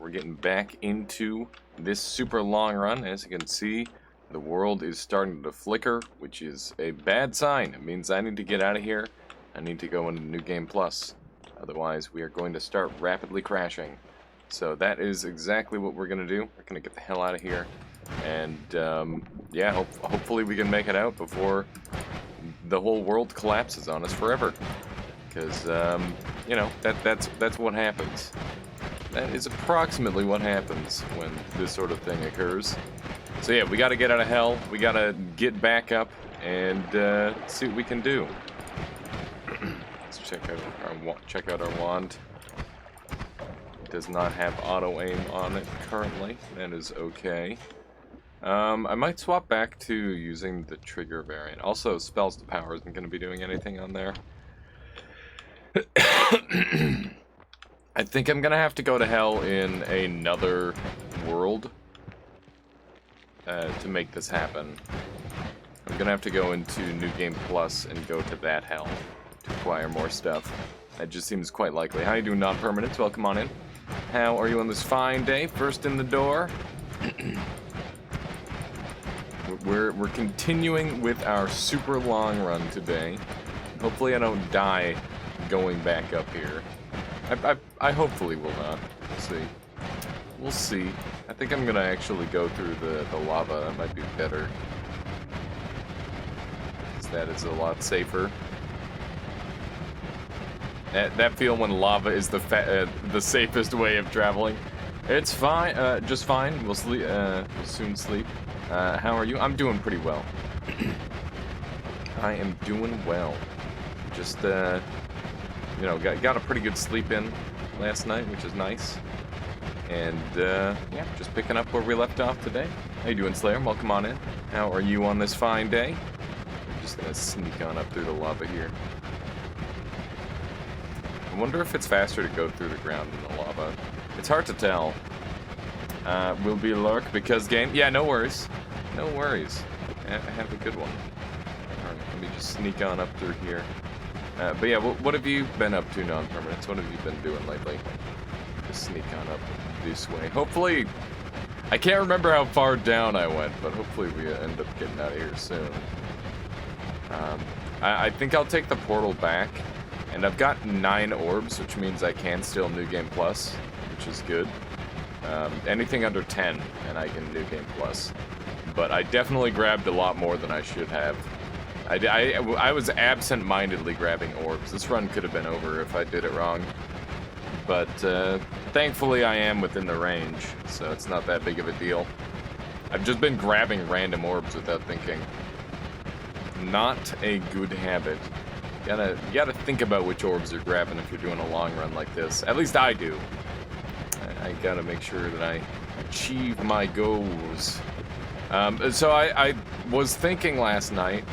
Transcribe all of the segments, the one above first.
we're getting back into this super long run. As you can see, the world is starting to flicker, which is a bad sign. It means I need to get out of here. I need to go into New Game Plus. Otherwise, we are going to start rapidly crashing. So that is exactly what we're going to do. We're going to get the hell out of here. And, yeah, hopefully we can make it out before the whole world collapses on us forever. Because, you know, that's what happens. That is approximately what happens when this sort of thing occurs. So yeah, we got to get out of hell. We got to get back up and see what we can do. Let's check out our wand. It does not have auto aim on it currently. That is okay. I might swap back to using the trigger variant. Also, spells to power isn't going to be doing anything on there. I think I'm going to have to go to hell in another world to make this happen. I'm going to have to go into New Game Plus and go to that hell to acquire more stuff. That just seems quite likely. How you doing, non-permanents? Welcome on in. How are you on this fine day? First in the door. We're continuing with our super long run today. Hopefully I don't die going back up here. I hopefully will not. We'll see. We'll see. I think I'm gonna actually go through the lava. That might be better. Because that is a lot safer. That feel when lava is the safest way of traveling. It's fine. Just fine. We'll sleep. We'll soon sleep. How are you? I'm doing pretty well. I am doing well. Just you know, got a pretty good sleep in last night, which is nice. And yeah, just picking up where we left off today. How you doing, Slayer? Welcome on in. How are you on this fine day? I'm just gonna sneak on up through the lava here. I wonder if it's faster to go through the ground than the lava. It's hard to tell. Will be lurk because game. Yeah, no worries. No worries. I have a good one. Alright, let me just sneak on up through here. But yeah, what have you been up to, non-permanents? What have you been doing lately? Just sneak on up this way. Hopefully, I can't remember how far down I went, but hopefully we end up getting out of here soon. I think I'll take the portal back, and I've got 9 orbs, which means I can steal New Game Plus, which is good. Anything under 10, and I can New Game Plus. But I definitely grabbed a lot more than I should have. I was absent-mindedly grabbing orbs. This run could have been over if I did it wrong. But thankfully I am within the range, so it's not that big of a deal. I've just been grabbing random orbs without thinking. Not a good habit. You gotta think about which orbs you're grabbing if you're doing a long run like this. At least I do. I gotta make sure that I achieve my goals. So I was thinking last night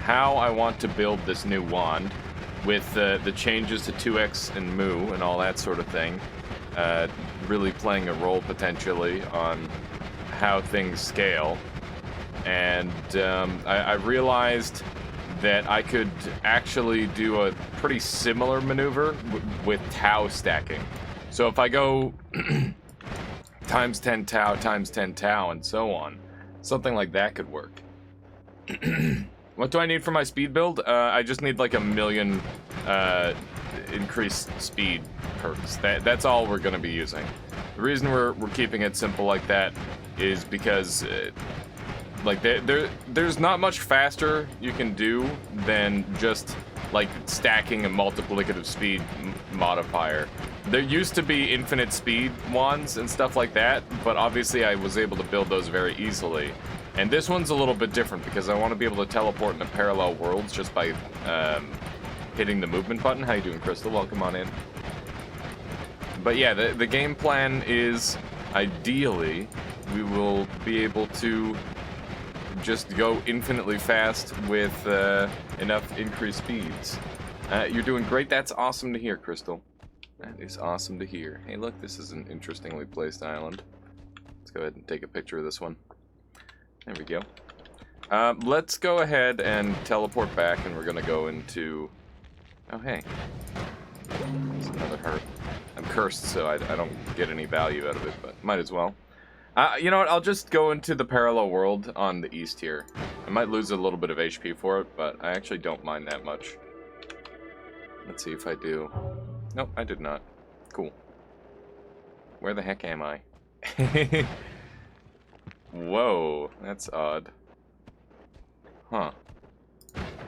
how I want to build this new wand with the changes to 2x and Mu and all that sort of thing, really playing a role potentially on how things scale. And I realized that I could actually do a pretty similar maneuver with Tau stacking. So if I go times 10 Tau, times 10 Tau, and so on, something like that could work. What do I need for my speed build? I just need like 1,000,000 increased speed perks. That's all we're going to be using. The reason we're keeping it simple like that is because like there's not much faster you can do than just like stacking a multiplicative speed modifier. There used to be infinite speed wands and stuff like that, but obviously I was able to build those very easily. And this one's a little bit different because I want to be able to teleport into parallel worlds just by hitting the movement button. How you doing, Crystal? Welcome on in. But yeah, the game plan is ideally we will be able to just go infinitely fast with enough increased speeds. You're doing great. That's awesome to hear, Crystal. That is awesome to hear. Hey, look, this is an interestingly placed island. Let's go ahead and take a picture of this one. There we go. Let's go ahead and teleport back, and we're gonna go into... Oh, hey. There's another heart. I'm cursed, so I don't get any value out of it, but might as well. You know what, I'll just go into the parallel world on the east here. I might lose a little bit of HP for it, but I actually don't mind that much. Let's see if I do. Nope, I did not. Cool. Where the heck am I? Whoa, that's odd. Huh.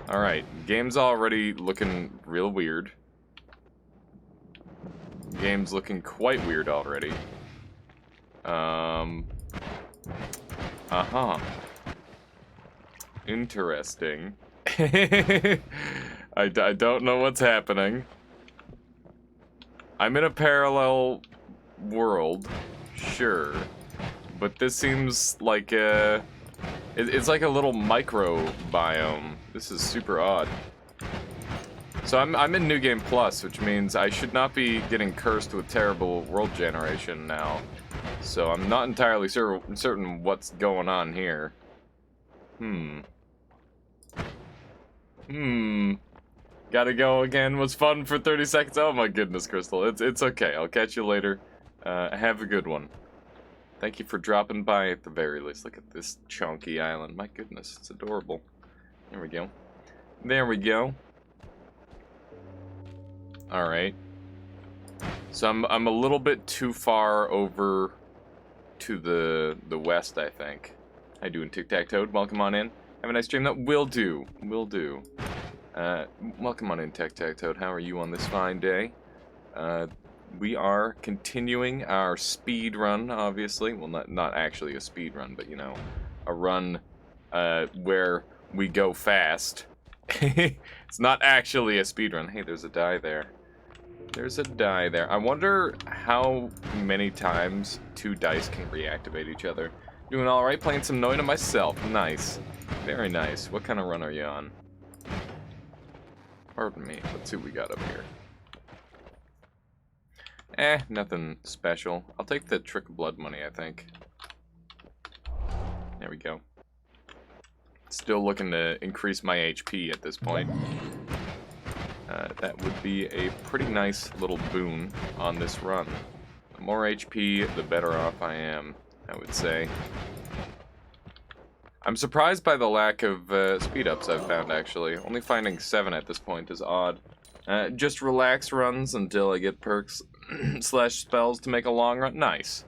Alright, game's already looking real weird. Game's looking quite weird already. Uh-huh. Interesting. I don't know what's happening. I'm in a parallel world, sure. But this seems like a... It's like a little microbiome. This is super odd. So I'm in New Game Plus, which means I should not be getting cursed with terrible world generation now. So I'm not entirely certain what's going on here. Gotta go again. Was fun for 30 seconds. Oh my goodness, Crystal. It's okay. I'll catch you later. Have a good one. Thank you for dropping by at the very least. Look at this chunky island. My goodness, it's adorable. There we go. There we go. Alright. So I'm a little bit too far over to the west, I think. How you doing, Tic-Tac-Toad? Welcome on in. Have a nice stream. That will do. Will do. Welcome on in, Tic-Tac-Toad. How are you on this fine day? We are continuing our speed run, obviously. Well, not actually a speed run, but, you know, a run where we go fast. It's not actually a speed run. Hey, there's a die there. There's a die there. I wonder how many times 2 dice can reactivate each other. Doing alright, playing some Noita myself. Nice. Very nice. What kind of run are you on? Pardon me. Let's see what we got up here. Nothing special. I'll take the Trick of Blood money, I think. There we go. Still looking to increase my HP at this point. That would be a pretty nice little boon on this run. The more HP, the better off I am, I would say. I'm surprised by the lack of speed-ups I've found, actually. Only finding 7 at this point is odd. Just relax runs until I get perks / spells to make a long run. Nice.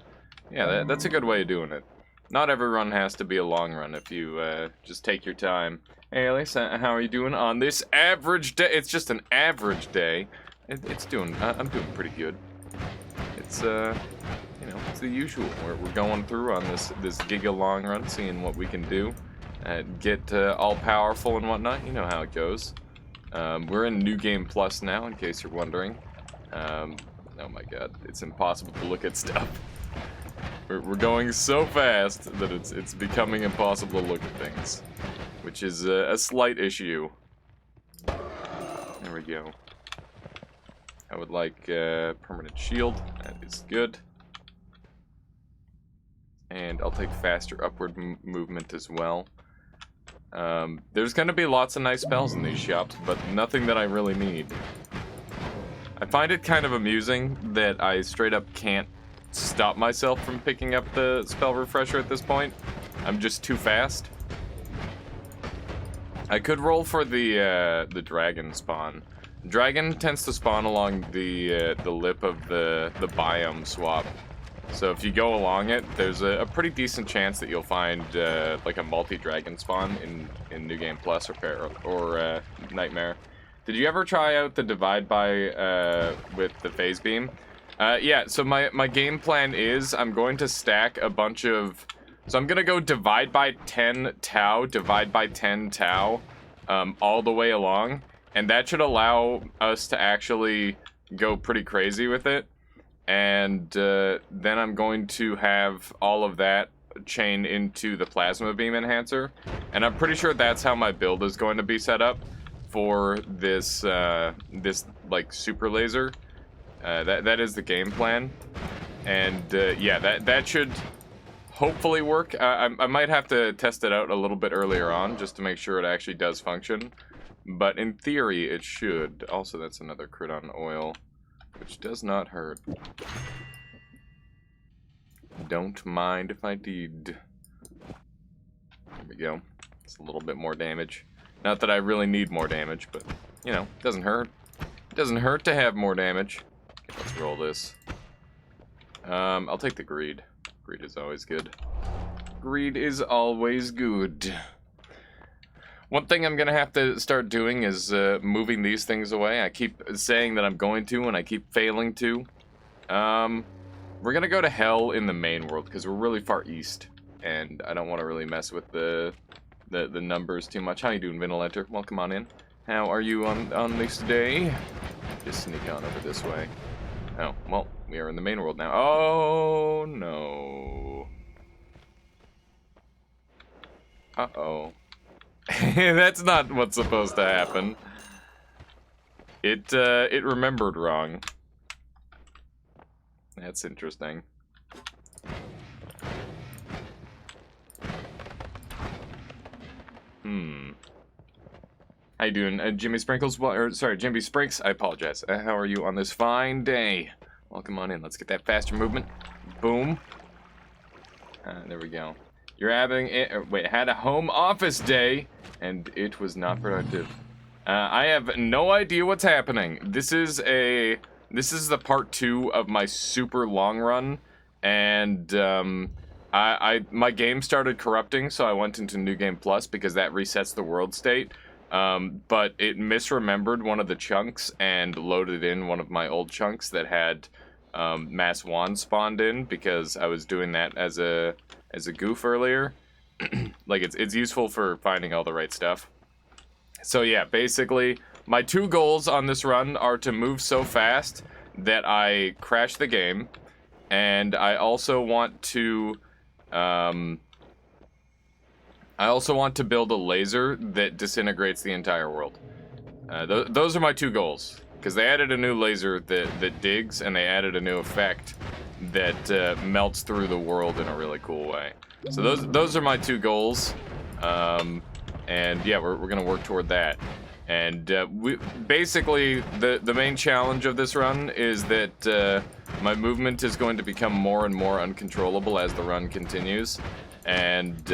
Yeah, that's a good way of doing it. Not every run has to be a long run if you just take your time. Hey, Elisa, how are you doing on this average day? It's just an average day. I'm doing pretty good. It's, you know, it's the usual. We're going through on this giga long run, seeing what we can do. Get all powerful and whatnot. You know how it goes. We're in New Game Plus now, in case you're wondering. Oh my god, it's impossible to look at stuff. We're going so fast that it's becoming impossible to look at things, which is a slight issue. There we go. I would like permanent shield. That is good. And I'll take faster upward movement as well. There's going to be lots of nice spells in these shops, but nothing that I really need. I find it kind of amusing that I straight up can't stop myself from picking up the spell refresher at this point. I'm just too fast. I could roll for the dragon spawn. Dragon tends to spawn along the lip of the biome swap. So if you go along it, there's a pretty decent chance that you'll find like a multi-dragon spawn in New Game Plus or Nightmare. Did you ever try out the Divide by with the Phase Beam? Yeah, so my game plan is I'm going to stack a bunch of... So I'm going to go Divide by 10 Tau, Divide by 10 Tau, all the way along. And that should allow us to actually go pretty crazy with it. And then I'm going to have all of that chain into the Plasma Beam Enhancer. And I'm pretty sure that's how my build is going to be set up for this, this like, super laser. That is the game plan. And yeah, that should hopefully work. I might have to test it out a little bit earlier on just to make sure it actually does function. But in theory, it should. Also, that's another crit on oil. which does not hurt. Don't mind if I did. There we go. It's a little bit more damage. Not that I really need more damage, but, you know, it doesn't hurt. It doesn't hurt to have more damage. Okay, let's roll this. I'll take the greed. Greed is always good. Greed is always good. One thing I'm gonna have to start doing is moving these things away. I keep saying that I'm going to, and I keep failing to. We're gonna go to hell in the main world because we're really far east, and I don't want to really mess with the numbers too much. How you doing, Vinolenter? Welcome on in. How are you on this day? Just sneak on over this way. Oh, well, we are in the main world now. Oh no. Uh-oh. That's not what's supposed to happen. It remembered wrong. That's interesting. How you doing, Jimmy Sprinkles? Well, or sorry, Jimmy Sprinks. I apologize. How are you on this fine day? Welcome on in. Let's get that faster movement. Boom. There we go. You're having had a home office day, and it was not productive. I have no idea what's happening. This is the part 2 of my super long run, and my game started corrupting, so I went into New Game Plus because that resets the world state. But it misremembered one of the chunks and loaded in one of my old chunks that had mass wand spawned in because I was doing that as a goof earlier. Like it's useful for finding all the right stuff. So yeah, basically my 2 goals on this run are to move so fast that I crash the game, and I also want to build a laser that disintegrates the entire world. Those are my 2 goals, because they added a new laser that digs, and they added a new effect that melts through the world in a really cool way. So those are my 2 goals, and yeah, we're gonna work toward that. And we basically the main challenge of this run is that my movement is going to become more and more uncontrollable as the run continues. And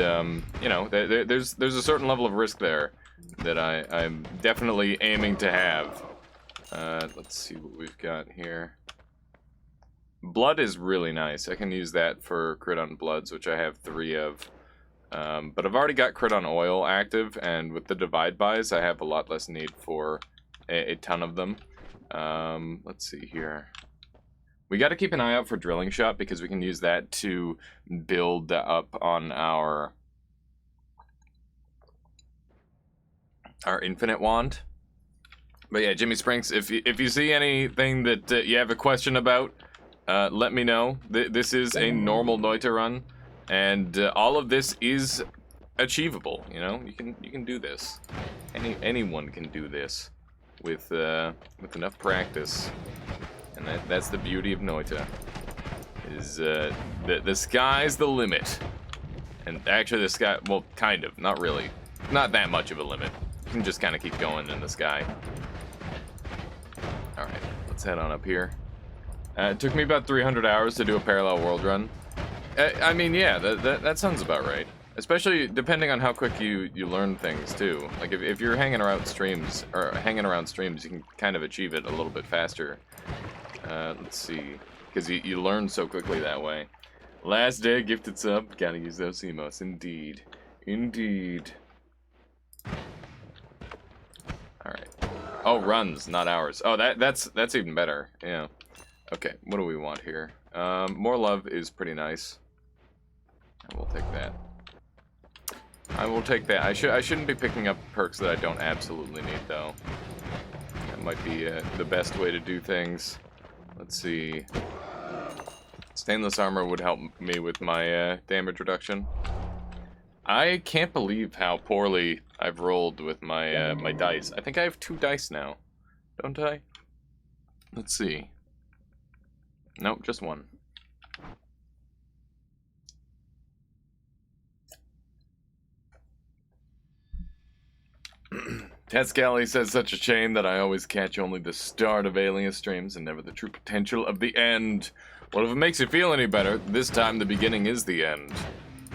you know, there's a certain level of risk there that I'm definitely aiming to have. Let's see what we've got here. Blood is really nice. I can use that for crit on bloods, which I have 3 of. But I've already got crit on oil active, and with the divide buys, I have a lot less need for a ton of them. Let's see here. We got to keep an eye out for drilling shot because we can use that to build up on our infinite wand. But yeah, Jimmy Sprinks, if you see anything that you have a question about, let me know. This is a normal Noita run, and all of this is achievable. You know, you can do this. Anyone can do this with enough practice. And that's the beauty of Noita, is the sky's the limit. And actually the sky, well, kind of, not really. Not that much of a limit. You can just kind of keep going in the sky. Alright, let's head on up here. It took me about 300 hours to do a parallel world run. I mean, yeah, that sounds about right. Especially depending on how quick you learn things, too. Like, if you're hanging around streams, you can kind of achieve it a little bit faster. Let's see, because you learn so quickly that way. Last day, gifted sub, gotta use those emotes, indeed. Indeed. Alright. Oh, runs, not hours. Oh, that's even better, yeah. Okay, what do we want here? More love is pretty nice. I will take that. I will take that. I shouldn't be picking up perks that I don't absolutely need, though. That might be the best way to do things. Let's see. Stainless armor would help me with my damage reduction. I can't believe how poorly I've rolled with my my dice. I think I have 2 dice now, don't I? Let's see. Nope, just 1. Tetscally says, such a shame that I always catch only the start of Alien streams and never the true potential of the end. Well, if it makes you feel any better, this time the beginning is the end.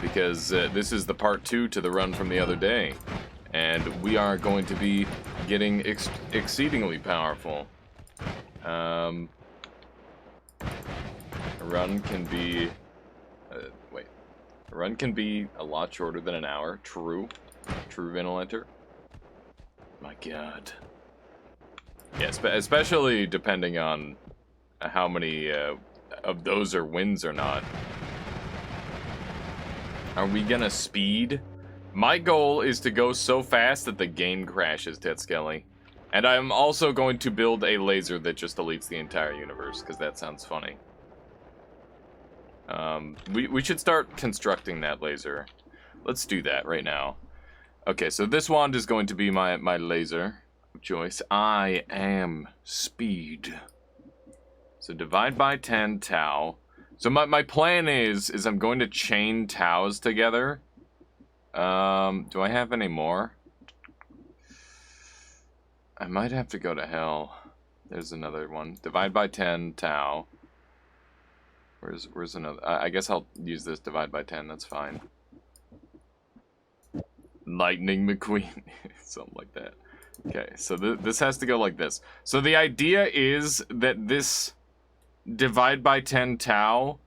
Because this is the part 2 to the run from the other day. And we are going to be getting exceedingly powerful. A run can be... wait. A run can be a lot shorter than an hour. True. True, Vinolenter. My god. Yes, but especially depending on how many of those are wins or not. Are we gonna speed? My goal is to go so fast that the game crashes, Tetskelly. And I'm also going to build a laser that just deletes the entire universe, because that sounds funny. We should start constructing that laser. Let's do that right now. Okay, so this wand is going to be my laser of choice. I am speed. So divide by 10 tau. So my plan is I'm going to chain taus together. Do I have any more? I might have to go to hell. There's another one. Divide by 10 tau. Where's another? I guess I'll use this divide by 10. That's fine. Lightning McQueen. Something like that. Okay, so this has to go like this. So the idea is that this divide by 10 tau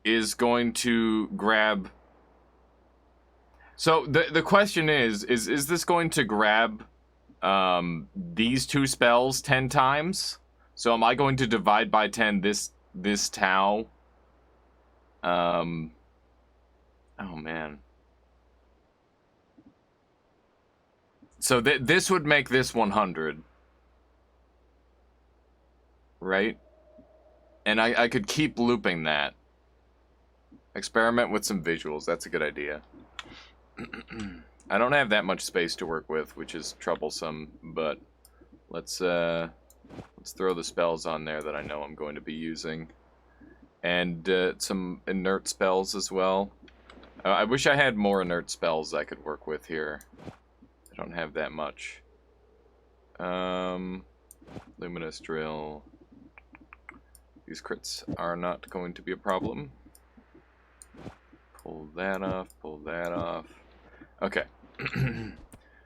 is going to grab... So the question is this going to grab these two spells 10 times? So am I going to divide by 10 this tau? Oh man. So this would make this 100. Right? And I could keep looping that. Experiment with some visuals. That's a good idea. I don't have that much space to work with, which is troublesome, but let's throw the spells on there that I know I'm going to be using. And some inert spells as well. I wish I had more inert spells I could work with here. I don't have that much. Luminous Drill. These crits are not going to be a problem. Pull that off, pull that off. Okay.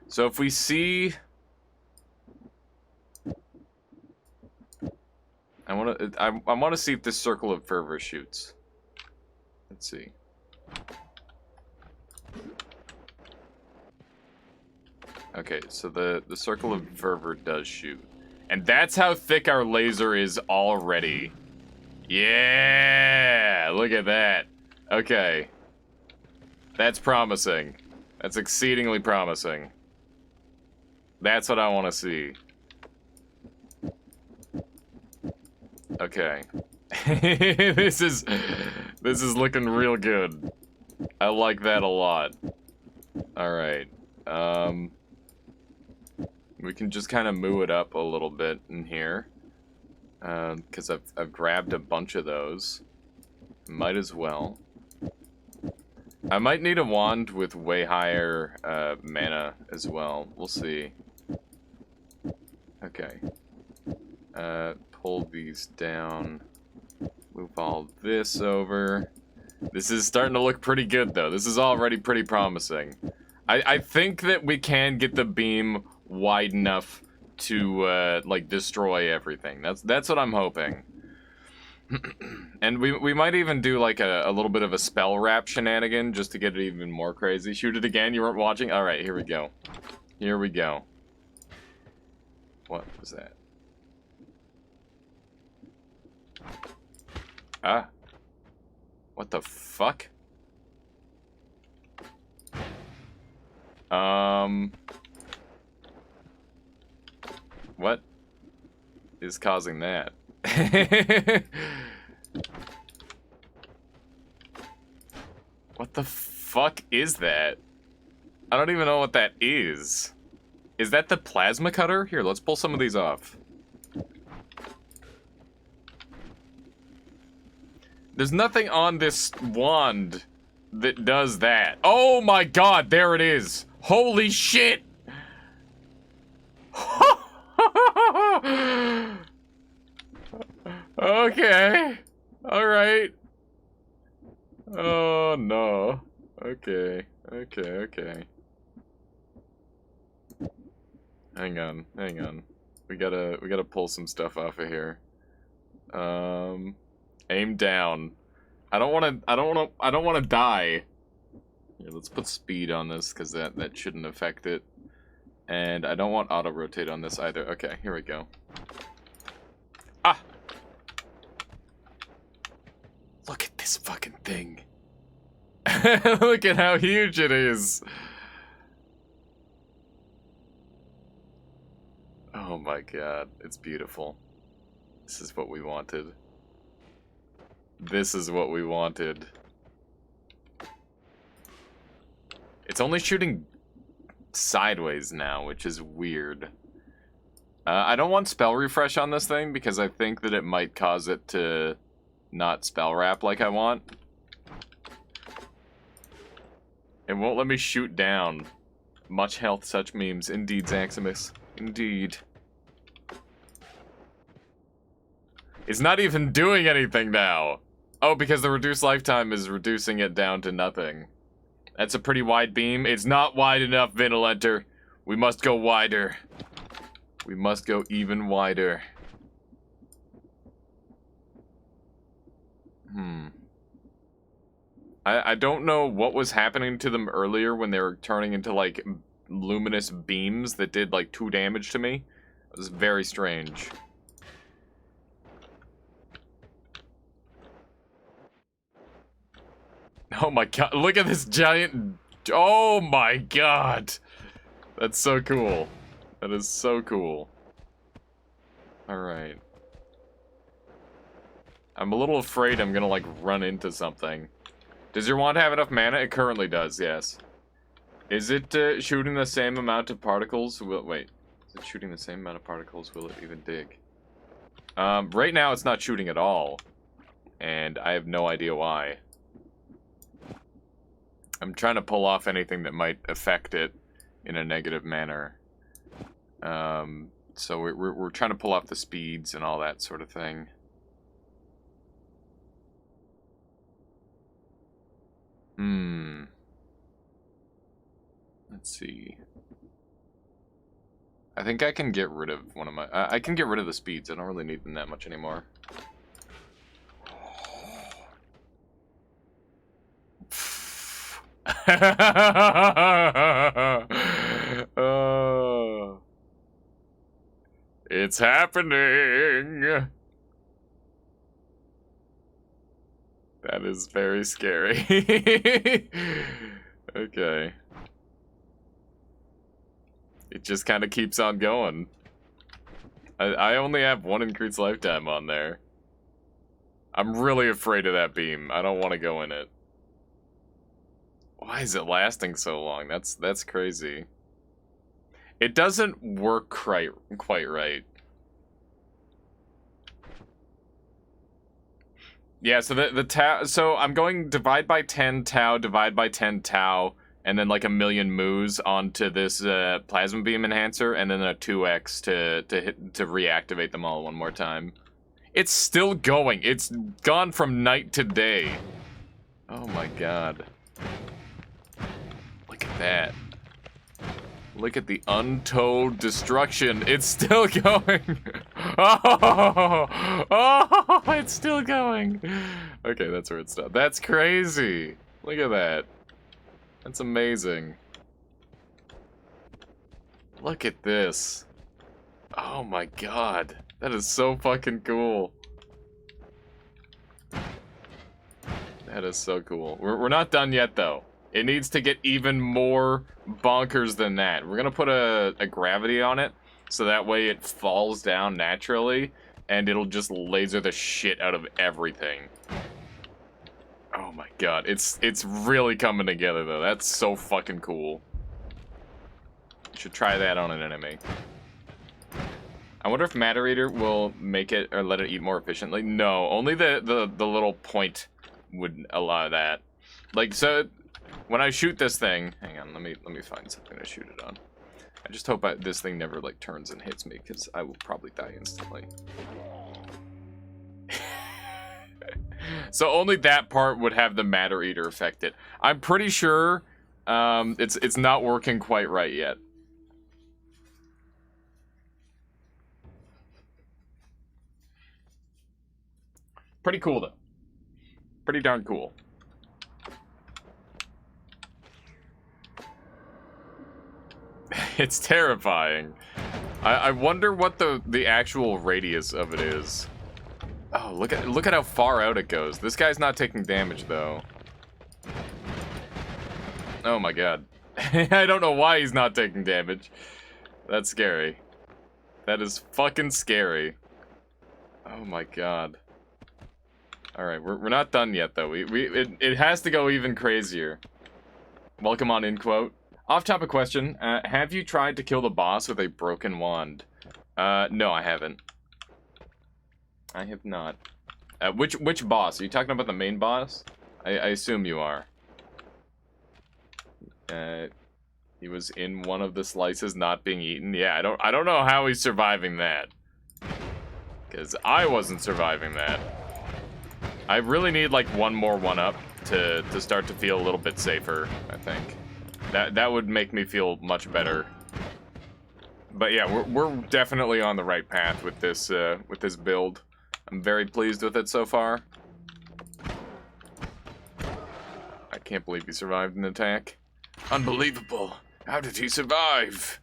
So if we see... I want to see if this Circle of Fervor shoots. Let's see. Okay, so the Circle of Fervor does shoot. And that's how thick our laser is already. Yeah! Look at that. Okay. That's promising. That's exceedingly promising. That's what I want to see. Okay. This is looking real good. I like that a lot. Alright. We can just kind of move it up a little bit in here. Because I've grabbed a bunch of those. Might as well. I might need a wand with way higher mana as well. We'll see. Okay. Pull these down. Move all this over. This is starting to look pretty good, though. This is already pretty promising. I think that we can get the beam wide enough to, like, destroy everything. That's what I'm hoping. And we might even do, like, a little bit of a spell wrap shenanigan just to get it even more crazy. Shoot it again? You weren't watching? Alright, here we go. Here we go. What was that? Ah. What the fuck? What is causing that? What the fuck is that? I don't even know what that is. Is that the plasma cutter? Here, let's pull some of these off. There's nothing on this wand that does that. Oh my god, there it is. Holy shit! Okay. Alright. Oh no. Okay. Okay. Hang on. We gotta pull some stuff off of here. Aim down. I don't wanna die. Yeah, let's put speed on this, because that shouldn't affect it. And I don't want auto-rotate on this either. Okay, here we go. Ah! Look at this fucking thing. Look at how huge it is. Oh my god, it's beautiful. This is what we wanted. This is what we wanted. It's only shooting sideways now, which is weird. I don't want spell refresh on this thing because I think that it might cause it to not spell wrap like I want. It won't let me shoot down. Much health, such memes. Indeed, Zaximus. Indeed. It's not even doing anything now. Oh, because the reduced lifetime is reducing it down to nothing. That's a pretty wide beam. It's not wide enough, Vinolenter. We must go wider. We must go even wider. I don't know what was happening to them earlier when they were turning into, like, luminous beams that did, like, 2 damage to me. It was very strange. Oh my god, look at this giant... Oh my god! That's so cool. That is so cool. Alright. I'm a little afraid I'm gonna, like, run into something. Does your wand have enough mana? It currently does, yes. Is it shooting the same amount of particles? Wait. Is it shooting the same amount of particles? Will it even dig? Right now it's not shooting at all. And I have no idea why. I'm trying to pull off anything that might affect it in a negative manner. So we're trying to pull off the speeds and all that sort of thing. Let's see. I think I can get rid of one of my... I can get rid of the speeds. I don't really need them that much anymore. It's happening! That is very scary. Okay. It just kind of keeps on going. I only have 1 increased lifetime on there. I'm really afraid of that beam. I don't want to go in it. Why is it lasting so long? That's crazy. It doesn't work quite right. Yeah, so the tau, so I'm going divide by 10 tau, divide by 10 tau, and then like a million moos onto this plasma beam enhancer, and then a 2x to reactivate them all one more time. It's still going. It's gone from night to day. Oh my god. Look at that. Look at the untold destruction. It's still going. Oh, it's still going. Okay, that's where it stopped. That's crazy. Look at that. That's amazing. Look at this. Oh my god. That is so fucking cool. That is so cool. We're not done yet, though. It needs to get even more bonkers than that. We're gonna put a gravity on it, so that way it falls down naturally, and it'll just laser the shit out of everything. Oh my god, it's really coming together, though. That's so fucking cool. Should try that on an enemy. I wonder if Matter Eater will make it, or let it eat more efficiently. No, only the little point would allow that. Like, so... When I shoot this thing, hang on, let me find something to shoot it on. I just hope this thing never, like, turns and hits me, because I will probably die instantly. So only that part would have the Matter Eater affected. I'm pretty sure it's not working quite right yet. Pretty cool, though. Pretty darn cool. It's terrifying. I wonder what the actual radius of it is. Oh, look at how far out it goes. This guy's not taking damage, though. Oh my god. I don't know why he's not taking damage. That's scary. That is fucking scary. Oh my god. Alright, we're not done yet, though. It has to go even crazier. Welcome on in, quote. Off-topic question. Have you tried to kill the boss with a broken wand? No, I haven't. I have not. Which boss? Are you talking about the main boss? I assume you are. He was in one of the slices not being eaten. Yeah, I don't know how he's surviving that. Because I wasn't surviving that. I really need like one more one-up to start to feel a little bit safer, I think. That would make me feel much better. But yeah, we're definitely on the right path with this build. I'm very pleased with it so far. I can't believe he survived an attack. Unbelievable. How did he survive?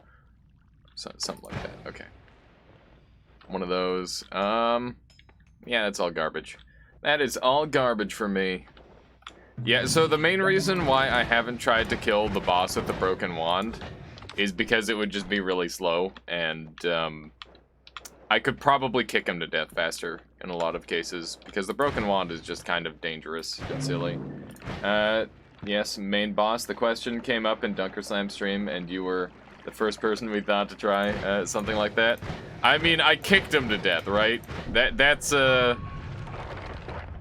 Something like that. Okay. One of those. Yeah, that's all garbage. That is all garbage for me. Yeah, so the main reason why I haven't tried to kill the boss with the broken wand is because it would just be really slow, and I could probably kick him to death faster in a lot of cases, because the broken wand is just kind of dangerous and silly. Yes, main boss, the question came up in Dunkerslam stream, and you were the first person we thought to try something like that. I mean, I kicked him to death, right? That's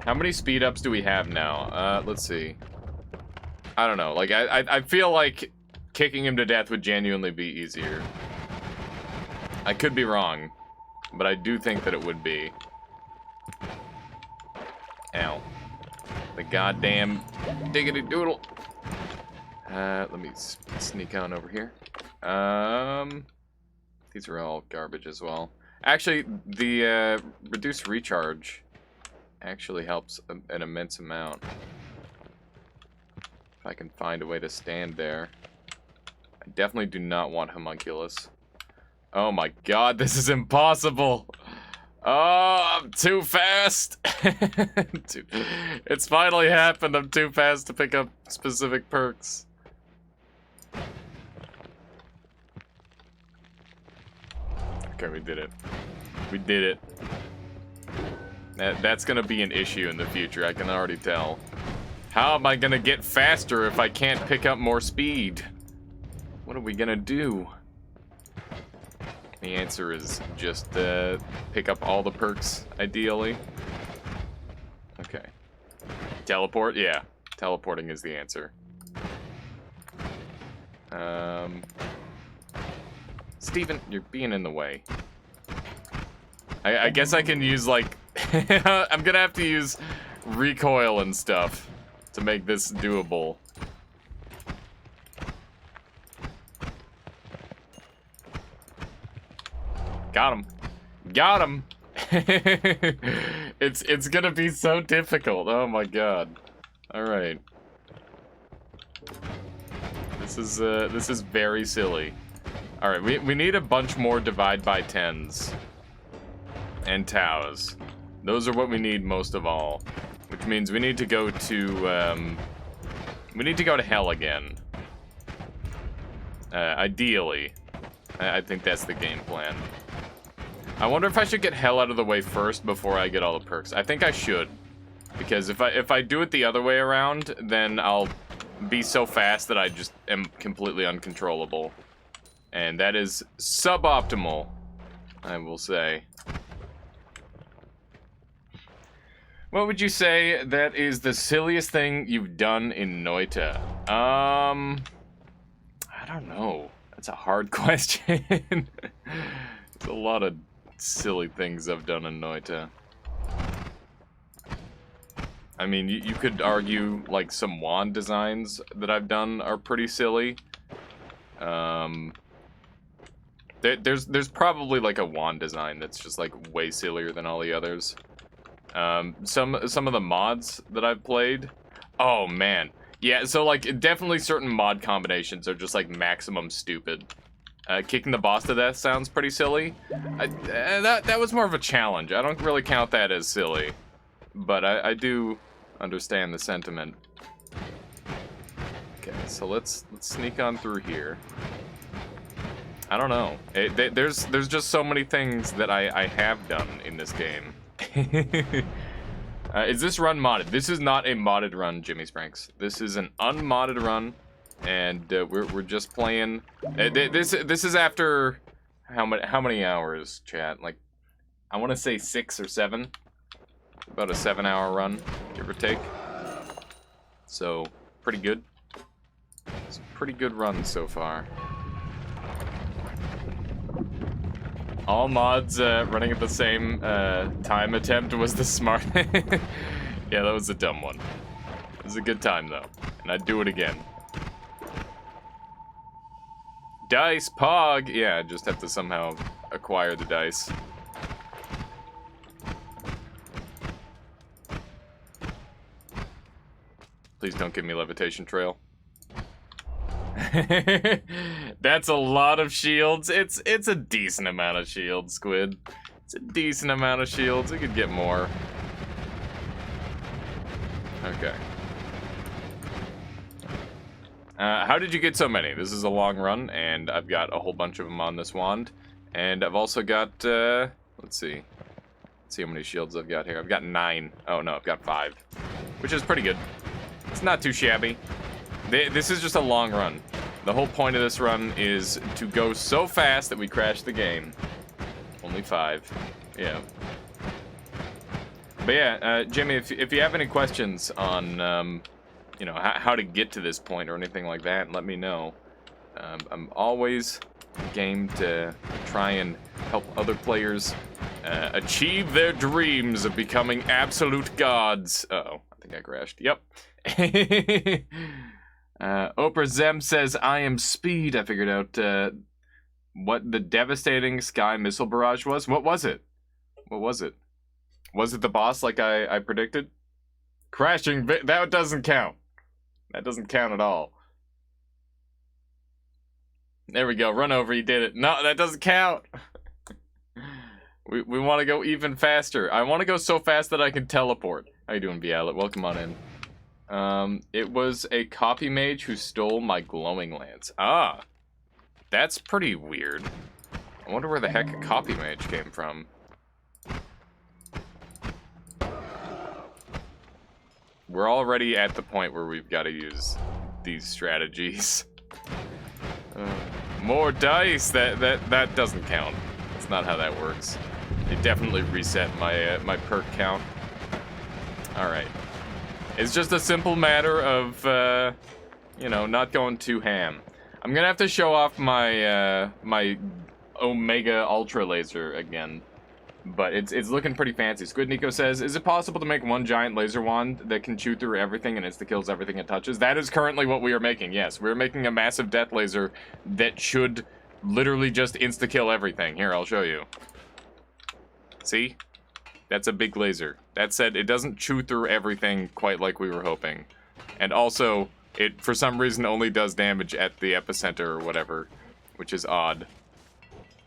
how many speed ups do we have now? Let's see. I don't know. Like, I feel like kicking him to death would genuinely be easier. I could be wrong, but I do think that it would be. Ow. The goddamn diggity doodle. Let me sneak on over here. These are all garbage as well. Actually, the reduced recharge actually helps an immense amount. If I can find a way to stand there. I definitely do not want homunculus. Oh my god, this is impossible! Oh, I'm too fast! It's finally happened, I'm too fast to pick up specific perks. Okay, we did it. We did it. That's gonna be an issue in the future, I can already tell. How am I gonna get faster if I can't pick up more speed? What are we gonna do? The answer is just pick up all the perks, ideally. Okay. Teleport? Yeah. Teleporting is the answer. Steven, you're being in the way. I guess I can use, like... I'm gonna have to use recoil and stuff to make this doable. Got him. Got him. It's gonna be so difficult. Oh my god. All right. This is very silly. All right, we need a bunch more divide by 10s and taus. Those are what we need most of all, which means we need to go to hell again. Ideally, I think that's the game plan. I wonder if I should get hell out of the way first before I get all the perks. I think I should, because if I do it the other way around, then I'll be so fast that I just am completely uncontrollable, and that is suboptimal, I will say. What would you say that is the silliest thing you've done in Noita? I don't know. That's a hard question. There's a lot of silly things I've done in Noita. I mean, you could argue, like, some wand designs that I've done are pretty silly. There's probably, like, a wand design that's just, like, way sillier than all the others. Some of the mods that I've played... Oh, man. Yeah, so, like, definitely certain mod combinations are just, like, maximum stupid. Kicking the boss to death sounds pretty silly. That was more of a challenge. I don't really count that as silly. But I do understand the sentiment. Okay, so let's sneak on through here. I don't know. There's just so many things that I have done in this game. Is this run modded? This is not a modded run, Jimmy Spranks. This is an unmodded run, and we're just playing. This is after how many hours, chat? Like, I want to say 6 or 7. About a 7-hour run, give or take. So pretty good. It's a pretty good run so far. All mods running at the same time attempt was the smart. Yeah, that was a dumb one. It was a good time though, and I'd do it again. Dice, Pog! Yeah, I just have to somehow acquire the dice. Please don't give me levitation trail. That's a lot of shields. It's a decent amount of shields, Squid. It's a decent amount of shields. We could get more. Okay. How did you get so many? This is a long run, and I've got a whole bunch of them on this wand. And I've also got, let's see. Let's see how many shields I've got here. I've got 9. Oh, no, I've got 5. Which is pretty good. It's not too shabby. This is just a long run. The whole point of this run is to go so fast that we crash the game. Only 5. Yeah. But yeah, Jimmy, if you have any questions on, you know, how to get to this point or anything like that, let me know. I'm always game to try and help other players achieve their dreams of becoming absolute gods. Uh-oh, I think I crashed. Yep. Oprah Zem says, I am speed. I figured out what the devastating sky missile barrage was. What was it? What was it? Was it the boss like I predicted? Crashing, that doesn't count. That doesn't count at all. There we go, run over, you did it. No, that doesn't count. We want to go even faster. I want to go so fast that I can teleport. How you doing, Vialet? Welcome on in. It was a copy mage who stole my glowing lance. Ah, that's pretty weird. I wonder where the heck a copy mage came from. We're already at the point where we've got to use these strategies. More dice. That doesn't count. That's not how that works. It definitely reset my my perk count. All right. It's just a simple matter of, you know, not going too ham. I'm gonna have to show off my my Omega Ultra Laser again, but it's looking pretty fancy. Squid Nico says, is it possible to make one giant laser wand that can chew through everything and insta-kills everything it touches? That is currently what we are making, yes. We're making a massive death laser that should literally just insta-kill everything. Here, I'll show you. See? That's a big laser. That said, it doesn't chew through everything quite like we were hoping. And also, it, for some reason, only does damage at the epicenter or whatever, which is odd.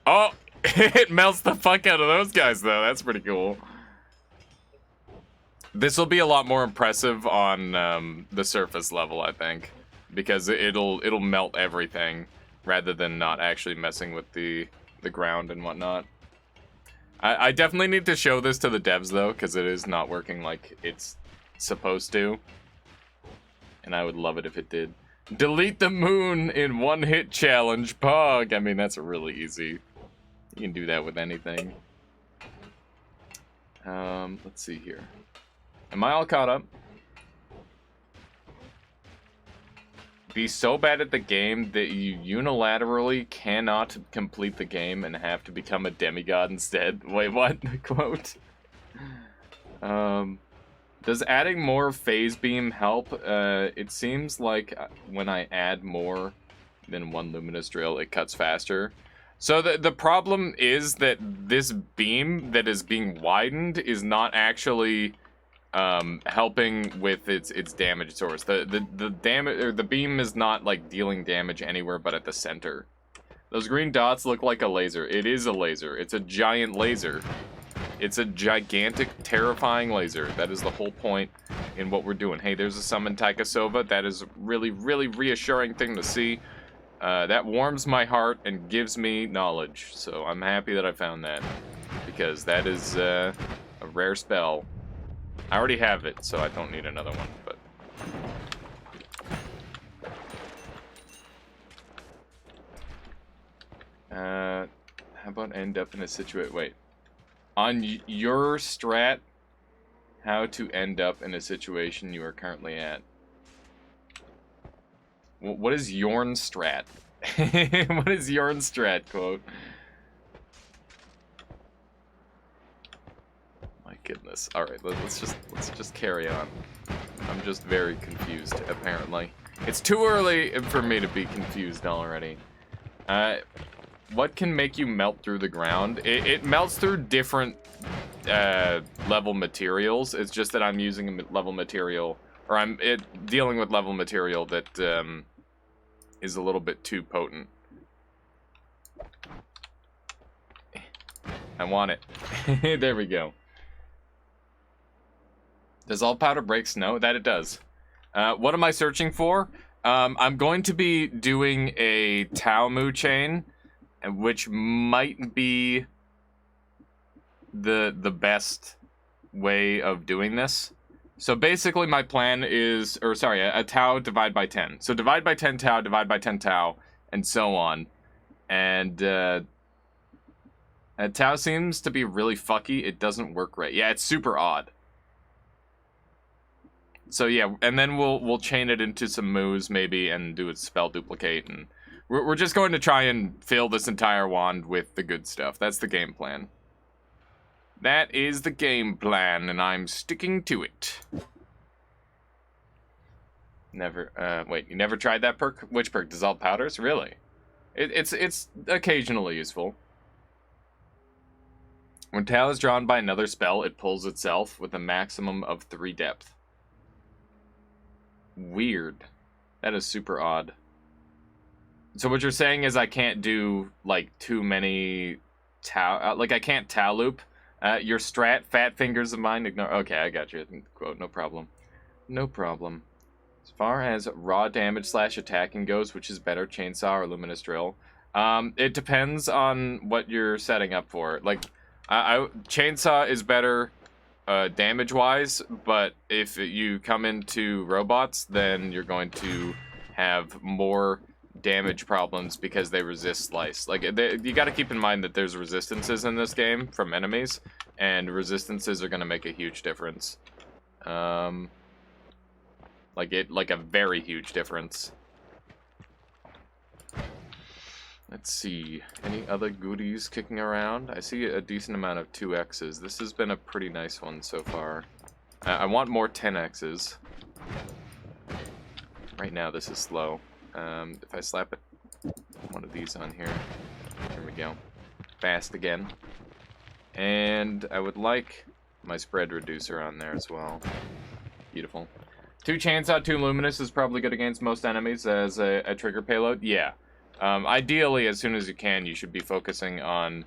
Oh! It melts the fuck out of those guys, though. That's pretty cool. This will be a lot more impressive on the surface level, I think, because it'll melt everything rather than not actually messing with the ground and whatnot. I definitely need to show this to the devs, though, because it is not working like it's supposed to. And I would love it if it did. Delete the moon in one-hit challenge, Pog. I mean, that's really easy. You can do that with anything. Let's see here. Am I all caught up? be so bad at the game that you unilaterally cannot complete the game and have to become a demigod instead. Wait, what? Quote. Does adding more phase beam help? It seems like when I add more than one luminous drill, it cuts faster. So the problem is that this beam that is being widened is not actually helping with its damage source. The damage, or the beam is not like dealing damage anywhere but at the center. Those green dots look like a laser. It is a laser. It's a giant laser. It's a gigantic, terrifying laser. That is the whole point in what we're doing. Hey, there's a summon Taikasova. That is a really, really reassuring thing to see. That warms my heart and gives me knowledge. So I'm happy that I found that. Because that is a rare spell. I already have it, so I don't need another one, but... how about end up in a situation... Wait. On your strat, how to end up in a situation you are currently at. What is Yorn strat? What is Yorn strat, quote? My goodness. Alright, let's just carry on. I'm just very confused, apparently. It's too early for me to be confused already. What can make you melt through the ground? It melts through different level materials. It's just that I'm using a level material, or I'm dealing with level material that is a little bit too potent. I want it. There we go. Does all powder break snow? That it does. What am I searching for? I'm going to be doing a Tao Mu chain, which might be the best way of doing this. So basically my plan is, or sorry, a Tao divide by 10. So divide by 10 Tao, divide by 10 Tao, and so on. And Tao seems to be really fucky. It doesn't work right. Yeah, it's super odd. So yeah, and then we'll chain it into some moves maybe and do a spell duplicate, and we're just going to try and fill this entire wand with the good stuff. That's the game plan. That is the game plan, and I'm sticking to it. Never, wait, you never tried that perk? Which perk? Dissolve powders? Really? It's occasionally useful. When Tao is drawn by another spell, it pulls itself with a maximum of 3 depth. Weird. That is super odd. So what you're saying is I can't do, like, too many Tao... like, I can't Tao loop. Your strat, fat fingers of mine, ignore... Okay, I got you. Quote, no problem. No problem. As far as raw damage / attacking goes, which is better, chainsaw or luminous drill? It depends on what you're setting up for. Like, chainsaw is better damage-wise, but if you come into robots, then you're going to have more damage problems because they resist slice. Like, you got to keep in mind that there's resistances in this game from enemies, and resistances are going to make a huge difference. Like a very huge difference. Let's see, any other goodies kicking around? I see a decent amount of 2Xs. This has been a pretty nice one so far. I want more 10Xs. Right now this is slow. If I slap one of these on here, there we go. Fast again. And I would like my spread reducer on there as well. Beautiful. 2 chainsaw, 2 luminous is probably good against most enemies as a trigger payload. Yeah. Ideally, as soon as you can, you should be focusing on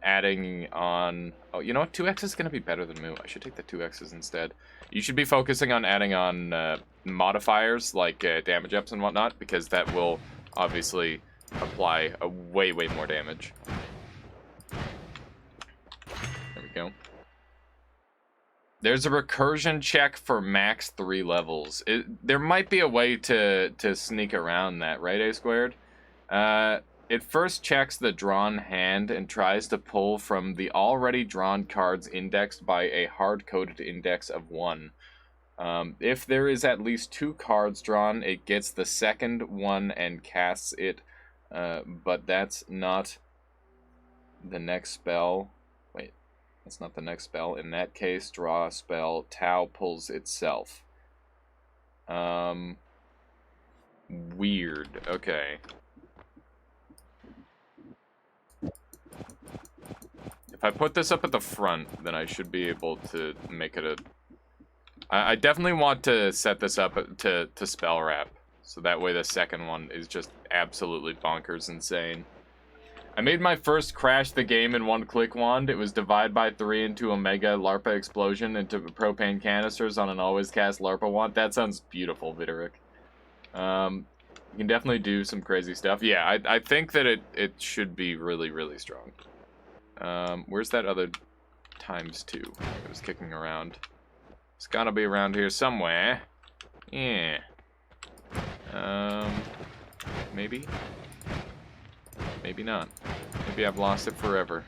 adding on... Oh, you know what? 2X is going to be better than Mu. I should take the 2Xs instead. You should be focusing on adding on modifiers like damage ups and whatnot, because that will obviously apply a way more damage. There we go. There's a recursion check for max 3 levels. There might be a way to sneak around that, right, A squared? It first checks the drawn hand and tries to pull from the already drawn cards indexed by a hard-coded index of 1. If there is at least 2 cards drawn, it gets the second one and casts it, but that's not the next spell. Wait, that's not the next spell. In that case, draw a spell, Tau pulls itself. Weird. Okay. If I put this up at the front, then I should be able to make it a... I definitely want to set this up to spell wrap, so that way the second one is just absolutely bonkers insane. I made my first crash the game in one-click wand. It was divide by 3 into a mega LARPA explosion into propane canisters on an always cast LARPA wand. That sounds beautiful, Videric. You can definitely do some crazy stuff. Yeah, I think that it should be really, really strong. Where's that other ×2? It was kicking around. It's gotta be around here somewhere. Yeah. Maybe? Maybe not. Maybe I've lost it forever.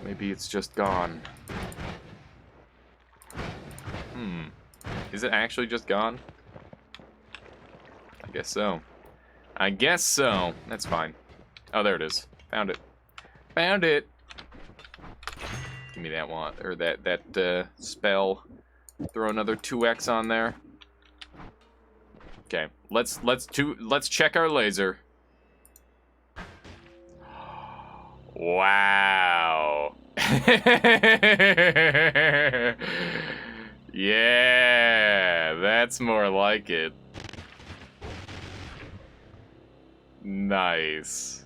Maybe it's just gone. Is it actually just gone? I guess so. I guess so. That's fine. Oh, there it is. Found it. Found it! Give me that one, or that spell. Throw another 2x on there. Okay, let's check our laser. Wow. Yeah, that's more like it. Nice.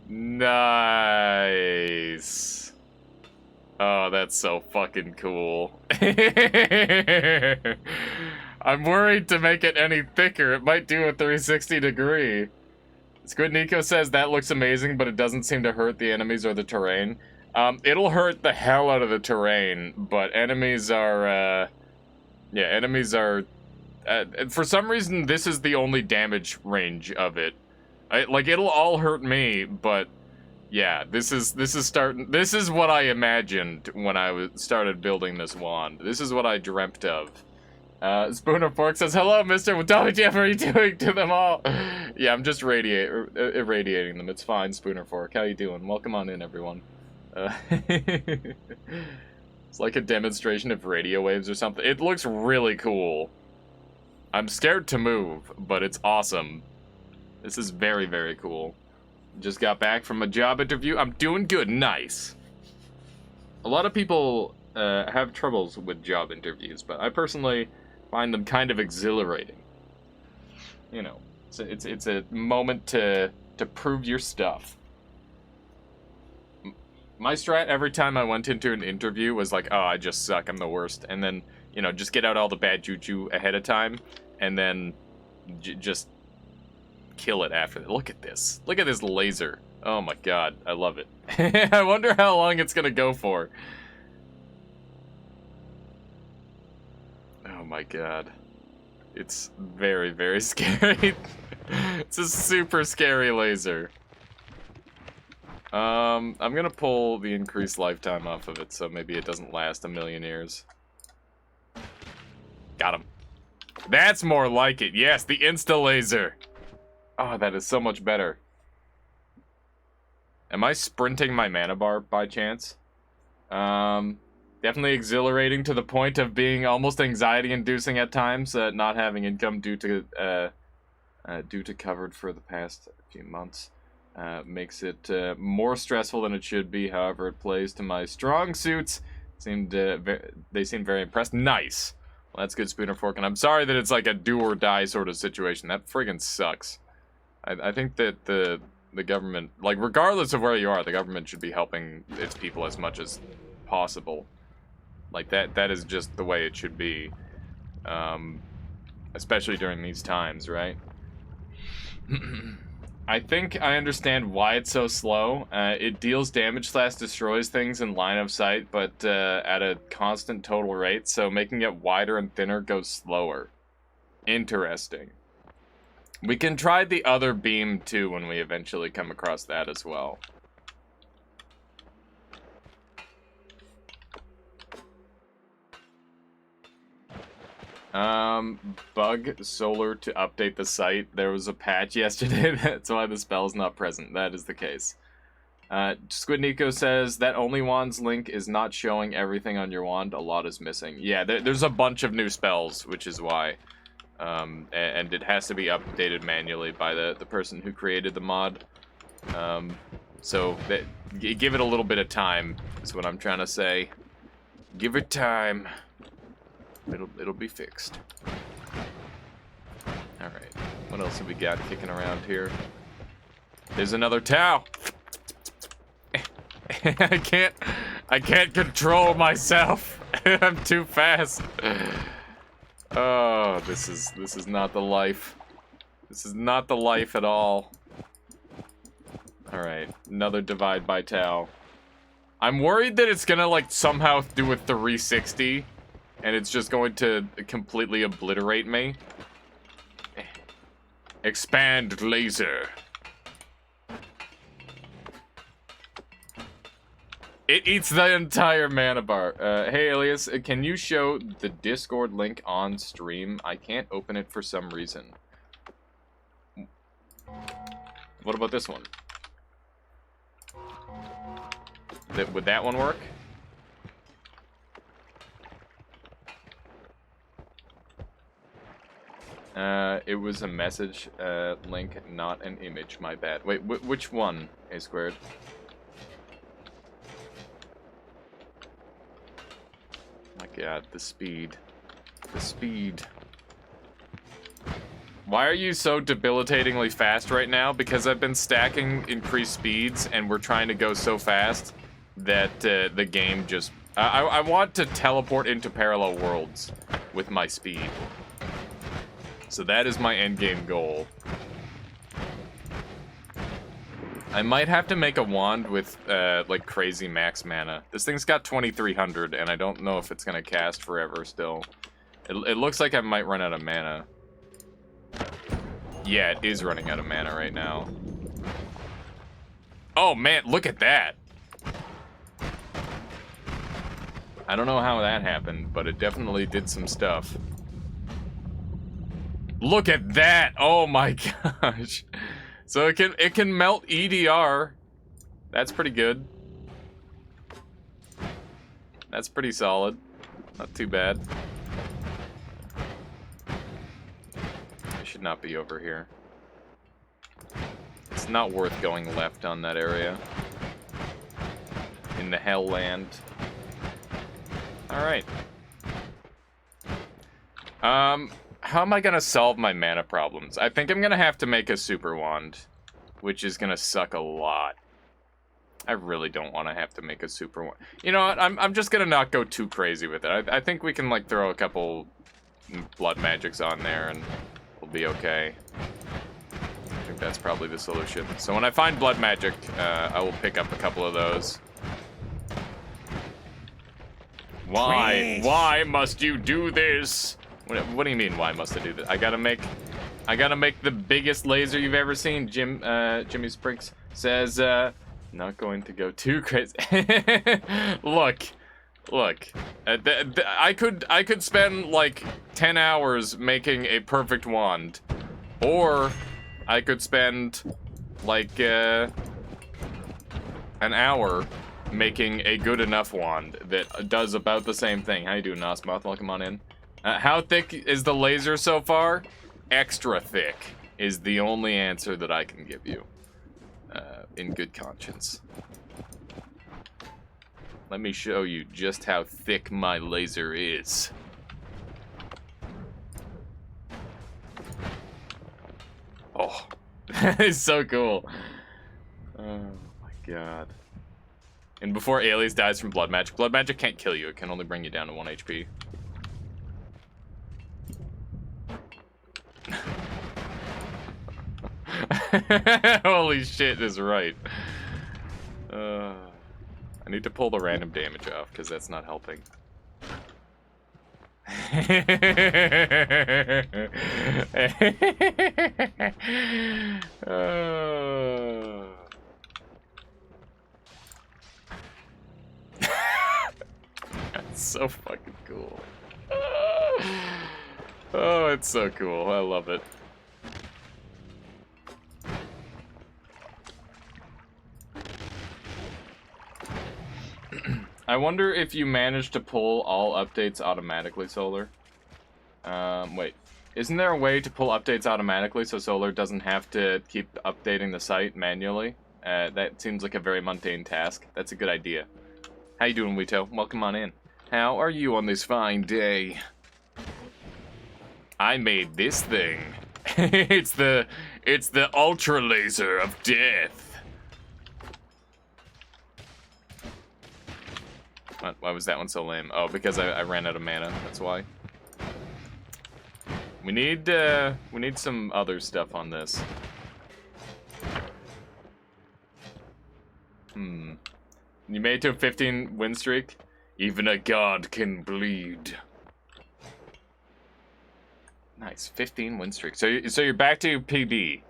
Nice. Oh, that's so fucking cool. I'm worried to make it any thicker. It might do a 360 degree. Squid Nico says that looks amazing, but it doesn't seem to hurt the enemies or the terrain. It'll hurt the hell out of the terrain, but enemies are, yeah, enemies are, for some reason, this is the only damage range of it. Like, it'll all hurt me, but yeah, this is what I imagined when I started building this wand. This is what I dreamt of. Spooner Fork says, hello, mister, what WTF are you doing to them all? Yeah, I'm just irradiating them. It's fine, Spooner Fork. How you doing? Welcome on in, everyone. It's like a demonstration of radio waves or something. It looks really cool. I'm scared to move, but it's awesome. This is very, very cool. Just got back from a job interview. I'm doing good. Nice. A lot of people have troubles with job interviews, but I personally find them kind of exhilarating. You know, it's a moment to prove your stuff. My strat every time I went into an interview was like, oh, I just suck, I'm the worst. And then, you know, just get out all the bad juju ahead of time, and then just kill it after that. Look at this. Look at this laser. Oh my god, I love it. I wonder how long it's gonna go for. Oh my god. It's very, very scary. It's a super scary laser. I'm gonna pull the increased lifetime off of it, so maybe it doesn't last a million years. Got him. That's more like it. Yes, the insta-laser. Oh, that is so much better. Am I sprinting my mana bar by chance? Definitely exhilarating to the point of being almost anxiety-inducing at times, not having income due to covered for the past few months. Makes it more stressful than it should be. However, it plays to my strong suits. They seem very impressed. Nice. Well, that's good, Spooner Fork. And I'm sorry that it's like a do-or-die sort of situation. That friggin' sucks. I think that the government, like, regardless of where you are, the government should be helping its people as much as possible. Like, that is just the way it should be. Especially during these times, right? I think I understand why it's so slow. It deals damage / destroys things in line of sight, but at a constant total rate, so making it wider and thinner goes slower. Interesting. We can try the other beam too when we eventually come across that as well. Bug Solar to update the site. There was a patch yesterday, that's why the spell's not present. That is the case. Squid Nico says, that only wands link is not showing everything on your wand. A lot is missing. Yeah, there's a bunch of new spells, which is why. And it has to be updated manually by the person who created the mod. So give it a little bit of time, is what I'm trying to say. Give it time. It'll be fixed. Alright. What else have we got kicking around here? There's another Tau! I can't control myself. I'm too fast. Oh, this is not the life. This is not the life at all. Alright, another divide by Tau. I'm worried that it's gonna like somehow do a 360 and it's just going to completely obliterate me. Expand laser. It eats the entire mana bar. Hey, Alias, can you show the Discord link on stream? I can't open it for some reason. What about this one? Would that one work? It was a message link, not an image. My bad. Wait, which one, A squared? My god, the speed. The speed. Why are you so debilitatingly fast right now? Because I've been stacking increased speeds and we're trying to go so fast that the game just... I want to teleport into parallel worlds with my speed. So that is my endgame goal. I might have to make a wand with, like, crazy max mana. This thing's got 2300, and I don't know if it's gonna cast forever still. It looks like I might run out of mana. Yeah, it is running out of mana right now. Oh, man, look at that! I don't know how that happened, but it definitely did some stuff. Look at that! Oh my gosh! So it can melt EDR. That's pretty good. That's pretty solid. Not too bad. I should not be over here. It's not worth going left on that area. In the Hell Land. Alright. How am I gonna solve my mana problems? I think I'm gonna have to make a super wand, which is gonna suck a lot. I really don't want to have to make a super wand. You know what? I'm just gonna not go too crazy with it. I think we can like throw a couple blood magics on there and we'll be okay. I think that's probably the solution. So when I find blood magic, I will pick up a couple of those. Why? Why must you do this? What do you mean, why must I do this? I gotta make the biggest laser you've ever seen. Jimmy Spriggs says, not going to go too crazy. Look. I could spend like 10 hours making a perfect wand. Or I could spend like an hour making a good enough wand that does about the same thing. How you doing, Nosmoth? Welcome on in. How thick is the laser so far? Extra thick is the only answer that I can give you. In good conscience. Let me show you just how thick my laser is. Oh, that is so cool. Oh my god. And before Alias dies from blood magic can't kill you. It can only bring you down to 1 HP. Holy shit is right. I need to pull the random damage off because that's not helping. That's so fucking cool. Oh, it's so cool. I love it. I wonder if you managed to pull all updates automatically, Solar. Wait. Isn't there a way to pull updates automatically so Solar doesn't have to keep updating the site manually? That seems like a very mundane task. That's a good idea. How you doing, Wito? Welcome on in. How are you on this fine day? I made this thing. it's the ultra laser of death. Why was that one so lame? Oh, because I ran out of mana. That's why. We need some other stuff on this. You made it to a 15 win streak. Even a god can bleed. Nice, 15 win streak. So you're back to PB.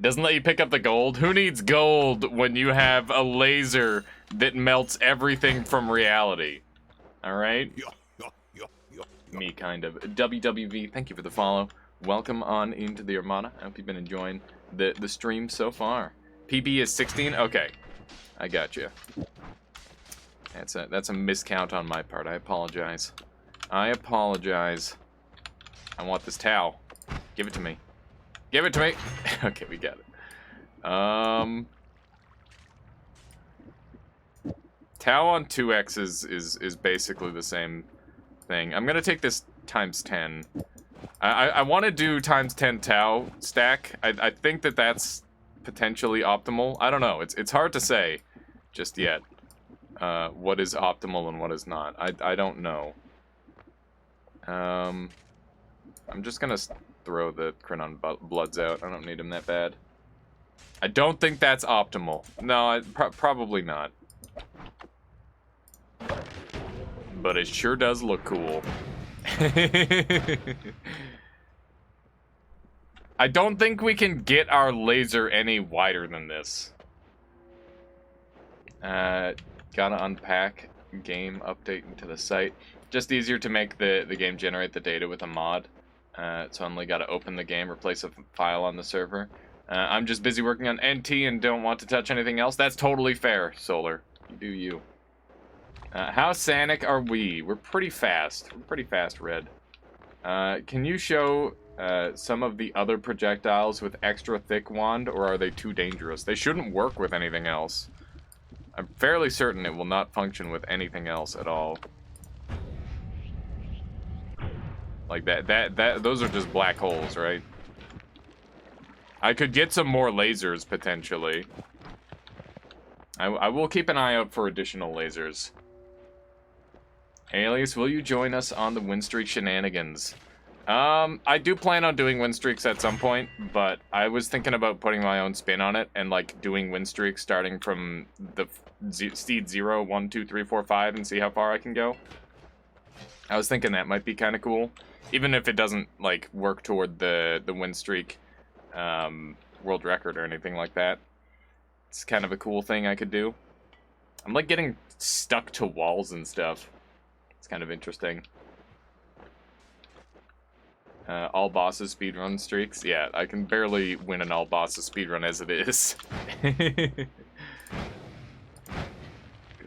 Doesn't let you pick up the gold. Who needs gold when you have a laser that melts everything from reality? All right. Me, kind of. WWV, thank you for the follow. Welcome on into the Armada. I hope you've been enjoying the stream so far. PB is 16. Okay, I got you. That's a miscount on my part. I apologize. I apologize. I want this towel. Give it to me. Give it to me. Okay, we got it. Tau on 2x is basically the same thing. I'm gonna take this times 10. I want to do times 10 Tau stack. I think that's potentially optimal. I don't know. It's hard to say just yet. What is optimal and what is not. I don't know. I'm just gonna throw the Krynon Bloods out. I don't need him that bad. I don't think that's optimal. No, probably not. But it sure does look cool. I don't think we can get our laser any wider than this. Gotta unpack game update into the site. Just easier to make the game generate the data with a mod. So only gotta open the game, replace a file on the server. I'm just busy working on NT and don't want to touch anything else. That's totally fair, Solar. You do you. How Sanic are we? We're pretty fast. We're pretty fast, Red. Can you show some of the other projectiles with extra thick wand, or are they too dangerous? They shouldn't work with anything else. I'm fairly certain it will not function with anything else at all. Like those are just black holes, right? I could get some more lasers, potentially. I will keep an eye out for additional lasers. Alias, will you join us on the win streak shenanigans? I do plan on doing win streaks at some point, but I was thinking about putting my own spin on it and, like, doing win streaks starting from the seed 0, 1, 2, 3, 4, 5 and see how far I can go. I was thinking that might be kind of cool. Even if it doesn't, like, work toward the win streak world record or anything like that. It's kind of a cool thing I could do. I'm, like, getting stuck to walls and stuff. It's kind of interesting. All bosses speedrun streaks. Yeah, I can barely win an all bosses speedrun as it is. Good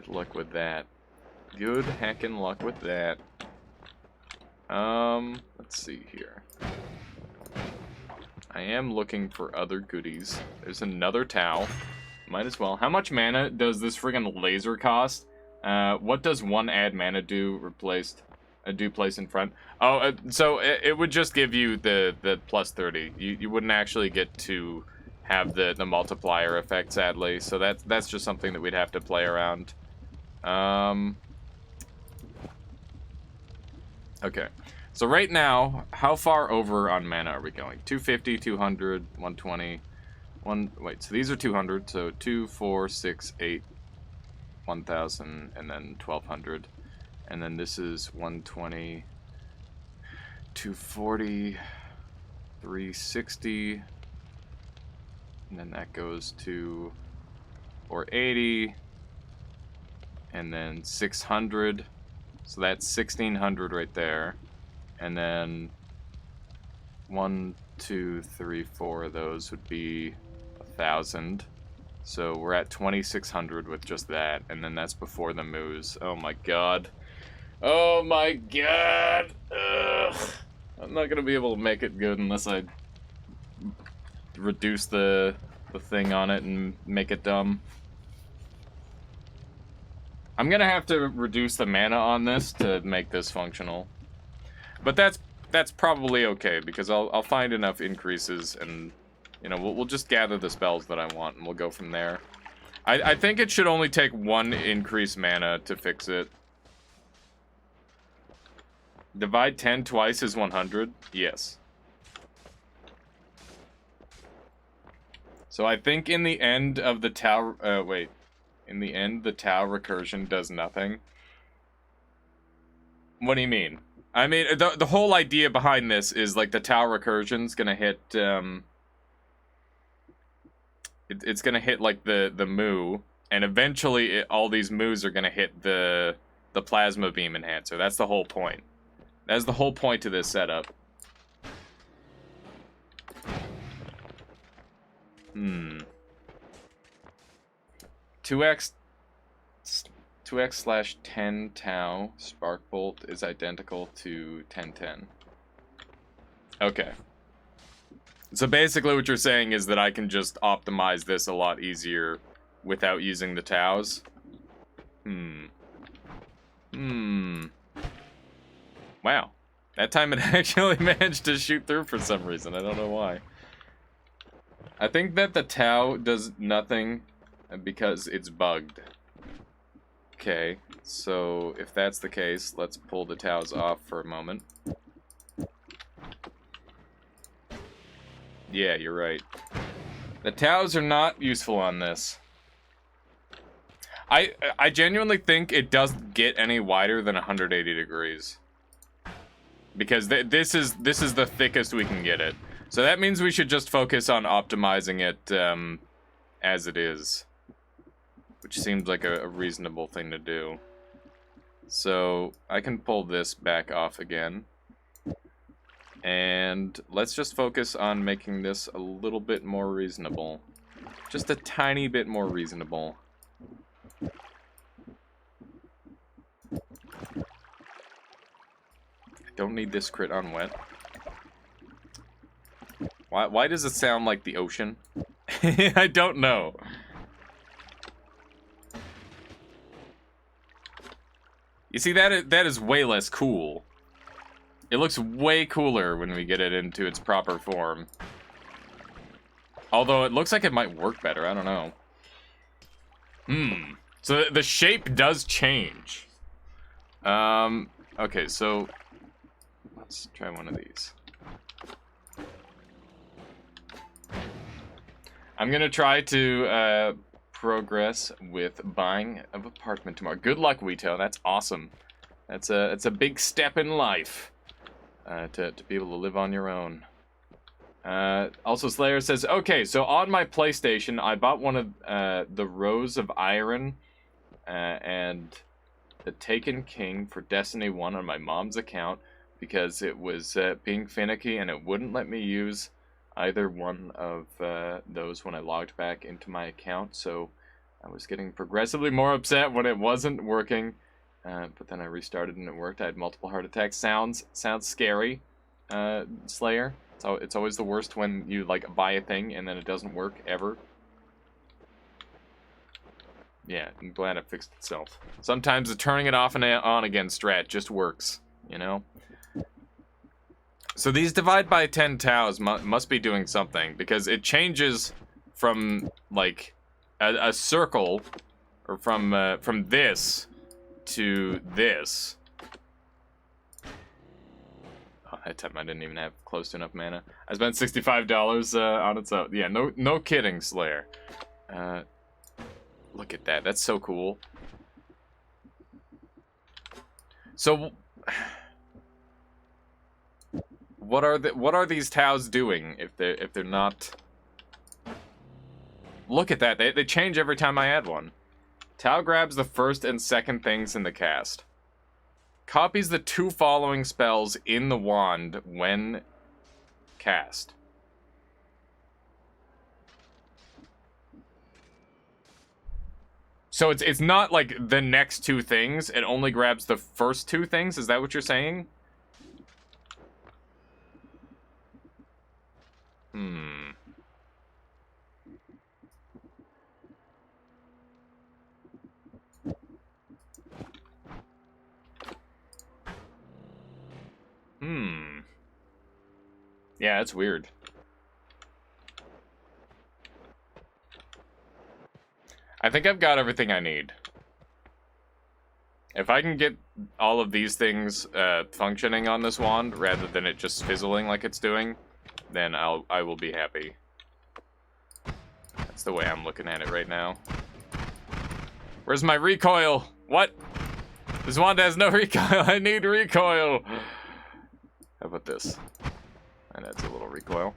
luck with that. Good heckin' luck with that. Let's see here. I am looking for other goodies. There's another Tau. Might as well. How much mana does this friggin' laser cost? What does one add mana do place in front? Oh, so it would just give you the plus 30. You wouldn't actually get to have the multiplier effect, sadly. So that's just something that we'd have to play around. Okay. So right now, how far over on mana are we going? 250, 200, 120, wait, so these are 200, so 2, 4, 6, 8, 1,000, and then 1,200. And then this is 120, 240, 360, and then that goes to 480, and then 600, so that's 1,600 right there. And then 1, 2, 3, 4 of those would be 1,000. So we're at 2,600 with just that, and then that's before the moves. Oh my god. Oh my god! Ugh. I'm not gonna be able to make it good unless I reduce the thing on it and make it dumb. I'm gonna have to reduce the mana on this to make this functional. But that's probably okay, because I'll find enough increases, and you know, we'll just gather the spells that I want, and we'll go from there. I think it should only take 1 increased mana to fix it. Divide 10 twice is 100? Yes. So I think in the end of the Tau... wait. In the end, the Tau recursion does nothing. What do you mean? I mean, the whole idea behind this is, like, the Tau recursion's gonna hit, it's gonna hit, like, the Moo, and eventually all these Moos are gonna hit the Plasma Beam Enhancer. That's the whole point. That's the whole point to this setup. 2x slash 10 Tau Spark Bolt is identical to 1010. Okay. So basically what you're saying is that I can just optimize this a lot easier without using the Taus. Wow. That time it actually managed to shoot through for some reason. I don't know why. I think that the Tau does nothing because it's bugged. Okay, so if that's the case, let's pull the Taus off for a moment. Yeah, you're right. The Taus are not useful on this. I genuinely think it doesn't get any wider than 180 degrees. Because this is the thickest we can get it. So that means we should just focus on optimizing it as it is. Which seems like a reasonable thing to do. So I can pull this back off again. And let's just focus on making this a little bit more reasonable. Just a tiny bit more reasonable. I don't need this crit on wet. Why does it sound like the ocean? I don't know. You see, that is way less cool. It looks way cooler when we get it into its proper form. Although it looks like it might work better, I don't know. So the shape does change. Okay, so let's try one of these. I'm gonna try to progress with buying an apartment tomorrow. Good luck, Weeto. That's awesome. It's a big step in life to be able to live on your own. Also, Slayer says, okay, so on my PlayStation, I bought one of the Rose of Iron and the Taken King for Destiny 1 on my mom's account because it was being finicky and it wouldn't let me use either one of those when I logged back into my account, so I was getting progressively more upset when it wasn't working, but then I restarted and it worked. I had multiple heart attacks. Sounds scary, Slayer. So it's always the worst when you like buy a thing and then it doesn't work ever. Yeah, I'm glad it fixed itself. Sometimes the turning it off and on again strat just works, you know? So these divide by 10 Taus must be doing something, because it changes from, like, a circle, or from this to this. Oh, that time I didn't even have close to enough mana. I spent $65 on it, so yeah, no kidding, Slayer. Look at that, that's so cool. So what are these Taus doing if they're not? Look at that, they change every time I add one. Tau grabs the first and second things in the cast. Copies the 2 following spells in the wand when cast. So it's not like the next two things. It only grabs the first two things. Is that what you're saying? Hmm. Yeah, it's weird. I think I've got everything I need. If I can get all of these things functioning on this wand rather than it just fizzling like it's doing, then I will be happy. That's the way I'm looking at it right now. Where's my recoil? What? This wand has no recoil. I need recoil. How about this? And that's a little recoil.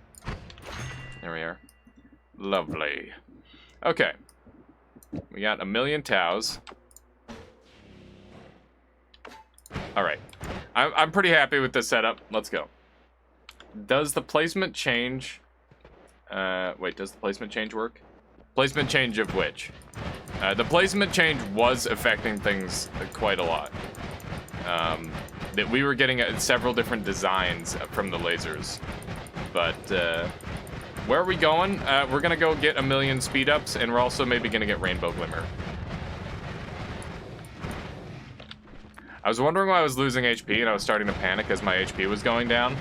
There we are. Lovely. Okay. We got 1,000,000 Taos. Alright. I'm pretty happy with this setup. Let's go. Does the placement change... wait, does the placement change work? Placement change of which? The placement change was affecting things quite a lot. That we were getting several different designs from the lasers. But, where are we going? We're gonna go get 1,000,000 speed ups, and we're also maybe gonna get Rainbow Glimmer. I was wondering why I was losing HP, and I was starting to panic as my HP was going down.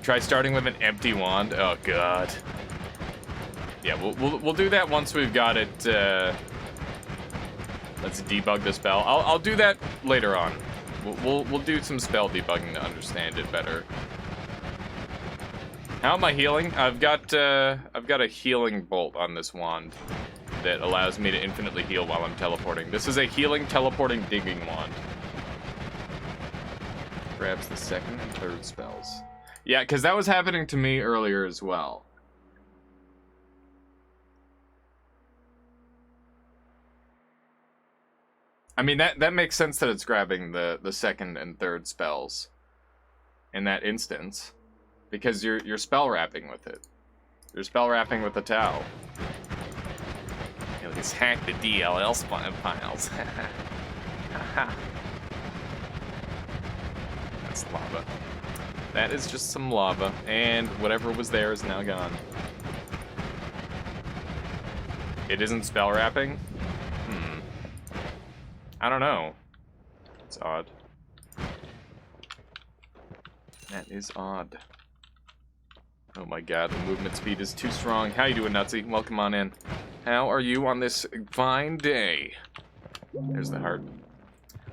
Try starting with an empty wand. Oh god. Yeah, we'll do that once we've got it. Let's debug the spell. I'll do that later on. We'll do some spell debugging to understand it better. How am I healing? I've got a healing bolt on this wand that allows me to infinitely heal while I'm teleporting. This is a healing, teleporting, digging wand. Grabs the second and third spells. Yeah, because that was happening to me earlier as well. I mean, that makes sense that it's grabbing the second and third spells in that instance, because you're spell wrapping with it. You're spell wrapping with the Tau. Let's hack the DLL files. That's lava. That is just some lava, and whatever was there is now gone. It isn't spell wrapping? I don't know. It's odd. That is odd. Oh my god, the movement speed is too strong. How you doing, Nutsy? Welcome on in. How are you on this fine day? There's the heart.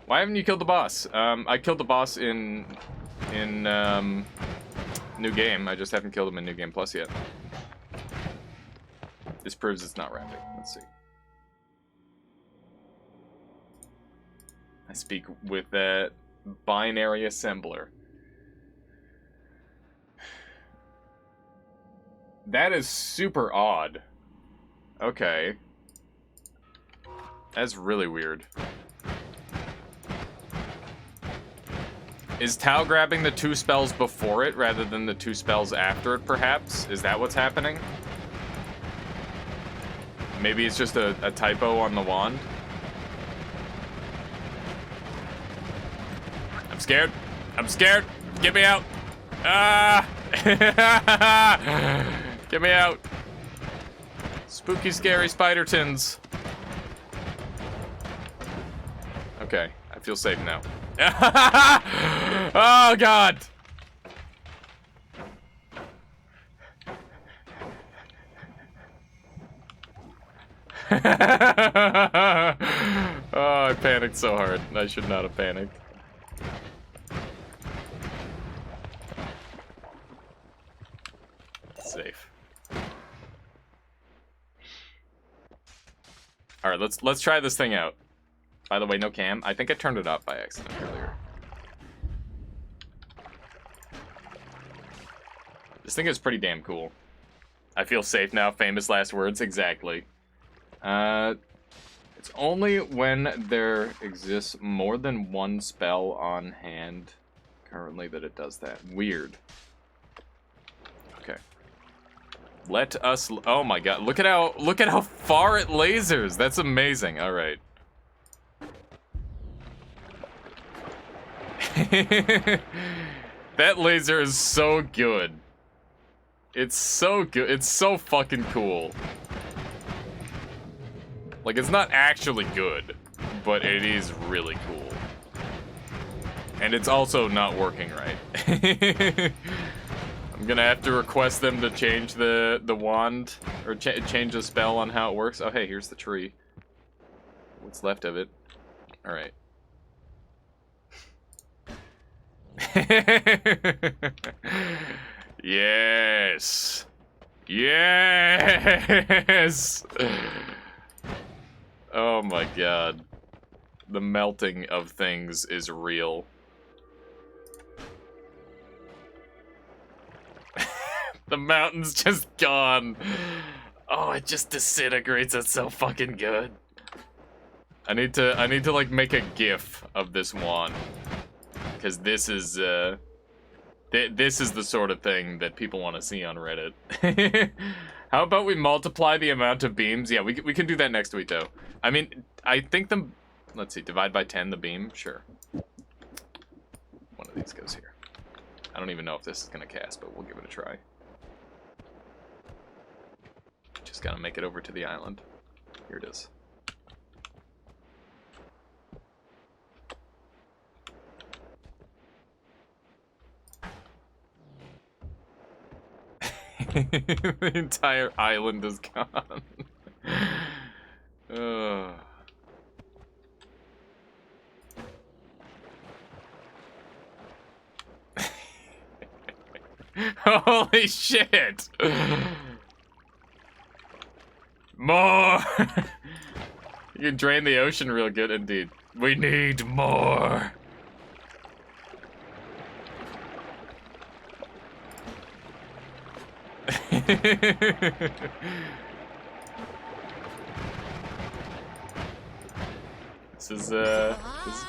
Why haven't you killed the boss? I killed the boss in New Game. I just haven't killed him in New Game Plus yet. This proves it's not wrapping. Let's see. I speak with that binary assembler. That is super odd. Okay. That's really weird. Is Tau grabbing the two spells before it rather than the two spells after it, perhaps? Is that what's happening? Maybe it's just a typo on the wand? I'm scared. I'm scared. Get me out. Ah! Get me out. Spooky, scary Spidertons. Okay, I feel safe now. Oh, God. Oh, I panicked so hard. I should not have panicked. Safe. All right, let's try this thing out. By the way, no cam. I think I turned it off by accident earlier. This thing is pretty damn cool. I feel safe now. Famous last words. Exactly. It's only when there exists more than one spell on hand currently that it does that. Weird. Okay. Let us... Oh my god, look at how far it lasers. That's amazing. All right. That laser is so good. It's so good. It's so fucking cool. Like, it's not actually good, but it is really cool. And it's also not working right. I'm gonna have to request them to change the wand, or change the spell on how it works. Oh, hey, here's the tree. What's left of it. Alright. Yes! Yes! Oh my god. The melting of things is real. The mountain's just gone. Oh, it just disintegrates. It's so fucking good. I need to like make a GIF of this wand. Because this is this is the sort of thing that people want to see on Reddit. How about we multiply the amount of beams? Yeah, we can do that next week though. I mean, I think let's see, divide by 10 the beam, sure. One of these goes here. I don't even know if this is gonna cast, but we'll give it a try. Just gotta make it over to the island. Here it is. The entire island is gone. Holy shit! More! You can drain the ocean real good indeed. We need more! This is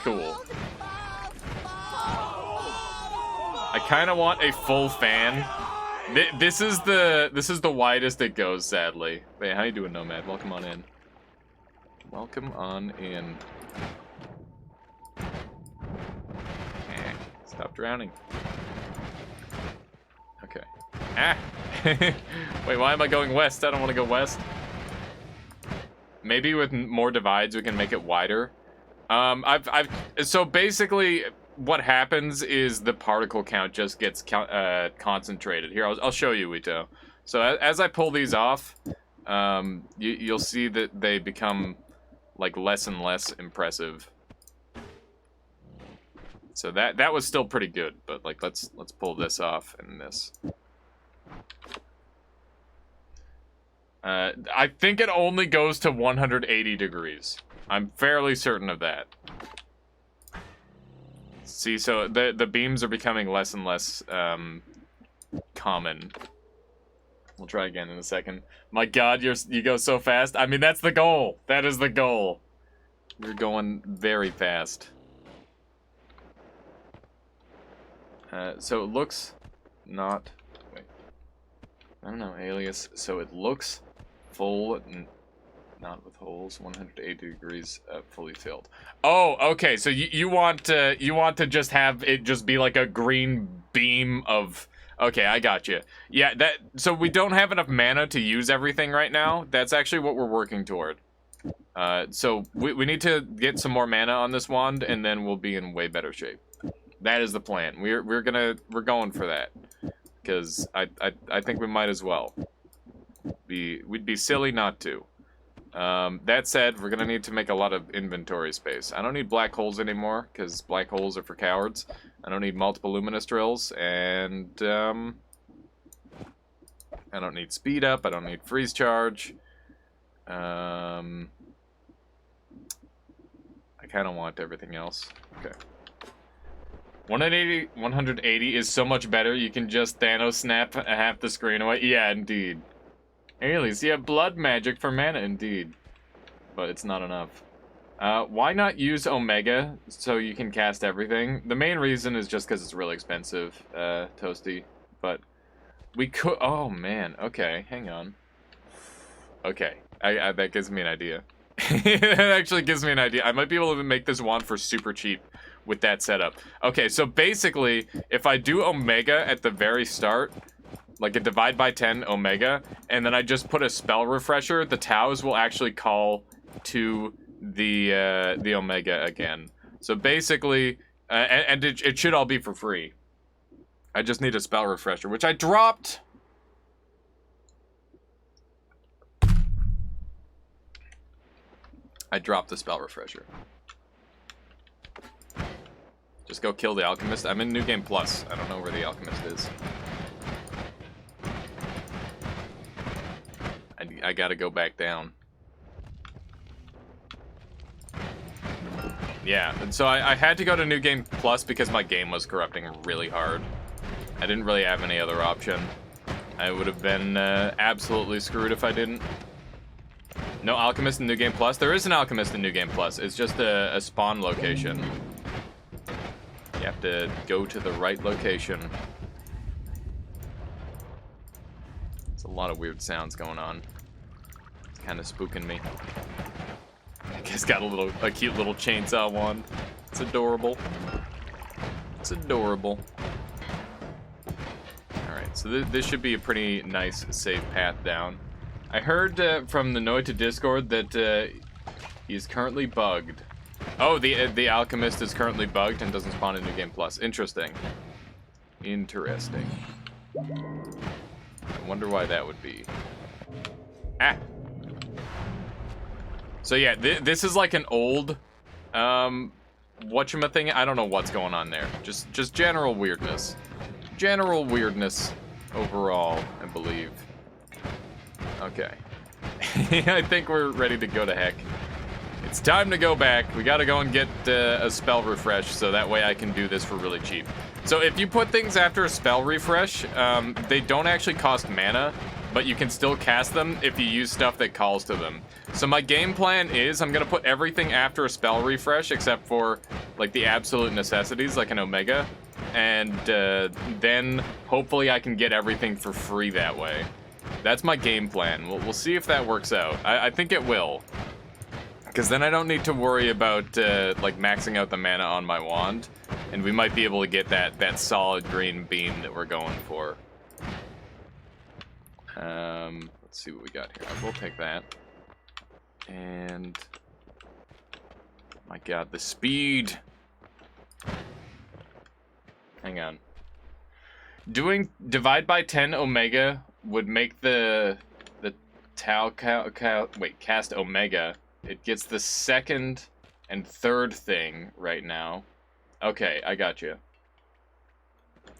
cool. I kind of want a full fan. This is the widest it goes, sadly. Hey, how you doing, Nomad? Welcome on in. Welcome on in. Stop drowning. Okay. Ah! Wait, why am I going west? I don't want to go west. Maybe with more divides we can make it wider. So basically what happens is the particle count just gets concentrated. Here, I'll show you, Wito. So as I pull these off, you'll see that they become like less and less impressive. So that was still pretty good, but like let's pull this off and this. I think it only goes to 180 degrees. I'm fairly certain of that. See, so the beams are becoming less and less common. We'll try again in a second. My god, you go so fast. I mean, that's the goal. That is the goal. You're going very fast. So it looks not... Wait. I don't know, alias. So it looks full... Not with holes, 180 degrees, fully filled. Oh, okay. So you want to just have it just be like a green beam of. Okay, I got you. Yeah, so we don't have enough mana to use everything right now. That's actually what we're working toward. So we need to get some more mana on this wand, and then we'll be in way better shape. That is the plan. We're going for that, because I think we might as well. We'd be silly not to. That said, we're gonna need to make a lot of inventory space. I don't need black holes anymore, because black holes are for cowards. I don't need multiple luminous drills, and I don't need speed up, I don't need freeze charge. I kind of want everything else. Okay. 180 is so much better, you can just Thanos snap half the screen away. Yeah, indeed. Alias, you have blood magic for mana, indeed. But it's not enough. Why not use Omega so you can cast everything? The main reason is just because it's really expensive, Toasty. But we could... Oh, man. Okay, hang on. Okay, that gives me an idea. That actually gives me an idea. I might be able to make this wand for super cheap with that setup. Okay, so basically, if I do Omega at the very start, like a divide by 10 Omega, and then I just put a spell refresher, the Taos will actually call to the Omega again. So basically, and it should all be for free. I just need a spell refresher, which I dropped. I dropped the spell refresher. Just go kill the Alchemist. I'm in New Game Plus. I don't know where the Alchemist is. I gotta go back down. Yeah, and so I had to go to New Game Plus because my game was corrupting really hard. I didn't really have any other option. I would have been absolutely screwed if I didn't. No Alchemist in New Game Plus? There is an Alchemist in New Game Plus. It's just a spawn location. You have to go to the right location. There's a lot of weird sounds going on. It's kind of spooking me. That guy's got a cute little chainsaw wand. It's adorable. It's adorable. Alright, so this should be a pretty nice, safe path down. I heard from the Noita Discord that he's currently bugged. Oh, the Alchemist is currently bugged and doesn't spawn in New Game Plus. Interesting. Interesting. I wonder why that would be. Ah! So yeah, this is like an old, whatchamathing. I don't know what's going on there. Just general weirdness. General weirdness overall, I believe. Okay. I think we're ready to go to heck. It's time to go back. We gotta go and get a spell refresh so that way I can do this for really cheap. So if you put things after a spell refresh, they don't actually cost mana, but you can still cast them if you use stuff that calls to them. So my game plan is I'm gonna put everything after a spell refresh except for like the absolute necessities like an Omega, and then hopefully I can get everything for free that way. That's my game plan. We'll see if that works out. I think it will. Because then I don't need to worry about like maxing out the mana on my wand. And we might be able to get that solid green beam that we're going for. Let's see what we got here. I will take that. And... my god, the speed! Hang on. Doing divide by 10 Omega would make the cast Omega. It gets the second and third thing right now. Okay, I got you.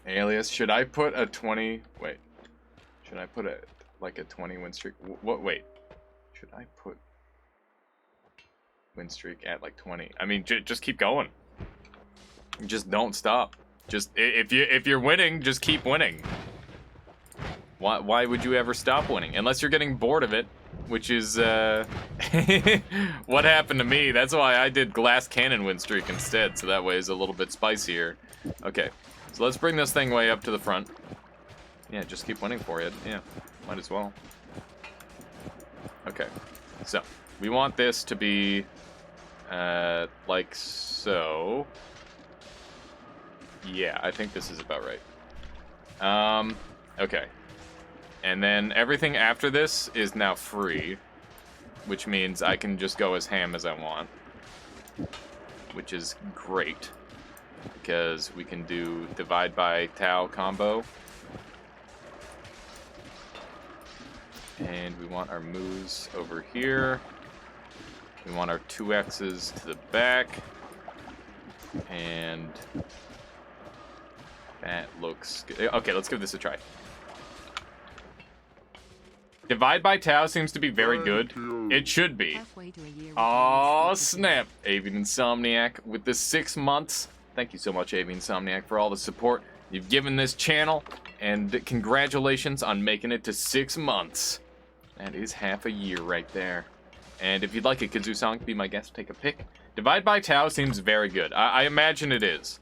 Alias, should I put a 20... Wait. Should I put like a 20 win streak? Wait. Should I put win streak at like 20? I mean, just keep going. Just don't stop. Just, if you're winning, just keep winning. Why would you ever stop winning? Unless you're getting bored of it, which is what happened to me. That's why I did Glass Cannon win streak instead, so that way it's a little bit spicier. Okay, so let's bring this thing way up to the front. Yeah, just keep winning for it. Yeah, might as well. Okay, so we want this to be like so. Yeah, I think this is about right. Okay. And then everything after this is now free, which means I can just go as ham as I want, which is great, because we can do divide by Tau combo. And we want our moves over here. We want our 2X's to the back. And that looks good. Okay, let's give this a try. Divide by Tau seems to be very good. It should be. Oh snap! Avian Insomniac with the 6 months. Thank you so much, Avian Insomniac, for all the support you've given this channel. And congratulations on making it to 6 months. That is half a year right there. And if you'd like a kazoo song to be my guest, take a pick. Divide by Tau seems very good. I imagine it is.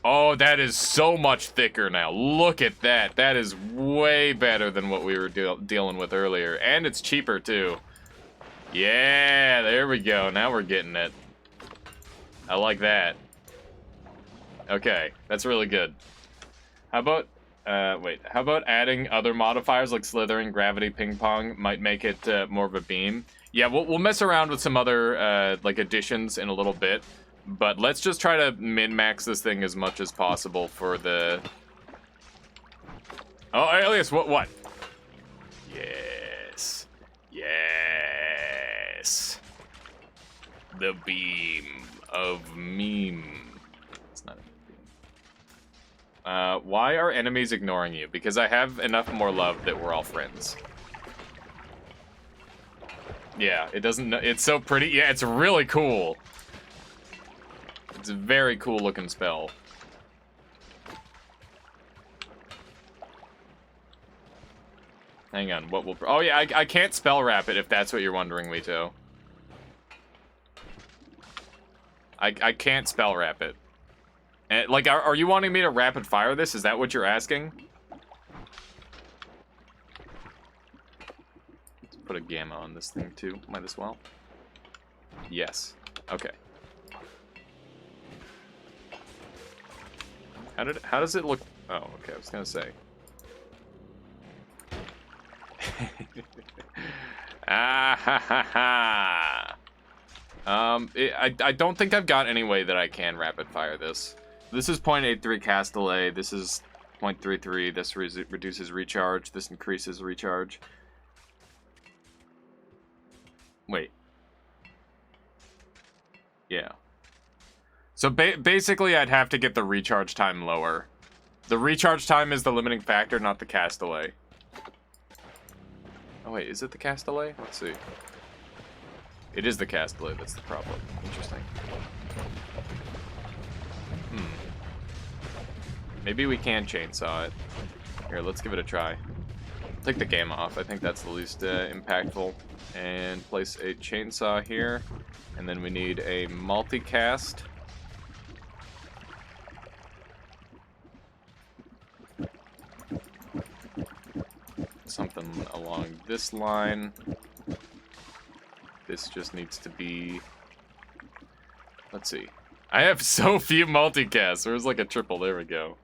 Oh, that is so much thicker now. Look at that. That is way better than what we were dealing with earlier. And it's cheaper, too. Yeah, there we go. Now we're getting it. I like that. Okay, that's really good. How about... wait. How about adding other modifiers like slithering, gravity, ping pong might make it more of a beam? Yeah, we'll mess around with some other like additions in a little bit. But let's just try to min-max this thing as much as possible for the... Oh, Alias, what? Yes. Yes. The beam of meme. It's not a beam. Why are enemies ignoring you? Because I have enough more love that we're all friends. Yeah, it doesn't... It's so pretty. Yeah, it's really cool. It's a very cool looking spell. Hang on, what will... Oh yeah, I can't spell wrap it if that's what you're wondering, Wito. I can't spell wrap it. And, like, are you wanting me to rapid fire this? Is that what you're asking? Let's put a gamma on this thing too, might as well. Yes, okay. How does it look? Oh, okay, I was gonna say. Ah ha ha ha. I don't think I've got any way that I can rapid fire this. This is 0.83 cast delay. This is 0.33. This reduces recharge. This increases recharge. Wait. Yeah. So basically, I'd have to get the recharge time lower. The recharge time is the limiting factor, not the cast delay. Oh wait, is it the cast delay? Let's see. It is the cast delay, that's the problem. Interesting. Maybe we can chainsaw it. Here, let's give it a try. Take the gamma off, I think that's the least impactful. And place a chainsaw here. And then we need a multicast. Something along this line. This just needs to be... Let's see. I have so few multicasts. There's like a triple. There we go.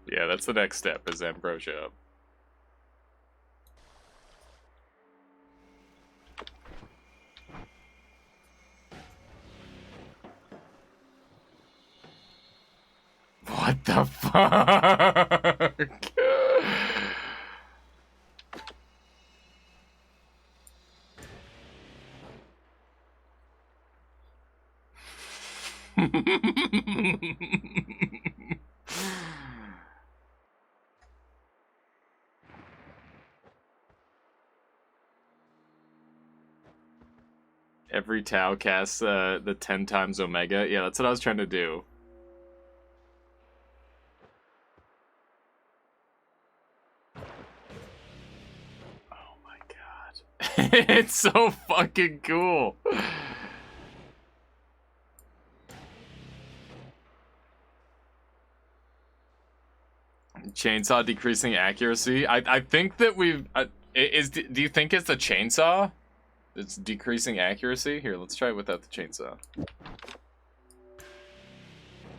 Yeah, that's the next step, is Ambrosia. What the fuck? Every Tau casts the 10 times Omega. Yeah, that's what I was trying to do. Oh my god. It's so fucking cool. Chainsaw decreasing accuracy. I think that we've... do you think it's the chainsaw? It's decreasing accuracy? Here, let's try it without the chainsaw.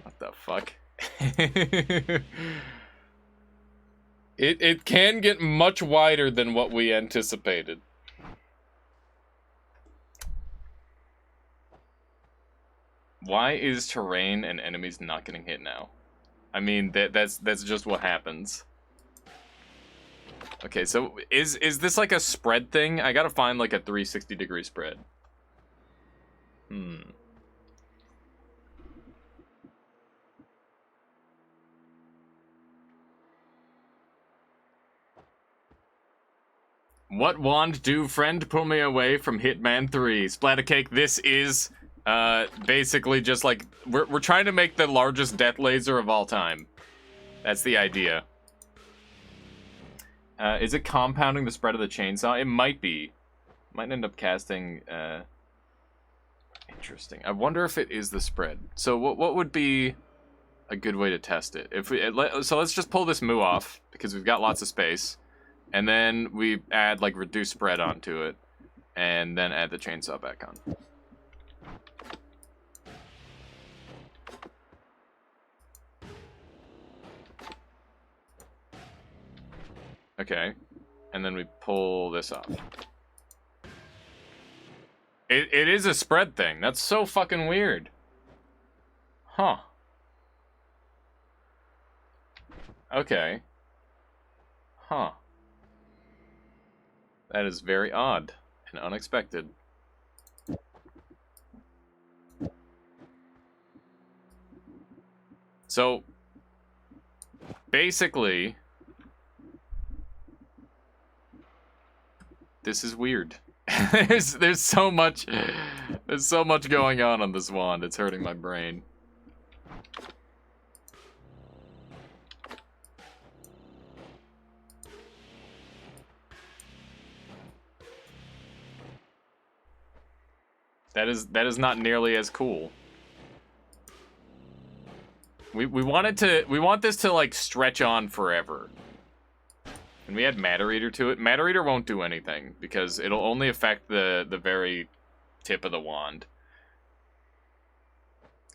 What the fuck? It can get much wider than what we anticipated. Why is terrain and enemies not getting hit now? I mean, that's just what happens. Okay, so is this like a spread thing? I gotta find like a 360-degree spread. What wand do, friend? Pull me away from Hitman 3. Splattercake, this is basically just like we're trying to make the largest death laser of all time. That's the idea. Is it compounding the spread of the chainsaw? It might be. Might end up casting interesting. I wonder if it is the spread. So what would be a good way to test it? If we so let's just pull this moo off because we've got lots of space. And then we add, like, reduced spread onto it. And then add the chainsaw back on. Okay. And then we pull this off. It is a spread thing. That's so fucking weird. Huh. Okay. Huh. That is very odd and unexpected. So, basically, this is weird. there's so much going on this wand. It's hurting my brain. That is not nearly as cool. We want this to like stretch on forever. And we add Matter Eater to it. Matter Eater won't do anything because it'll only affect the very tip of the wand.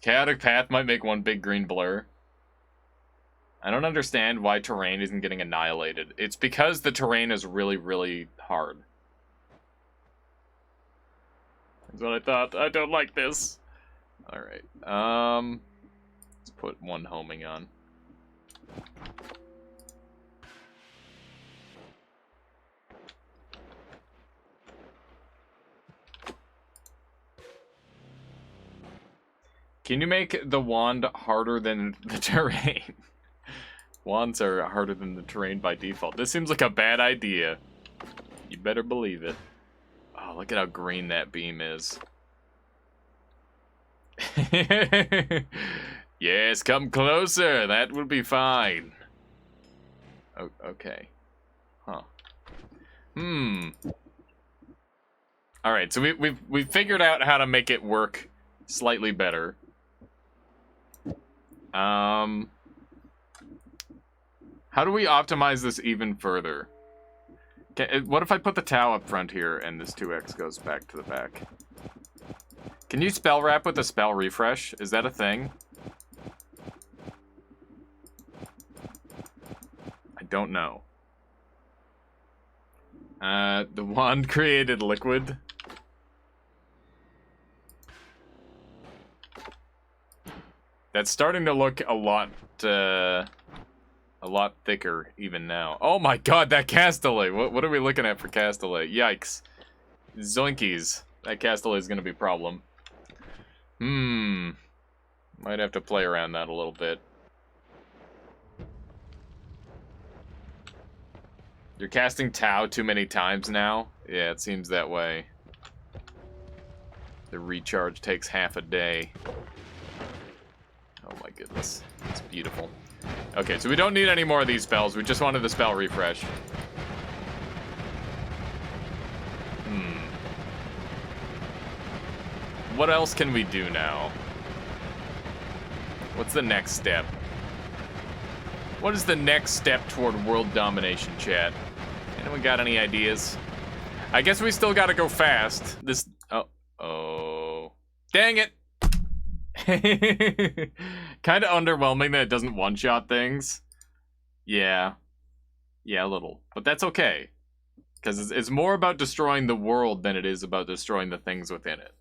Chaotic Path might make one big green blur. I don't understand why terrain isn't getting annihilated. It's because the terrain is really, really hard. That's what I thought. I don't like this. Alright. Let's put one homing on. Can you make the wand harder than the terrain? Wands are harder than the terrain by default. This seems like a bad idea. You better believe it. Oh, look at how green that beam is. Yes, come closer. That will be fine. Oh, okay. Huh. All right, so we've figured out how to make it work slightly better. How do we optimize this even further? What if I put the Tau up front here and this 2x goes back to the back? Can you spell wrap with a spell refresh? Is that a thing? I don't know. The wand created liquid. That's starting to look a lot thicker even now. Oh my god, that Castellet! What are we looking at for Castellet? Yikes. Zoinkies. That Castellet is gonna be a problem. Might have to play around that a little bit. You're casting Tau too many times now? Yeah, it seems that way. The recharge takes half a day. Oh my goodness. It's beautiful. Okay, so we don't need any more of these spells. We just wanted the spell refresh. What else can we do now? What's the next step? What is the next step toward world domination, chat? Anyone got any ideas? I guess we still gotta go fast. This... Oh. Dang it! Kind of underwhelming that it doesn't one-shot things. Yeah. Yeah, a little. But that's okay. Because it's more about destroying the world than it is about destroying the things within it.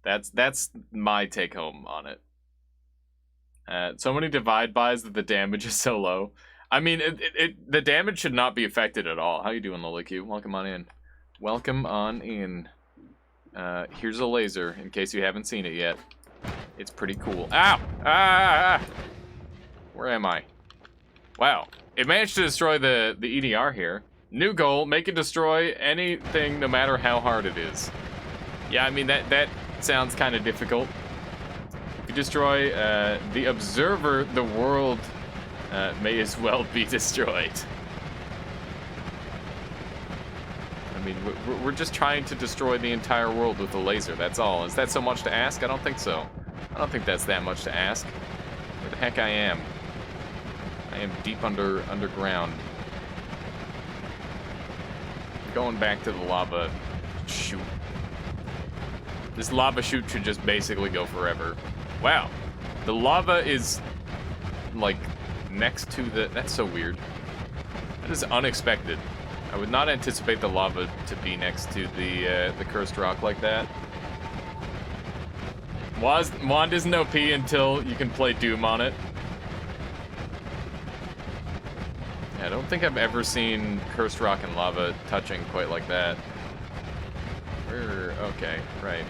That's my take-home on it. So many divide buys that the damage is so low. I mean, the damage should not be affected at all. How you doing, Lolicu? Welcome on in. Welcome on in. Here's a laser, in case you haven't seen it yet. It's pretty cool. Ow! Ah! Where am I? Wow. It managed to destroy the EDR here. New goal, make it destroy anything no matter how hard it is. Yeah, I mean, that sounds kind of difficult. If you destroy the observer, the world may as well be destroyed. I mean, we're just trying to destroy the entire world with a laser, that's all. Is that so much to ask? I don't think so. I don't think that's that much to ask. Where the heck I am? I am deep underground. Going back to the lava chute. This lava chute should just basically go forever. Wow. The lava is, like, next to the... That's so weird. That is unexpected. I would not anticipate the lava to be next to the cursed rock like that. Wand isn't OP until you can play Doom on it. Yeah, I don't think I've ever seen cursed rock and lava touching quite like that. Okay, right.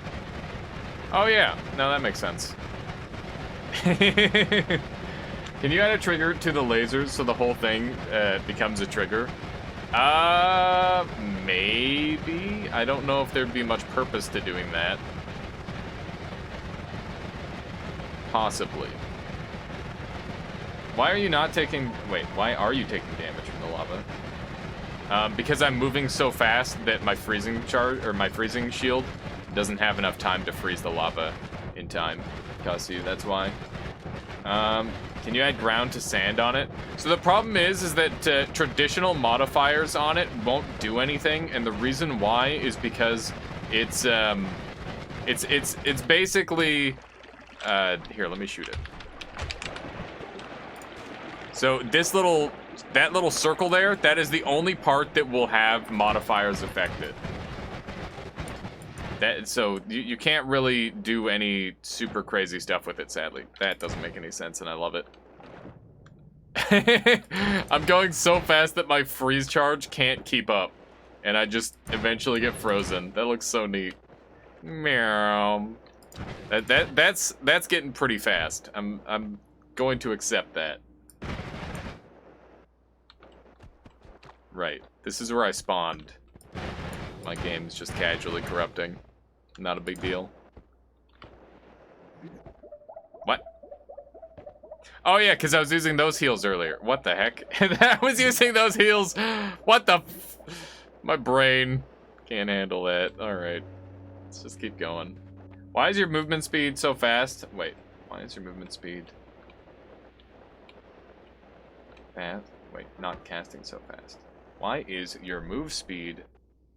Oh yeah, no, that makes sense. Can you add a trigger to the lasers so the whole thing becomes a trigger? Maybe. I don't know if there'd be much purpose to doing that. Possibly. Why are you not taking... Wait, why are you taking damage from the lava? Because I'm moving so fast that my freezing charge, or my freezing shield, doesn't have enough time to freeze the lava in time. See, that's why. Can you add ground to sand on it? So the problem is that traditional modifiers on it won't do anything, and the reason why is because it's basically here, let me shoot it. So that little circle there, that is the only part that will have modifiers affected. So you can't really do any super crazy stuff with it, sadly. That doesn't make any sense, and I love it. I'm going so fast that my freeze charge can't keep up, and I just eventually get frozen. That looks so neat. Meow. That's getting pretty fast. I'm going to accept that. Right. This is where I spawned. My game's just casually corrupting. Not a big deal. What? Oh yeah, because I was using those heals earlier. What the heck? I was using those heals. What the f... My brain can't handle that. Alright. Let's just keep going. Why is your movement speed so fast? Wait. Why is your movement speed... fast? Wait, not casting so fast. Why is your move speed...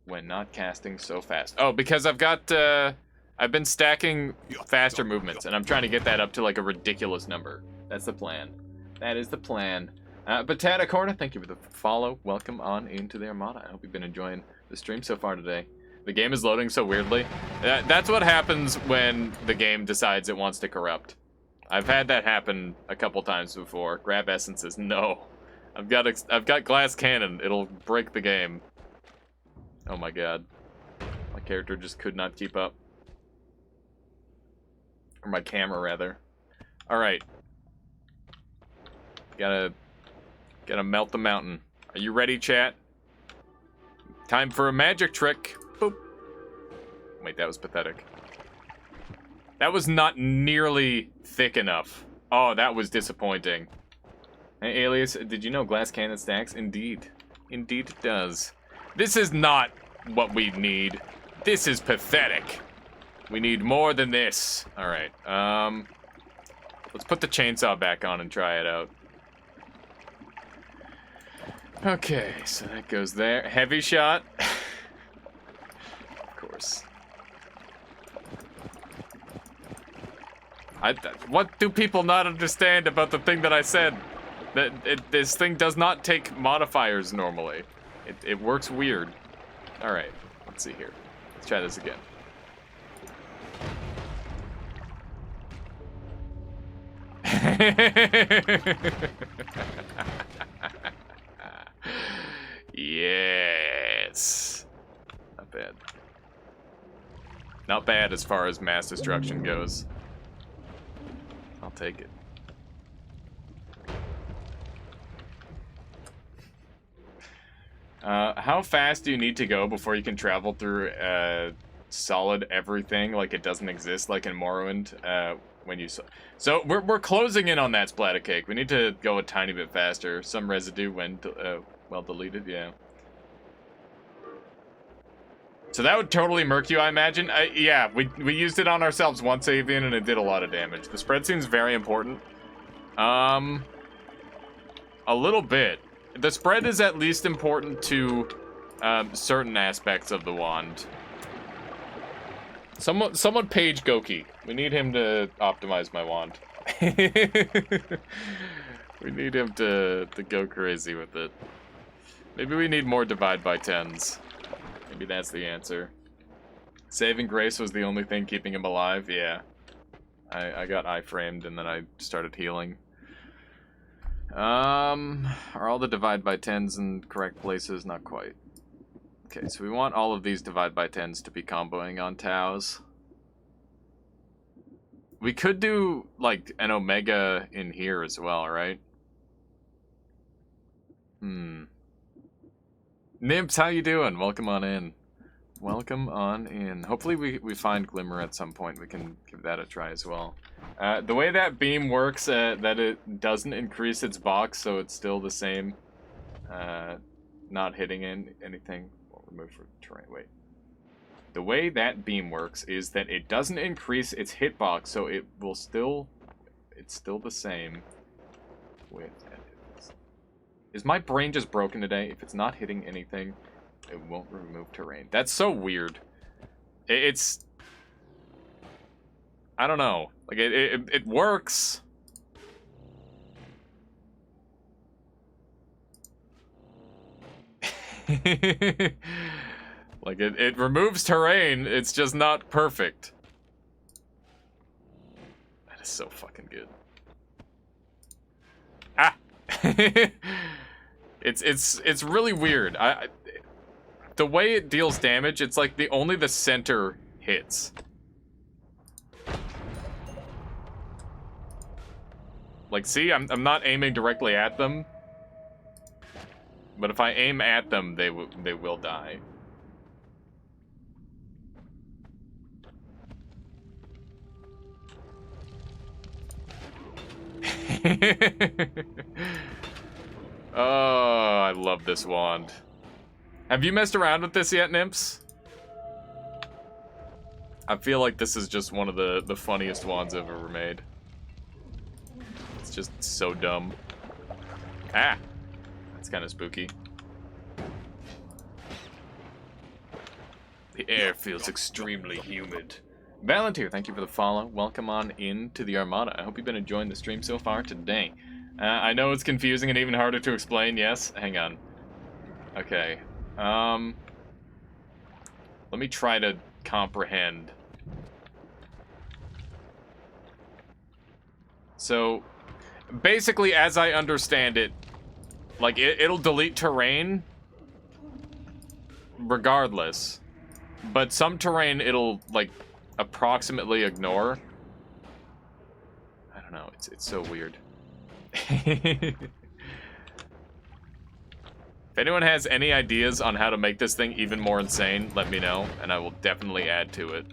when not casting so fast? Oh, because I've got, I've been stacking faster movements, and I'm trying to get that up to, like, a ridiculous number. That's the plan. That is the plan. Batata Corda, thank you for the follow. Welcome on into the Armada. I hope you've been enjoying the stream so far today. The game is loading so weirdly. That's what happens when the game decides it wants to corrupt. I've had that happen a couple times before. Grab essences, no. I've got glass cannon. It'll break the game. Oh my god. My character just could not keep up. Or my camera, rather. Alright. Gotta melt the mountain. Are you ready, chat? Time for a magic trick. Boop. Wait, that was pathetic. That was not nearly thick enough. Oh, that was disappointing. Hey, Alias, did you know glass cannon stacks? Indeed. Indeed it does. This is not what we need. This is pathetic. We need more than this. Alright, let's put the chainsaw back on and try it out. Okay, so that goes there. Heavy shot. Of course. What do people not understand about the thing that I said? This thing does not take modifiers normally. It works weird. Alright, let's see here. Let's try this again. Yes. Not bad. Not bad as far as mass destruction goes. I'll take it. How fast do you need to go before you can travel through solid everything like it doesn't exist, like in Morrowind? When you so we're closing in on that splatter cake. We need to go a tiny bit faster. Some residue when well deleted, yeah. So that would totally murk you, I imagine. Yeah, we used it on ourselves once, Avian, and it did a lot of damage. The spread seems very important. A little bit. The spread is at least important to certain aspects of the wand. Someone page Goki. We need him to optimize my wand. We need him to go crazy with it. Maybe we need more divide by tens. Maybe that's the answer. Saving grace was the only thing keeping him alive. Yeah. I got iframed and then I started healing. Are all the divide by tens in correct places? Not quite. Okay, so we want all of these divide by tens to be comboing on Taos. We could do, like, an Omega in here as well, right? Nimps, how you doing? Welcome on in. Welcome on in. Hopefully we find Glimmer at some point. We can give that a try as well. The way that beam works, that it doesn't increase its box, so it's still the same. Not hitting anything. We'll remove for terrain. Wait. The way that beam works is that it doesn't increase its hitbox, so it will still... It's still the same with... Is my brain just broken today? If it's not hitting anything, it won't remove terrain. That's so weird. It's... I don't know. Like, it works. Like, it removes terrain, it's just not perfect. That is so fucking good. Ah! It's really weird. The way it deals damage, it's like only the center hits. Like, see, I'm not aiming directly at them. But if I aim at them, they will die. Oh, I love this wand. Have you messed around with this yet, Nymphs? I feel like this is just one of the funniest wands I've ever made. It's just so dumb. Ah! That's kind of spooky. The air feels extremely humid. Valenteer, thank you for the follow. Welcome on in to the Armada. I hope you've been enjoying the stream so far today. I know it's confusing and even harder to explain, yes? Hang on. Okay. Let me try to comprehend. So, basically, as I understand it, like, it'll delete terrain regardless. But some terrain it'll, like, approximately ignore. I don't know, it's so weird. If anyone has any ideas on how to make this thing even more insane, let me know, and I will definitely add to it.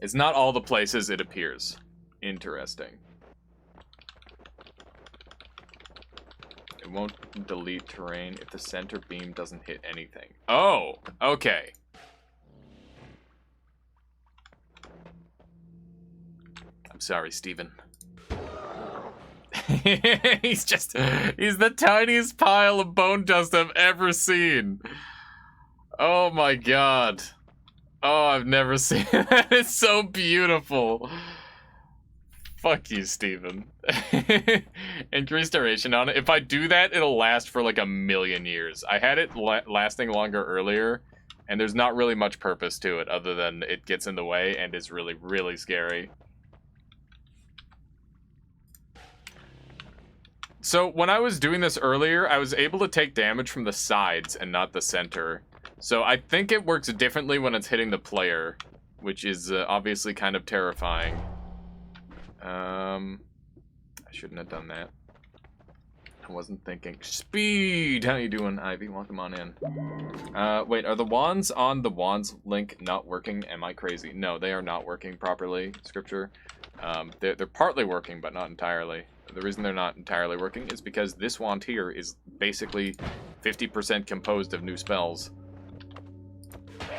It's not all the places it appears. Interesting. It won't delete terrain if the center beam doesn't hit anything. Oh, okay. I'm sorry, Steven. He's the tiniest pile of bone dust I've ever seen. Oh my god. Oh, I've never seen that. It's so beautiful. Fuck you, Steven. Increase duration on it. If I do that, it'll last for like 1,000,000 years. I had it lasting longer earlier, and there's not really much purpose to it other than it gets in the way and is really, really scary. So when I was doing this earlier, I was able to take damage from the sides and not the center. So I think it works differently when it's hitting the player, which is obviously kind of terrifying. I shouldn't have done that. I wasn't thinking. Speed! How you doing, Ivy? Welcome on in. Wait, are the wands on the wands link not working? Am I crazy? No, they are not working properly, Scripture. They're partly working, but not entirely. The reason they're not entirely working is because this wand here is basically 50% composed of new spells.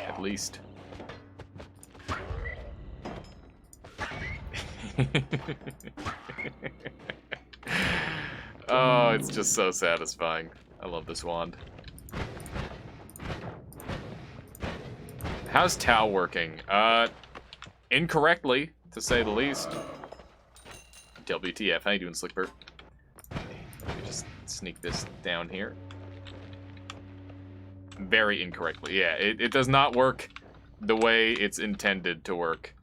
At least. Oh, it's just so satisfying. I love this wand. How's Tau working? Incorrectly, to say the least. WTF, how you doing, Slickbert? Let me just sneak this down here. Very incorrectly, yeah. It does not work the way it's intended to work.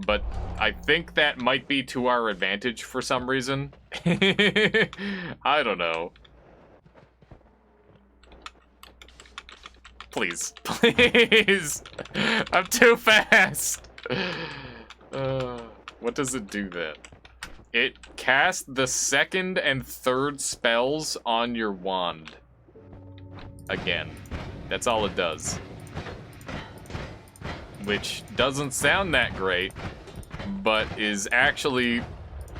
But I think that might be to our advantage for some reason. I don't know. Please. Please! I'm too fast! What does it do then? It casts the second and third spells on your wand. Again. That's all it does. Which doesn't sound that great, but is actually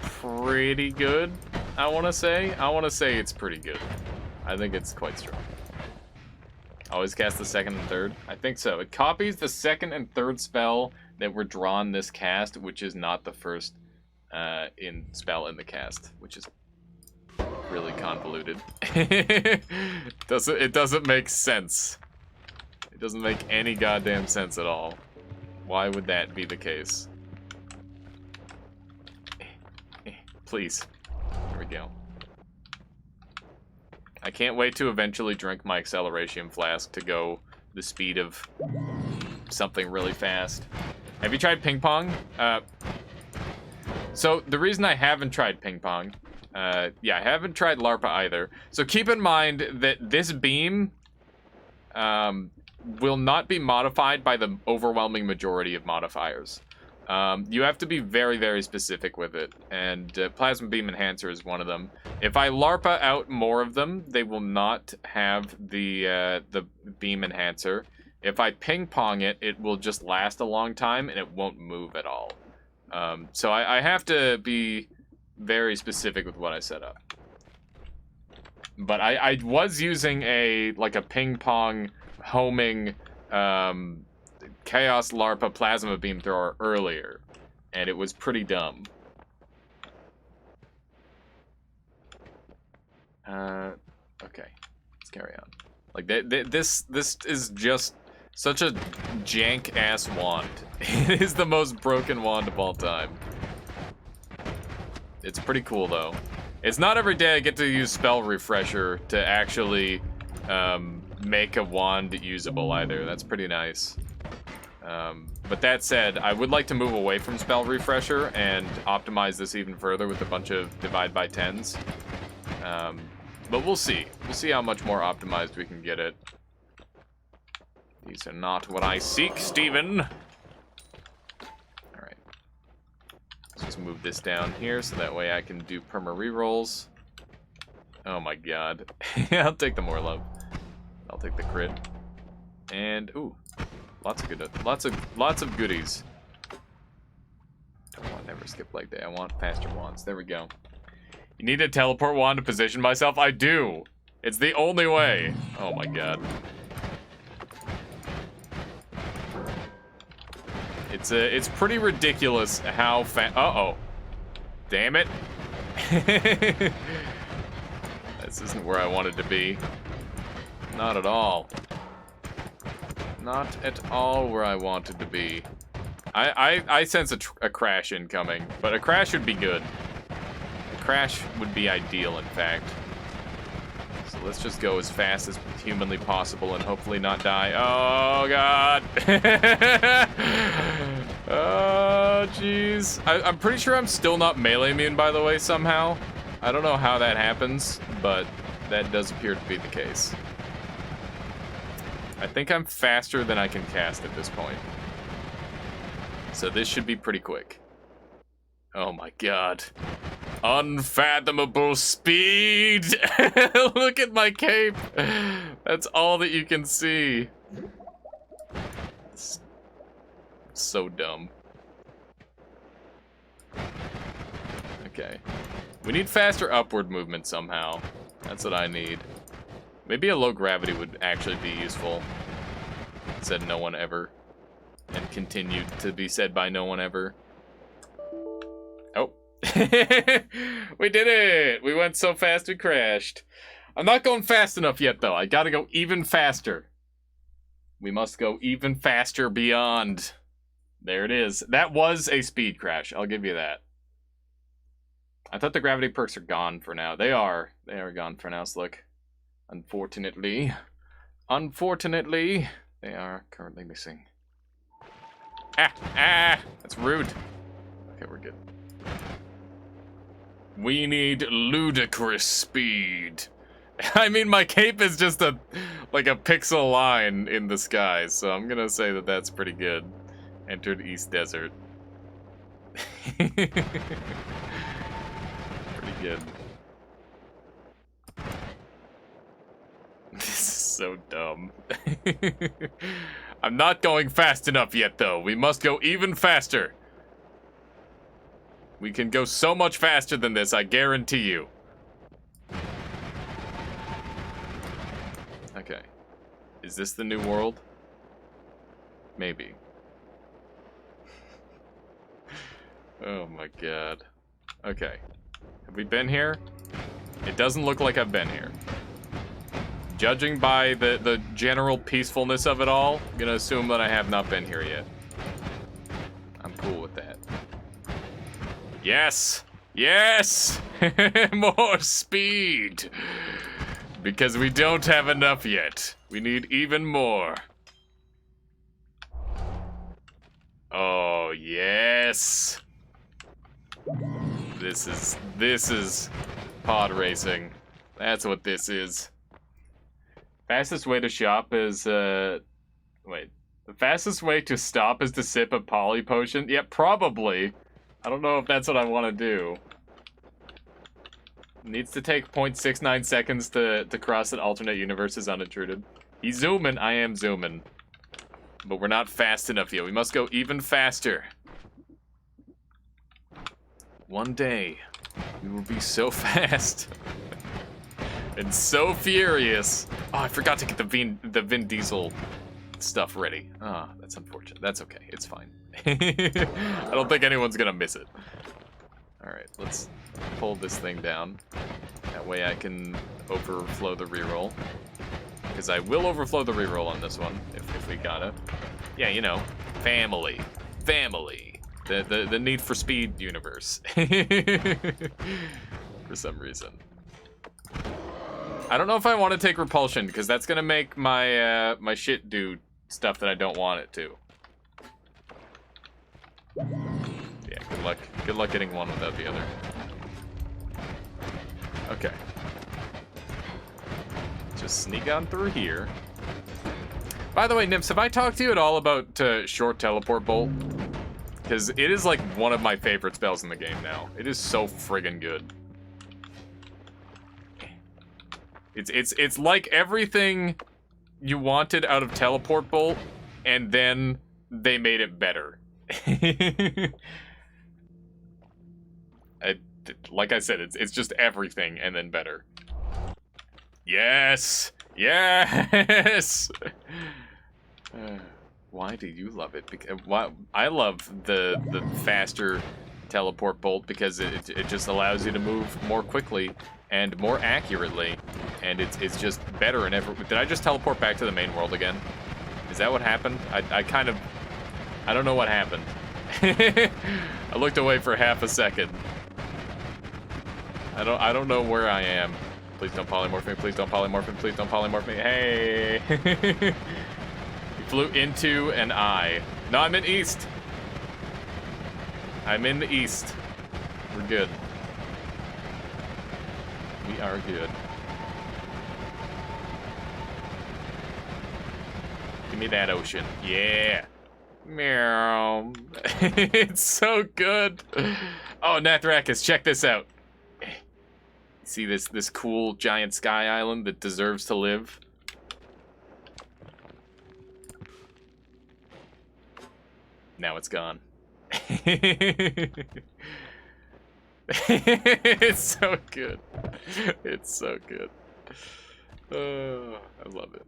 pretty good, I want to say. I want to say it's pretty good. I think it's quite strong. Always cast the second and third? I think so. It copies the second and third spell that were drawn this cast, which is not the first spell in the cast, which is really convoluted. It doesn't make sense. It doesn't make any goddamn sense at all. Why would that be the case? Please. There we go. I can't wait to eventually drink my acceleration flask to go the speed of something really fast. Have you tried ping pong? So the reason I haven't tried ping pong, yeah, I haven't tried LARPA either. So keep in mind that this beam will not be modified by the overwhelming majority of modifiers. You have to be very, very specific with it, and Plasma Beam Enhancer is one of them. If I LARPA out more of them, they will not have the Beam Enhancer. If I ping pong it, it will just last a long time, and it won't move at all. So I have to be very specific with what I set up. But I was using a ping pong homing Chaos LARPA Plasma Beam Thrower earlier, and it was pretty dumb. Okay, let's carry on. Like this is just such a jank ass wand. It is the most broken wand of all time. It's pretty cool though. It's not every day I get to use Spell Refresher to actually make a wand usable either. That's pretty nice. But that said, I would like to move away from Spell Refresher and optimize this even further with a bunch of divide by 10s. But we'll see. We'll see how much more optimized we can get it. These are not what I seek, Steven. Alright. Let's just move this down here so that way I can do perma rerolls. Oh my god. I'll take the more love. I'll take the crit. And ooh. Lots of goodies. Don't want never skip leg day. I want faster wands. There we go. You need a teleport wand to position myself? I do. It's the only way. Oh my god. It's pretty ridiculous how fast. Uh-oh. Damn it. This isn't where I wanted to be. Not at all. Not at all where I wanted to be. I sense a crash incoming, but a crash would be good. A crash would be ideal, in fact. So let's just go as fast as humanly possible and hopefully not die. Oh, God. Oh, jeez. I'm pretty sure I'm still not melee immune, by the way, somehow. I don't know how that happens, but that does appear to be the case. I think I'm faster than I can cast at this point. So this should be pretty quick. Oh my god. Unfathomable speed! Look at my cape! That's all that you can see. It's so dumb. Okay. We need faster upward movement somehow. That's what I need. Maybe a low gravity would actually be useful. Said no one ever. And continued to be said by no one ever. Oh. We did it! We went so fast we crashed. I'm not going fast enough yet, though. I gotta go even faster. We must go even faster beyond. There it is. That was a speed crash. I'll give you that. I thought the gravity perks are gone for now. They are. They are gone for now, so look. Unfortunately. Unfortunately, they are currently missing. That's rude. Okay, we're good. We need ludicrous speed. I mean, my cape is just like a pixel line in the sky, so I'm gonna say that that's pretty good. Entered East Desert. Pretty good. This is so dumb. I'm not going fast enough yet, though. We must go even faster. We can go so much faster than this, I guarantee you. Okay. Is this the new world? Maybe. Oh my god. Okay. Have we been here? It doesn't look like I've been here. Judging by the general peacefulness of it all, I'm gonna assume that I have not been here yet. I'm cool with that. Yes! Yes! More speed! Because we don't have enough yet. We need even more. Oh, yes! This is pod racing. That's what this is. Fastest way to shop is, wait. The fastest way to stop is to sip a poly potion? Yeah, probably. I don't know if that's what I want to do. Needs to take 0.69 seconds to cross an alternate universes unintruded. He's zooming, I am zooming. But we're not fast enough yet. We must go even faster. One day, we will be so fast. And so furious. Oh, I forgot to get the Vin Diesel stuff ready. Ah, that's unfortunate. That's okay. It's fine. I don't think anyone's gonna miss it. Alright, let's pull this thing down. That way I can overflow the reroll. Because I will overflow the reroll on this one, if we gotta. Yeah, you know, family. Family. The Need for Speed universe. For some reason. I don't know if I want to take repulsion, because that's gonna make my my shit do stuff that I don't want it to. Yeah, good luck. Good luck getting one without the other. Okay. Just sneak on through here. By the way, Nymphs, have I talked to you at all about short teleport bolt? Because it is like one of my favorite spells in the game now. It is so friggin' good. It's like everything you wanted out of teleport bolt, and then they made it better. Like I said, it's just everything and then better. Yes! Yes! Why do you love it? Because I love the faster teleport bolt because it just allows you to move more quickly and more accurately, and it's just better in every. Did I just teleport back to the main world again? Is that what happened? I don't know what happened. I looked away for half a second. I don't know where I am. Please don't polymorph me. Please don't polymorph me. Please don't polymorph me. Hey. You flew into an eye. No, I'm in east. I'm in the east. We're good. We are good. Give me that ocean. Yeah. Meow. It's so good. Oh, Nathrakis, check this out. See this cool giant sky island that deserves to live? Now it's gone. It's so good. It's so good. Oh, I love it.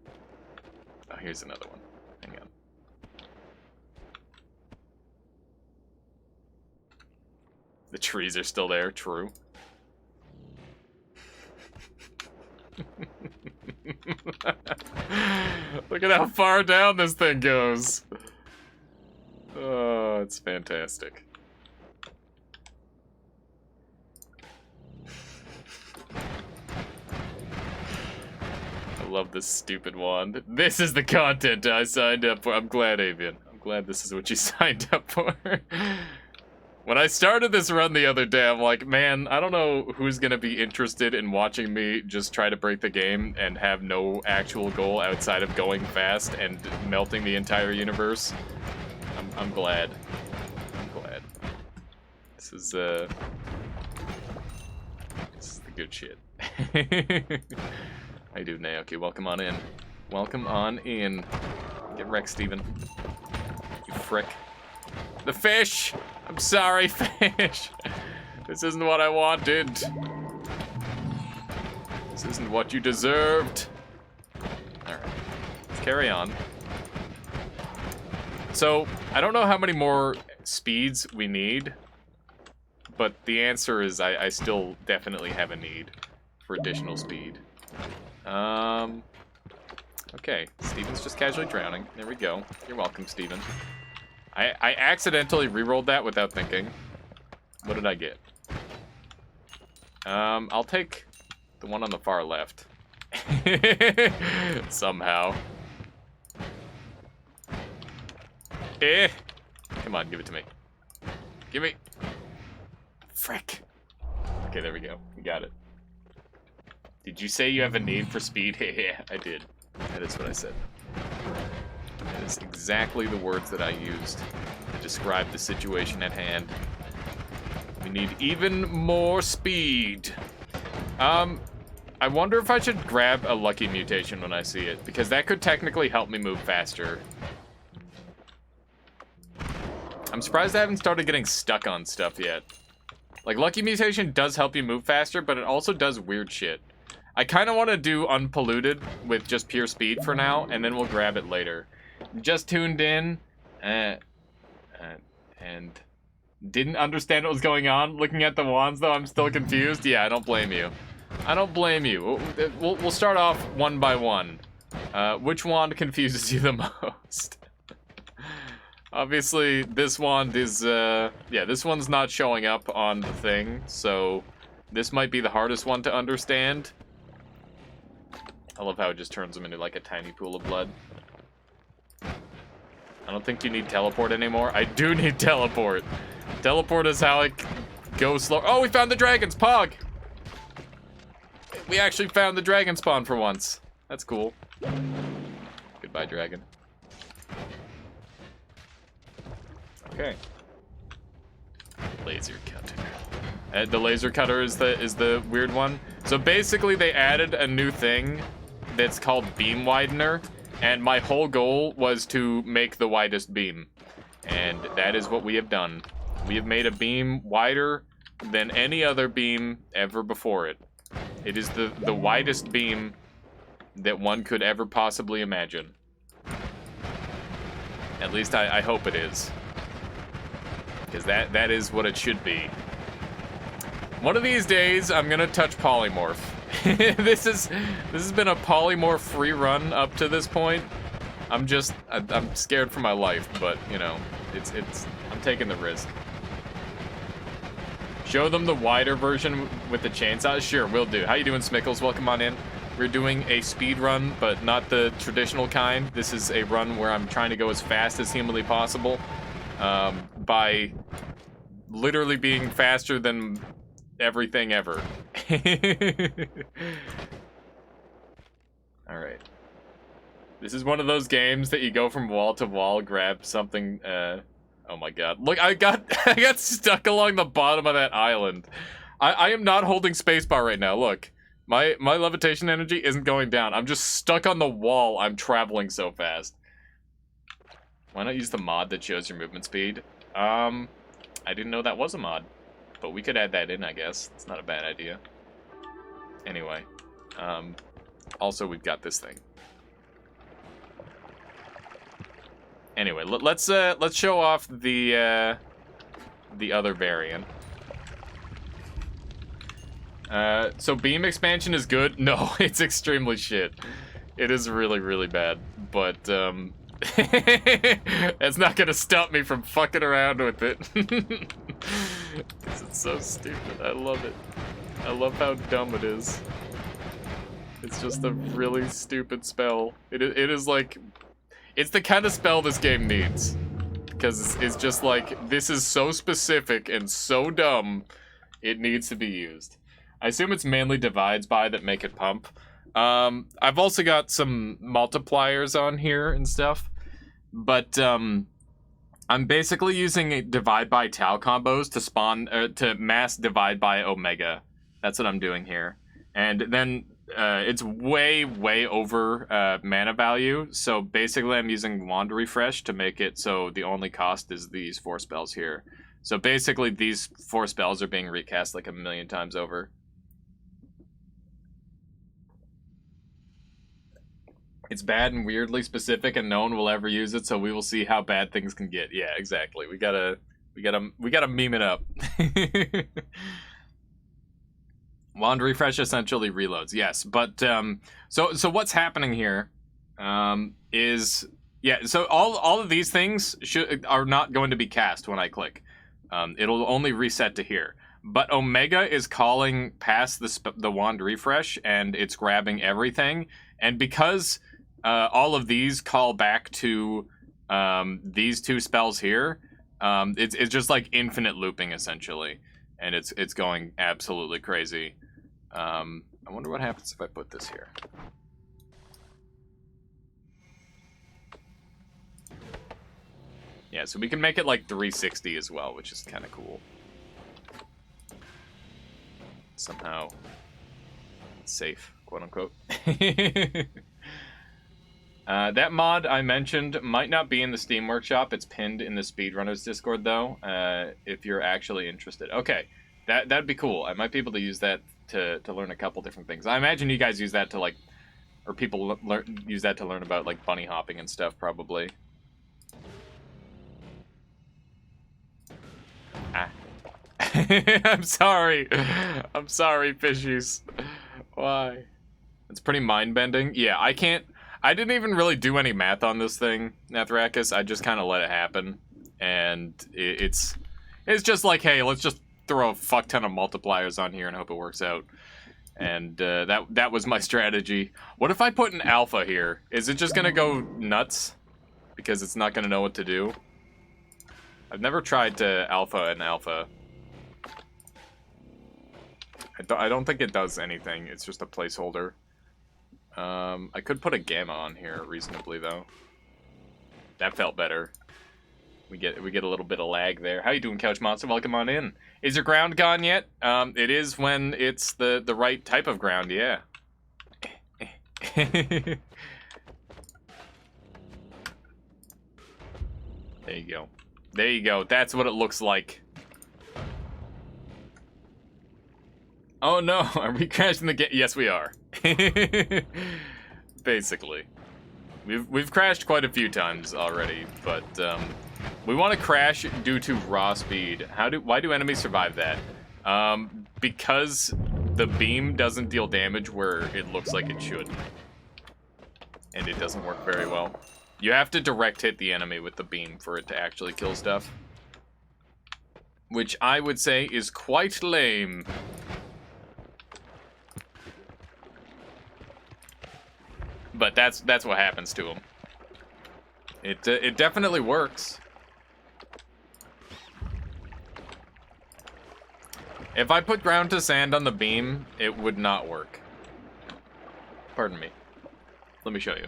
Oh, here's another one. Hang on. The trees are still there, true. Look at how far down this thing goes. Oh, it's fantastic. I love this stupid wand. This is the content I signed up for. I'm glad, Avian. I'm glad this is what you signed up for. When I started this run the other day, I'm like, man, I don't know who's gonna be interested in watching me just try to break the game and have no actual goal outside of going fast and melting the entire universe. I'm glad. I'm glad. This is the good shit. How you doing, Naoki? Welcome on in. Welcome on in. Get wrecked, Steven. You frick. The fish! I'm sorry, fish. This isn't what I wanted. This isn't what you deserved. Alright, let's carry on. So, I don't know how many more speeds we need, but the answer is I still definitely have a need for additional speed. Okay, Steven's just casually drowning. There we go. You're welcome, Steven. I accidentally rerolled that without thinking. What did I get? I'll take the one on the far left. Somehow. Come on, give it to me. Give me. Frick. Okay, there we go. We got it. Did you say you have a need for speed? Yeah, I did. That is what I said. That is exactly the words that I used to describe the situation at hand. We need even more speed. I wonder if I should grab a lucky mutation when I see it, because that could technically help me move faster. I'm surprised I haven't started getting stuck on stuff yet. Like, lucky mutation does help you move faster, but it also does weird shit. I kind of want to do unpolluted with just pure speed for now, and then we'll grab it later. Just tuned in, and didn't understand what was going on. Looking at the wands, though, I'm still confused. Yeah, I don't blame you. I don't blame you. We'll start off one by one. Which wand confuses you the most? Obviously, this wand is, yeah, this one's not showing up on the thing, so this might be the hardest one to understand. I love how it just turns them into like a tiny pool of blood. I don't think you need teleport anymore. I do need teleport. Teleport is how I go slow. Oh, we found the dragons, Pog! We actually found the dragon spawn for once. That's cool. Goodbye, dragon. Okay. Laser cutter. The laser cutter is the weird one. So basically, they added a new thing that's called beam widener, and my whole goal was to make the widest beam, and that is what we have done. We have made a beam wider than any other beam ever before it. It is the widest beam that one could ever possibly imagine. At least I hope it is. Because that is what it should be. One of these days, I'm gonna touch polymorph. This has been a polymorph free run up to this point. I'm scared for my life, but you know, I'm taking the risk. Show them the wider version with the chainsaw. Sure, will do. How you doing, Smickles? Welcome on in. We're doing a speed run, but not the traditional kind. This is a run where I'm trying to go as fast as humanly possible. By literally being faster than everything ever. Alright. This is one of those games that you go from wall to wall, grab something, oh my god. Look, I got I got stuck along the bottom of that island. I am not holding spacebar right now, look. My levitation energy isn't going down. I'm just stuck on the wall. I'm traveling so fast. Why not use the mod that shows your movement speed? I didn't know that was a mod. But we could add that in, I guess. It's not a bad idea. Anyway. Also, we've got this thing. Anyway, let's show off the other variant. So beam expansion is good. No, it's extremely shit. It is really, really bad. But that's not gonna stop me from fucking around with it. It's so stupid. I love it. I love how dumb it is. It's just a really stupid spell. It is like, it's the kind of spell this game needs. Because it's just like, this is so specific and so dumb, it needs to be used. I assume it's mainly divides by that make it pump. I've also got some multipliers on here and stuff. But, I'm basically using divide by tau combos to spawn, to mass divide by omega. That's what I'm doing here. And then, it's way, way over, mana value. So basically I'm using Wand Refresh to make it so the only cost is these 4 spells here. So basically these 4 spells are being recast like 1,000,000 times over. It's bad and weirdly specific, and no one will ever use it. So we will see how bad things can get. Yeah, exactly. We gotta meme it up. Wand Refresh essentially reloads. Yes, but so what's happening here is, yeah. So all of these things are not going to be cast when I click. It'll only reset to here. But Omega is calling past the Wand Refresh, and it's grabbing everything. And because all of these call back to these 2 spells here, it's just like infinite looping essentially, and it's going absolutely crazy. I wonder what happens if I put this here. Yeah, so we can make it like 360 as well, which is kind of cool. Somehow safe, quote unquote. That mod I mentioned might not be in the Steam Workshop. It's pinned in the Speedrunners Discord, though, if you're actually interested. Okay, that'd be cool. I might be able to use that to learn a couple different things. I imagine you guys use that to, like, or people use that to learn about, like, bunny hopping and stuff, probably. Ah. I'm sorry. I'm sorry, fishies. Why? It's pretty mind-bending. Yeah, I didn't even really do any math on this thing, Nathrakis. I just kind of let it happen. And it's just like, hey, let's just throw a fuck ton of multipliers on here and hope it works out. And that was my strategy. What if I put an alpha here? Is it just gonna go nuts? Because it's not gonna know what to do? I've never tried to alpha an alpha. I don't think it does anything. It's just a placeholder. I could put a gamma on here reasonably, though. That felt better. We get a little bit of lag there. How you doing, Couch Monster? Welcome on in. Is your ground gone yet? It is when it's the right type of ground, yeah. There you go. There you go. That's what it looks like. Oh no, are we crashing the game? Yes, we are. Basically. We've crashed quite a few times already, but we want to crash due to raw speed. Why do enemies survive that? Because the beam doesn't deal damage where it looks like it should. And it doesn't work very well. You have to direct hit the enemy with the beam for it to actually kill stuff. Which I would say is quite lame. But that's what happens to him. It definitely works. If I put ground to sand on the beam, it would not work. Pardon me. Let me show you.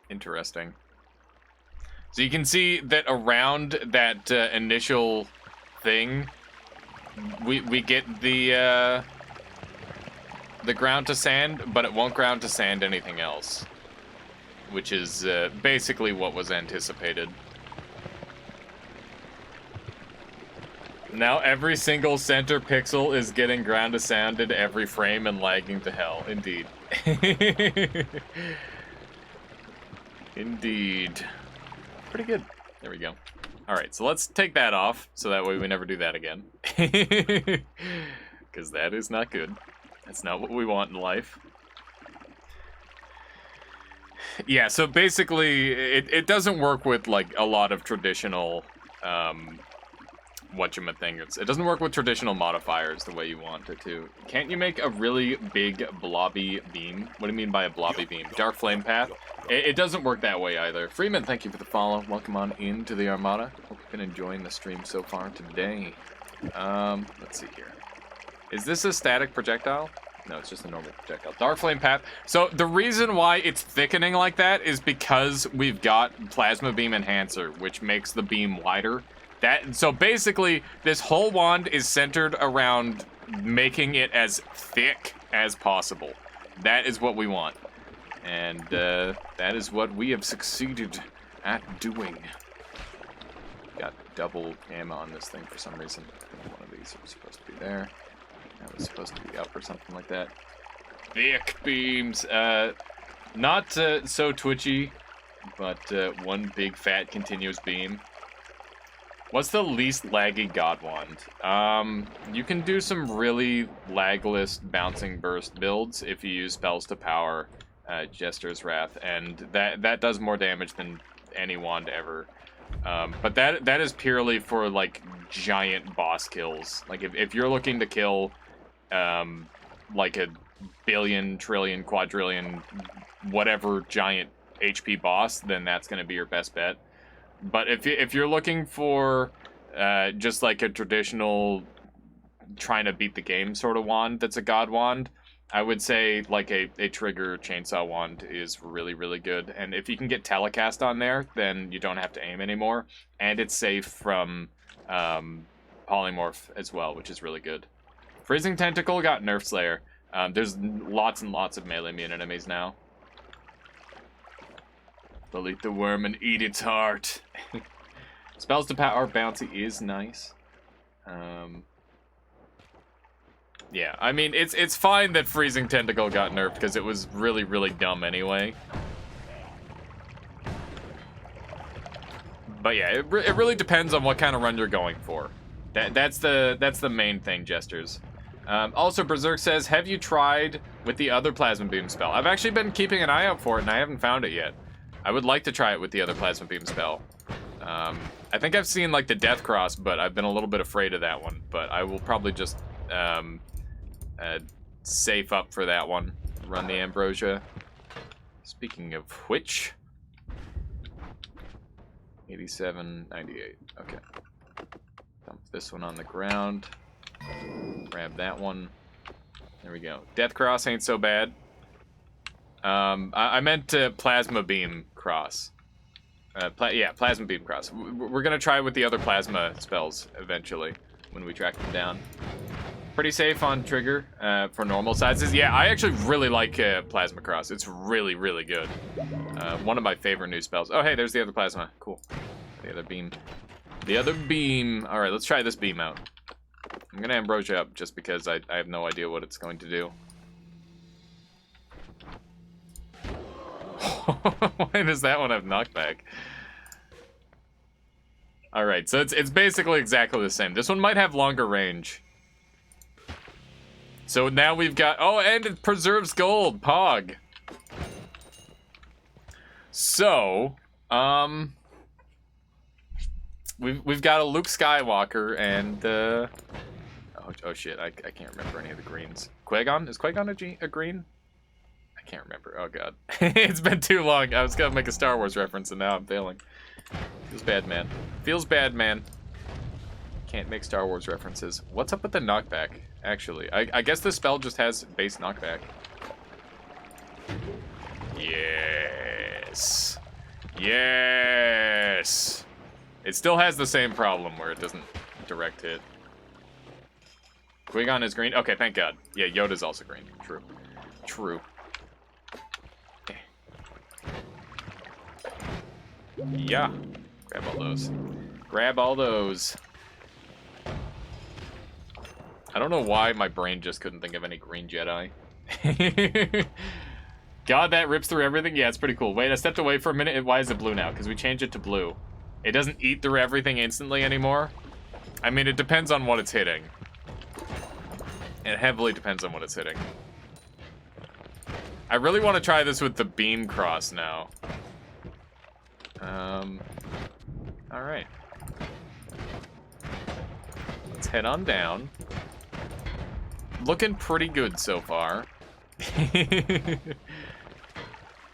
Interesting. So you can see that around that initial thing, we get the ground to sand, but it won't ground to sand anything else, which is basically what was anticipated. Now every single center pixel is getting ground to sanded every frame and lagging to hell. Indeed. Indeed. Pretty good. There we go. Alright, so let's take that off, so that way we never do that again. Because that is not good. That's not what we want in life. Yeah, so basically, it doesn't work with, like, a lot of traditional, whatchamacthingers. It doesn't work with traditional modifiers the way you want it to. Can't you make a really big blobby beam? What do you mean by a blobby beam? Dark flame path? It doesn't work that way either. Freeman, thank you for the follow. Welcome on into the Armada. Hope you've been enjoying the stream so far today. Let's see here. Is this a static projectile? No, it's just a normal projectile. Dark flame path. So the reason why it's thickening like that is because we've got plasma beam enhancer, which makes the beam wider. So basically, this whole wand is centered around making it as thick as possible. That is what we want. And that is what we have succeeded at doing. Got double ammo on this thing for some reason. I think one of these was supposed to be there. That was supposed to be up or something like that. Thick beams. Not so twitchy, but one big fat continuous beam. What's the least laggy God Wand? You can do some really lagless bouncing burst builds if you use spells to power Jester's Wrath, and that does more damage than any wand ever. But that is purely for like giant boss kills. Like if you're looking to kill like a billion, trillion, quadrillion, whatever giant HP boss, then that's going to be your best bet. But if you're looking for just like a traditional trying to beat the game sort of wand that's a God Wand, I would say like a trigger chainsaw wand is really, really good. And if you can get telecast on there, then you don't have to aim anymore. And it's safe from polymorph as well, which is really good. Freezing Tentacle got Nerf Slayer. There's lots and lots of melee immune enemies now. They'll eat the worm and eat its heart. Spells to power bouncy is nice. Yeah, I mean, it's fine that Freezing Tentacle got nerfed because it was really, really dumb anyway. But yeah, it really depends on what kind of run you're going for. That's the main thing, Jesters. Also, Berserk says, have you tried with the other Plasma Beam spell? I've actually been keeping an eye out for it, and I haven't found it yet. I would like to try it with the other Plasma Beam spell. I think I've seen, like, the Death Cross, but I've been a little bit afraid of that one. But I will probably just safe up for that one. Run the Ambrosia. Speaking of which... 87.98. Okay. Dump this one on the ground. Grab that one. There we go. Death Cross ain't so bad. I meant Plasma Beam Cross. Yeah, Plasma Beam Cross. We're gonna try with the other Plasma spells eventually when we track them down. Pretty safe on trigger for normal sizes. Yeah, I actually really like Plasma Cross. It's really, really good. One of my favorite new spells. Oh, hey, there's the other Plasma. Cool. The other beam. The other beam. All right, let's try this beam out. I'm gonna Ambrosia up just because I have no idea what it's going to do. Why does that one have knockback? Alright, so it's basically exactly the same. This one might have longer range. So now we've got... Oh, and it preserves gold. Pog. So, we've got a Luke Skywalker and, oh shit, I can't remember any of the greens. Qui-Gon? Is Qui-Gon a green? I can't remember. Oh god. It's been too long. I was gonna make a Star Wars reference and now I'm failing. Feels bad, man. Feels bad, man. Can't make Star Wars references. What's up with the knockback, actually? I guess the spell just has base knockback. Yeah. Yes. Yes. It still has the same problem where it doesn't direct hit. Qui-Gon is green? Okay, thank God. Yeah, Yoda's also green. True. True. Yeah. Grab all those. Grab all those. I don't know why my brain just couldn't think of any green Jedi. God, that rips through everything? Yeah, it's pretty cool. Wait, I stepped away for a minute. Why is it blue now? Because we changed it to blue. It doesn't eat through everything instantly anymore. I mean, it depends on what it's hitting. It heavily depends on what it's hitting. I really want to try this with the beam cross now. Alright. Let's head on down. Looking pretty good so far.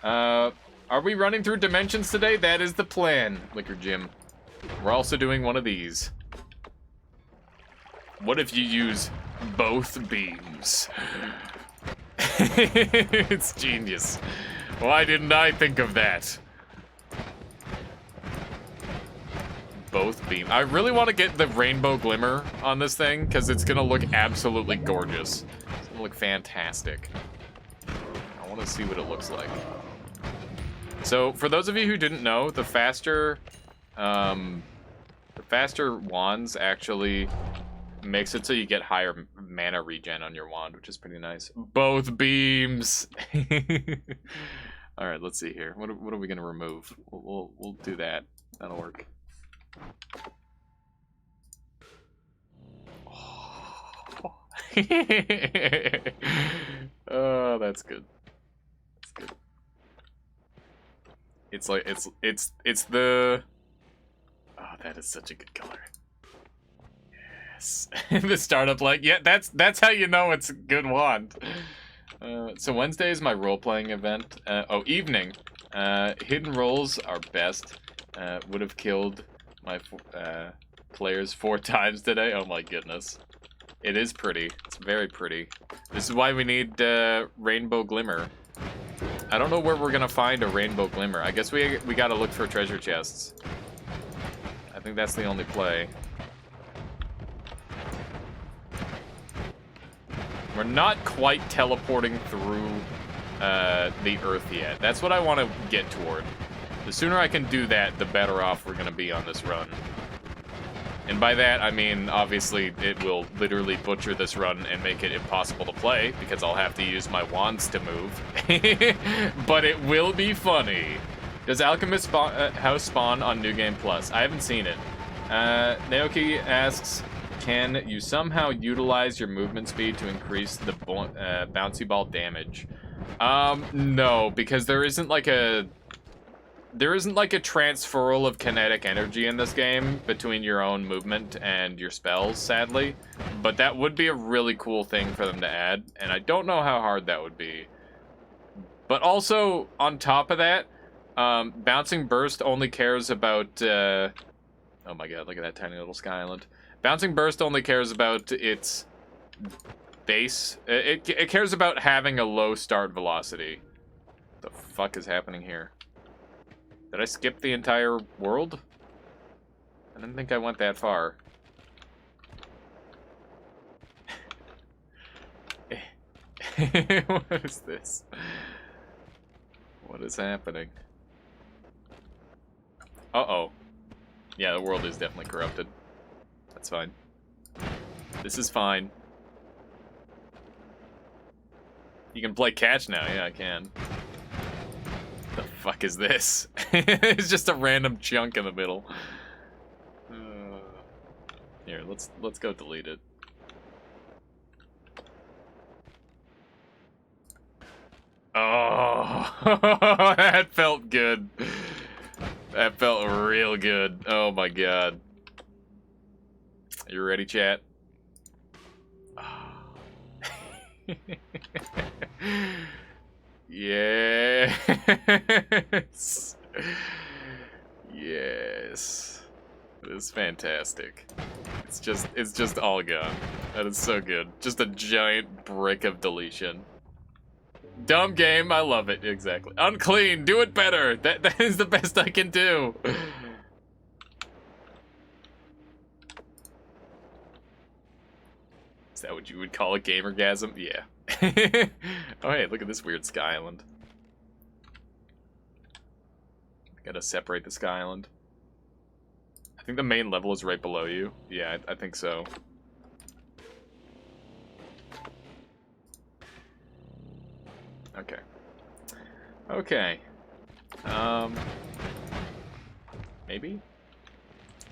Are we running through dimensions today? That is the plan, Liquor Jim. We're also doing one of these. What if you use both beams? It's genius. Why didn't I think of that? Both beams. I really want to get the rainbow glimmer on this thing because it's going to look absolutely gorgeous. It's going to look fantastic. I want to see what it looks like. So, for those of you who didn't know, the faster wands actually makes it so you get higher mana regen on your wand, which is pretty nice. Both beams. All right, let's see here. What are we gonna remove? We'll do that. That'll work. Oh, that's good. That's good. It's like it's the. Oh, that is such a good color. Yes. The startup like, yeah, that's how you know it's a good wand. So Wednesday is my role-playing event. Evening. Hidden roles are best. Would have killed my players 4 times today. Oh my goodness. It is pretty. It's very pretty. This is why we need Rainbow Glimmer. I don't know where we're gonna find a Rainbow Glimmer. I guess we gotta look for treasure chests. I think that's the only play. We're not quite teleporting through the Earth yet. That's what I want to get toward. The sooner I can do that, the better off we're gonna be on this run. And by that, I mean, obviously, it will literally butcher this run and make it impossible to play, because I'll have to use my wands to move. But it will be funny. Does Alchemist House spawn on New Game Plus? I haven't seen it. Naoki asks, can you somehow utilize your movement speed to increase the bouncy ball damage? No, because there isn't like a transferal of kinetic energy in this game between your own movement and your spells, sadly. But that would be a really cool thing for them to add, and I don't know how hard that would be. But also, on top of that, Bouncing Burst only cares about... oh my god, look at that tiny little sky island. Bouncing Burst only cares about its base. It cares about having a low start velocity. What the fuck is happening here? Did I skip the entire world? I didn't think I went that far. What is this? What is happening? Uh-oh. Yeah, the world is definitely corrupted. That's fine. This is fine. You can play catch now. Yeah, I can. The fuck is this? It's just a random chunk in the middle. Here, let's go delete it. Oh, that felt good. That felt real good. Oh my god. You ready, chat? Yes. Yes. It is fantastic. It's just all gone. That is so good. Just a giant brick of deletion. Dumb game, I love it. Exactly. Unclean, do it better. That is the best I can do. Is that what you would call a gamergasm? Yeah. Oh hey, look at this weird sky island. Gotta separate the sky island. I think the main level is right below you. Yeah, I think so. Okay. Okay. Maybe?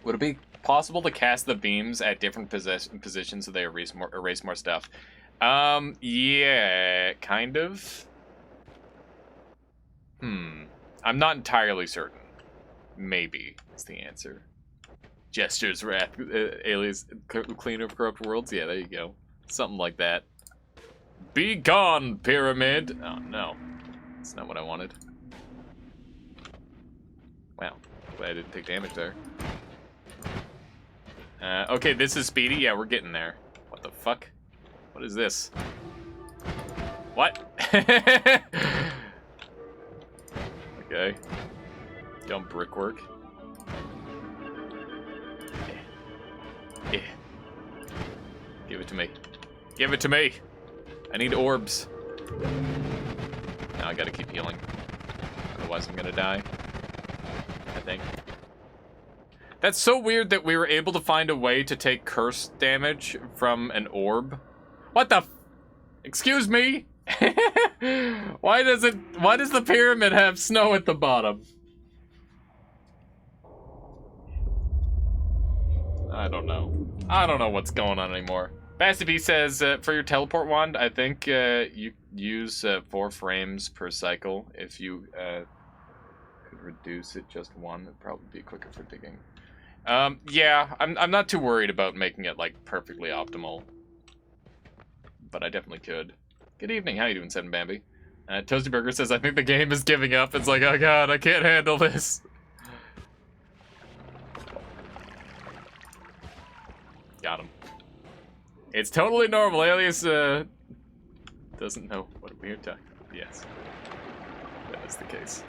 Would it be possible to cast the beams at different positions so they erase more stuff? Yeah, kind of. I'm not entirely certain. Maybe is the answer. Gestures, wrath, alias, cleaner of corrupt worlds. Yeah, there you go. Something like that. Be gone, pyramid! Oh, no. That's not what I wanted. Wow. Glad I didn't take damage there. Okay, this is speedy. Yeah, we're getting there. What the fuck? What is this? What? Okay. Dumb brickwork. Yeah. Give it to me. Give it to me! I need orbs. Now I gotta keep healing. Otherwise I'm gonna die. I think. That's so weird that we were able to find a way to take curse damage from an orb. What the f— Excuse me? Why does the pyramid have snow at the bottom? I don't know. I don't know what's going on anymore. Bassy says, for your teleport wand, I think you use 4 frames per cycle. If you could reduce it just 1, it'd probably be quicker for digging. Yeah, I'm not too worried about making it, like, perfectly optimal. But I definitely could. Good evening, how you doing, Seven Bambi? Toasty Burger says, I think the game is giving up. It's like, oh god, I can't handle this. Got him. It's totally normal. Alias doesn't know what we're talking about. Yes, that is the case.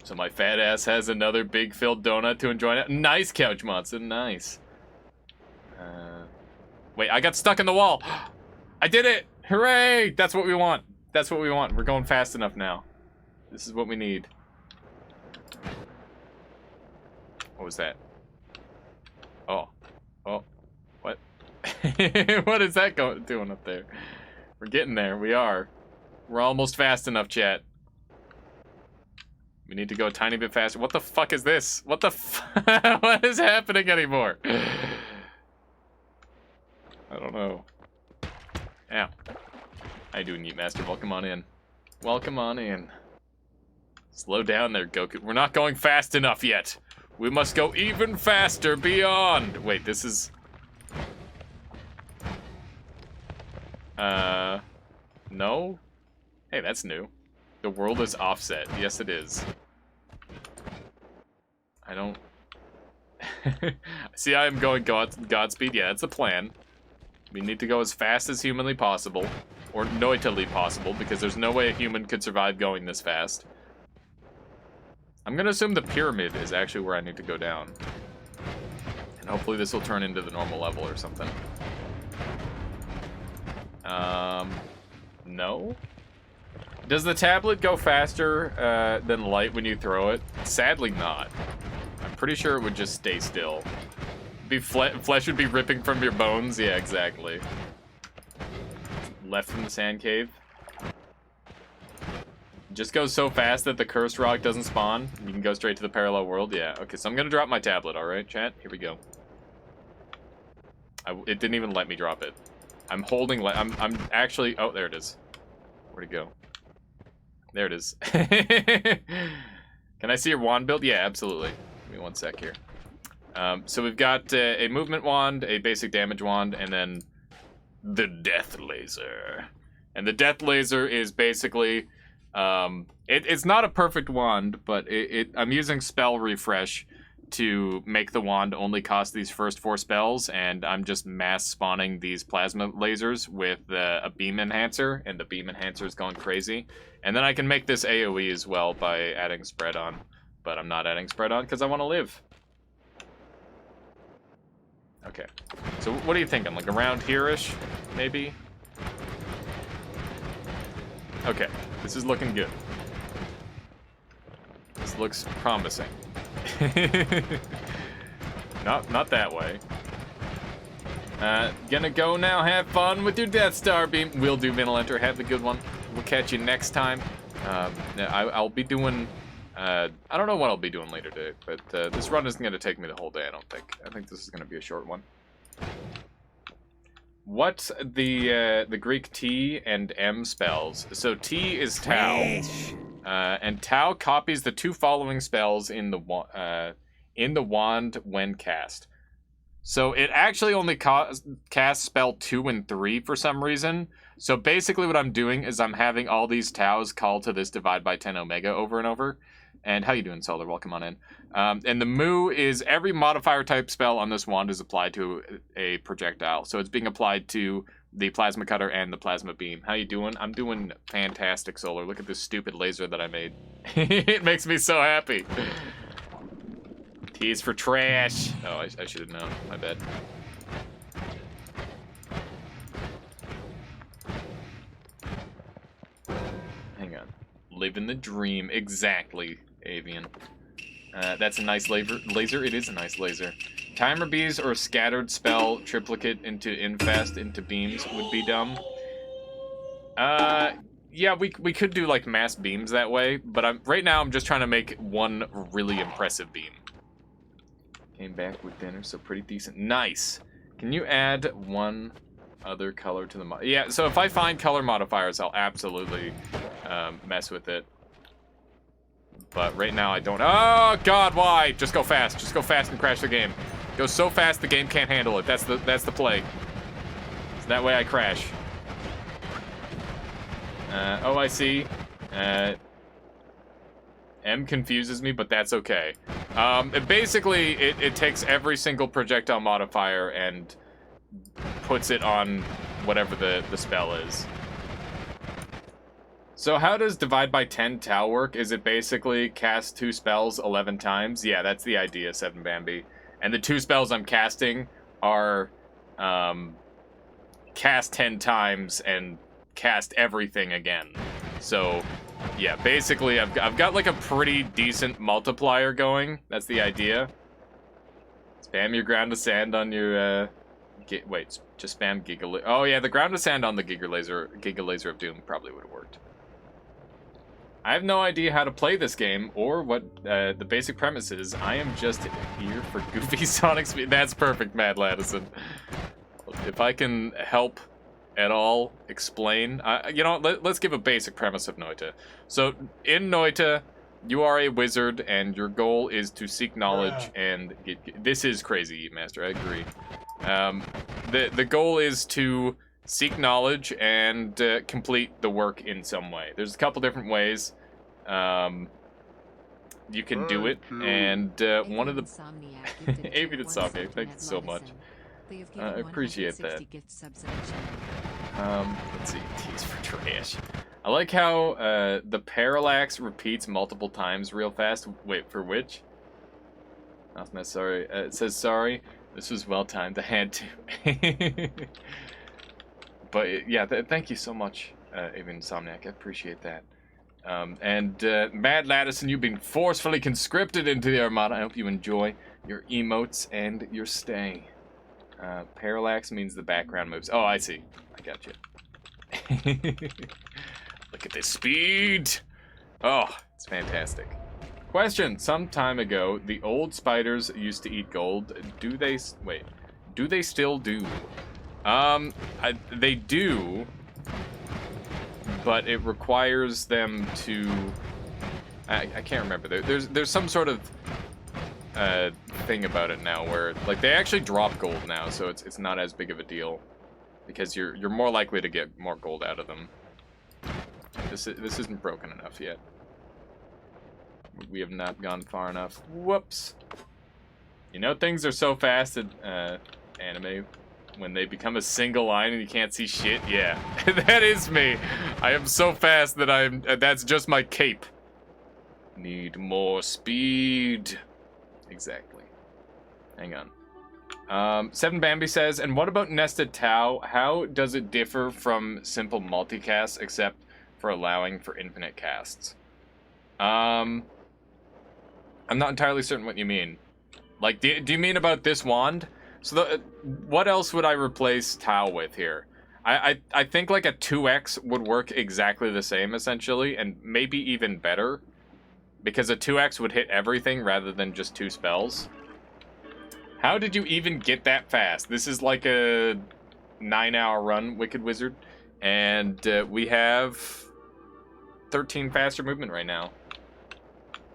So my fat ass has another big filled donut to enjoy now. Nice, Couch Monster. Nice. Wait, I got stuck in the wall. I did it! Hooray! That's what we want. That's what we want. We're going fast enough now. This is what we need. What was that? Oh. Oh. What? What is that doing up there? We're getting there. We are. We're almost fast enough, chat. We need to go a tiny bit faster. What the fuck is this? What the what is happening anymore? I don't know. Ow. How you doing, Yeet Master? Welcome on in. Welcome on in. Slow down there, Goku. We're not going fast enough yet. We must go even faster beyond. Wait, this is... No? Hey, that's new. The world is offset. Yes, it is. I don't... See, I am going Godspeed. Yeah, that's a plan. We need to go as fast as humanly possible. Or noitally possible, because there's no way a human could survive going this fast. I'm gonna assume the pyramid is actually where I need to go down. And hopefully this will turn into the normal level or something. No? Does the tablet go faster than light when you throw it? Sadly not. I'm pretty sure it would just stay still. Flesh would be ripping from your bones? Yeah, exactly. Left from the sand cave. Just goes so fast that the cursed rock doesn't spawn. You can go straight to the parallel world. Yeah, okay, so I'm gonna drop my tablet, alright, chat? Here we go. It didn't even let me drop it. I'm holding, I'm actually, oh, there it is. Where'd it go? There it is. Can I see your wand build? Yeah, absolutely. Give me 1 sec here. So we've got a movement wand, a basic damage wand, and then the death laser. And the death laser is basically It's not a perfect wand, but I'm using spell refresh to make the wand only cost these first 4 spells, and I'm just mass spawning these plasma lasers with a beam enhancer, and the beam enhancer is going crazy. And then I can make this AoE as well by adding spread on, but I'm not adding spread on because I want to live. Okay, so what are you thinking? Like around here-ish, maybe? Okay, this is looking good. This looks promising. Not that way. Gonna go now. Have fun with your Death Star beam. We'll do Vinolenter. Have a good one. We'll catch you next time. I'll be doing... I don't know what I'll be doing later today, but this run isn't gonna take me the whole day, I don't think. I think this is gonna be a short one. What's the Greek T and M spells? So T is Tau, and Tau copies the 2 following spells in the wand when cast. So it actually only casts spell 2 and 3 for some reason. So basically what I'm doing is I'm having all these Taus call to this divide by 10 Omega over and over. And how you doing, Solar? Welcome on in. And the Mu is every modifier type spell on this wand is applied to a projectile. So it's being applied to the Plasma Cutter and the Plasma Beam. How you doing? I'm doing fantastic, Solar. Look at this stupid laser that I made. It makes me so happy. T is for trash. Oh, I should have known. My bad. Hang on. Living the dream. Exactly, Avian. That's a nice laser. It is a nice laser. Timer bees or scattered spell triplicate into infast into beams would be dumb. Yeah, we could do like mass beams that way, but right now I'm just trying to make one really impressive beam. Came back with dinner, so pretty decent. Nice. Can you add one other color to the yeah, so if I find color modifiers, I'll absolutely mess with it. But right now I don't. Oh God, why? Just go fast. Just go fast and crash the game. Go so fast the game can't handle it. That's the play. So that way I crash. Oh, I see. M confuses me, but that's okay. Basically, it takes every single projectile modifier and puts it on whatever the spell is. So how does divide by 10 Tau work? Is it basically cast 2 spells 11 times? Yeah, that's the idea, 7 Bambi. And the 2 spells I'm casting are cast 10 times and cast everything again. So yeah, basically I've got like a pretty decent multiplier going. That's the idea. Spam your ground to sand on your wait, just spam Giga. Oh yeah, the ground to sand on the Giga Laser of Doom probably would have worked. I have no idea how to play this game or what the basic premise is. I am just here for goofy Sonic speed. That's perfect, Mad Laddison. If I can help at all explain, you know, let's give a basic premise of Noita. So in Noita, you are a wizard and your goal is to seek knowledge and get. This is crazy, Master. I agree. The goal is to seek knowledge and complete the work in some way. There's a couple different ways you can do it, and one of the Avian Insomniac, thank you so much. I appreciate that. Let's see, T's for trash. I like how the parallax repeats multiple times real fast. Wait, for which? Nothing sorry. It says sorry. This was well timed. I had to. But yeah, thank you so much, Avian Insomniac. I appreciate that. And Mad Laddison, you've been forcefully conscripted into the Armada. I hope you enjoy your emotes and your stay. Parallax means the background moves. Oh, I see. I got you. Look at this speed. Oh, it's fantastic. Question. Some time ago, the old spiders used to eat gold. Do they... Wait. Do they still do? They do, but it requires them to. I can't remember. There's some sort of thing about it now where like they actually drop gold now, so it's not as big of a deal because you're more likely to get more gold out of them. This isn't broken enough yet. We have not gone far enough. Whoops. You know things are so fast in anime when they become a single line and you can't see shit? Yeah. That is me. I am so fast that that's just my cape. Need more speed. Exactly. Hang on. Seven Bambi says, and what about Nested Tau? How does it differ from simple multicast except for allowing for infinite casts? I'm not entirely certain what you mean. Like, do you mean about this wand? So what else would I replace Tau with here? I think like a 2x would work exactly the same essentially, and maybe even better. Because a 2x would hit everything rather than just 2 spells. How did you even get that fast? This is like a 9-hour run, Wicked Wizard. And we have 13 faster movement right now.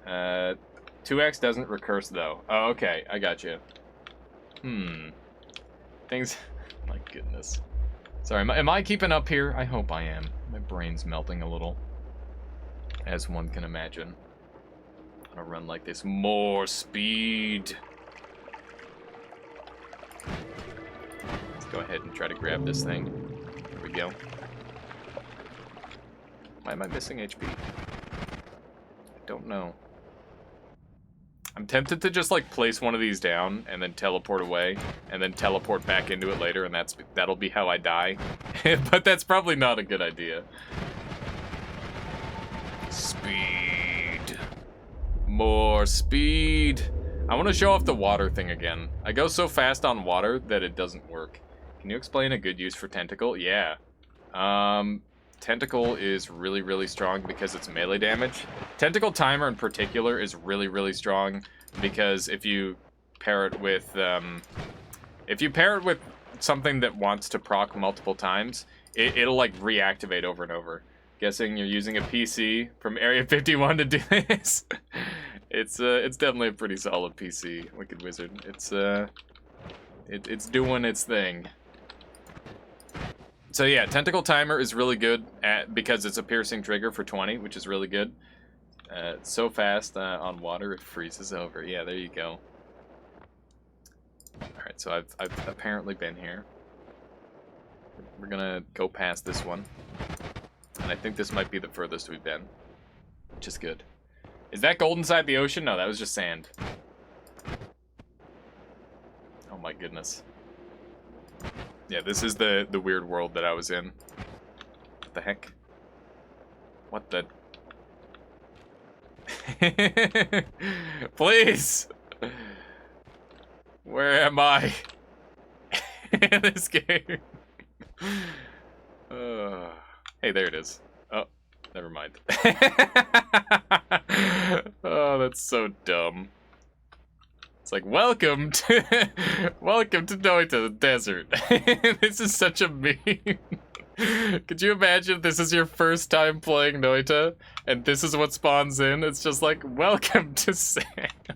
2x doesn't recurse though. Oh, okay, I got you. Things... My goodness. Sorry, am I keeping up here? I hope I am. My brain's melting a little. As one can imagine. A run like this. More speed. Let's go ahead and try to grab this thing. There we go. Why am I missing HP? I don't know. I'm tempted to just like place one of these down and then teleport away and then teleport back into it later, and that'll be how I die. But that's probably not a good idea. Speed. More speed. I want to show off the water thing again. I go so fast on water that it doesn't work. Can you explain a good use for Tentacle? Yeah. Tentacle is really, really strong because it's melee damage. Tentacle Timer in particular is really, really strong because if you pair it with something that wants to proc multiple times, it'll like reactivate over and over. Guessing you're using a PC from Area 51 to do this. It's definitely a pretty solid PC, Wicked Wizard. It's doing its thing. So yeah, Tentacle Timer is really good because it's a piercing trigger for 20, which is really good. So fast on water it freezes over. Yeah, there you go. All right, so I've apparently been here. We're gonna go past this one. And I think this might be the furthest we've been, which is good. Is that gold inside the ocean? No, that was just sand. Oh my goodness. Yeah, this is the weird world that I was in. What the heck? What the... Please! Where am I? In this game. Hey, there it is. Oh, never mind. Oh, that's so dumb. It's like, welcome to Noita the Desert. This is such a meme. Could you imagine if this is your first time playing Noita and this is what spawns in? It's just like, welcome to sand.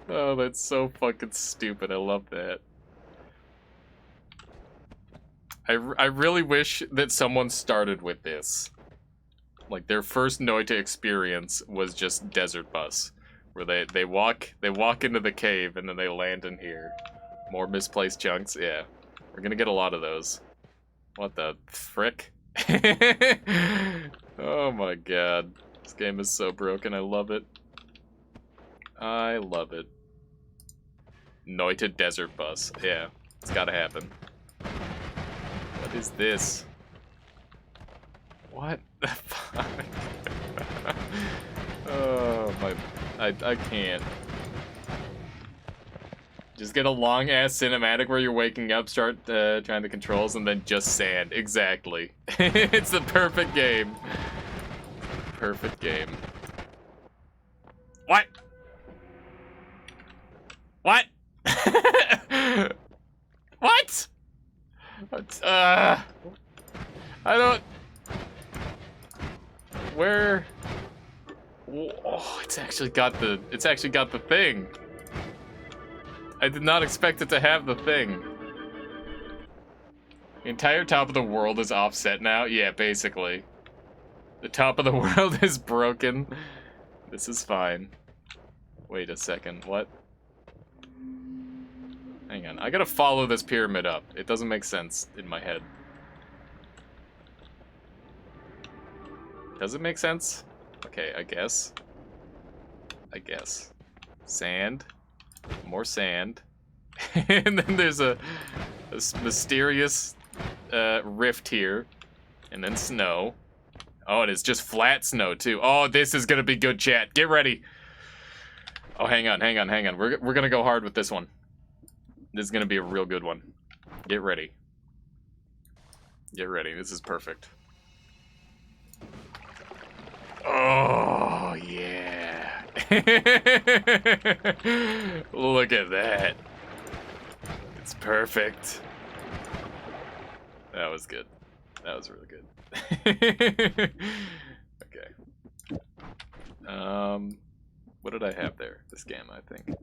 Oh, that's so fucking stupid. I love that. I really wish that someone started with this. Like, their first Noita experience was just Desert Bus. Where they walk into the cave and then they land in here. More misplaced chunks, yeah. We're gonna get a lot of those. What the frick? Oh my god. This game is so broken, I love it. I love it. Noita Desert Bus, yeah. It's gotta happen. What is this? What the fuck? Oh my... I can't. Just get a long-ass cinematic where you're waking up, start trying the controls, and then just sand. Exactly. It's the perfect game. Perfect game. What? What? What? I don't... Where... Oh, it's actually got the thing. I did not expect it to have the thing. The entire top of the world is offset now? Yeah, basically. The top of the world is broken. This is fine. Wait a second, what? Hang on, I gotta follow this pyramid up. It doesn't make sense in my head. Does it make sense? Okay, I guess. Sand. More sand. And then there's a mysterious rift here. And then snow. Oh, it is just flat snow, too. Oh, this is gonna be good, chat. Get ready. Oh, hang on. We're gonna go hard with this one. This is gonna be a real good one. Get ready. This is perfect. Oh, yeah. Look at that. It's perfect. That was good. That was really good. Okay. What did I have there? This gamma, I think.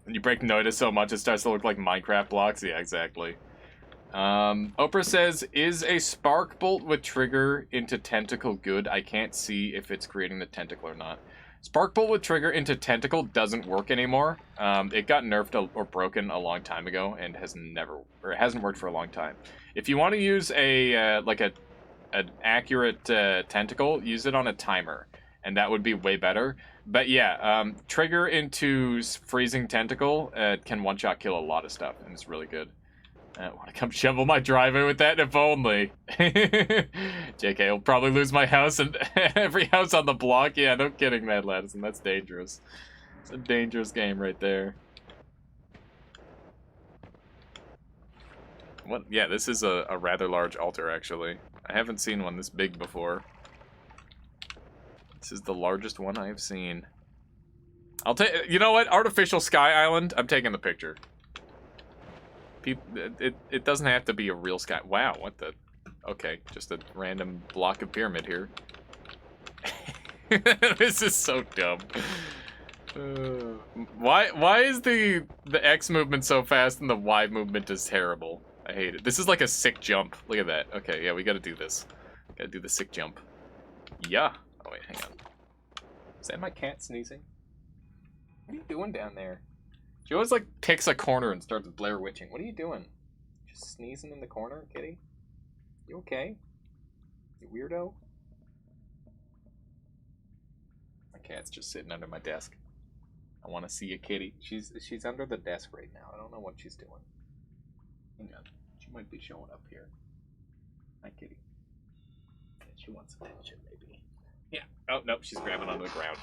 When you break Noida so much, it starts to look like Minecraft blocks. Yeah, exactly. Oprah says, is a spark bolt with trigger into tentacle good? I can't see if it's creating the tentacle or not. Spark bolt with trigger into tentacle doesn't work anymore. It got nerfed or broken a long time ago and it hasn't worked for a long time. If you want to use a an accurate tentacle, use it on a timer, and that would be way better. But yeah, trigger into freezing tentacle can one-shot kill a lot of stuff, and it's really good. Want to come shovel my driveway with that? If only. JK, will probably lose my house and every house on the block. Yeah, no kidding, Mad Lattice, and that's dangerous. It's a dangerous game right there. What? Yeah, this is a rather large altar, actually. I haven't seen one this big before. This is the largest one I have seen. I'll take. You know what? Artificial Sky Island. I'm taking the picture. It doesn't have to be a real sky. Wow, what the? Okay, just a random block of pyramid here. This is so dumb. Why is the X movement so fast and the Y movement is terrible? I hate it. This is like a sick jump. Look at that. Okay, yeah, we gotta do this. Gotta do the sick jump. Yeah. Oh wait, hang on. Is that my cat sneezing? What are you doing down there? She always like picks a corner and starts Blair Witching. What are you doing? Just sneezing in the corner, kitty? You okay? You weirdo? My cat's just sitting under my desk. I want to see a kitty. She's under the desk right now. I don't know what she's doing. Hang on. She might be showing up here. Hi, kitty. Yeah, she wants attention, maybe. Yeah. Oh, nope. She's grabbing onto the ground.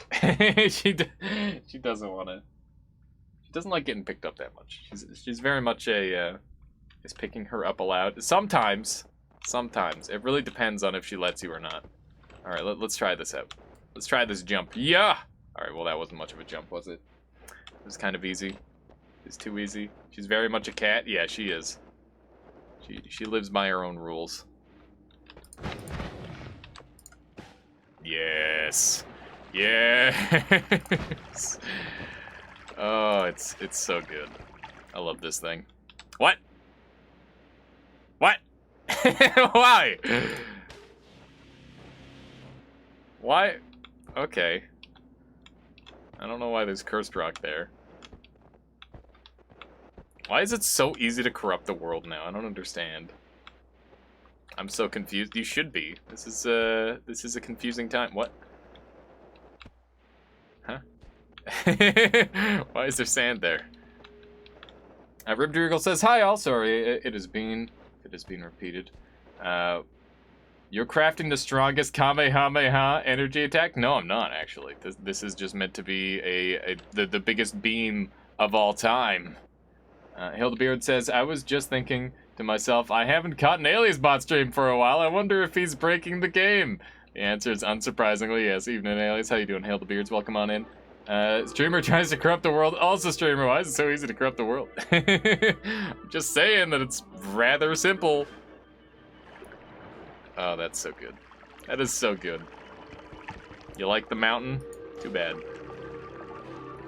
She doesn't want to. She doesn't like getting picked up that much. She's very much a is picking her up allowed. Sometimes it really depends on if she lets you or not. All right, let's try this out. Let's try this jump. Yeah. All right. Well, that wasn't much of a jump, was it? It was kind of easy. It's too easy. She's very much a cat. Yeah, she is. She lives by her own rules. Yes. Yes. Oh, it's so good. I love this thing. What? What? Why? Why? Okay. I don't know why there's cursed rock there. Why is it so easy to corrupt the world now? I don't understand. I'm so confused. You should be. This is a confusing time. What? Huh? Why is there sand there? Rib Driggle says, hi all, sorry, it has been repeated. You're crafting the strongest Kamehameha energy attack? No, I'm not, actually. This is just meant to be the biggest beam of all time. Hildebeard says, I was just thinking to myself, I haven't caught an Alias bot stream for a while. I wonder if he's breaking the game. The answer is unsurprisingly yes. Evening, Alias. How you doing, Hildebeards? Welcome on in. Streamer tries to corrupt the world. Also, streamer, why is it so easy to corrupt the world? I'm just saying that it's rather simple. Oh, that's so good. That is so good. You like the mountain? Too bad.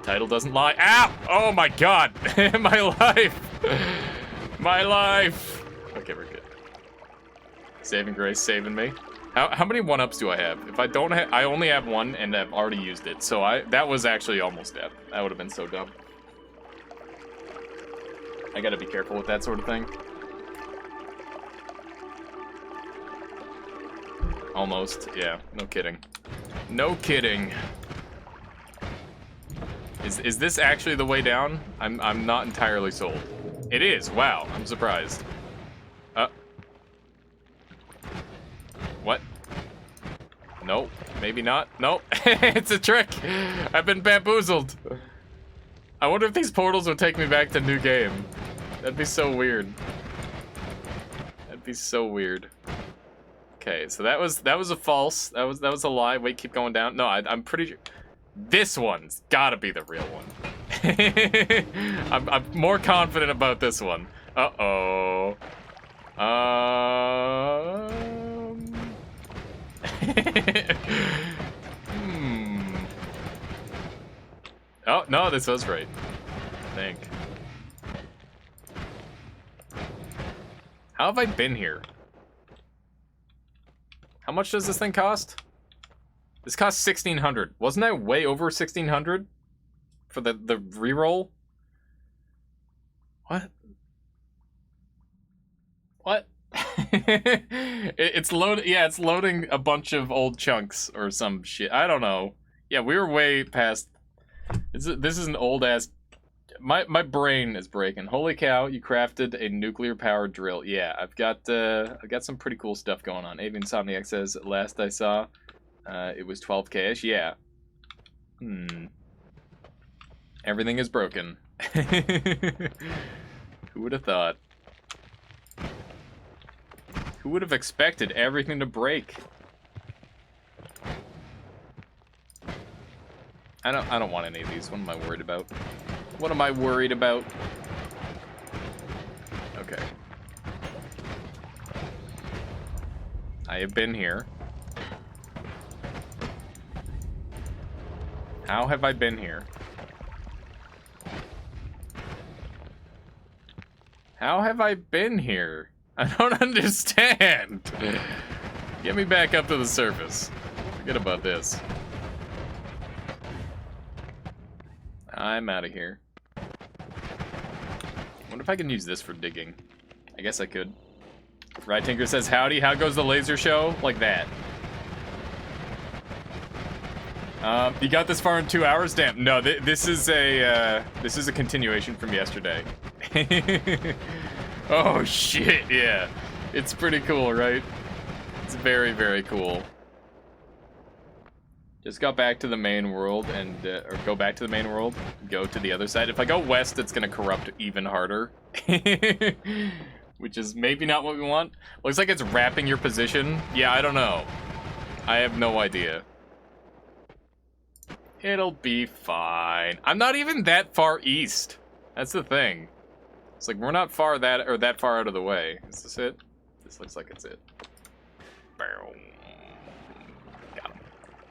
Title doesn't lie. Ow! Oh my god! My life! My life! Okay, we're good. Saving grace, saving me. How many 1-ups do I have? If I don't have, I only have one, and I've already used it. So that was actually almost dead. That would have been so dumb. I gotta be careful with that sort of thing. Almost, yeah. No kidding. No kidding. Is this actually the way down? I'm not entirely sold. It is. Wow, I'm surprised. What? Nope. Maybe not. Nope. It's a trick. I've been bamboozled. I wonder if these portals would take me back to new game. That'd be so weird. That'd be so weird. Okay, so that was a false. That was a lie. Wait, keep going down. No, I'm pretty sure this one's gotta be the real one. I'm more confident about this one. Uh-oh. Oh, no, this was right. I think. How have I been here? How much does this thing cost? This costs 1,600. Wasn't that way over 1,600 for the reroll? What? What? It's loading. Yeah, it's loading a bunch of old chunks or some shit. I don't know. Yeah, we were way past. This is an old ass. My brain is breaking. Holy cow! You crafted a nuclear powered drill. Yeah, I've got some pretty cool stuff going on. Avian Insomniac says last I saw, it was 12K-ish. Yeah. Everything is broken. Who would have thought? Who would have expected everything to break? I don't want any of these. What am I worried about? What am I worried about? Okay. I have been here. How have I been here? How have I been here? I don't understand. Get me back up to the surface. Forget about this. I'm out of here. Wonder if I can use this for digging. I guess I could. Right Tinker says, howdy, how goes the laser show? Like that. You got this far in 2 hours? Damn, no, this is a continuation from yesterday. Oh shit, yeah. It's pretty cool, right? It's very, very cool. Just got back to the main world and, or go back to the main world, go to the other side. If I go west, it's gonna corrupt even harder. Which is maybe not what we want. Looks like it's wrapping your position. Yeah, I don't know. I have no idea. It'll be fine. I'm not even that far east. That's the thing. It's like we're not that far out of the way. Is this it? This looks like it's it. Got him.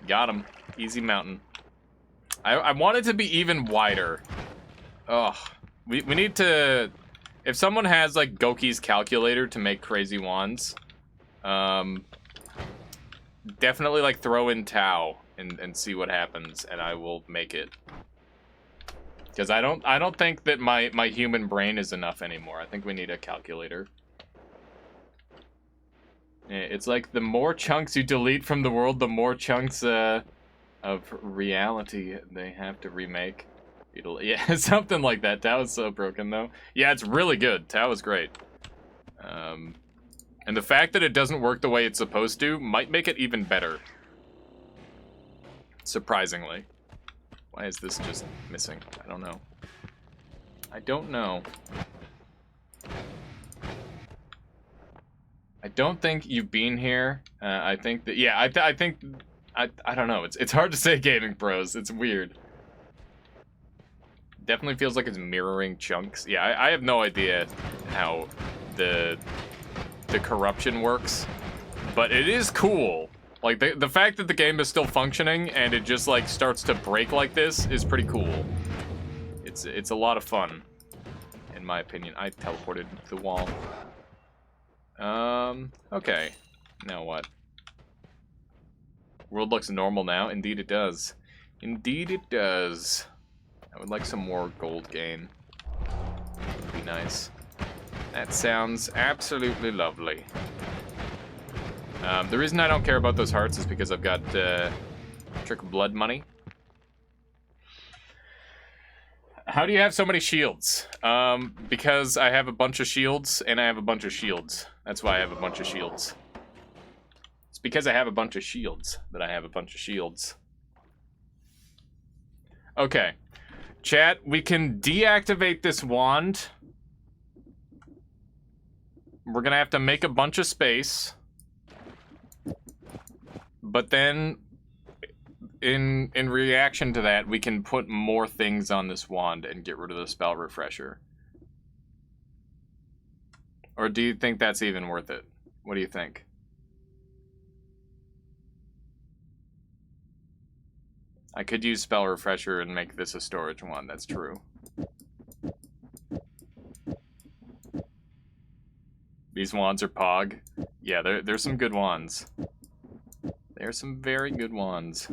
Got him. Easy mountain. I want it to be even wider. Ugh. We need to. If someone has like Goki's calculator to make crazy wands, definitely like throw in Tau and see what happens, and I will make it. Because I don't think that my human brain is enough anymore. I think we need a calculator. It's like the more chunks you delete from the world, the more chunks of reality they have to remake. Yeah, something like that. Tau is so broken though. Yeah, it's really good. Tau is great. And the fact that it doesn't work the way it's supposed to might make it even better. Surprisingly. Why is this just missing? I don't know. I don't know. I don't think you've been here. I think that, yeah, I think, I don't know. It's hard to say, Gaming Pros. It's weird. Definitely feels like it's mirroring chunks. Yeah, I have no idea how the corruption works, but it is cool. Like, the fact that the game is still functioning and it just, like, starts to break like this is pretty cool. It's a lot of fun, in my opinion. I teleported the wall. Okay. Now what? World looks normal now. Indeed it does. Indeed it does. I would like some more gold gain. Would be nice. That sounds absolutely lovely. The reason I don't care about those hearts is because I've got Trick of Blood money. How do you have so many shields? Because I have a bunch of shields, and I have a bunch of shields. That's why I have a bunch of shields. It's because I have a bunch of shields that I have a bunch of shields. Okay. Chat, we can deactivate this wand. We're gonna have to make a bunch of space. But then, in reaction to that, we can put more things on this wand and get rid of the spell refresher. Or do you think that's even worth it? What do you think? I could use spell refresher and make this a storage wand, that's true. These wands are pog. Yeah, there's some good wands. There's some very good wands.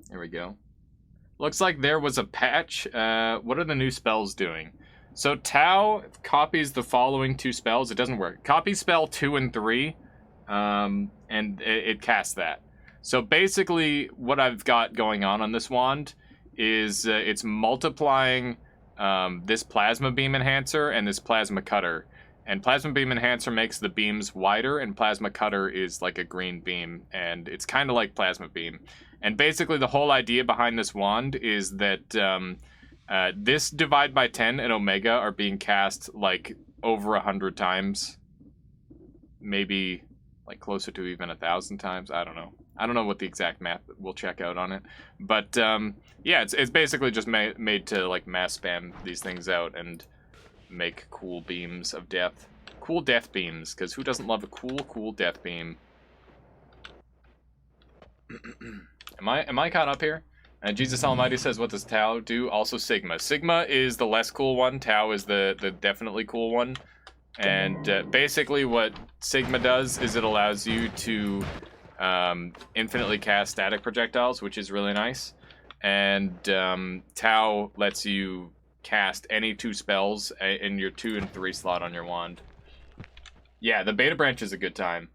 There we go. Looks like there was a patch. What are the new spells doing? So Tau copies the following 2 spells. It doesn't work. Copy spell 2 and 3, and it casts that. So basically, what I've got going on this wand is it's multiplying this plasma beam enhancer and this plasma cutter. And Plasma Beam Enhancer makes the beams wider, and Plasma Cutter is like a green beam, and it's kind of like Plasma Beam. And basically the whole idea behind this wand is that this Divide by 10 and Omega are being cast like over 100 times. Maybe like closer to even 1,000 times. I don't know. I don't know what the exact math we'll check out on it. But yeah, it's basically just made to like mass spam these things out and make cool beams of death. Cool death beams, because who doesn't love a cool death beam? Am I caught up here? Jesus Almighty says, what does Tau do? Also Sigma. Sigma is the less cool one. Tau is the definitely cool one. And basically what Sigma does is it allows you to infinitely cast static projectiles, which is really nice. And Tau lets you cast any 2 spells in your 2 and 3 slot on your wand. Yeah, the beta branch is a good time.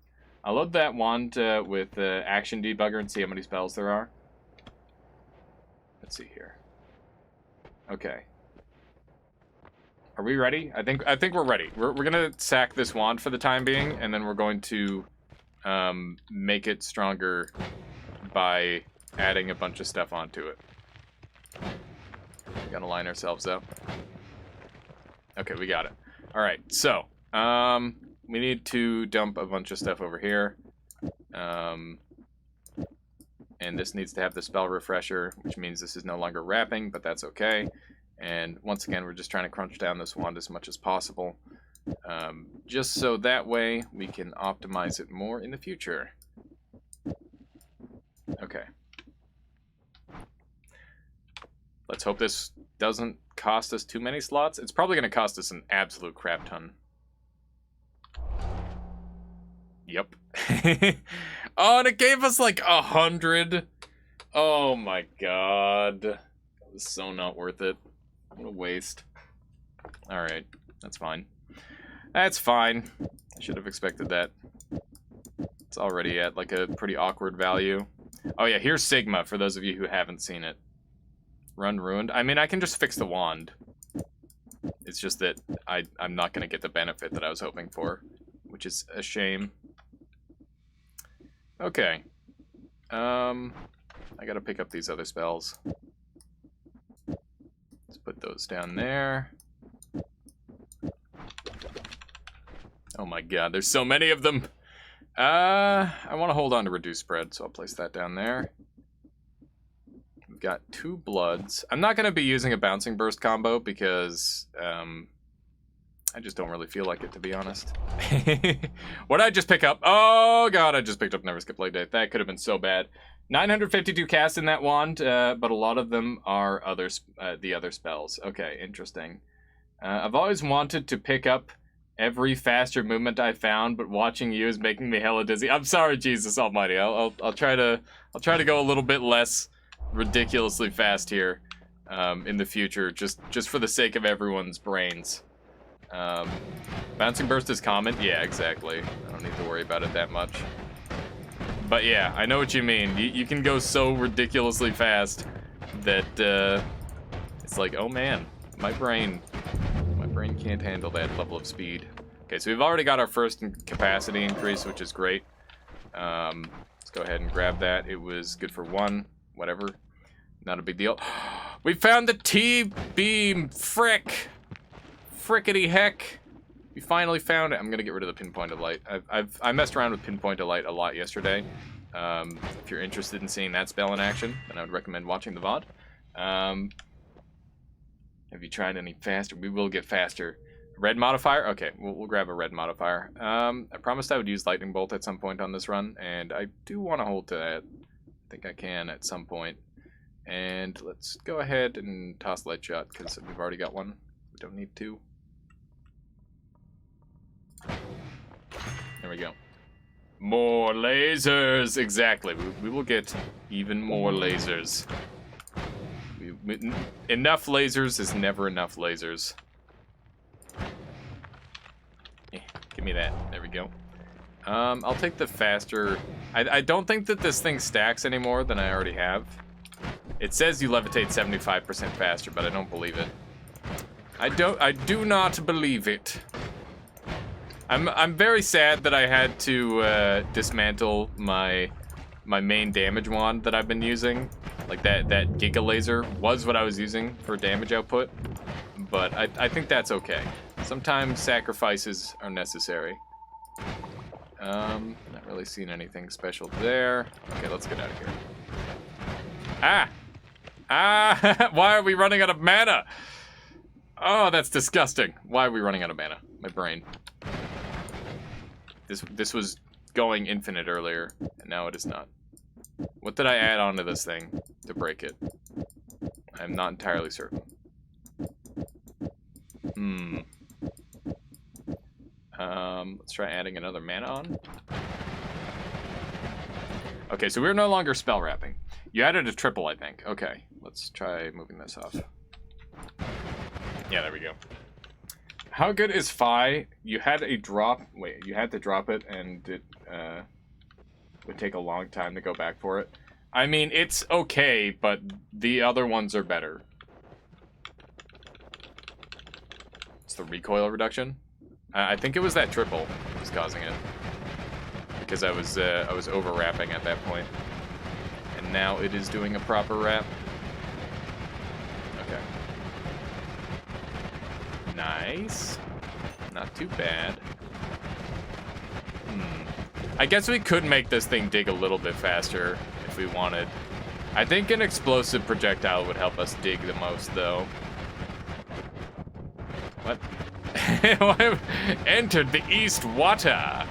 I'll load that wand with Action Debugger and see how many spells there are. Let's see here. Okay. Are we ready? I think we're ready. We're gonna sack this wand for the time being, and then we're going to make it stronger by adding a bunch of stuff onto it. We gotta line ourselves up. Okay, we got it. Alright, so, we need to dump a bunch of stuff over here. And this needs to have the spell refresher, which means this is no longer wrapping, but that's okay. And once again, we're just trying to crunch down this wand as much as possible. Just so that way we can optimize it more in the future. Okay. Let's hope this doesn't cost us too many slots. It's probably going to cost us an absolute crap ton. Yep. Oh, and it gave us like 100. Oh my god. That was so not worth it. What a waste. Alright, that's fine. That's fine. I should have expected that. It's already at like a pretty awkward value. Oh yeah, here's Sigma for those of you who haven't seen it. Run ruined. I mean, I can just fix the wand. It's just that I'm not going to get the benefit that I was hoping for, which is a shame. Okay. I gotta pick up these other spells. Let's put those down there. Oh my god, there's so many of them! I want to hold on to Reduce Spread, so I'll place that down there. We've got 2 bloods. I'm not going to be using a Bouncing Burst combo because I just don't really feel like it, to be honest. What did I just pick up? Oh god, I just picked up Never Skip Leg Day. That could have been so bad. 952 casts in that wand, but a lot of them are the other spells. Okay, interesting. I've always wanted to pick up every faster movement I found, but watching you is making me hella dizzy. I'm sorry, Jesus Almighty. I'll try to go a little bit less ridiculously fast here in the future, just for the sake of everyone's brains. Bouncing burst is common. Yeah, exactly. I don't need to worry about it that much. But yeah, I know what you mean. You can go so ridiculously fast that it's like, oh man, my brain can't handle that level of speed. Okay, so we've already got our first capacity increase, which is great. Let's go ahead and grab that. It was good for 1, whatever. Not a big deal. We found the T-beam, frickety heck. We finally found it. I'm gonna get rid of the pinpoint of light. I messed around with pinpoint of light a lot yesterday. If you're interested in seeing that spell in action, then I would recommend watching the VOD. Have you tried any faster? We will get faster. Red modifier? Okay, we'll grab a red modifier. I promised I would use lightning bolt at some point on this run, and I do want to hold to that. I think I can at some point. And let's go ahead and toss light shot, because we've already got one. We don't need two. There we go. More lasers! Exactly. We will get even more lasers. Enough lasers is never enough lasers. Give me that. There we go. I'll take the faster. I don't think that this thing stacks any more than I already have. It says you levitate 75% faster, but I don't believe it. I do not believe it. I'm very sad that I had to dismantle my main damage wand that I've been using. Like that Giga Laser was what I was using for damage output, but I think that's okay. Sometimes sacrifices are necessary. Not really seeing anything special there. Okay, let's get out of here. Ah! Why are we running out of mana? Oh, that's disgusting. Why are we running out of mana? My brain. This was going infinite earlier, and now it is not. What did I add onto this thing to break it? I'm not entirely certain. Let's try adding another mana on. Okay, so we're no longer spell wrapping. You added a triple, I think. Okay, let's try moving this off. Yeah, there we go. How good is Phi? You had a drop. Wait, you had to drop it, and it would take a long time to go back for it. I mean, it's okay, but the other ones are better. It's the recoil reduction. I think it was that triple that was causing it, because I was over wrapping at that point, and now it is doing a proper wrap. Okay. Nice. Not too bad. I guess we could make this thing dig a little bit faster if we wanted. I think an explosive projectile would help us dig the most, though. What? Entered the East Water.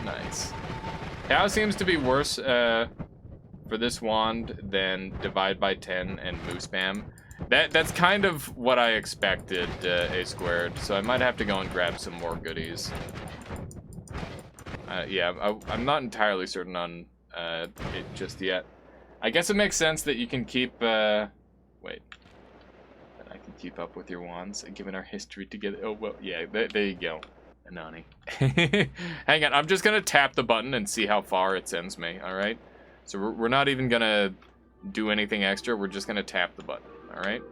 Nice. Cow seems to be worse for this wand than Divide by 10 and Moo Spam. That's kind of what I expected, A squared, so I might have to go and grab some more goodies. Yeah, I'm not entirely certain on it just yet. I guess it makes sense that you can keep, wait. I can keep up with your wands, given our history together. Oh, well, yeah, there you go, Anani. Hang on, I'm just gonna tap the button and see how far it sends me, alright? So we're not even gonna do anything extra, we're just gonna tap the button. All right.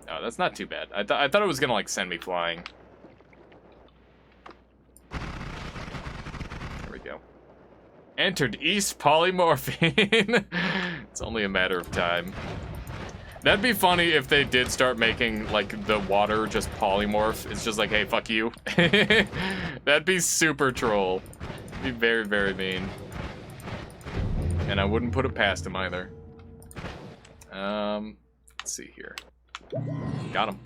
Oh, that's not too bad. I thought it was gonna like send me flying. There we go. Entered East Polymorphine. It's only a matter of time. That'd be funny if they did start making like the water just polymorph. It's just like, hey, fuck you. That'd be super troll. It'd be very, very mean. And I wouldn't put it past him either. Let's see here. Got him.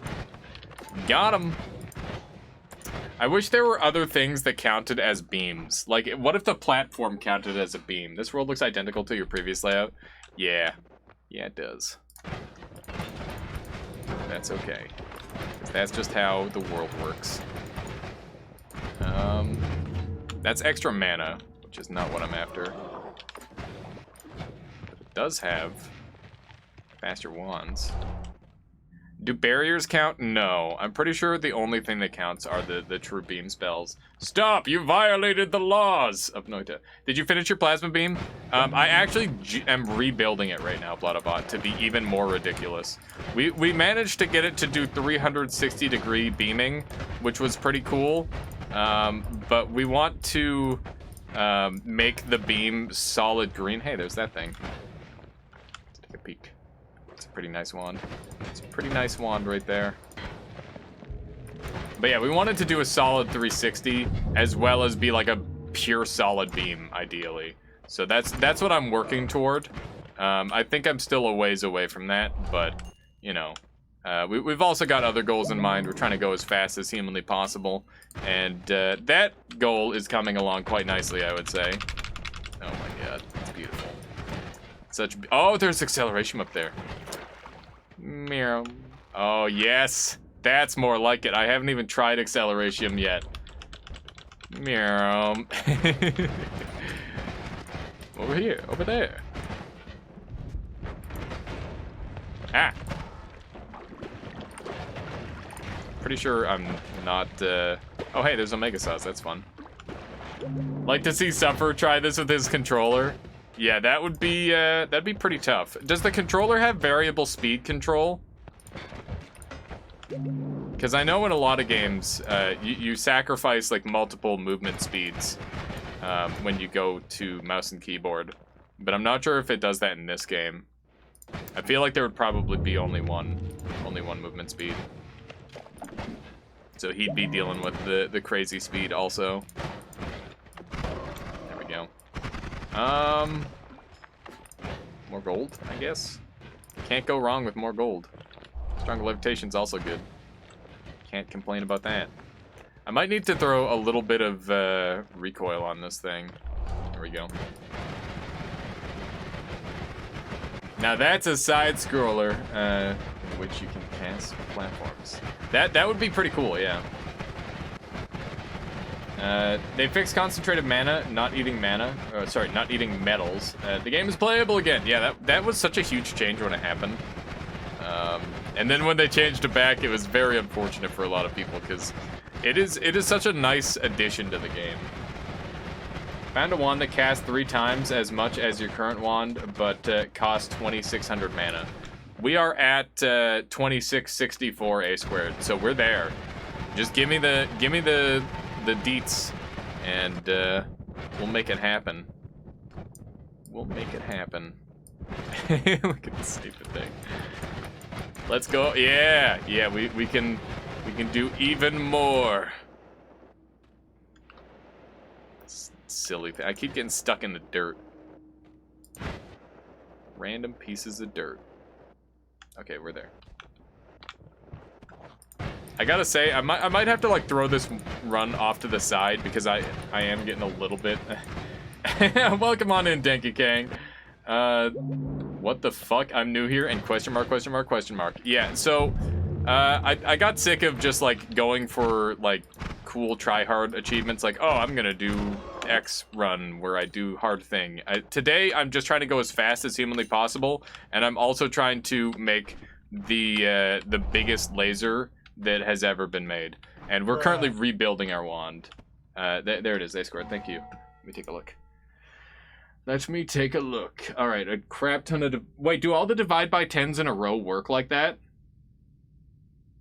Got him. I wish there were other things that counted as beams. Like, what if the platform counted as a beam? This world looks identical to your previous layout. Yeah. Yeah, it does. That's okay. 'Cause that's just how the world works. That's extra mana, which is not what I'm after. But it does have faster wands. Do barriers count? No. I'm pretty sure the only thing that counts are the true beam spells. Stop! You violated the laws of Noita. Did you finish your plasma beam? I actually am rebuilding it right now, Bloodabot, to be even more ridiculous. We managed to get it to do 360-degree beaming, which was pretty cool. But we want to make the beam solid green. Hey, there's that thing. Let's take a peek. It's a pretty nice wand. It's a pretty nice wand right there. But yeah, we wanted to do a solid 360 as well as be like a pure solid beam, ideally. So that's what I'm working toward. I think I'm still a ways away from that, but you know, we've also got other goals in mind. We're trying to go as fast as humanly possible, and that goal is coming along quite nicely, I would say. Oh my god, it's beautiful. Oh, there's acceleration up there. Meow. Oh, yes. That's more like it. I haven't even tried acceleration yet. Meow. Over here. Over there. Ah. Pretty sure I'm not, Oh, hey, there's Omega Sauce. That's fun. Like to see Suffer try this with his controller. Yeah, that'd be pretty tough. Does the controller have variable speed control? Because I know in a lot of games, you sacrifice like multiple movement speeds when you go to mouse and keyboard. But I'm not sure if it does that in this game. I feel like there would probably be only one movement speed. So he'd be dealing with the crazy speed also. There we go. More gold, I guess. Can't go wrong with more gold. Stronger levitation's also good. Can't complain about that. I might need to throw a little bit of recoil on this thing. There we go. Now that's a side scroller, which you can pass platforms. That would be pretty cool, yeah. They fixed concentrated mana, not eating mana. Sorry, not eating metals. The game is playable again. Yeah, that was such a huge change when it happened. And then when they changed it back, it was very unfortunate for a lot of people because it is such a nice addition to the game. Found a wand that casts 3 times as much as your current wand, but costs 2,600 mana. We are at 2664 A squared, so we're there. Just give me the deets, and we'll make it happen. We'll make it happen. Look at this stupid thing. Let's go. Yeah, we can do even more. Silly thing. I keep getting stuck in the dirt. Random pieces of dirt. Okay, we're there. I gotta say, I might have to like throw this run off to the side because I am getting a little bit. Welcome on in, Denki Kang. What the fuck? I'm new here and question mark, question mark, question mark. Yeah, so I got sick of just like going for like cool try hard achievements like, oh, I'm gonna do X run where I do hard thing. Today I'm just trying to go as fast as humanly possible, and I'm also trying to make the biggest laser that has ever been made. And we're currently rebuilding our wand. There it is, A squared, thank you. Let me take a look. Let me take a look. All right, a crap ton of... Wait, do all the divide by 10s in a row work like that?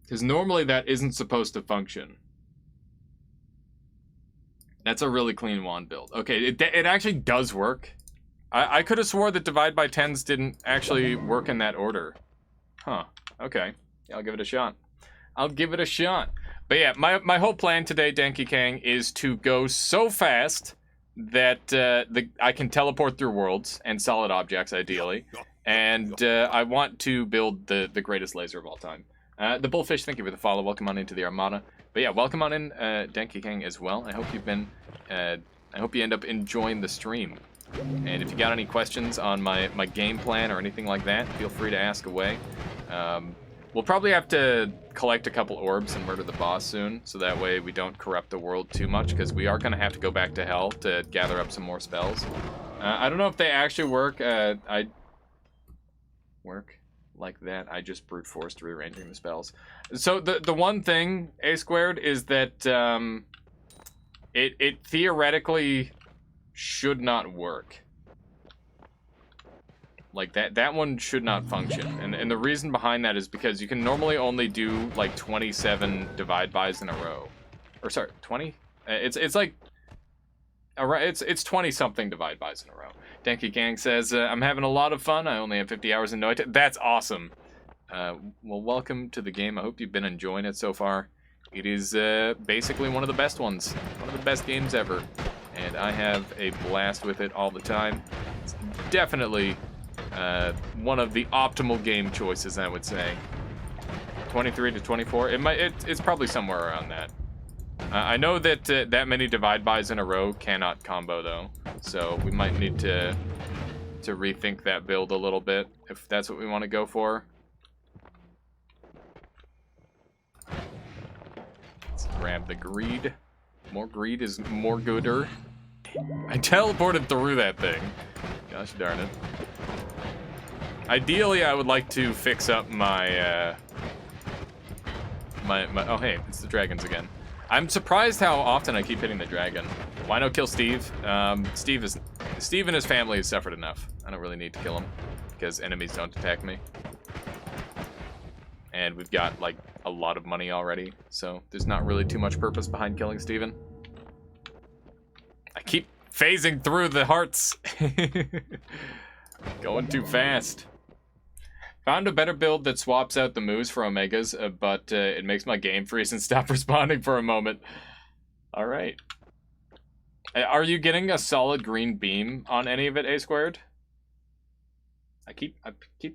Because normally that isn't supposed to function. That's a really clean wand build. Okay, it actually does work. I could have swore that divide by 10s didn't actually work in that order. Huh, okay. Yeah, I'll give it a shot. I'll give it a shot. But yeah, my whole plan today, Denki Kang, is to go so fast that I can teleport through worlds and solid objects, ideally. And I want to build the greatest laser of all time. The Bullfish, thank you for the follow. Welcome on into the Armada. But yeah, welcome on in, Denki King as well. I hope you've been, I hope you end up enjoying the stream. And if you got any questions on my game plan or anything like that, feel free to ask away. We'll probably have to collect a couple orbs and murder the boss soon, so that way we don't corrupt the world too much, because we are going to have to go back to Hell to gather up some more spells. I don't know if they actually work. I work like that. I just brute forced rearranging the spells. So the one thing, A squared, is that it theoretically should not work. Like that one should not function. And the reason behind that is because you can normally only do like 27 divide bys in a row. Or sorry, 20? It's like it's 20 something divide bys in a row. Denki Gang says, I'm having a lot of fun. I only have 50 hours in Noita. That's awesome. Well, welcome to the game. I hope you've been enjoying it so far. It is basically one of the best ones. One of the best games ever. And I have a blast with it all the time. It's definitely one of the optimal game choices, I would say. 23 to 24. It's probably somewhere around that. I know that that many divide bys in a row cannot combo though, so we might need to rethink that build a little bit if that's what we want to go for. Let's grab the greed. More greed is more gooder. I teleported through that thing. Gosh darn it. Ideally, I would like to fix up my oh hey, it's the dragons again. I'm surprised how often I keep hitting the dragon. Why no kill Steve? Steve and his family have suffered enough. I don't really need to kill him because enemies don't attack me. And we've got like a lot of money already, so there's not really too much purpose behind killing Steven. I keep phasing through the hearts. Going too fast. Found a better build that swaps out the moves for Omegas, but it makes my game freeze and stop responding for a moment. Alright. Are you getting a solid green beam on any of it, A squared? I keep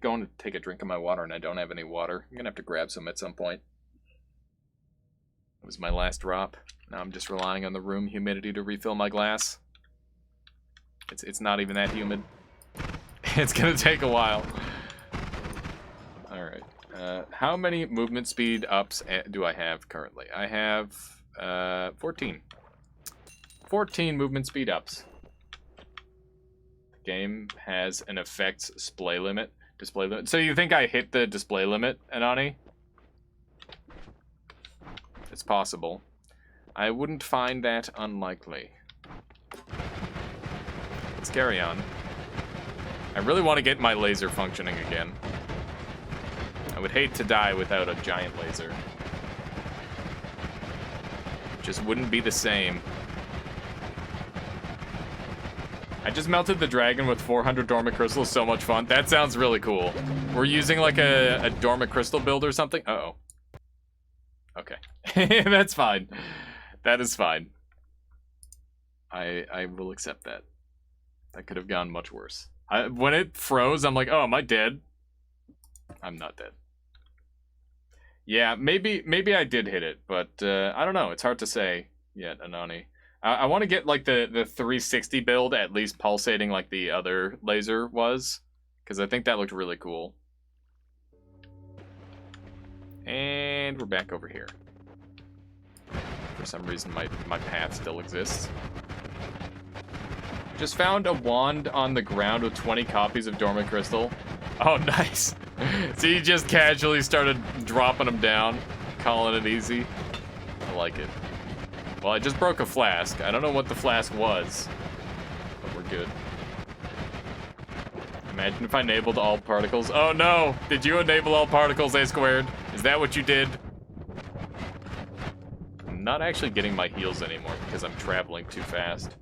going to take a drink of my water and I don't have any water. I'm gonna have to grab some at some point. It was my last drop. Now I'm just relying on the room humidity to refill my glass. It's not even that humid. It's gonna take a while. Alright. How many movement speed ups do I have currently? I have 14. 14 movement speed ups. The game has an effects display limit. So you think I hit the display limit, Anani? It's possible. I wouldn't find that unlikely. Let's carry on. I really want to get my laser functioning again. I would hate to die without a giant laser. It just wouldn't be the same. I just melted the dragon with 400 dormant crystals. So much fun. That sounds really cool. We're using like a dormant crystal build or something. Uh-oh. Okay. That's fine. That is fine. I will accept that. That could have gone much worse. When it froze, I'm like, oh, am I dead? I'm not dead. Yeah, maybe I did hit it, but I don't know. It's hard to say yet, Anani. I want to get like the 360 build at least pulsating like the other laser was, because I think that looked really cool. And we're back over here. For some reason, my path still exists. Just found a wand on the ground with 20 copies of Dormant Crystal. Oh, nice. So you just casually started dropping them down, calling it easy. I like it. Well, I just broke a flask. I don't know what the flask was, but we're good. Imagine if I enabled all particles. Oh no! Did you enable all particles, A squared? Is that what you did? I'm not actually getting my heals anymore because I'm traveling too fast.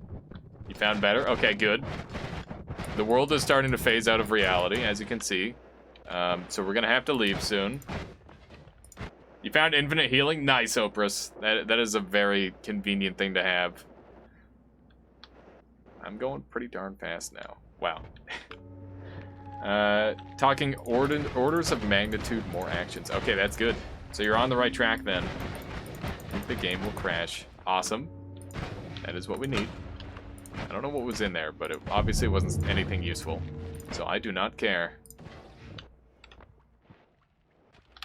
You found better? Okay, good. The world is starting to phase out of reality, as you can see. So we're gonna have to leave soon. You found infinite healing? Nice, Oprus. That is a very convenient thing to have. I'm going pretty darn fast now. Wow. Talking orders of magnitude more actions. Okay, that's good. So you're on the right track then. The game will crash. Awesome. That is what we need. I don't know what was in there, but it obviously wasn't anything useful. So I do not care.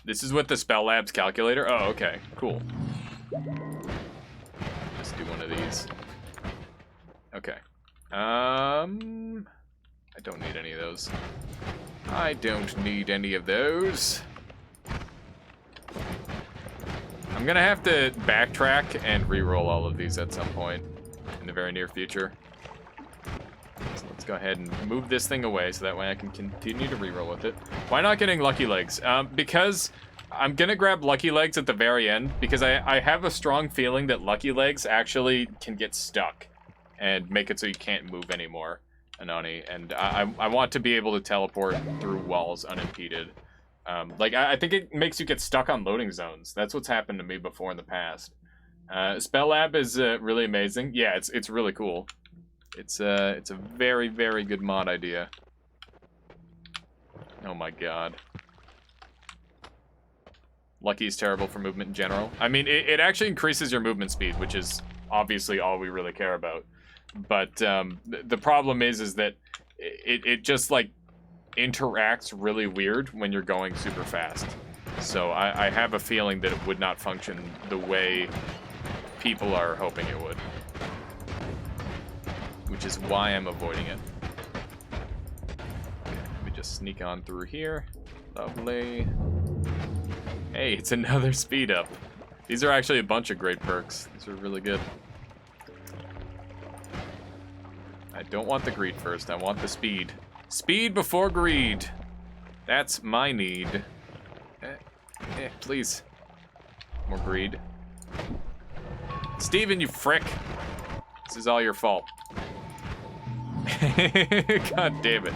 This is with the Spell Labs calculator? Oh, okay. Cool. Just do one of these. Okay. I don't need any of those. I don't need any of those. I'm gonna have to backtrack and re-roll all of these at some point in the very near future. So let's go ahead and move this thing away so that way I can continue to re-roll with it. Why not getting Lucky Legs? Because I'm gonna grab Lucky Legs at the very end because I have a strong feeling that Lucky Legs actually can get stuck and make it so you can't move anymore, Anani. And I want to be able to teleport through walls unimpeded. Like, I think it makes you get stuck on loading zones. That's what's happened to me before in the past. Spell Lab is really amazing. Yeah, it's really cool. It's a very, very good mod idea. Oh my god. Lucky is terrible for movement in general. I mean, it actually increases your movement speed, which is obviously all we really care about. But the problem is that it just, like, interacts really weird when you're going super fast. So I have a feeling that it would not function the way people are hoping it would. Which is why I'm avoiding it. Okay, let me just sneak on through here. Lovely. Hey, it's another speed up. These are actually a bunch of great perks. These are really good. I don't want the greed first, I want the speed. Speed before greed. That's my need. Please. More greed. Steven, you frick. This is all your fault. God damn it.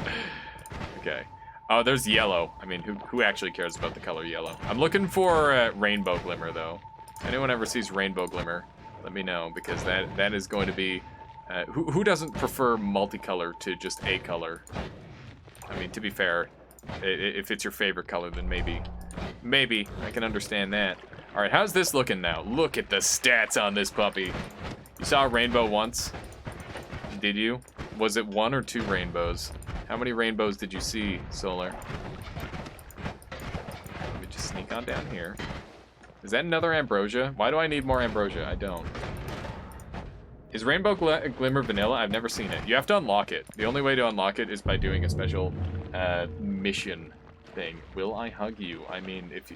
Okay. Oh, there's yellow. I mean, who actually cares about the color yellow? I'm looking for Rainbow Glimmer, though. If anyone ever sees Rainbow Glimmer, let me know, because that is going to be... who doesn't prefer multicolor to just a color? I mean, to be fair, if it's your favorite color, then maybe I can understand that. All right, how's this looking now? Look at the stats on this puppy. You saw a rainbow once? Did you? Was it 1 or 2 rainbows? How many rainbows did you see, Solar? Let me just sneak on down here. Is that another ambrosia? Why do I need more ambrosia? I don't. Is Rainbow Glimmer vanilla? I've never seen it. You have to unlock it. The only way to unlock it is by doing a special mission thing. Will I hug you? I mean, if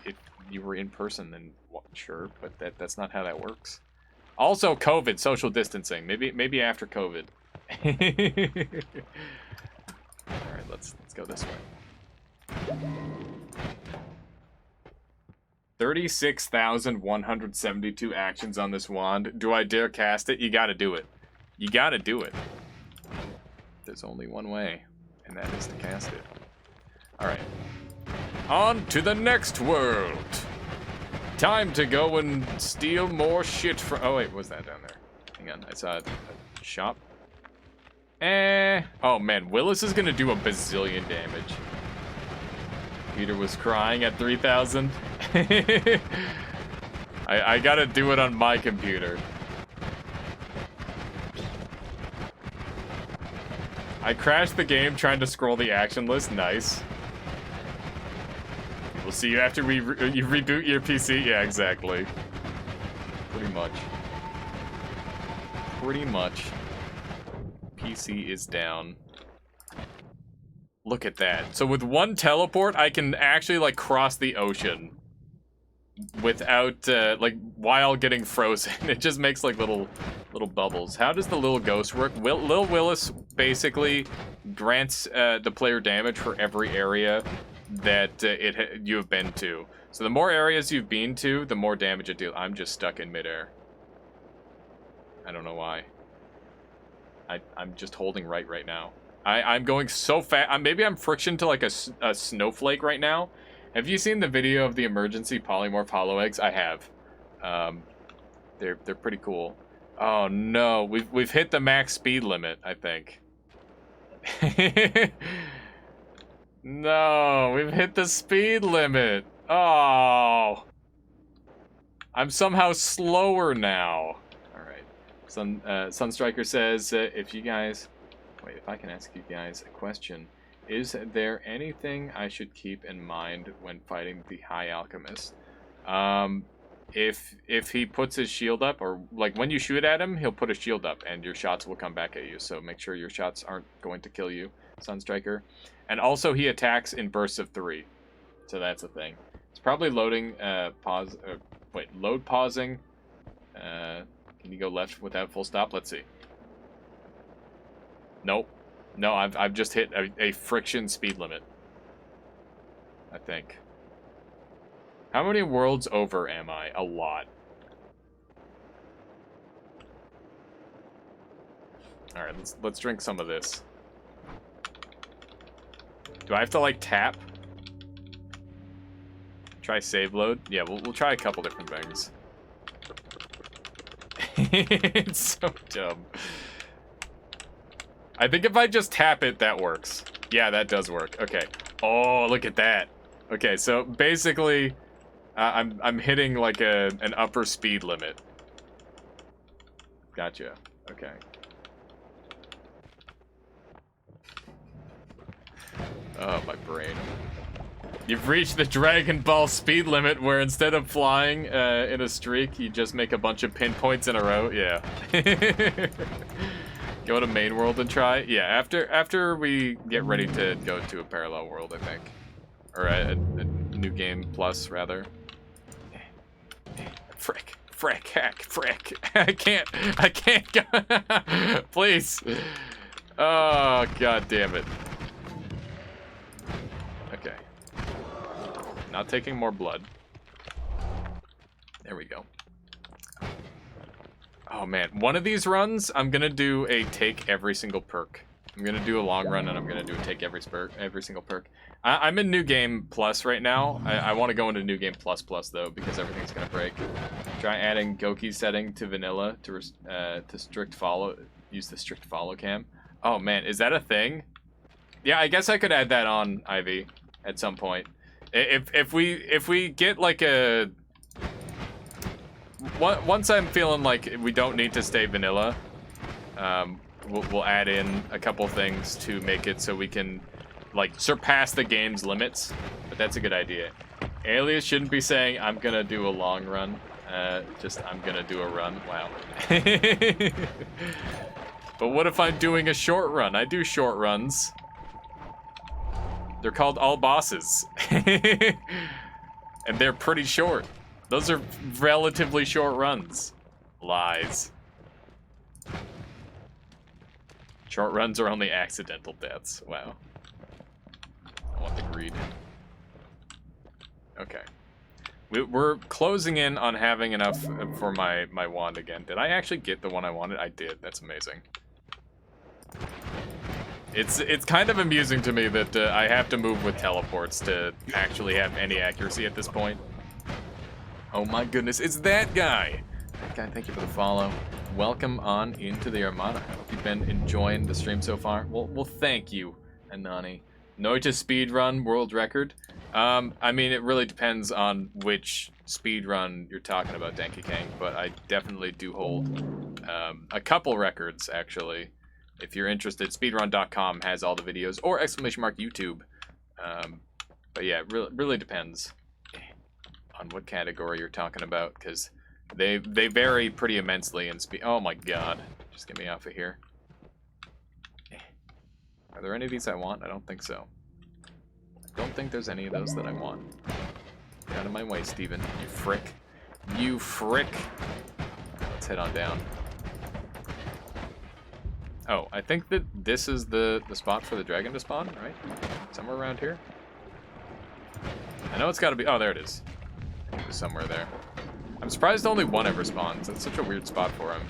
you were in person, then well, sure, but that's not how that works. Also, COVID, social distancing. Maybe after COVID. All right, let's go this way. 36,172 actions on this wand. Do I dare cast it? You gotta do it. You gotta do it. There's only one way, and that is to cast it. Alright. On to the next world! Time to go and steal more shit from... Oh, wait, what's that down there? Hang on, I saw a shop. Oh, man, Willis is gonna do a bazillion damage. Peter was crying at 3,000. I gotta do it on my computer. I crashed the game trying to scroll the action list. Nice. We'll see you after you reboot your PC. Yeah, exactly. Pretty much. Pretty much. PC is down. Look at that. So with one teleport, I can actually, like, cross the ocean without, like, while getting frozen. It just makes, like, little bubbles. How does the little ghost work? Lil Willis basically grants the player damage for every area that you have been to. So the more areas you've been to, the more damage it deals. I'm just stuck in midair. I don't know why. I'm just holding right now. I'm going so fast. Maybe I'm friction to like a snowflake right now. Have you seen the video of the emergency polymorph hollow eggs? I have. They're pretty cool. Oh no, we've hit the max speed limit, I think. No, we've hit the speed limit. Oh. I'm somehow slower now. Alright. Sunstriker says, if you guys... Wait, if I can ask you guys a question. Is there anything I should keep in mind when fighting the High Alchemist? If he puts his shield up, or like when you shoot at him, he'll put a shield up and your shots will come back at you. So make sure your shots aren't going to kill you, Sunstriker. And also he attacks in bursts of 3. So that's a thing. It's probably loading, load pausing. Can you go left without full stop? Let's see. Nope. No, I've just hit a friction speed limit. I think. How many worlds over am I? A lot. Alright, let's drink some of this. Do I have to, like, tap? Try save load? Yeah, we'll try a couple different things. It's so dumb. I think if I just tap it, that works. Yeah, that does work. Okay. Oh, look at that. Okay, so basically, I'm hitting like an upper speed limit. Gotcha. Okay. Oh, my brain. You've reached the Dragon Ball speed limit where instead of flying in a streak, you just make a bunch of pinpoints in a row. Yeah. Go to main world and try? Yeah, after we get ready to go to a parallel world, I think. Or a new game plus, rather. Frick, heck, frick. I can't go. Please. Oh, god damn it. Okay. Not taking more blood. There we go. Oh man, one of these runs, I'm gonna do a take every single perk. I'm gonna do a long run and I'm gonna do a take every single perk. I'm in New Game Plus right now. I want to go into New Game Plus though because everything's gonna break. Try adding Goki's setting to vanilla to strict follow. Use the strict follow cam. Oh man, is that a thing? Yeah, I guess I could add that on Ivy at some point. If we get like a once I'm feeling like we don't need to stay vanilla, we'll add in a couple things to make it so we can like surpass the game's limits. But that's a good idea. Alias shouldn't be saying I'm gonna do a long run. Just I'm gonna do a run. Wow. But what if I'm doing a short run? I do short runs. They're called all bosses. And they're pretty short. Those are relatively short runs. Lies. Short runs are only accidental deaths. Wow. I want the greed. Okay. We're closing in on having enough for my wand again. Did I actually get the one I wanted? I did. That's amazing. It's kind of amusing to me that I have to move with teleports to actually have any accuracy at this point. Oh my goodness, it's that guy! That guy, thank you for the follow. Welcome on into the Armada. I hope you've been enjoying the stream so far. Well, thank you, Anani. Noita speedrun world record. I mean, it really depends on which speedrun you're talking about, Danky Kang, but I definitely do hold a couple records, actually. If you're interested, speedrun.com has all the videos, or ! YouTube. But yeah, it really depends on what category you're talking about, because they vary pretty immensely in speed. Oh my god, just get me off of here. Are there any of these I want? I don't think so. I don't think there's any of those that I want. Get out of my way, Steven. You frick. You frick. Let's head on down. Oh, I think that this is the spot for the dragon to spawn, right? Somewhere around here? I know it's gotta be... Oh, there it is. It was somewhere there. I'm surprised only one ever spawns. That's such a weird spot for him.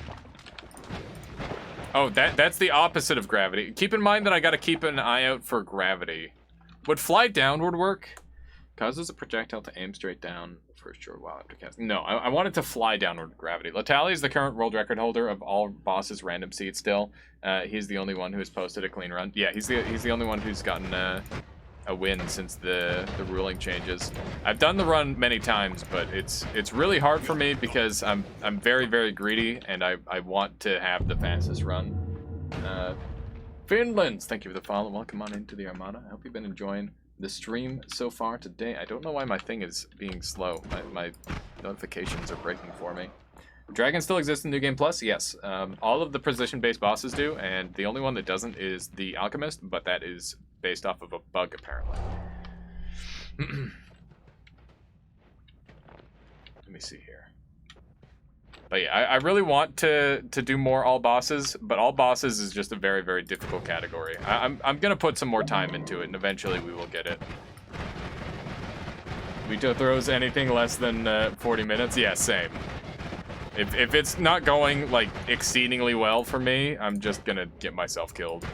Oh, that's the opposite of gravity. Keep in mind that I gotta keep an eye out for gravity. Would fly downward work? Causes a projectile to aim straight down for a short while after casting. No, I want it to fly downward with gravity. Latali is the current world record holder of all bosses random seeds still. He's the only one who's posted a clean run. Yeah, he's the only one who's gotten a win since the ruling changes. I've done the run many times, but it's really hard for me because I'm very, very greedy, and I want to have the fastest run. Finlands, thank you for the follow. Welcome on into the Armada. I hope you've been enjoying the stream so far today. I don't know why my thing is being slow. My notifications are breaking for me. Dragons still exist in New Game Plus? Yes. All of the position-based bosses do, and the only one that doesn't is the Alchemist, but that is based off of a bug, apparently. Let me see here. But yeah, I really want to do more all bosses, but all bosses is just a very, very difficult category. I'm gonna put some more time into it, and eventually we will get it. Vito throws anything less than 40 minutes? Yeah, same. If it's not going, like, exceedingly well for me, I'm just gonna get myself killed.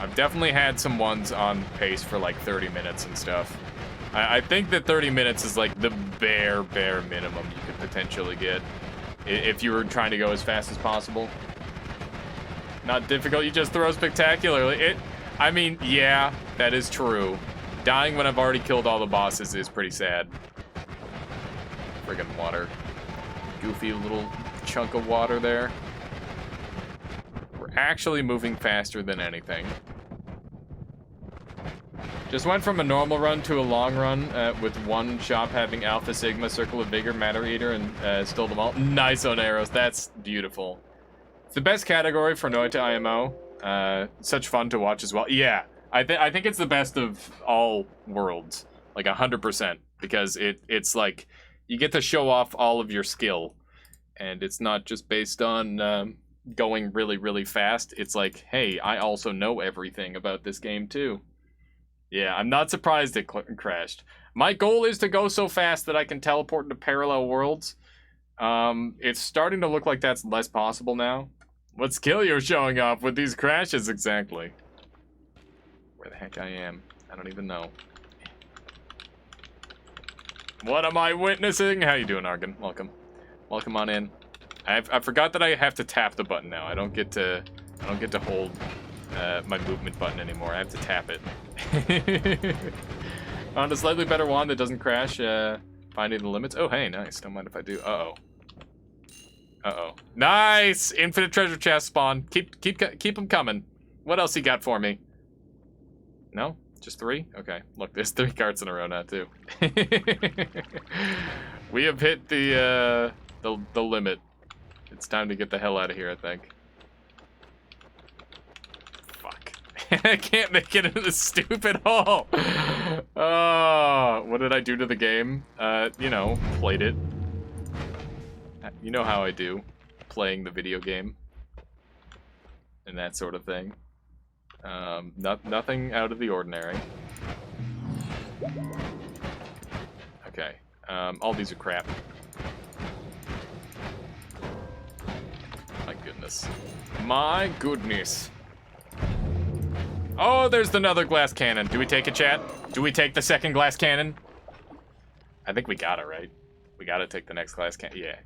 I've definitely had some ones on pace for, like, 30 minutes and stuff. I think that 30 minutes is, like, the bare minimum you could potentially get if you were trying to go as fast as possible. Not difficult, you just throw spectacularly. I mean, yeah, that is true. Dying when I've already killed all the bosses is pretty sad. Friggin' water. Goofy little chunk of water there. We're actually moving faster than anything. Just went from a normal run to a long run with one shop having Alpha, Sigma, Circle of Vigor, Matter Eater, and Still them all. Nice on arrows. That's beautiful. It's the best category for Noita IMO. Such fun to watch as well. Yeah, I think it's the best of all worlds. Like 100%. Because it's like... You get to show off all of your skill, and it's not just based on going really, really fast. It's like, hey, I also know everything about this game too. Yeah, I'm not surprised it crashed. My goal is to go so fast that I can teleport into parallel worlds. It's starting to look like that's less possible now. What skill you're showing off with these crashes exactly? Where the heck I am? I don't even know. What am I witnessing? How you doing, Argon? Welcome. Welcome on in. I forgot that I have to tap the button now. I don't get to hold my movement button anymore. I have to tap it. On a slightly better wand that doesn't crash, finding the limits. Oh, hey, nice. Don't mind if I do. Uh-oh. Uh-oh. Nice! Infinite treasure chest spawn. Keep them coming. What else you got for me? No? Just 3? Okay. Look, there's 3 carts in a row now, too. We have hit the limit. It's time to get the hell out of here, I think. Fuck. I can't make it into this stupid hole! Oh, what did I do to the game? You know, played it. You know how I do. Playing the video game. And that sort of thing. Nothing out of the ordinary. Okay. All these are crap. My goodness. My goodness. Oh, there's another glass cannon. Do we take it, chat? Do we take the second glass cannon? I think we got it, right? We gotta take the next glass cannon. Yeah.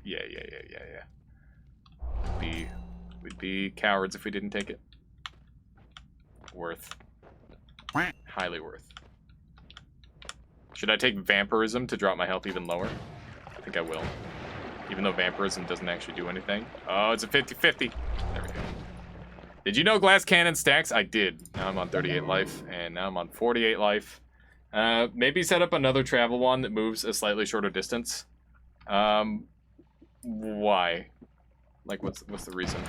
We'd be cowards if we didn't take it. Worth. Highly worth. Should I take Vampirism to drop my health even lower? I think I will. Even though Vampirism doesn't actually do anything. Oh, it's a 50-50. There we go. Did you know glass cannon stacks? I did. Now I'm on 38 life, and now I'm on 48 life. Maybe set up another travel one that moves a slightly shorter distance. Why? Like, what's the reason?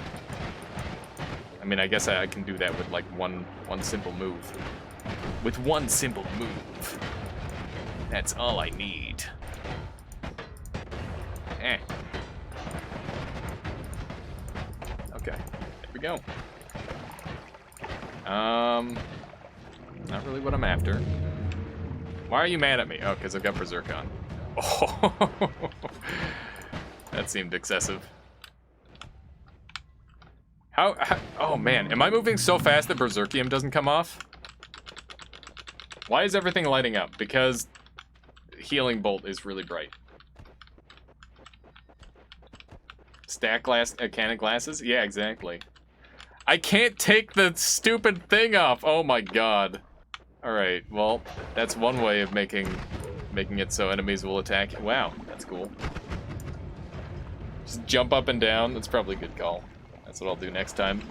I mean, I guess I can do that with, like, one simple move. With one simple move. That's all I need. Eh. Okay. There we go. Not really what I'm after. Why are you mad at me? Oh, because I've got Berserk on. Oh, that seemed excessive. How, oh man, am I moving so fast that Berserkium doesn't come off? Why is everything lighting up? Because Healing Bolt is really bright. Stack glass, cannon glasses? Yeah, exactly. I can't take the stupid thing off. Oh my god. Alright, well, that's one way of making it so enemies will attack. Wow, that's cool. Just jump up and down. That's probably a good call. That's what I'll do next time.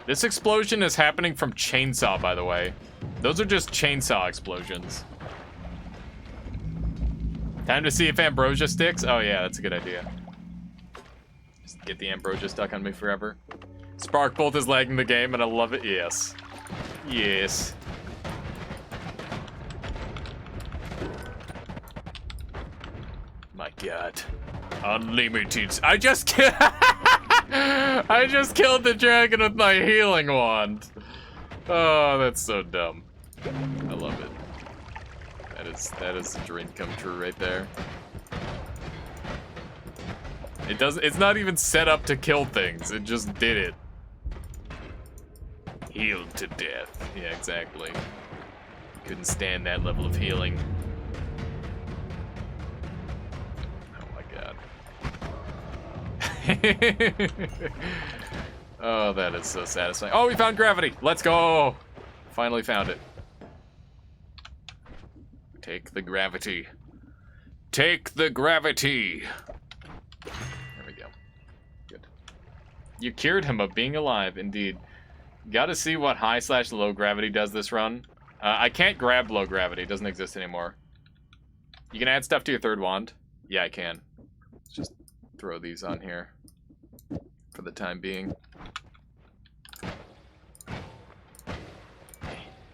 This explosion is happening from chainsaw, by the way. Those are just chainsaw explosions. Time to see if ambrosia sticks? Oh yeah, that's a good idea. Just get the ambrosia stuck on me forever. Sparkbolt is lagging the game and I love it. Yes. Yes. My god. Unlimited. I just killed the dragon with my healing wand. Oh, that's so dumb. I love it. That is a dream come true right there. It's not even set up to kill things. It just did it. Healed to death. Yeah, exactly. Couldn't stand that level of healing. Oh, that is so satisfying. Oh, we found gravity. Let's go. Finally found it. Take the gravity. Take the gravity. There we go. Good. You cured him of being alive, indeed. Gotta see what high/low gravity does this run. I can't grab low gravity. It doesn't exist anymore. You can add stuff to your third wand. Yeah, I can. Just throw these on here for the time being.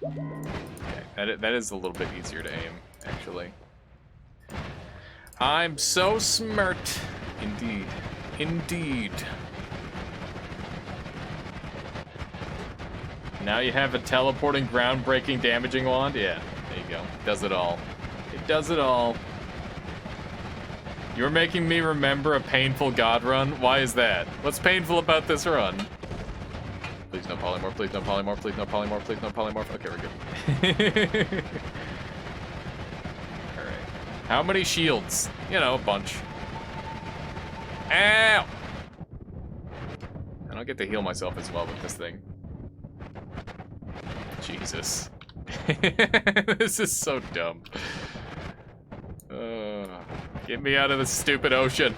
Okay, that is a little bit easier to aim, actually. I'm so smart. Indeed. Indeed. Now you have a teleporting, ground-breaking, damaging wand? Yeah, there you go. Does it all. It does it all. You're making me remember a painful god run? Why is that? What's painful about this run? Please no polymorph, please no polymorph, please no polymorph, please no polymorph. Okay, we're good. Alright. How many shields? You know, a bunch. Ow! I don't get to heal myself as well with this thing. Jesus. This is so dumb. Get me out of this stupid ocean.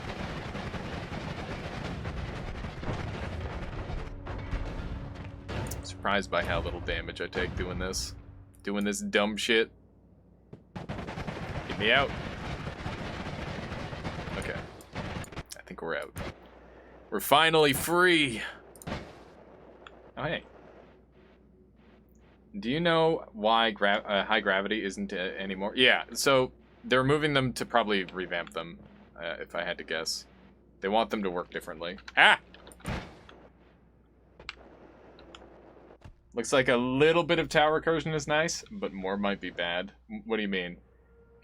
I'm surprised by how little damage I take doing this. Doing this dumb shit. Get me out. Okay. I think we're out. We're finally free. Oh, hey. Do you know why high gravity isn't anymore? Yeah, so they're moving them to probably revamp them, if I had to guess. They want them to work differently. Ah! Looks like a little bit of tower recursion is nice, but more might be bad. What do you mean?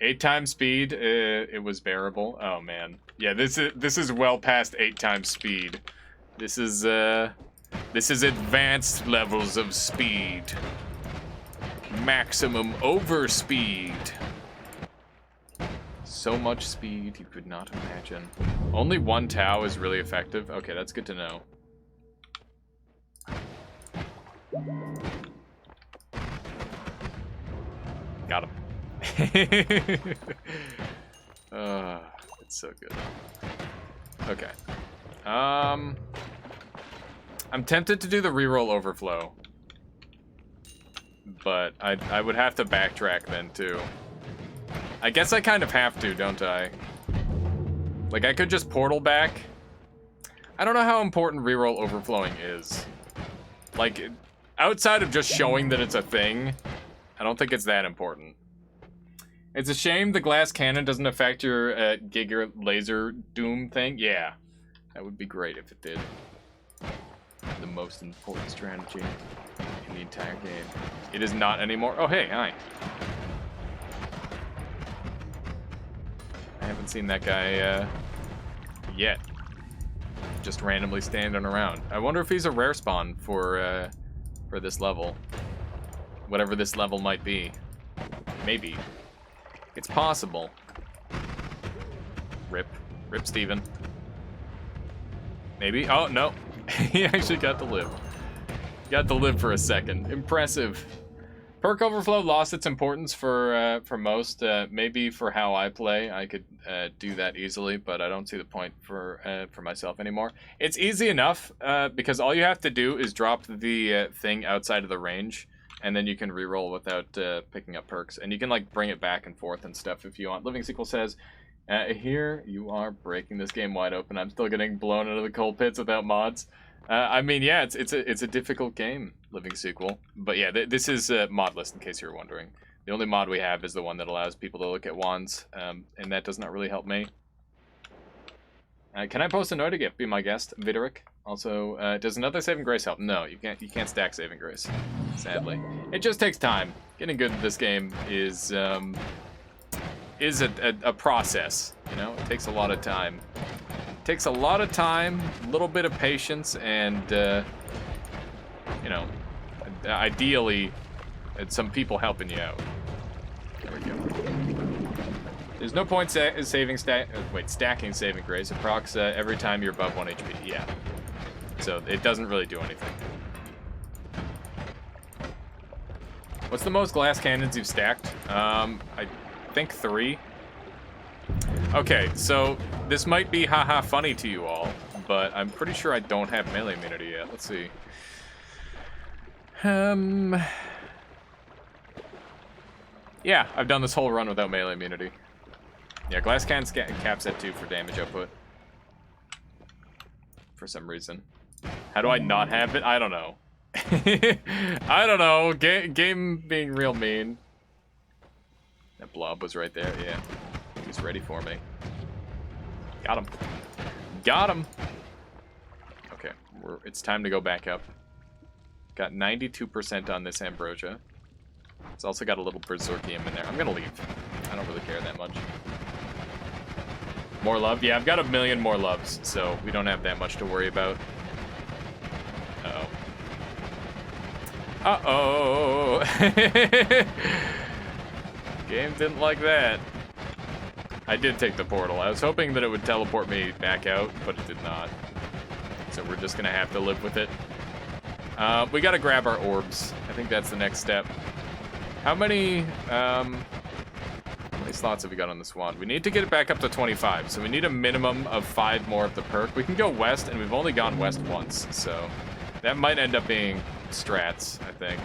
8 times speed, it was bearable. Oh man, yeah. This is well past 8 times speed. This is advanced levels of speed. Maximum overspeed. So much speed you could not imagine. Only 1 Tau is really effective. Okay, that's good to know. Got him. It's so good. Okay. I'm tempted to do the reroll overflow. But I would have to backtrack then too. I guess I kind of have to, don't I? Like, I could just portal back. I don't know how important reroll overflowing is. Like, outside of just showing that it's a thing, I don't think it's that important. It's a shame the glass cannon doesn't affect your Giga laser doom thing. Yeah, that would be great if it did. The most important strategy in the entire game. It is not anymore. Oh, hey, hi. I haven't seen that guy yet. Just randomly standing around. I wonder if he's a rare spawn for this level. Whatever this level might be. Maybe. It's possible. Rip. Rip, Steven. Maybe. Oh, no. He actually got to live. Got to live for a second. Impressive. Perk overflow lost its importance for most. Maybe for how I play, I could do that easily, but I don't see the point for myself anymore. It's easy enough because all you have to do is drop the thing outside of the range, and then you can reroll without picking up perks, and you can like bring it back and forth and stuff if you want. Living Sequel says, "Here you are breaking this game wide open. I'm still getting blown into the coal pits without mods." I mean, yeah, it's a difficult game, Living Sequel. But yeah, this is modless, in case you were wondering. The only mod we have is the one that allows people to look at wands, and that does not really help me. Can I post a note to get? Be my guest, Videric. Also, does another saving grace help? No, you can't stack saving grace, sadly. It just takes time. Getting good at this game is a process, you know? It takes a lot of time. Takes a lot of time, a little bit of patience, and you know, ideally, some people helping you out. There we go. There's no point stacking saving grace. It procs every time you're above 1 HP. Yeah. So it doesn't really do anything. What's the most glass cannons you've stacked? I think 3. Okay, so this might be haha funny to you all, but I'm pretty sure I don't have melee immunity yet. Let's see. Yeah, I've done this whole run without melee immunity. Yeah, glass cannons caps at 2 for damage output. For some reason. How do I not have it? I don't know. I don't know. Game being real mean. That blob was right there, yeah. He's ready for me. Got him. Got him. Okay, it's time to go back up. Got 92% on this Ambrosia. It's also got a little Berserkium in there. I'm gonna leave. I don't really care that much. More love? Yeah, I've got 1 million more loves, so we don't have that much to worry about. Uh-oh. Uh-oh. Game didn't like that. I did take the portal. I was hoping that it would teleport me back out, but it did not. So we're just gonna have to live with it. We gotta grab our orbs. I think that's the next step. How many slots have we got on this wand? We need to get it back up to 25, so we need a minimum of 5 more of the perk. We can go west, and we've only gone west once, so that might end up being strats, I think.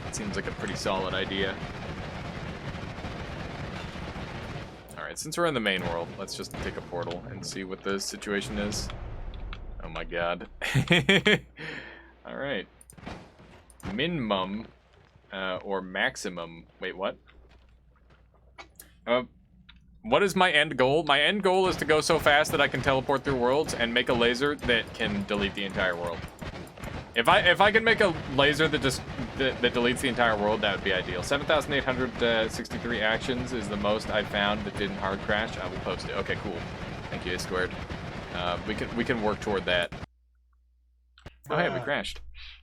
It seems like a pretty solid idea. Alright, since we're in the main world, let's just take a portal and see what the situation is. Oh my god. Alright. Minimum, or maximum. Wait, what? What is my end goal? My end goal is to go so fast that I can teleport through worlds and make a laser that can delete the entire world. If I can make a laser that that deletes the entire world, that would be ideal. 7,863 actions is the most I found that didn't hard crash. I will post it. Okay, cool. Thank you, A squared. We can work toward that. Oh hey, we crashed.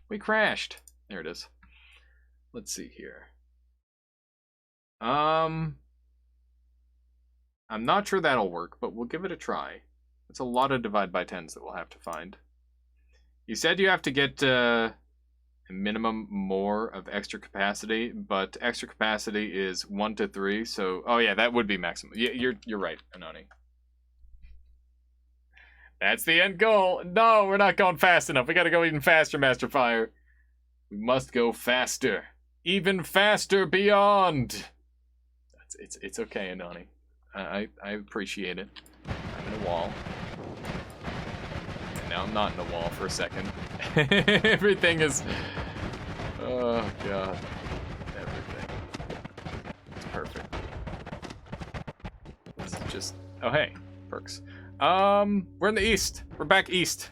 We crashed. There it is. Let's see here. I'm not sure that'll work, but we'll give it a try. It's a lot of divide by 10s that we'll have to find. You said you have to get a minimum more of extra capacity, but extra capacity is 1 to 3, so oh yeah, that would be maximum. Yeah, you're right, Anoni. That's the end goal. No, we're not going fast enough. We gotta go even faster, Master Fire. We must go faster. Even faster beyond. It's okay, Anoni. I appreciate it. I'm in a wall. And now I'm not in a wall for a second. Everything is... Oh, God. Everything. It's perfect. This is just... Oh, hey. Perks. We're in the east. We're back east.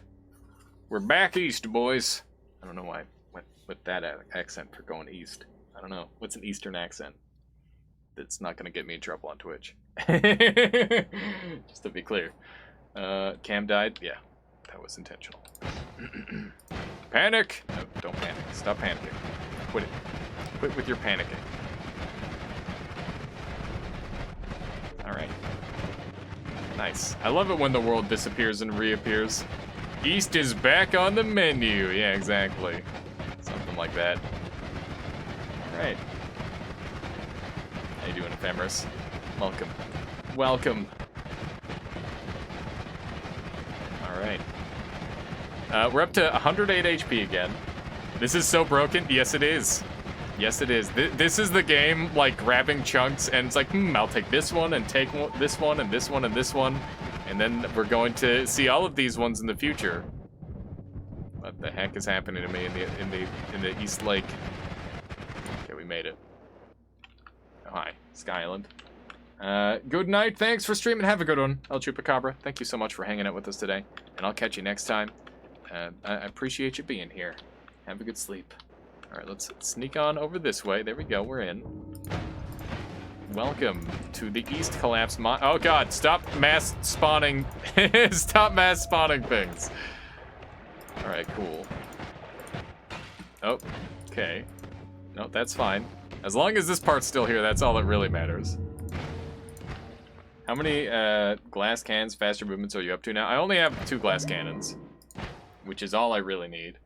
We're back east, boys. I don't know why I went with that accent for going east. I don't know. What's an eastern accent? That's not gonna get me in trouble on Twitch. Just to be clear. Cam died? Yeah. That was intentional. Panic! No, don't panic. Stop panicking. Quit it. Quit with your panicking. Alright. Nice. Nice. I love it when the world disappears and reappears. East is back on the menu. Yeah, exactly. Something like that. Alright. How you doing, Ephemeris? Welcome. Welcome. Alright. We're up to 108 HP again. This is so broken. Yes, it is. Yes, it is. This is the game, like, grabbing chunks, and it's like, I'll take this one, and take this one, and this one, and this one, and then we're going to see all of these ones in the future. What the heck is happening to me in the East Lake? Okay, we made it. Oh, hi, Sky Island. Good night. Thanks for streaming. Have a good one, El Chupacabra. Thank you so much for hanging out with us today, and I'll catch you next time. I appreciate you being here. Have a good sleep. All right, let's sneak on over this way. There we go. We're in. Welcome to the East Collapse Mine. Oh God! Stop mass spawning. Stop mass spawning things. All right, cool. Oh, okay. No, that's fine. As long as this part's still here, that's all that really matters. How many glass cannons, faster movements are you up to now? I only have 2 glass cannons, which is all I really need.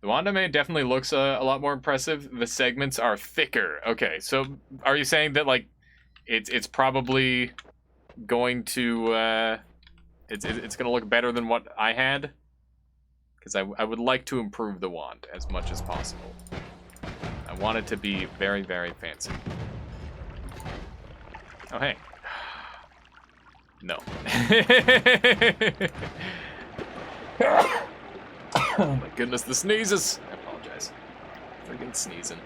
The Wandame definitely looks a lot more impressive. The segments are thicker. Okay, so are you saying that, like, it's probably going to it's gonna look better than what I had? Because I would like to improve the wand as much as possible. I want it to be very, very fancy. Oh, hey. No. Oh my goodness, the sneezes! I apologize. Freaking sneezing.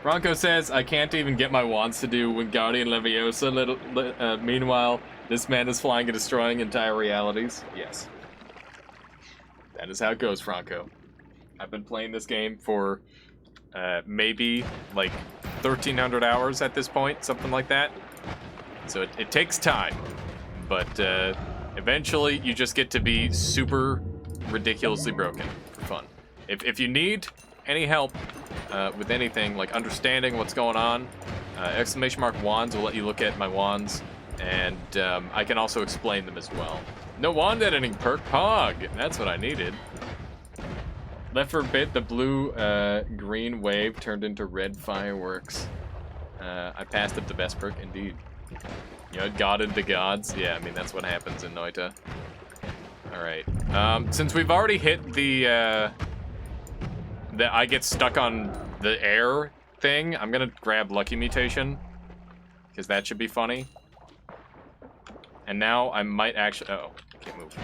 Bronco says, I can't even get my wands to do Wingardium Leviosa. Meanwhile, this man is flying and destroying entire realities. Yes. That is how it goes, Franco. I've been playing this game for maybe like 1,300 hours at this point, something like that. So it takes time, but eventually you just get to be super ridiculously broken for fun. If you need any help with anything, like understanding what's going on, !wands will let you look at my wands, and I can also explain them as well. No wand editing perk, Pog! That's what I needed. Left for a bit, the blue green wave turned into red fireworks. I passed up the best perk, indeed. You know, godded the gods. Yeah, I mean, that's what happens in Noita. Alright. Since we've already hit the I get stuck on the air thing, I'm gonna grab Lucky Mutation, because that should be funny. And now I might actually... Uh-oh, can't move.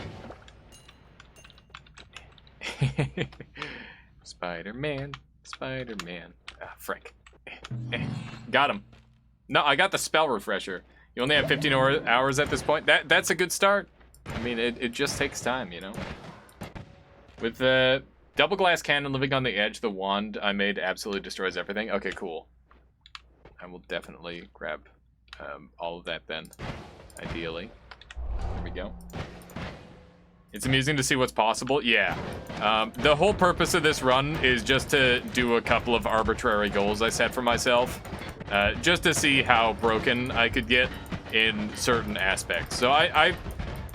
Spider-Man, Spider-Man. Ah, frick. Got him. No, I got the spell refresher. You only have 15 hours at this point. That's a good start. I mean, it just takes time, you know? With the double glass cannon living on the edge, the wand I made absolutely destroys everything. Okay, cool. I will definitely grab all of that then, ideally. There we go. It's amusing to see what's possible. Yeah. The whole purpose of this run is just to do a couple of arbitrary goals I set for myself. Just to see how broken I could get in certain aspects. So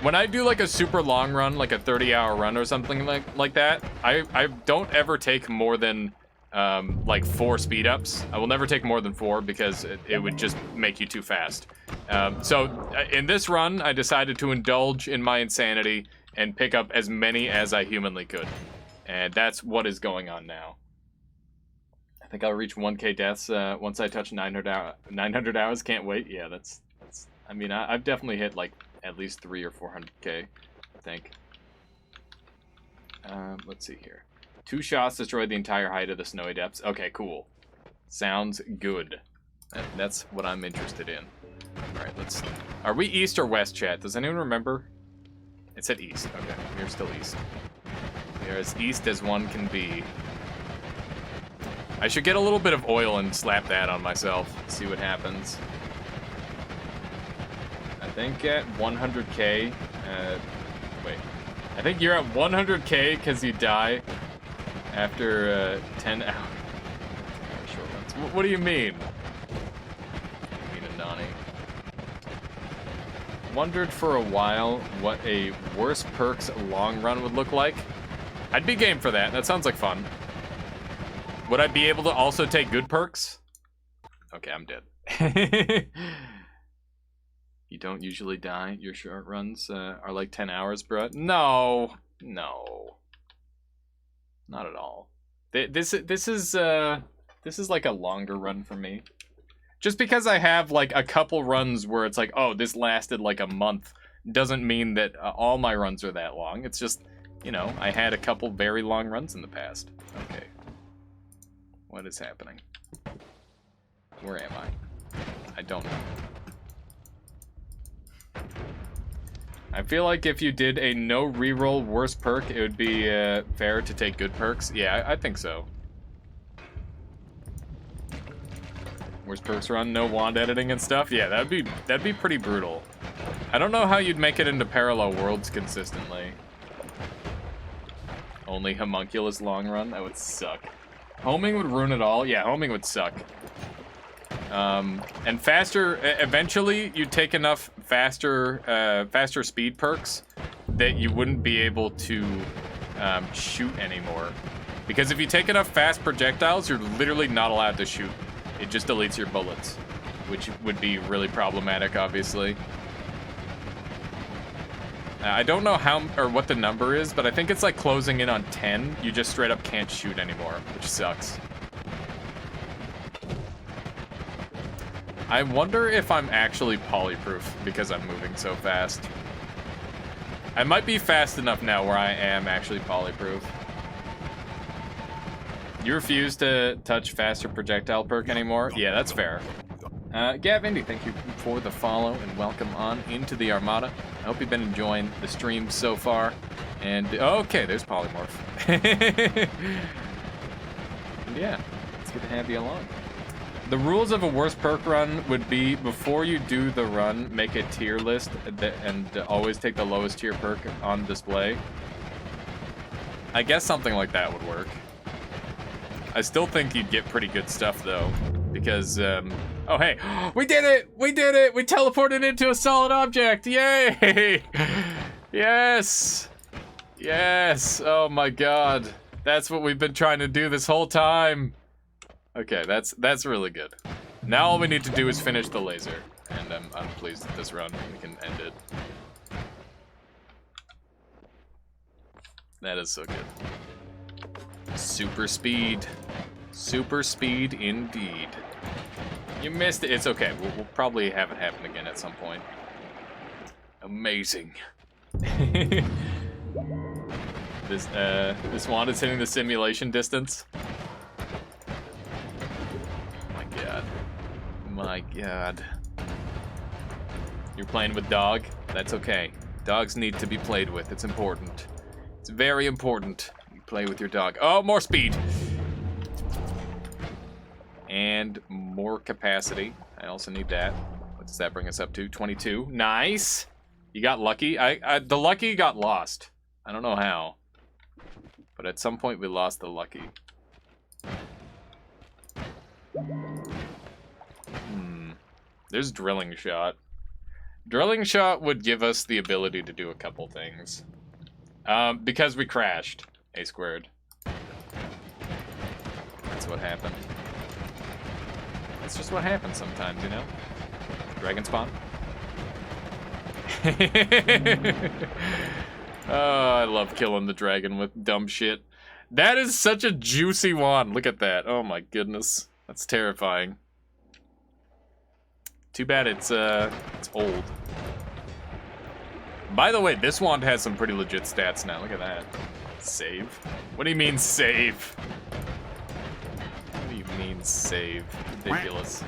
when I do like a super long run, like a 30-hour run or something like that, I don't ever take more than like 4 speed ups. I will never take more than 4 because it would just make you too fast. So in this run, I decided to indulge in my insanity and pick up as many as I humanly could. And that's what is going on now. I think I'll reach 1K deaths once I touch 900 hours. Can't wait. Yeah, that's. I mean, I've definitely hit like at least 300 or 400K, I think. Let's see here. 2 shots destroyed the entire height of the snowy depths. Okay, cool. Sounds good. That's what I'm interested in. All right, let's. Are we east or west, chat? Does anyone remember? It said east. Okay, we're still east. We're as east as one can be. I should get a little bit of oil and slap that on myself. See what happens. I think at 100K. Wait. I think you're at 100K because you die after 10 hours. Short runs. What do you mean? I mean a Nani. wondered for a while what a worst perks long run would look like. I'd be game for that. That sounds like fun. Would I be able to also take good perks? Okay, I'm dead. You don't usually die. Your short runs are like 10 hours, bro. No. No. Not at all. This is like a longer run for me. Just because I have like a couple runs where it's like, oh, this lasted like a month, doesn't mean that all my runs are that long. It's just, you know, I had a couple very long runs in the past. Okay. What is happening? Where am I? I don't know. I feel like if you did a no reroll worst perk, it would be fair to take good perks. Yeah, I think so. Worst perks run, no wand editing and stuff. Yeah, that'd be pretty brutal. I don't know how you'd make it into parallel worlds consistently. Only homunculus long run? That would suck. Homing would ruin it all. Yeah, homing would suck. And faster, eventually you'd take enough faster speed perks that you wouldn't be able to shoot anymore. Because if you take enough fast projectiles, you're literally not allowed to shoot. It just deletes your bullets, which would be really problematic, obviously. I don't know how or what the number is, but I think it's like closing in on 10. You just straight up can't shoot anymore, which sucks. I wonder if I'm actually polyproof because I'm moving so fast. I might be fast enough now where I am actually polyproof. You refuse to touch faster projectile perk anymore? Yeah, that's fair. Gavindy, thank you for the follow and welcome on into the Armada. I hope you've been enjoying the stream so far. And, okay, there's Polymorph. And yeah, it's good to have you along. The rules of a worst perk run would be before you do the run, make a tier list and always take the lowest tier perk on display. I guess something like that would work. I still think you'd get pretty good stuff though, because, oh hey, we did it! We did it! We teleported into a solid object! Yay! Yes! Yes! Oh my god. That's what we've been trying to do this whole time. Okay, that's really good. Now all we need to do is finish the laser, and I'm pleased with this run. We can end it. That is so good. Super speed. Super speed indeed. You missed it. It's okay. We'll probably have it happen again at some point. Amazing. This wand is hitting the simulation distance. My god. You're playing with dog? That's okay. Dogs need to be played with. It's important. It's very important. You play with your dog. Oh, more speed! And more capacity. I also need that. What does that bring us up to? 22. Nice! You got lucky. The lucky got lost. I don't know how. But at some point we lost the lucky. There's Drilling Shot. Drilling Shot would give us the ability to do a couple things. Because we crashed. A squared. That's what happened. That's just what happens sometimes, you know? Dragon spawn. Oh, I love killing the dragon with dumb shit. That is such a juicy wand. Look at that. Oh my goodness. That's terrifying. Too bad it's old. By the way, this wand has some pretty legit stats now. Look at that. Save? What do you mean save? What do you mean save? Ridiculous.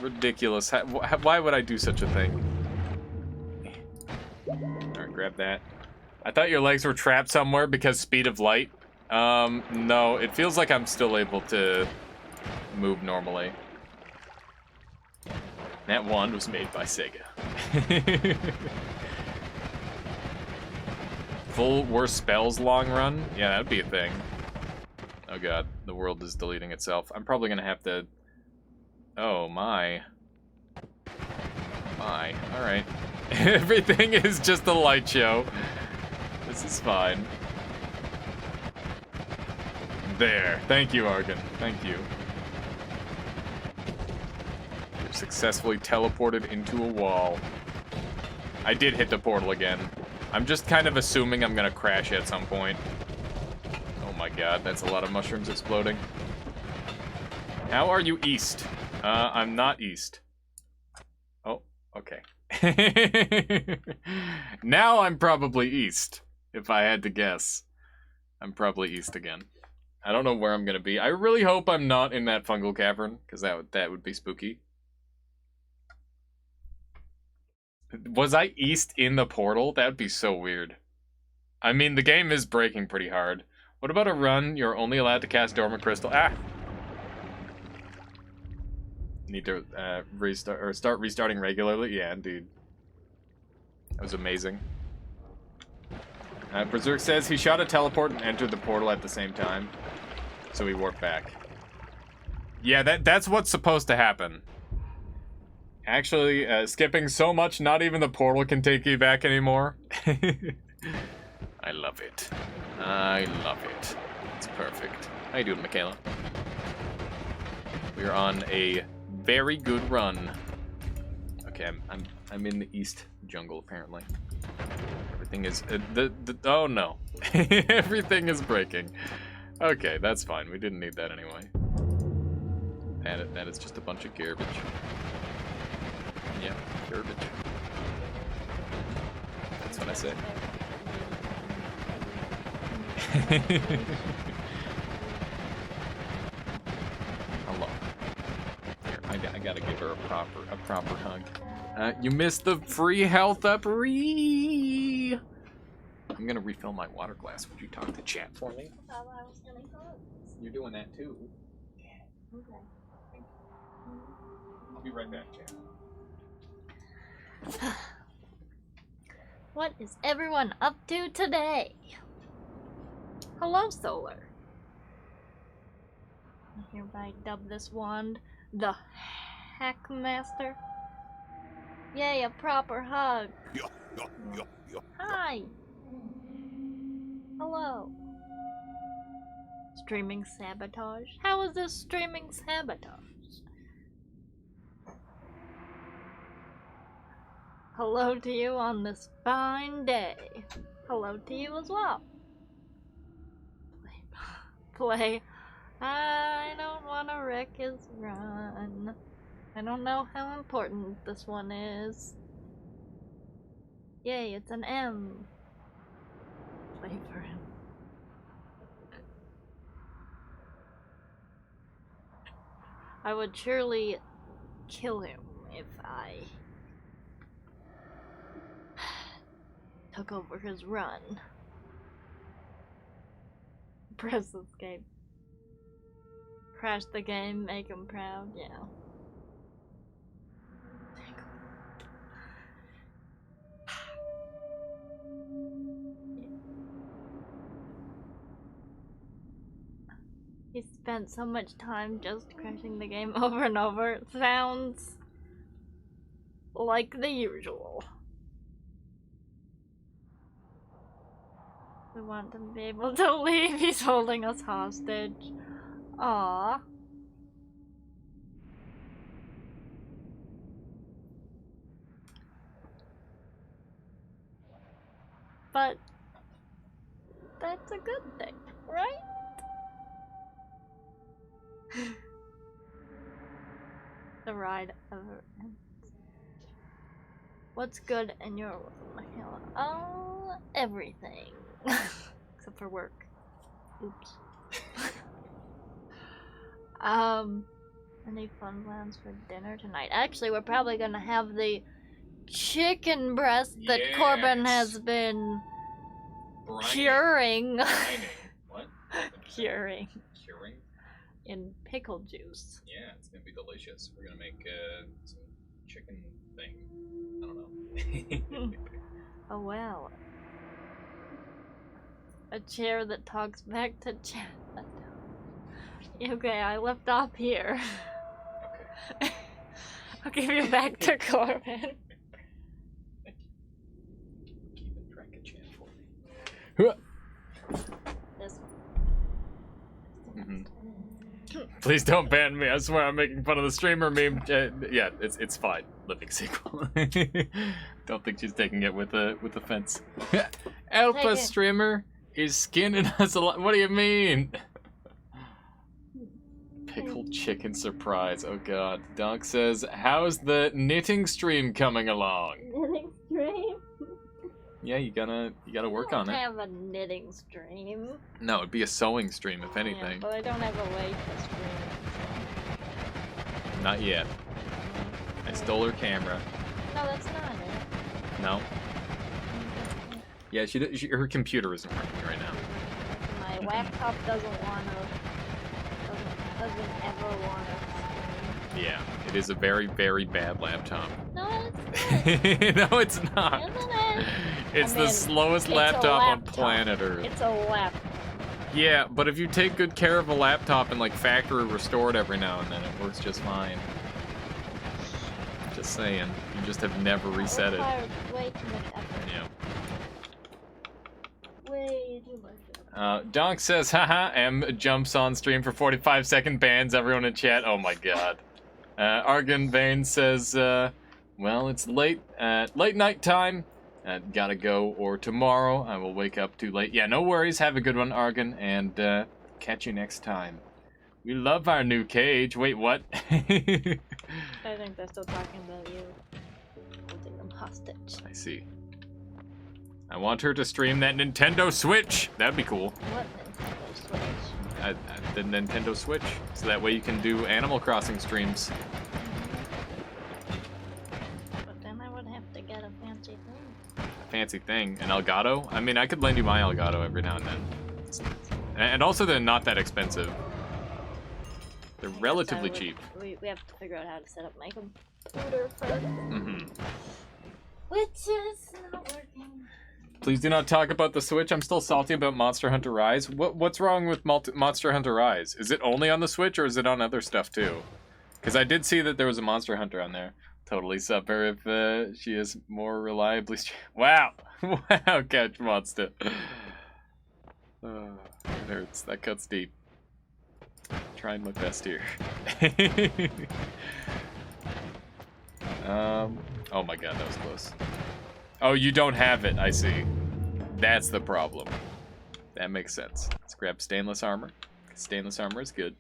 Ridiculous. Why would I do such a thing? Alright, grab that. I thought your legs were trapped somewhere because speed of light. No, it feels like I'm still able to move normally. That wand was made by Sega. Full worst spells long run? Yeah, that'd be a thing. Oh god, the world is deleting itself. I'm probably gonna have to... Oh my. Bye. Alright. Everything is just a light show. This is fine. There. Thank you, Argon. Thank you. We've successfully teleported into a wall. I did hit the portal again. I'm just kind of assuming I'm gonna crash at some point. Oh my god, that's a lot of mushrooms exploding. How are you east? I'm not east. Oh, okay. Now I'm probably east, if I had to guess. I'm probably east again. I don't know where I'm gonna be. I really hope I'm not in that fungal cavern, because that would be spooky. Was I east in the portal? That would be so weird. I mean, the game is breaking pretty hard. What about a run? You're only allowed to cast Dormant Crystal. Ah! Need to restart or start restarting regularly? Yeah, indeed. That was amazing. Berserk says he shot a teleport and entered the portal at the same time. So he warped back. Yeah, that's what's supposed to happen. Actually, skipping so much, not even the portal can take you back anymore. I love it. I love it. It's perfect. How you doing, Michaela? We're on a very good run. Okay, I'm in the east jungle apparently. Everything is oh no. Everything is breaking. Okay, that's fine. We didn't need that anyway. That is just a bunch of garbage. Yeah, garbage. That's what I say. Hello. Here, I gotta give her a proper hug. You missed the free health up. I'm gonna refill my water glass. Would you talk to chat for me? I thought I was gonna go. You're doing that too. Okay. I'll be right back, chat. What is everyone up to today? Hello, Solar. I hereby dub this wand the Hackmaster. Yay, a proper hug. Hi. Hello. Streaming sabotage? How is this streaming sabotage? Hello to you on this fine day. Hello to you as well. Play. I don't want to wreck his run. I don't know how important this one is. Yay, it's an M. Play for him. I would surely kill him if I took over his run. Press escape. Crash the game, make him proud, yeah. He spent so much time just crashing the game over and over. It sounds like the usual. We want him to be able to leave. He's holding us hostage. Aww. But that's a good thing, right? The ride ever ends. What's good in your world, Michaela? Oh, everything. Except for work. Oops. Any fun plans for dinner tonight? Actually, we're probably gonna have the chicken breast that Corbin has been curing. What? Curing. Curing? In pickle juice. Yeah, it's gonna be delicious. We're gonna make some chicken thing. I don't know. Oh well. A chair that talks back to chat. Okay, I left off here. Okay. I'll give you back to Corbin. This Mhm. Please don't ban me. I swear I'm making fun of the streamer meme. Yeah, it's fine. Living sequel. Don't think she's taking it with offense. Alpha Take it. streamer is skinning us a lot. What do you mean? Pickled chicken surprise. Oh god. Donk says, "How's the knitting stream coming along?" knitting stream. Yeah, you gotta work on I it. have a knitting stream. No, it'd be a sewing stream if Yeah, anything. but I don't have a way to stream. Not yet. I stole her camera. No, that's not it. No. Yeah, her computer isn't working right now. My laptop doesn't ever wanna stream. Yeah, it is a very, very bad laptop. No, it's not. No, it's not. Isn't it? It's I the mean, slowest it's a laptop on laptop. planet Earth. It's a laptop. Yeah, but if you take good care of a laptop and like factory restore it every now and then, it works just fine. Just saying. You just have never reset it. Requires way too much effort. Yeah. Way too much effort. Donk says, haha, M jumps on stream for 45-second bans everyone in chat. Oh my god. Argon Vane says, well, it's late night time. Gotta go, or tomorrow I will wake up too late. Yeah, no worries. Have a good one, Argon, and catch you next time. We love our new cage. Wait, what? I think they're still talking about you. Holding them hostage. I see. I want her to stream that Nintendo Switch. That'd be cool. What Nintendo Switch? The Nintendo Switch. So that way you can do Animal Crossing streams. But then I would have to get a fancy thing. Fancy thing. An Elgato? I mean, I could lend you my Elgato every now and then. And also, they're not that expensive. They're relatively cheap. We have to figure out how to set up my computer first. Mm-hmm. Which is not working. Please do not talk about the Switch. I'm still salty about Monster Hunter Rise. What's wrong with Monster Hunter Rise? Is it only on the Switch, or is it on other stuff too? Because I did see that there was a Monster Hunter on there. Totally sub her if she is more reliably. Wow, wow, Couch Monster. It hurts. That cuts deep. Trying my best here. Oh my god, that was close. Oh, you don't have it, I see. That's the problem. That makes sense. Let's grab stainless armor. Stainless armor is good.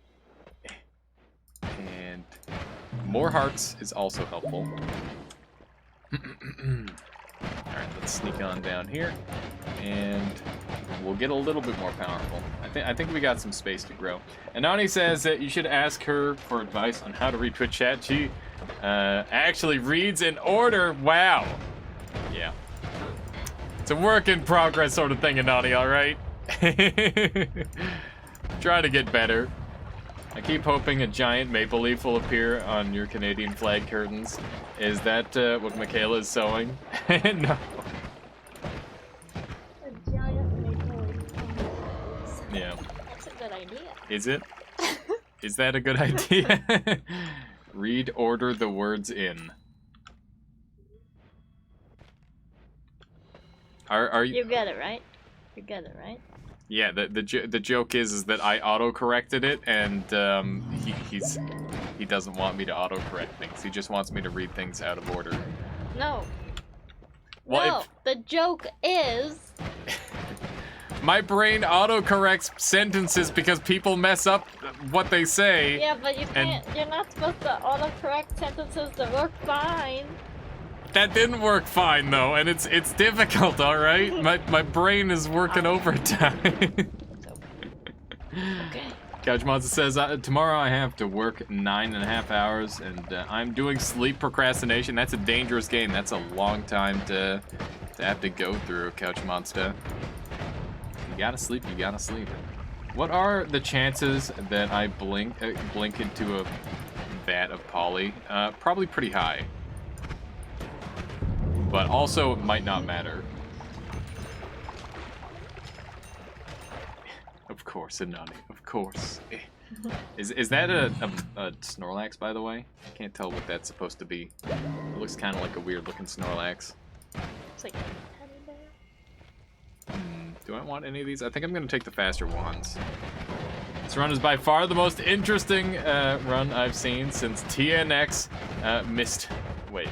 And more hearts is also helpful. Alright, let's sneak on down here. And we'll get a little bit more powerful. I think we got some space to grow. And Nani says that you should ask her for advice on how to read Twitch chat. She actually reads in order. Wow. Yeah. It's a work in progress sort of thing, Nani, alright? Trying to get better. I keep hoping a giant maple leaf will appear on your Canadian flag curtains. Is that what Michaela is sewing? No. A giant maple leaf. Yeah. That's a good idea. Is it? Is that a good idea? Read order the words in. Are you? You get it, right? You get it, right? Yeah. The joke is that I auto corrected it, and he doesn't want me to auto correct things. He just wants me to read things out of order. No. Well, No. The joke is. my brain auto corrects sentences because people mess up what they say. Yeah, but you can't. You're not supposed to autocorrect sentences that work fine. That didn't work fine though, and it's difficult, all right? My brain is working overtime. Okay. Couch Monster says, tomorrow I have to work 9.5 hours, and I'm doing sleep procrastination. That's a dangerous game. That's a long time to have to go through, Couch Monster. You gotta sleep, you gotta sleep. What are the chances that I blink into a vat of poly? Probably pretty high. But also, it might not matter. Of course, Anani, of course. Is that a Snorlax, by the way? Can't tell what that's supposed to be. It looks kind of like a weird looking Snorlax. It's like a teddy bear. Do I want any of these? I think I'm gonna take the faster wands. This run is by far the most interesting run I've seen since TNX missed. Wait.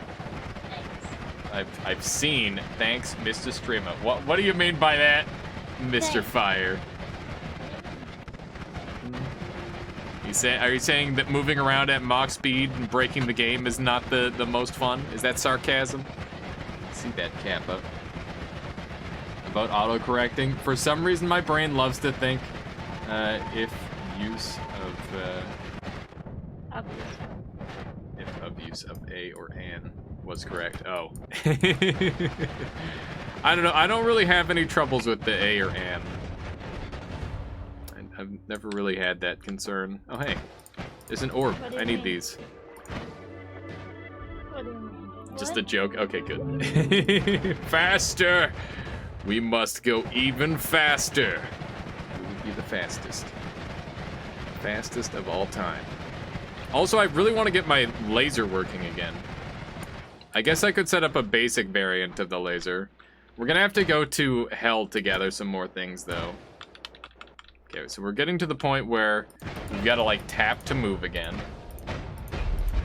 I've seen. Thanks, Mr. Streamer. What do you mean by that, Mr. Thanks. Fire? Are you saying that moving around at Mach speed and breaking the game is not the most fun? Is that sarcasm? See that, Kappa. About autocorrecting. For some reason, my brain loves to think if use of a or an was correct. Oh. I don't know. I don't really have any troubles with the a or an. I've never really had that concern. Oh, hey. There's an orb. What do you I need mean? these. What do you mean? Just What? a joke. Okay, good. Faster! We must go even faster. We will be the fastest. Fastest of all time. Also, I really want to get my laser working again. I guess I could set up a basic variant of the laser. We're gonna have to go to Hell to gather some more things, though. Okay, so we're getting to the point where we've got to, like, tap to move again.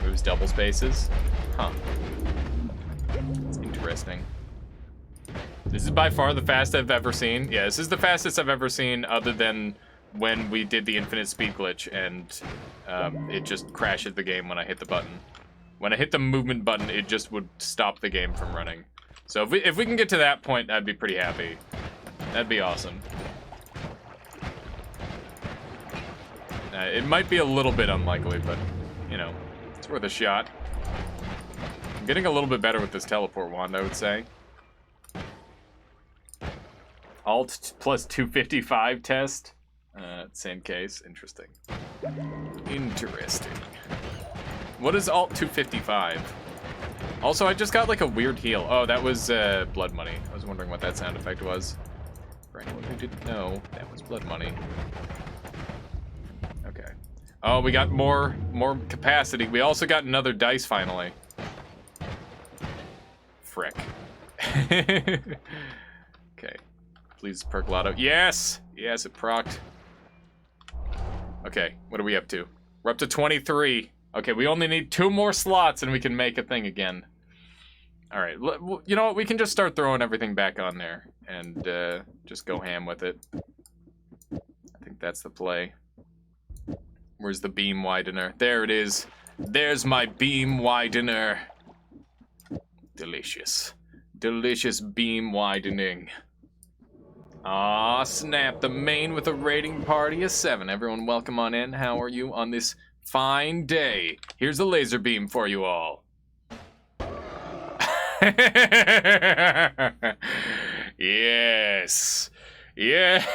Moves double spaces. Huh. It's interesting. This is by far the fastest I've ever seen. Yeah, this is the fastest I've ever seen other than when we did the infinite speed glitch and it just crashes the game when I hit the button. When I hit the movement button, it just would stop the game from running. So if we can get to that point, I'd be pretty happy. That'd be awesome. It might be a little bit unlikely, but, you know, it's worth a shot. I'm getting a little bit better with this teleport wand, I would say. Alt plus 255 test. Same case. Interesting. Interesting. What is Alt 255? Also, I just got like a weird heal. Oh, that was blood money. I was wondering what that sound effect was. For anyone who didn't know, that was blood money. Okay. Oh, we got more capacity. We also got another dice finally. Frick. Okay. Please, Percolato. Yes! Yes, it procced. Okay, what are we up to? We're up to 23. Okay, we only need 2 more slots and we can make a thing again. Alright, you know what? We can just start throwing everything back on there and just go ham with it. I think that's the play. Where's the beam widener? There it is. There's my beam widener. Delicious. Delicious beam widening. Aw, snap. The main with a rating party of 7. Everyone welcome on in. How are you on this fine day? Here's a laser beam for you all. Yes. Yes.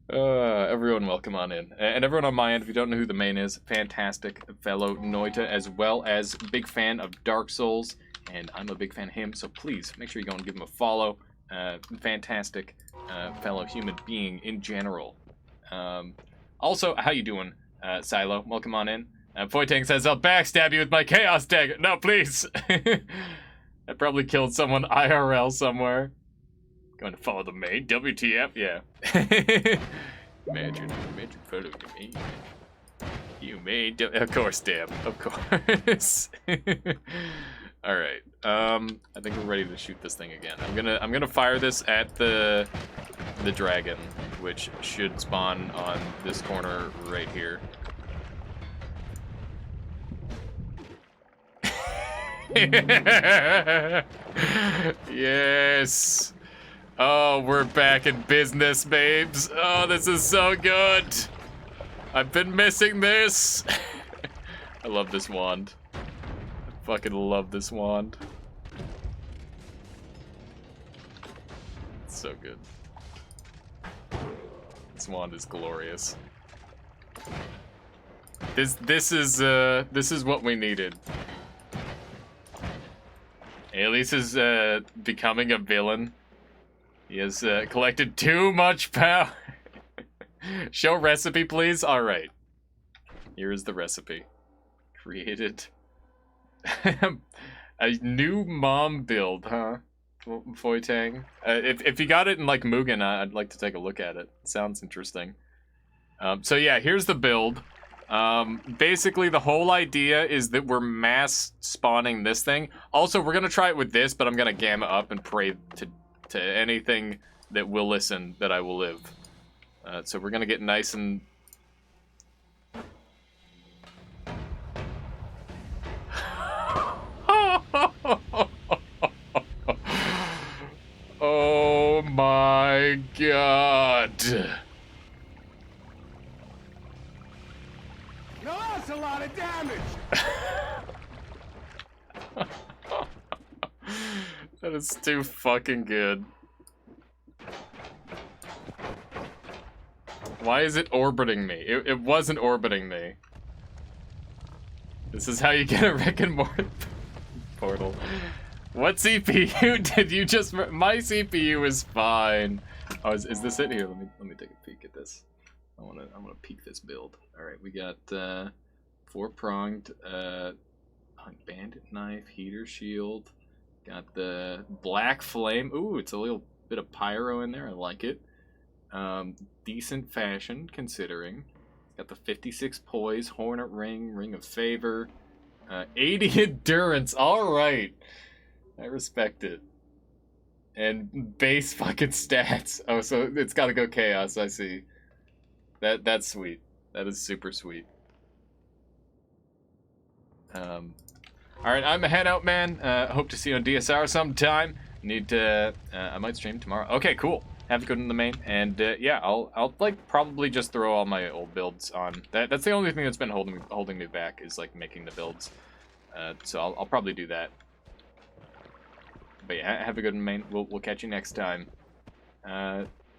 Everyone welcome on in. And everyone on my end, if you don't know who the main is, fantastic fellow Noita, as well as big fan of Dark Souls, and I'm a big fan of him, so please make sure you go and give him a follow. Fantastic fellow human being in general. Also, how you doing, Silo? Welcome on in. Foytang says, I'll backstab you with my Chaos Dagger. No, please. I probably killed someone IRL somewhere. Going to follow the main? WTF? Yeah. Imagine follow the main. You made... Of course, damn. Of course. Alright. I think we're ready to shoot this thing again. I'm gonna fire this at the dragon, which should spawn on this corner right here. Yes. Oh, we're back in business, babes. Oh, this is so good. I've been missing this. I love this wand. I fucking love this wand. It's so good. This wand is glorious. This is what we needed. Alias is becoming a villain. He has collected too much power. Show recipe, please. All right. Here is the recipe. Created a new mom build, huh? Foytang. If you got it in like Mugen, I'd like to take a look at it. Sounds interesting. So yeah, here's the build. Basically the whole idea is that we're mass spawning this thing. Also, we're gonna try it with this, but I'm gonna gamma up and pray to anything that will listen that I will live. So we're gonna get nice and... Oh my god. Now that's a lot of damage. That is too fucking good. Why is it orbiting me? It wasn't orbiting me. This is how you get a Rick and Morty portal. What CPU did you just... My CPU is fine. Oh, is this it? Here, let me take a peek at this. I wanna peek this build. Alright, we got 4-pronged bandit knife, heater shield. Got the black flame. Ooh, it's a little bit of pyro in there. I like it. Decent fashion, considering. Got the 56 poise, hornet ring, ring of favor, 80 endurance. All right, I respect it. And base fucking stats. Oh, so it's got to go chaos. I see. That's sweet. That is super sweet. All right, I'm a head out, man. Hope to see you on DSR sometime. Need to. I might stream tomorrow. Okay, cool. Have to go to the main, and yeah, I'll like probably just throw all my old builds on. That's the only thing that's been holding me back is like making the builds. So I'll probably do that. But yeah, have a good main. We'll catch you next time.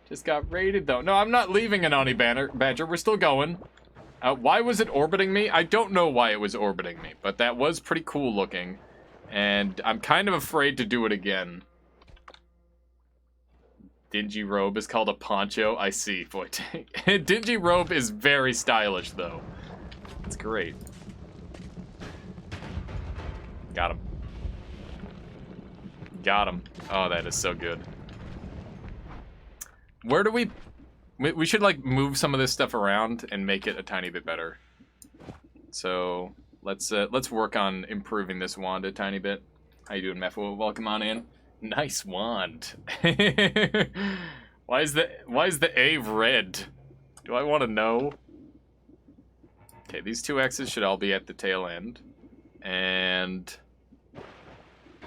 Just got raided though. No, I'm not leaving Anani Badger. We're still going. Why was it orbiting me? I don't know why it was orbiting me, but that was pretty cool looking, and I'm kind of afraid to do it again. Dingy robe is called a poncho. I see, Foytang. Dingy robe is very stylish, though. It's great. Got him. Got him. Oh, that is so good. Where do we should, like, move some of this stuff around and make it a tiny bit better. So, let's work on improving this wand a tiny bit. How you doing, Mefo? Welcome on in. Nice wand. Why is the A red? Do I want to know? Okay, these two X's should all be at the tail end. And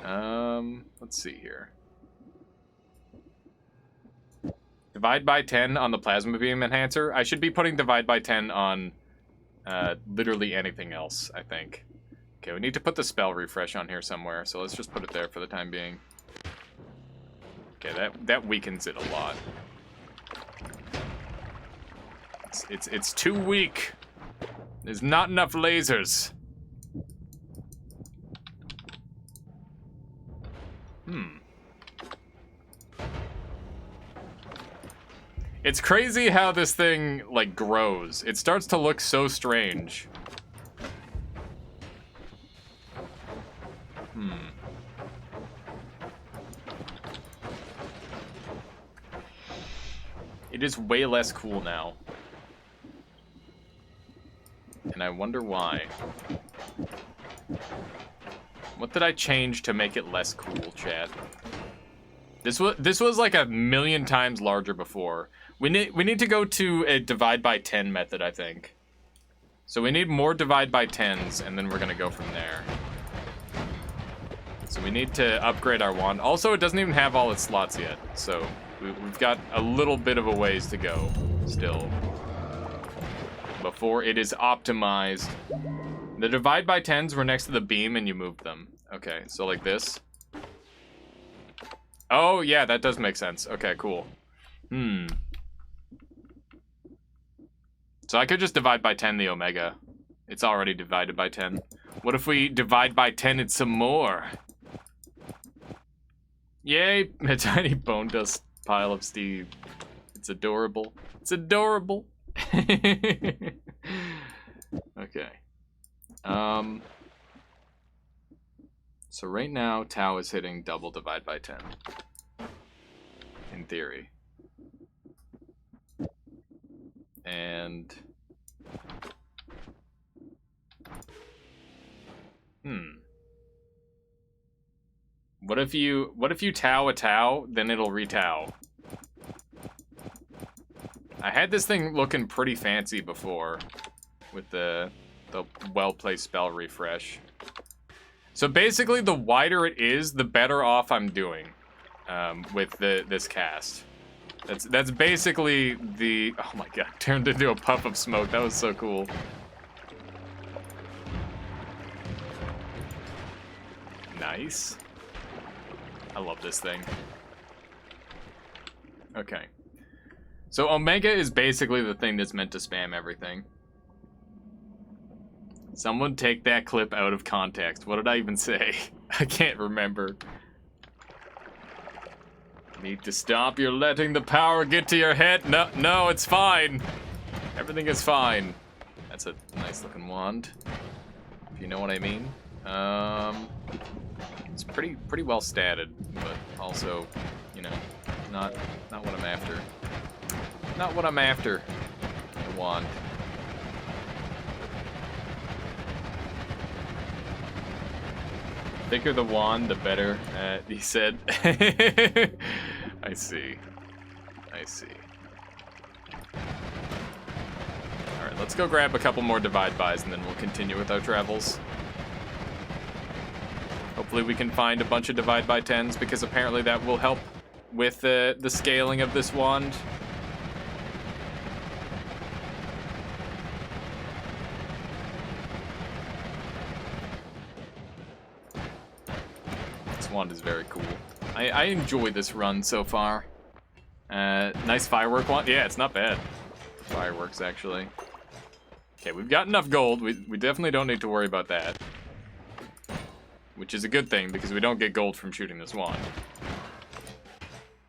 let's see here. Divide by 10 on the plasma beam enhancer. I should be putting divide by 10 on literally anything else, I think. Okay, we need to put the spell refresh on here somewhere, so let's just put it there for the time being. Okay, that weakens it a lot. It's too weak. There's not enough lasers. It's crazy how this thing, like, grows. It starts to look so strange. It is way less cool now. And I wonder why. What did I change to make it less cool, chat? This was like a million times larger before. We need to go to a divide by 10 method, I think. So we need more divide by 10s, and then we're gonna go from there. So we need to upgrade our wand. Also, it doesn't even have all its slots yet, so we've got a little bit of a ways to go still before it is optimized. The divide by 10s were next to the beam, and you moved them. Okay, so like this. Oh, yeah, that does make sense. Okay, cool. So I could just divide by 10 the Omega. It's already divided by 10. What if we divide by 10 it some more? Yay, a tiny bone dust pile of Steve. It's adorable. It's adorable. Okay. So right now, Tau is hitting double divide by 10. In theory. And... What if you Tau a Tau, then it'll re-Tau? I had this thing looking pretty fancy before with the well-placed spell refresh. So basically, the wider it is, the better off I'm doing with this cast. That's basically the... Oh my god, turned into a puff of smoke. That was so cool. Nice. I love this thing. Okay. So Omega is basically the thing that's meant to spam everything. Someone take that clip out of context. What did I even say? I can't remember. Need to stop. You're letting the power get to your head. No, it's fine. Everything is fine. That's a nice looking wand, if you know what I mean. It's pretty well statted, but also, you know, not what I'm after. Not what I'm after. The wand. Thicker the wand, the better, he said. I see. I see. Alright, let's go grab a couple more divide buys and then we'll continue with our travels. Hopefully we can find a bunch of divide by 10s because apparently that will help with the scaling of this wand. This wand is very cool. I enjoy this run so far. Nice firework wand. Yeah, it's not bad. Fireworks, actually. Okay, we've got enough gold. We definitely don't need to worry about that. Which is a good thing, because we don't get gold from shooting this wand.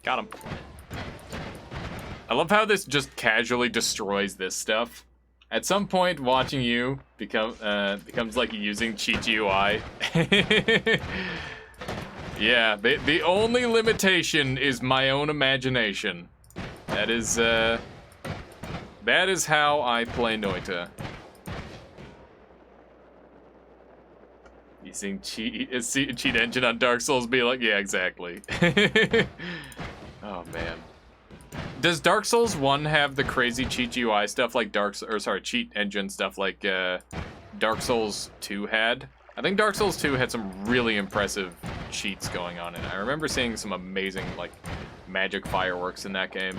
Got him. I love how this just casually destroys this stuff. At some point, watching you becomes like using cheat UI. Yeah, the only limitation is my own imagination. That is how I play Noita. You seeing cheat engine on Dark Souls be like, yeah, exactly. Oh man. Does Dark Souls 1 have the crazy cheat UI stuff like cheat engine stuff like Dark Souls 2 had? I think Dark Souls 2 had some really impressive cheats going on in it. I remember seeing some amazing like magic fireworks in that game.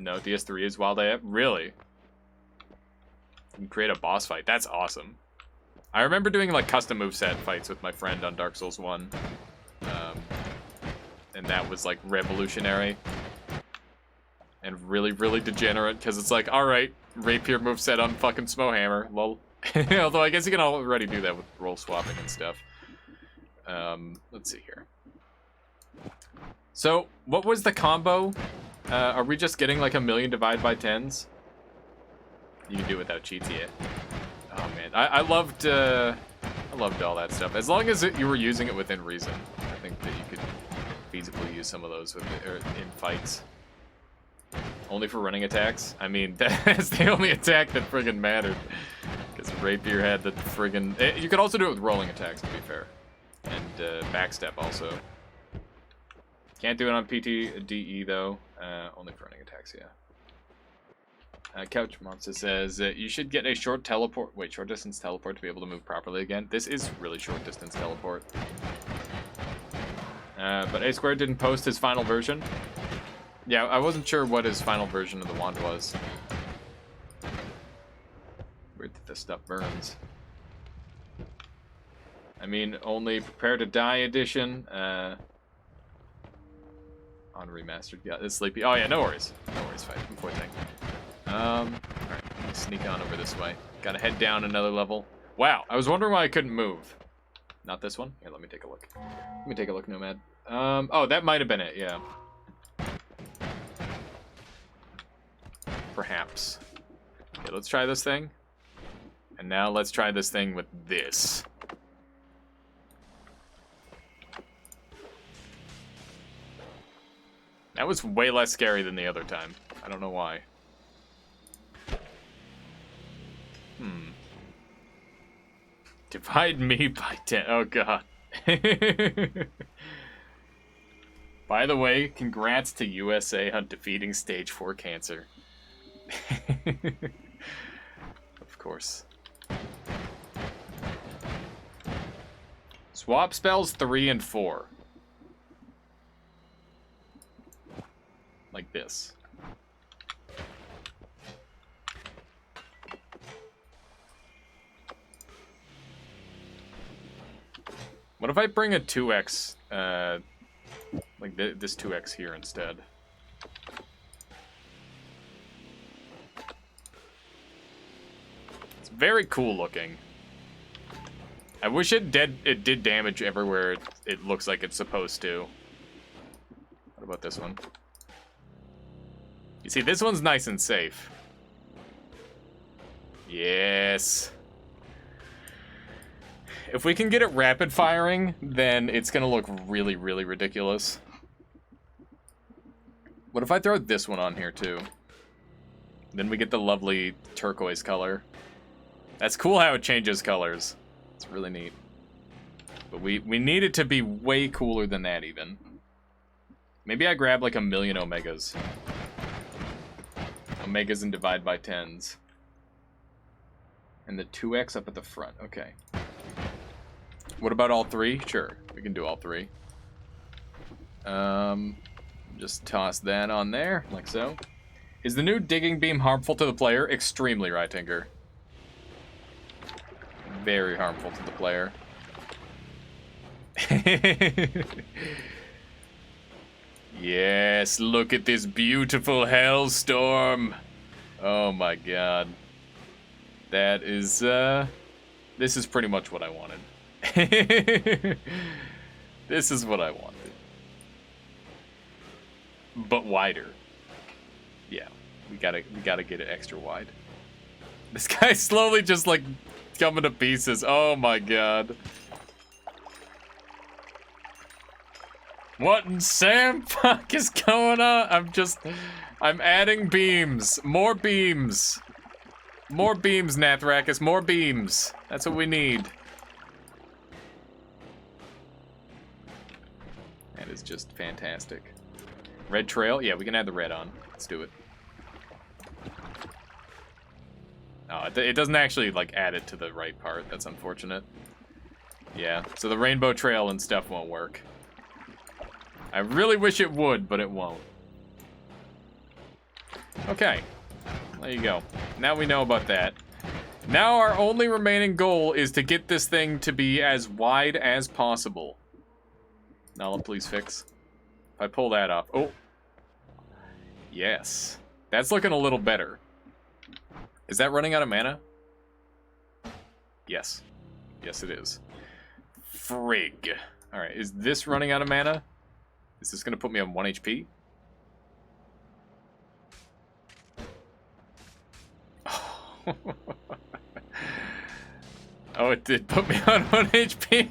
No, DS3 is Wild AF? Really? You can create a boss fight. That's awesome. I remember doing like custom moveset fights with my friend on Dark Souls 1. And that was like revolutionary. And really, really degenerate, because it's like, alright, rapier moveset on fucking Smohammer, lol. Although I guess you can already do that with roll swapping and stuff. Let's see here. So, what was the combo? Are we just getting like 1,000,000 divide by 10s? You can do it without cheats, yeah. Oh man, I loved all that stuff. As long as you were using it within reason, I think that you could feasibly use some of those in fights. Only for running attacks? I mean, that's the only attack that friggin' mattered. Because Rapier had the friggin'... You could also do it with rolling attacks, to be fair. And backstep also. Can't do it on PTDE, though. Only for running attacks, yeah. Couch Monster says, you should get a short distance teleport to be able to move properly again. This is really short distance teleport. But A Square didn't post his final version. Yeah, I wasn't sure what his final version of the wand was. Weird that this stuff burns. I mean, only Prepare to Die edition. On remastered. Yeah, it's sleepy. Oh yeah, no worries. No worries, fight. Poor thing. Alright, sneak on over this way. Gotta head down another level. Wow, I was wondering why I couldn't move. Not this one? Here, let me take a look. Let me take a look, Nomad. Oh, that might have been it, yeah. Perhaps. Okay, let's try this thing. And now let's try this thing with this. That was way less scary than the other time. I don't know why. Divide me by 10. Oh, God. By the way, congrats to USA on defeating stage 4 cancer. Of course. Swap spells 3 and 4. Like this. What if I bring a 2x, like this 2x here instead? It's very cool looking. I wish it did damage everywhere it looks like it's supposed to. What about this one? You see, this one's nice and safe. Yes. If we can get it rapid firing, then it's gonna look really, really ridiculous. What if I throw this one on here too? Then we get the lovely turquoise color. That's cool how it changes colors. It's really neat. But we need it to be way cooler than that even. Maybe I grab like 1,000,000 omegas. Omegas and divide by 10s. And the 2x up at the front, okay. What about all 3? Sure, we can do all 3. Just toss that on there, like so. Is the new digging beam harmful to the player? Extremely, right, Tinker. Very harmful to the player. Yes, look at this beautiful hellstorm. Oh my god. That is, this is pretty much what I wanted. This is what I wanted. But wider. Yeah, we gotta get it extra wide. This guy's slowly just like coming to pieces. Oh my god. What in Sam fuck is going on? I'm adding beams. More beams. More beams, Nathrakis. More beams. That's what we need. That is just fantastic. Red trail? Yeah, we can add the red on. Let's do it. Oh, it doesn't actually, like, add it to the right part. That's unfortunate. Yeah, so the rainbow trail and stuff won't work. I really wish it would, but it won't. Okay. There you go. Now we know about that. Now our only remaining goal is to get this thing to be as wide as possible. Nala, please fix. If I pull that off. Oh. Yes. That's looking a little better. Is that running out of mana? Yes. Yes, it is. Frig. Alright, is this running out of mana? Is this going to put me on 1 HP? Oh, it did put me on 1 HP.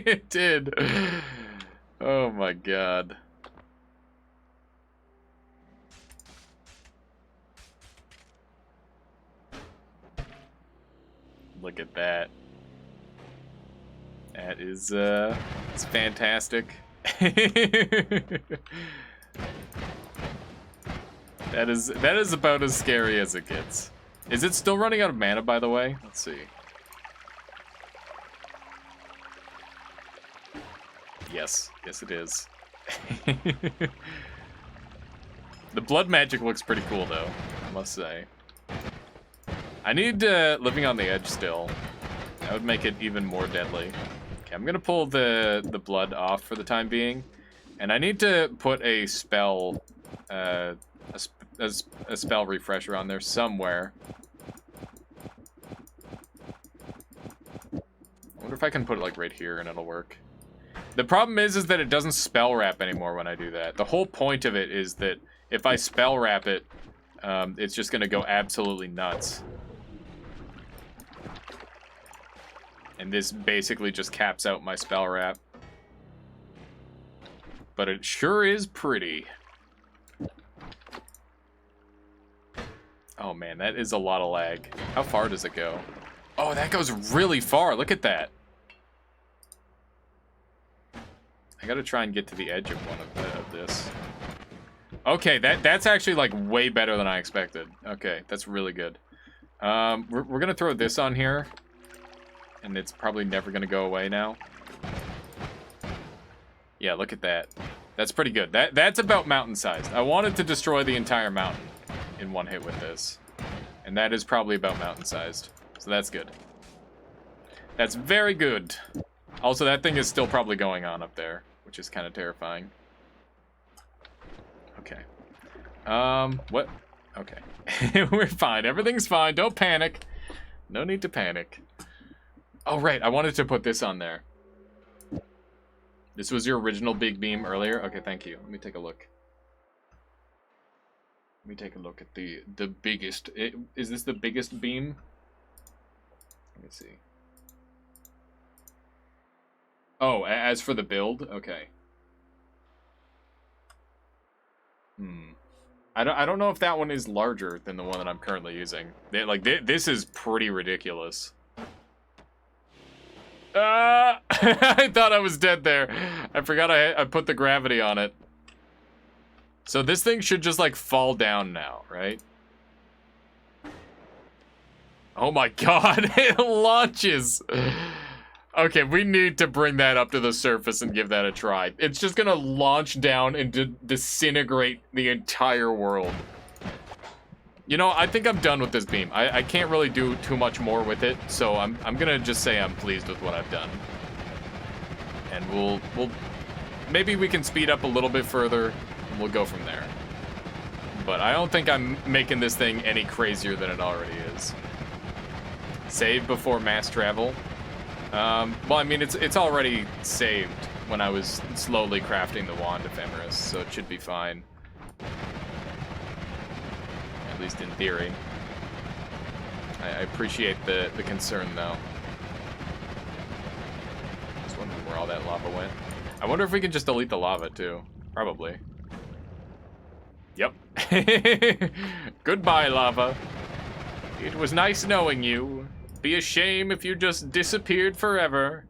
It did. Oh my god. Look at that. That is, it's fantastic. That is about as scary as it gets. Is it still running out of mana, by the way? Let's see. Yes. Yes, it is. The blood magic looks pretty cool, though, I must say. I need Living on the Edge still. That would make it even more deadly. Okay, I'm gonna pull the blood off for the time being. And I need to put a spell, a spell refresher on there somewhere. I wonder if I can put it like right here and it'll work. The problem is that it doesn't spell wrap anymore when I do that. The whole point of it is that if I spell wrap it, it's just gonna go absolutely nuts. And this basically just caps out my spell wrap. But it sure is pretty. Oh man, that is a lot of lag. How far does it go? Oh, that goes really far. Look at that. I gotta try and get to the edge of one of this. Okay, that's actually like way better than I expected. Okay, that's really good. We're gonna throw this on here, and it's probably never gonna go away now. Yeah, look at that. That's pretty good. That's about mountain sized. I wanted to destroy the entire mountain in one hit with this, and that is probably about mountain sized. So that's good. That's very good. Also, that thing is still probably going on up there, which is kind of terrifying. Okay. What? Okay. We're fine. Everything's fine. Don't panic. No need to panic. Oh, right. I wanted to put this on there. This was your original big beam earlier? Okay, thank you. Let me take a look. Let me take a look at the biggest... Is this the biggest beam? Let me see. Oh, as for the build? Okay. I don't know if that one is larger than the one that I'm currently using. This is pretty ridiculous. I thought I was dead there. I forgot I put the gravity on it. So this thing should just like fall down now, right? Oh my god, it launches. Okay, we need to bring that up to the surface and give that a try. It's just gonna launch down and disintegrate the entire world. You know, I think I'm done with this beam. I can't really do too much more with it, so I'm gonna just say I'm pleased with what I've done. And we'll maybe we can speed up a little bit further, and we'll go from there. But I don't think I'm making this thing any crazier than it already is. Save before mass travel. Well, I mean, it's already saved when I was slowly crafting the wand ephemeris, so it should be fine. At least in theory. I appreciate the concern, though. Just wondering where all that lava went. I wonder if we can just delete the lava, too. Probably. Yep. Goodbye, lava. It was nice knowing you. Be a shame if you just disappeared forever.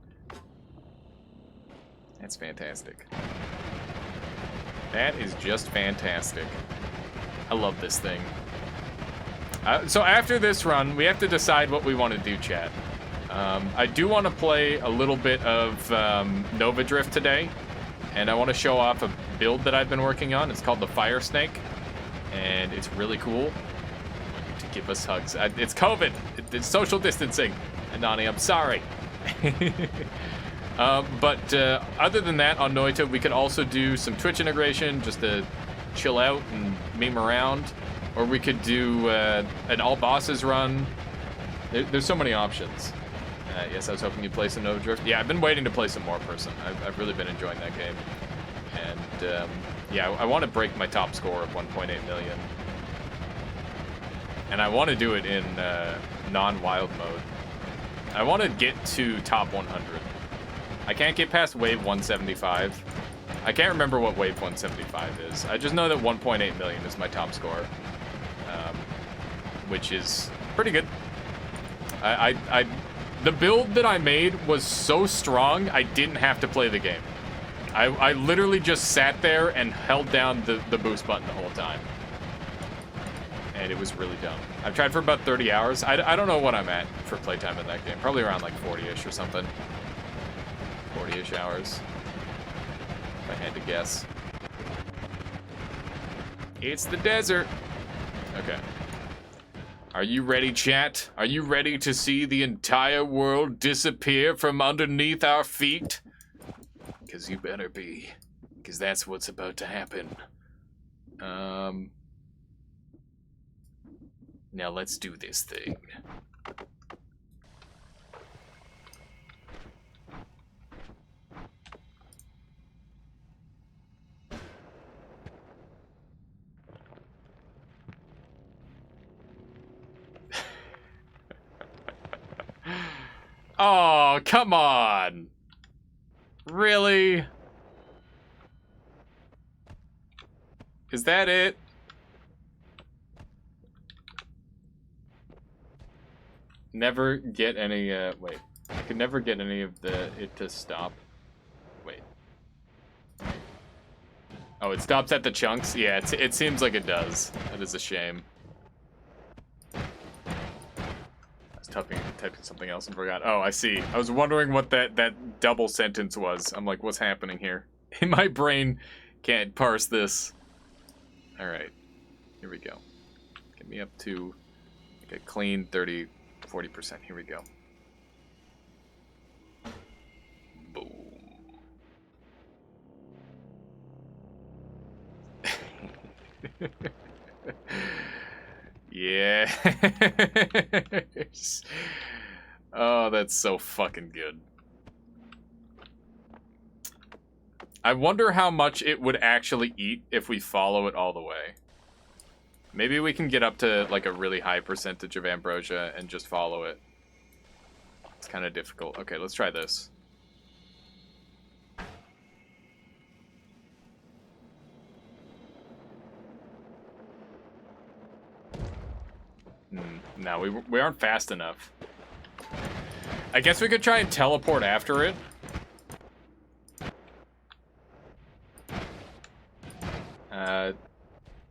That's fantastic. That is just fantastic. I love this thing. So after this run, we have to decide what we want to do, chat. I do want to play a little bit of Nova Drift today, and I want to show off a build that I've been working on. It's called the Fire Snake, and it's really cool. To give us hugs. It's COVID. It's social distancing. And Nani, I'm sorry. But other than that, on Noita, we could also do some Twitch integration just to chill out and meme around. Or we could do an all bosses run. There's so many options. Yes, I was hoping you'd play some Nova Drift. Yeah, I've been waiting to play some more person. I've really been enjoying that game. And yeah, I want to break my top score of 1.8 million. And I want to do it in non-wild mode. I want to get to top 100. I can't get past wave 175. I can't remember what wave 175 is. I just know that 1.8 million is my top score, which is pretty good. The build that I made was so strong, I didn't have to play the game. I literally just sat there and held down the boost button the whole time. And it was really dumb. I've tried for about 30 hours. I don't know what I'm at for playtime in that game. Probably around like 40-ish or something. 40-ish hours. If I had to guess. It's the desert. Okay. Are you ready, chat? Are you ready to see the entire world disappear from underneath our feet? Because you better be. Because that's what's about to happen. Now let's do this thing. Oh, come on. Really? Is that it? never get any, wait. I could never get any of it to stop. Wait. Oh, it stops at the chunks? Yeah, it seems like it does. That is a shame. I was typing something else and forgot. Oh, I see. I was wondering what that double sentence was. I'm like, what's happening here? My brain can't parse this. Alright. Here we go. Get me up to like a clean 30, 40%. Here we go. Boom. Yeah. Oh, that's so fucking good. I wonder how much it would actually eat if we follow it all the way. Maybe we can get up to like a really high percentage of ambrosia and just follow it. It's kind of difficult. Okay, let's try this. No, we aren't fast enough. I guess we could try and teleport after it.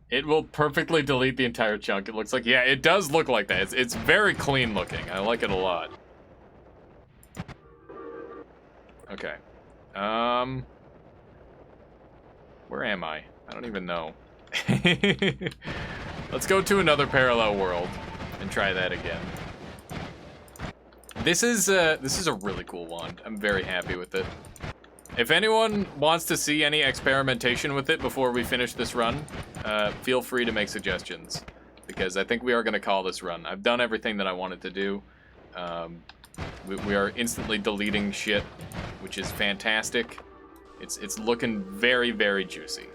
It will perfectly delete the entire chunk, it looks like. Yeah, it does look like that. It's very clean looking. I like it a lot. Okay. Where am I? I don't even know. Let's go to another parallel world and try that again. This is a really cool wand. I'm very happy with it. If anyone wants to see any experimentation with it before we finish this run, feel free to make suggestions, because I think we are going to call this run. I've done everything that I wanted to do. We are instantly deleting shit, which is fantastic. It's looking very, very juicy.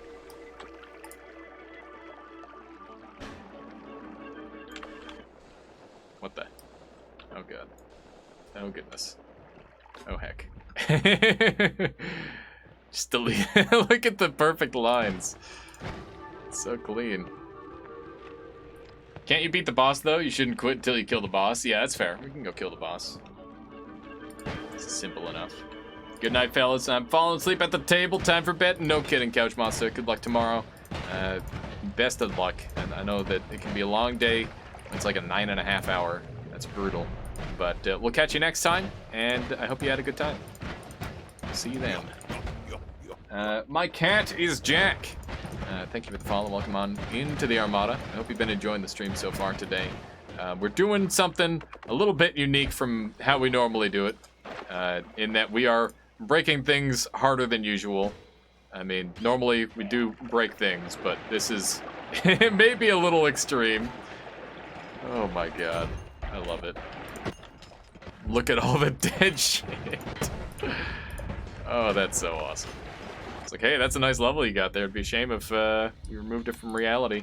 What the? Oh god. Oh goodness. Oh heck. Just delete. Look at the perfect lines. It's so clean. Can't you beat the boss though? You shouldn't quit until you kill the boss. Yeah, that's fair. We can go kill the boss. It's simple enough. Good night, fellas. I'm falling asleep at the table. Time for bed. No kidding, Couch Monster. Good luck tomorrow. Best of luck. And I know that it can be a long day. It's like a 9.5 hour. That's brutal. But we'll catch you next time, and I hope you had a good time. See you then. My cat is Jack. Thank you for the follow. Welcome on into the Armada. I hope you've been enjoying the stream so far today. We're doing something a little bit unique from how we normally do it, in that we are breaking things harder than usual. I mean, normally we do break things, but this is maybe a little extreme. Oh my god. I love it. Look at all the dead shit. Oh, that's so awesome. It's like, hey, that's a nice level you got there. It'd be a shame if you removed it from reality.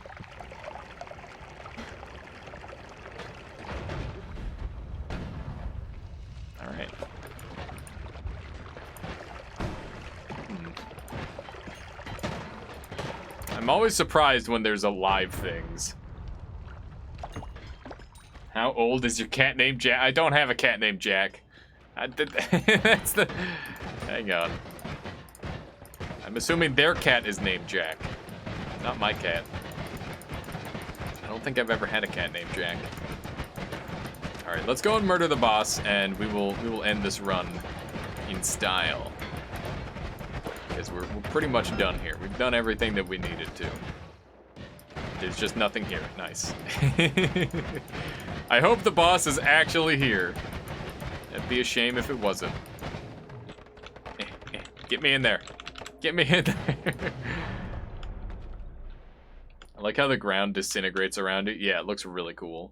Alright. I'm always surprised when there's alive things. How old is your cat named Jack? I don't have a cat named Jack. That's the... Hang on. I'm assuming their cat is named Jack. Not my cat. I don't think I've ever had a cat named Jack. Alright, let's go and murder the boss, and we will end this run in style. Because we're pretty much done here. We've done everything that we needed to. There's just nothing here. Nice. I hope the boss is actually here. It'd be a shame if it wasn't. Get me in there. Get me in there. I like how the ground disintegrates around it. Yeah, it looks really cool.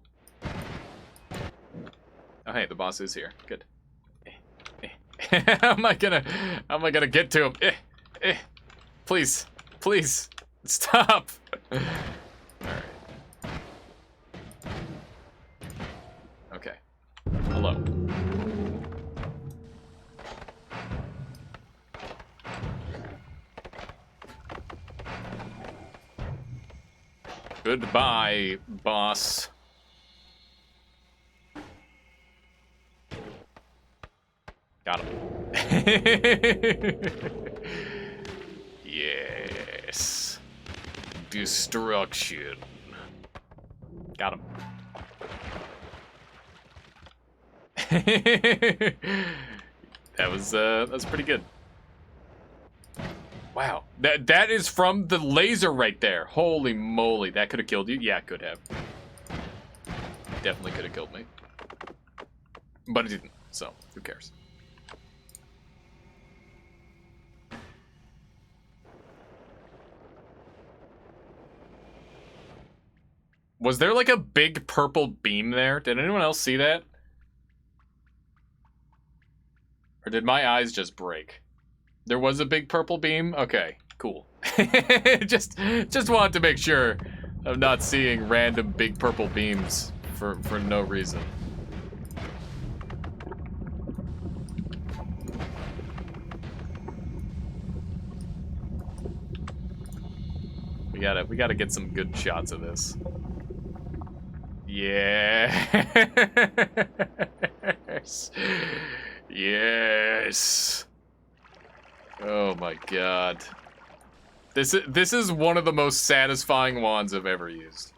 Oh, hey, the boss is here. Good. How am I gonna get to him? Please. Please. Stop. Alright. Okay. Hello. Goodbye, boss. Got him. Yes. Destruction. Got him. That was pretty good. Wow. That is from the laser right there. Holy moly. That could have killed you? Yeah, it could have. Definitely could have killed me. But it didn't, so who cares? Was there like a big purple beam there? Did anyone else see that? Or did my eyes just break? There was a big purple beam? Okay, cool. just wanted to make sure of not seeing random big purple beams for no reason. We gotta get some good shots of this. Yes. Yes. Oh my god. This is one of the most satisfying wands I've ever used.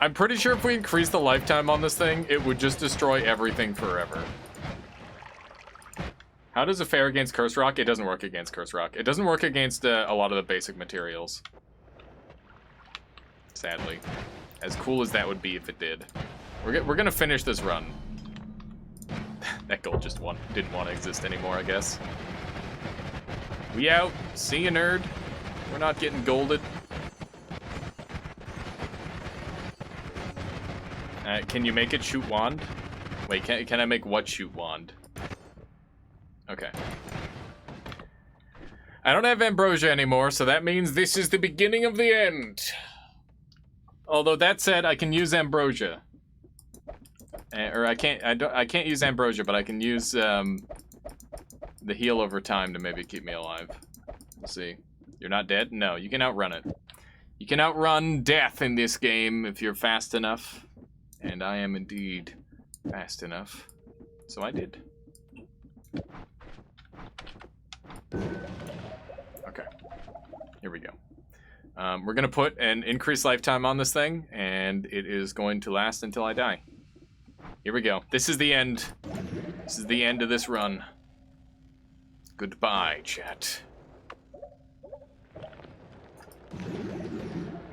I'm pretty sure if we increase the lifetime on this thing, it would just destroy everything forever. How does it fare against Curse Rock? It doesn't work against Curse Rock. It doesn't work against a lot of the basic materials. Sadly. As cool as that would be if it did. We're gonna finish this run. That gold just didn't want to exist anymore, I guess. We out. See you, nerd. We're not getting golded. Can you make it shoot wand? Wait, can I make what shoot wand? Okay. I don't have ambrosia anymore, so that means this is the beginning of the end. Although that said, I can use ambrosia. Or I can't use ambrosia, but I can use the heal over time to maybe keep me alive. We'll see. You're not dead? No, you can outrun it. You can outrun death in this game if you're fast enough. And I am indeed fast enough. So I did. Okay. Here we go. We're going to put an increased lifetime on this thing, and it is going to last until I die. Here we go. This is the end. This is the end of this run. Goodbye, chat.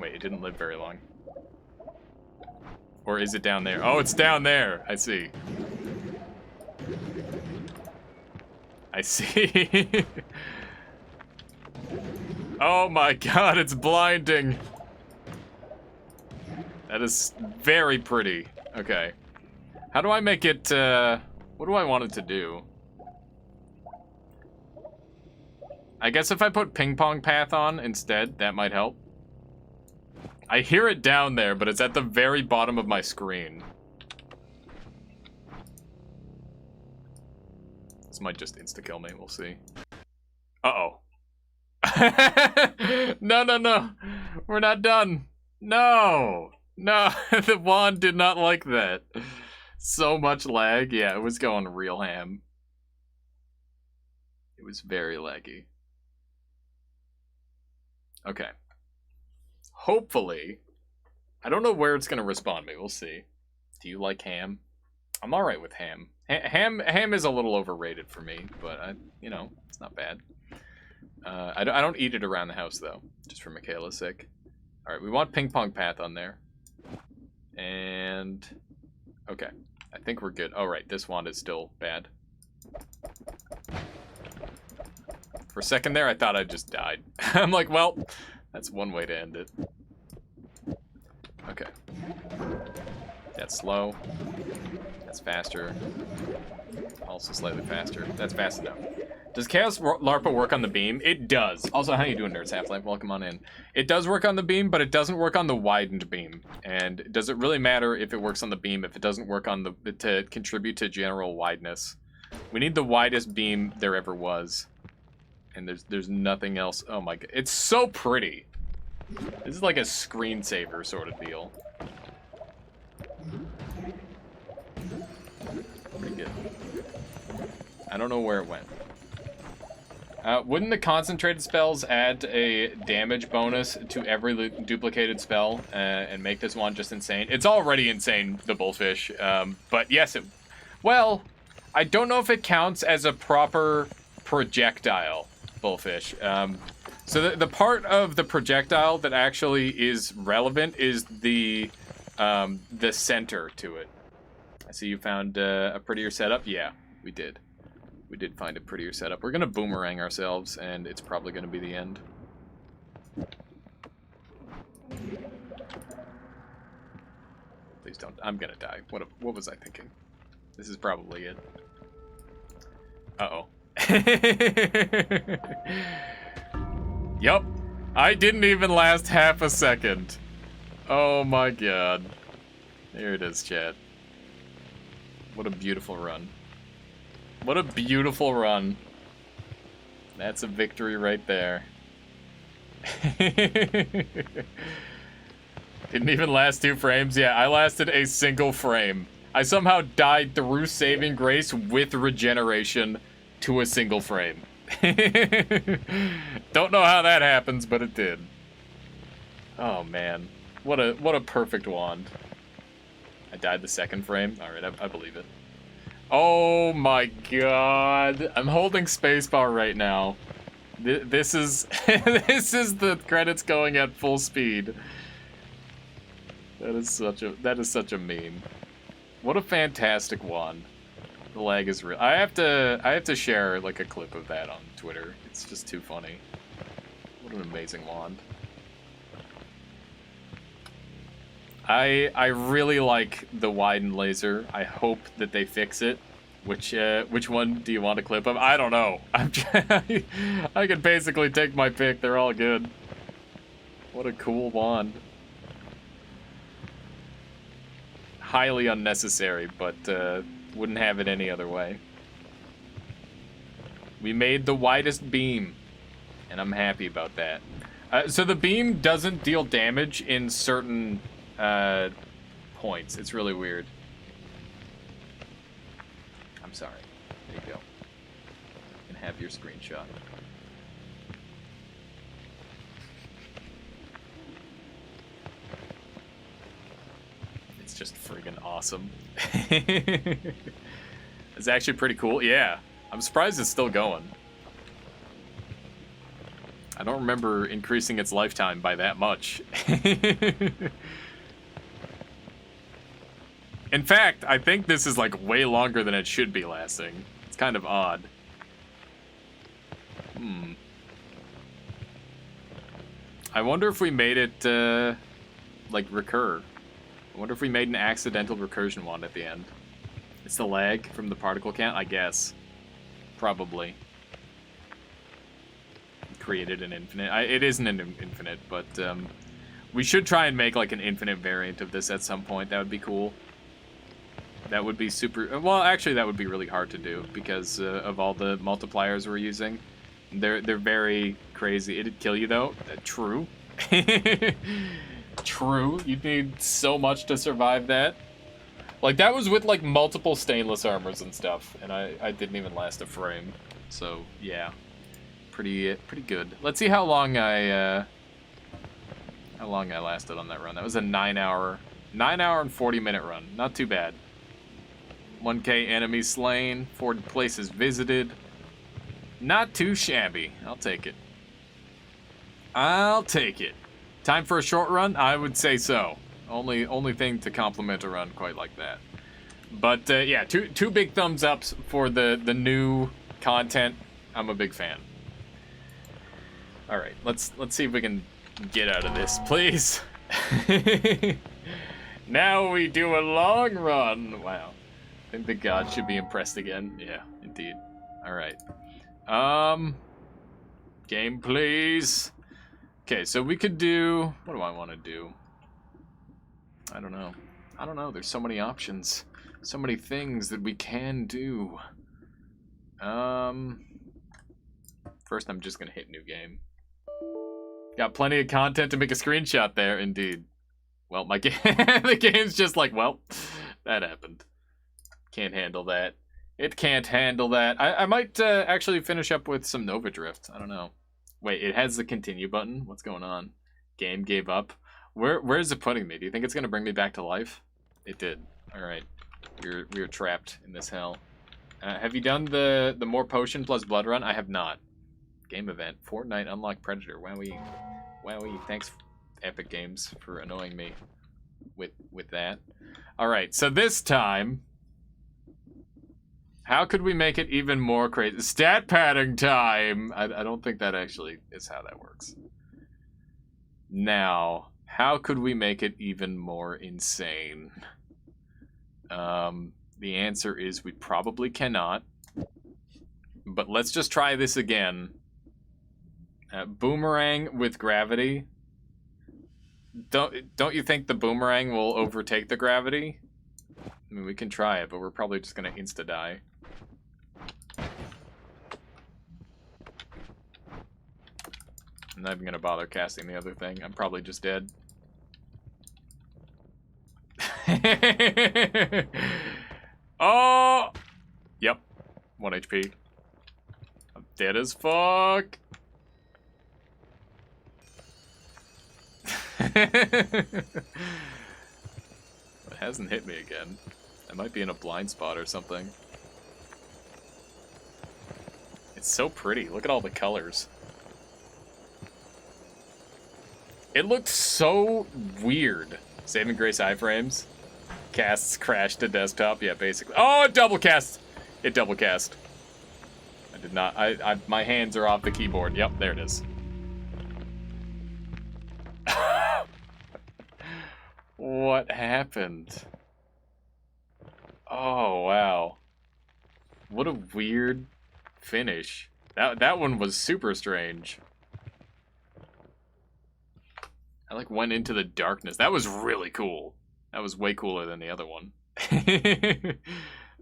Wait, it didn't live very long. Or is it down there? Oh, it's down there. I see. I see. Oh my god, it's blinding. That is very pretty. Okay. How do I make it, what do I want it to do? I guess if I put ping pong path on instead, that might help. I hear it down there, but it's at the very bottom of my screen. This might just insta-kill me, we'll see. Uh-oh. No. We're not done. No. No, the wand did not like that. So much lag. Yeah, it was going real ham. It was very laggy. Okay. Hopefully. I don't know where it's going to respawn me. We'll see. Do you like ham? I'm alright with ham. Ham is a little overrated for me, but, you know, it's not bad. I don't eat it around the house, though. Just for Michaela's sake. Alright, we want ping pong path on there. And... okay. I think we're good. Oh, right. This wand is still bad. For a second there, I thought I just died. I'm like, well, that's one way to end it. Okay. That's slow. That's faster. Also slightly faster. That's fast enough. Does Chaos Larpa work on the beam? It does. Also, how you doing, Nerds Half-Life? Welcome on in. It does work on the beam, but it doesn't work on the widened beam. And does it really matter if it works on the beam if it doesn't work on the to contribute to general wideness? We need the widest beam there ever was. And there's nothing else. Oh my god, it's so pretty. This is like a screensaver sort of deal. Pretty good. I don't know where it went. Wouldn't the concentrated spells add a damage bonus to every duplicated spell and make this one just insane? It's already insane, the Bullfish. But yes, well, I don't know if it counts as a proper projectile Bullfish. So the part of the projectile that actually is relevant is the center to it. I see you found a prettier setup. Yeah, we did. We did find a prettier setup. We're gonna boomerang ourselves, and it's probably gonna be the end. Please don't. I'm gonna die. What was I thinking? This is probably it. Uh-oh. Yup. I didn't even last half a second. Oh my god. There it is, chat. What a beautiful run. What a beautiful run. That's a victory right there. Didn't even last 2 frames. Yeah, I lasted a single frame. I somehow died through saving grace with regeneration to a single frame. Don't know how that happens, but it did. Oh man. What a perfect wand. I died the 2nd frame. Alright, I believe it. Oh my god. I'm holding spacebar right now. This is this is the credits going at full speed. That is such a meme. What a fantastic wand. The lag is real. I have to share like a clip of that on Twitter. It's just too funny. What an amazing wand. I really like the widened laser. I hope that they fix it. Which one do you want a clip of? I don't know. I can basically take my pick. They're all good. What a cool wand. Highly unnecessary, but wouldn't have it any other way. We made the widest beam, and I'm happy about that. So the beam doesn't deal damage in certain points. It's really weird. I'm sorry. There you go. You can have your screenshot. It's just friggin' awesome. It's actually pretty cool. Yeah. I'm surprised it's still going. I don't remember increasing its lifetime by that much. In fact, I think this is like way longer than it should be lasting. It's kind of odd. I wonder if we made it, like, recur. I wonder if we made an accidental recursion wand at the end. It's the lag from the particle count, I guess. Probably. Created an infinite. It isn't an infinite, but we should try and make like an infinite variant of this at some point. That would be cool. That would be super... Well, actually, that would be really hard to do because of all the multipliers we're using. They're very crazy. It'd kill you, though. True. True. You'd need so much to survive that. Like, that was with, like, multiple stainless armors and stuff, and I didn't even last a frame. So, yeah. Pretty good. Let's see how long I lasted on that run. That was a 9 hour and 40-minute run. Not too bad. 1K enemies slain, 40 places visited. Not too shabby. I'll take it. I'll take it. Time for a short run? I would say so. Only thing to compliment a run quite like that. But yeah, two big thumbs ups for the new content. I'm a big fan. All right, let's see if we can get out of this, please. Now we do a long run. Wow. I think the gods should be impressed again. Yeah, indeed. All right. Game, please. Okay, so we could do... What do I want to do? I don't know. There's so many options. So many things that we can do. For First, I'm just gonna hit new game. Got plenty of content to make a screenshot there, indeed. Well, my game, the game's just like, well, that happened. Can't handle that. It can't handle that. I might actually finish up with some Nova Drift. I don't know. Wait, it has the continue button? What's going on? Game gave up. Where is it putting me? Do you think it's gonna bring me back to life? It did. All right. We are trapped in this hell. Have you done the more potion plus blood run? I have not. Game event. Fortnite unlock Predator. Wowie. Thanks, Epic Games, for annoying me with that. All right. So this time, how could we make it even more crazy? Stat padding time. I don't think that actually is how that works. Now, how could we make it even more insane? The answer is we probably cannot. But let's just try this again. Boomerang with gravity. Don't you think the boomerang will overtake the gravity? I mean, we can try it, but we're probably just gonna insta-die. I'm not even gonna bother casting the other thing. I'm probably just dead. Oh! Yep. 1 HP. I'm dead as fuck. It hasn't hit me again. I might be in a blind spot or something. It's so pretty. Look at all the colors. It looked so weird. Saving Grace iframes. Casts crashed to desktop. Yeah, basically. Oh, it double cast. It double cast. I did not. My hands are off the keyboard. Yep, there it is. What happened? Oh, wow. What a weird finish. That one was super strange. I like went into the darkness. That was really cool. That was way cooler than the other one.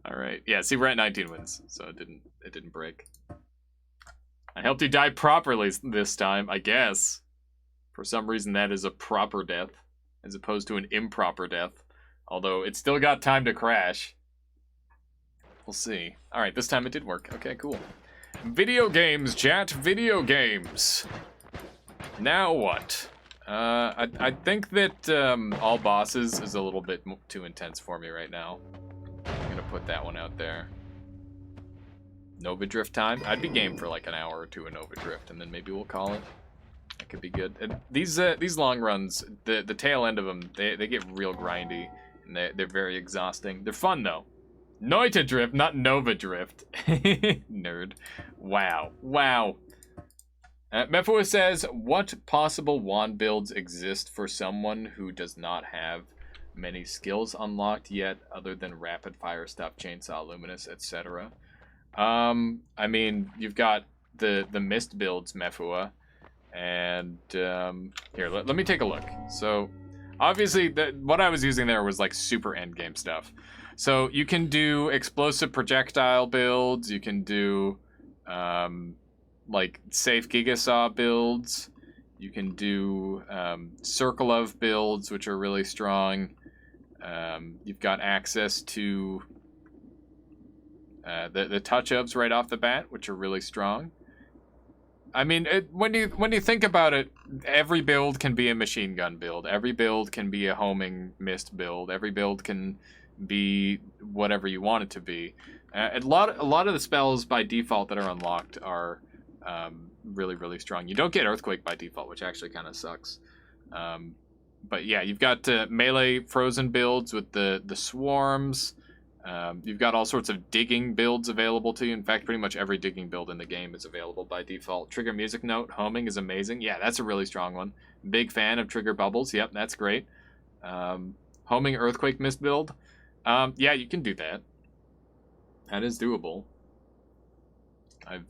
All right. Yeah, see, we're at 19 wins, so it didn't break. I helped you die properly this time, I guess. For some reason, that is a proper death, as opposed to an improper death. Although, it still got time to crash. We'll see. All right, this time it did work. Okay, cool. Video games, chat. Video games. Now what? I think that all bosses is a little bit too intense for me right now. I'm gonna put that one out there. Nova Drift time? I'd be game for like an hour or two of Nova Drift, and then maybe we'll call it. That could be good. And these long runs, the tail end of them, they get real grindy, and they're very exhausting. They're fun though. Noita Drift, not Nova Drift. Nerd. Wow. Wow. Mefua says, what possible wand builds exist for someone who does not have many skills unlocked yet, other than rapid fire stuff, chainsaw, luminous, etc.? I mean, you've got the mist builds, Mefua, and here, let me take a look. So, obviously, what I was using there was like super endgame stuff. So you can do explosive projectile builds. You can do like safe Gigasaw builds. You can do Circle of builds, which are really strong. You've got access to the touch-ups right off the bat, which are really strong. I mean, when you think about it, every build can be a machine gun build. Every build can be a homing mist build. Every build can be whatever you want it to be. A lot of the spells by default that are unlocked are really, really strong. You don't get Earthquake by default, which actually kind of sucks. But yeah, you've got melee frozen builds with the swarms. You've got all sorts of digging builds available to you. In fact, pretty much every digging build in the game is available by default. Trigger Music Note, homing is amazing. Yeah, that's a really strong one. Big fan of Trigger Bubbles. Yep, that's great. Homing Earthquake Mist build. Yeah, you can do that. That is doable.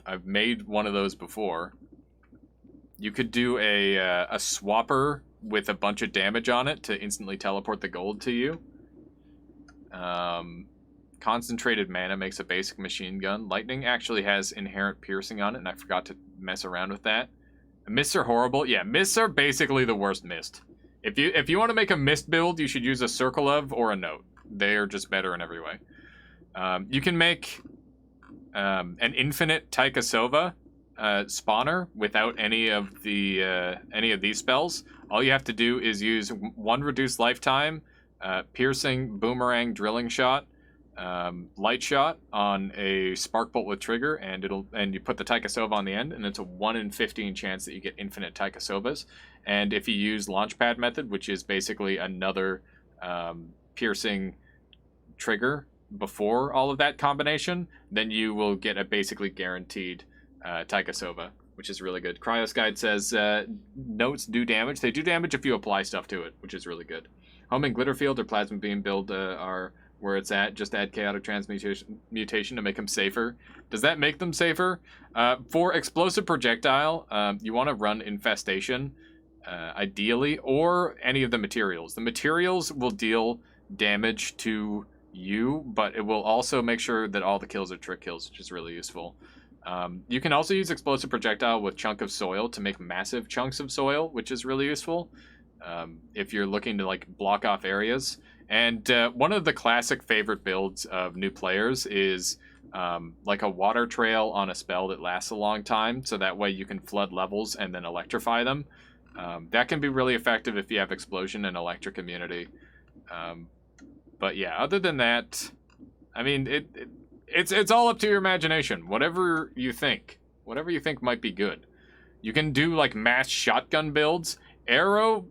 I've made one of those before. You could do a swapper with a bunch of damage on it to instantly teleport the gold to you. Concentrated mana makes a basic machine gun. Lightning actually has inherent piercing on it, and I forgot to mess around with that. Mists are horrible. Yeah, mists are basically the worst mist. If you want to make a mist build, you should use a Circle of or a Note. They are just better in every way. You can make an infinite Taika Sova spawner without any of these spells. All you have to do is use 1 reduced lifetime, piercing, boomerang, drilling shot, light shot on a spark bolt with trigger, and you put the Taika Sova on the end, and it's a 1 in 15 chance that you get infinite Taika Sovas. And if you use launchpad method, which is basically another piercing trigger before all of that combination, then you will get a basically guaranteed Taika Sova, which is really good. Cryos Guide says notes do damage. They do damage if you apply stuff to it, which is really good. Homing Glitterfield or Plasma Beam build are where it's at. Just add Chaotic Transmutation to make them safer. Does that make them safer? For Explosive Projectile, you want to run Infestation, ideally, or any of the materials. The materials will deal damage to you, but it will also make sure that all the kills are trick kills, which is really useful. You can also use Explosive Projectile with Chunk of Soil to make massive chunks of soil, which is really useful if you're looking to like block off areas. And one of the classic favorite builds of new players is like a water trail on a spell that lasts a long time, so that way you can flood levels and then electrify them. That can be really effective if you have Explosion and Electric Immunity. But yeah, other than that, I mean, it's all up to your imagination. Whatever you think might be good. You can do like mass shotgun builds. Arrow,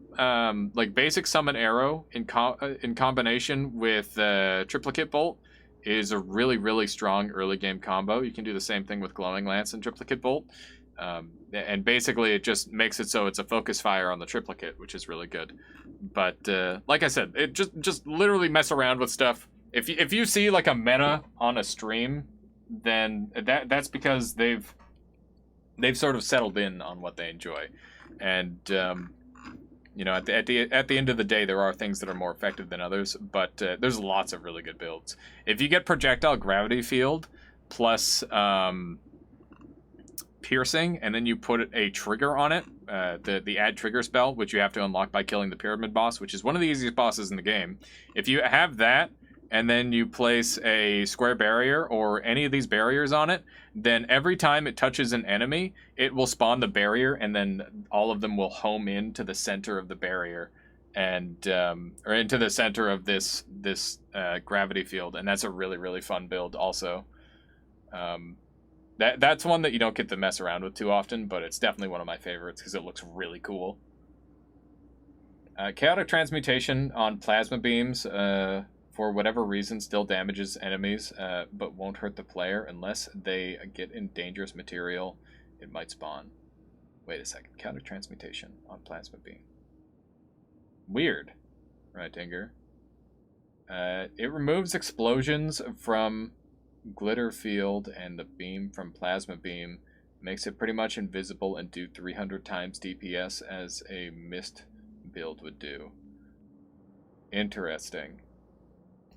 like basic summon Arrow in combination with Triplicate Bolt is a really, really strong early game combo. You can do the same thing with Glowing Lance and Triplicate Bolt. And basically it just makes it so it's a focus fire on the Triplicate, which is really good. But like I said, it just literally mess around with stuff. If you see like a meta on a stream, then that's because they've sort of settled in on what they enjoy. And you know, at the end of the day, there are things that are more effective than others, but there's lots of really good builds. If you get Projectile Gravity Field plus piercing, and then you put a trigger on it, the add trigger spell, which you have to unlock by killing the Pyramid Boss, which is one of the easiest bosses in the game. If you have that, and then you place a square barrier or any of these barriers on it, then every time it touches an enemy, it will spawn the barrier, and then all of them will home into the center of the barrier, and or into the center of this gravity field, and that's a really, really fun build also. That's one that you don't get to mess around with too often, but it's definitely one of my favorites because it looks really cool. Chaotic Transmutation on Plasma Beams, for whatever reason, still damages enemies, but won't hurt the player unless they get in dangerous material. It might spawn. Wait a second. Chaotic Transmutation on Plasma Beam. Weird. Right, Dinger. It removes explosions from Glitter Field and the beam from Plasma Beam. Makes it pretty much invisible and do 300 times DPS as a mist build would do. Interesting.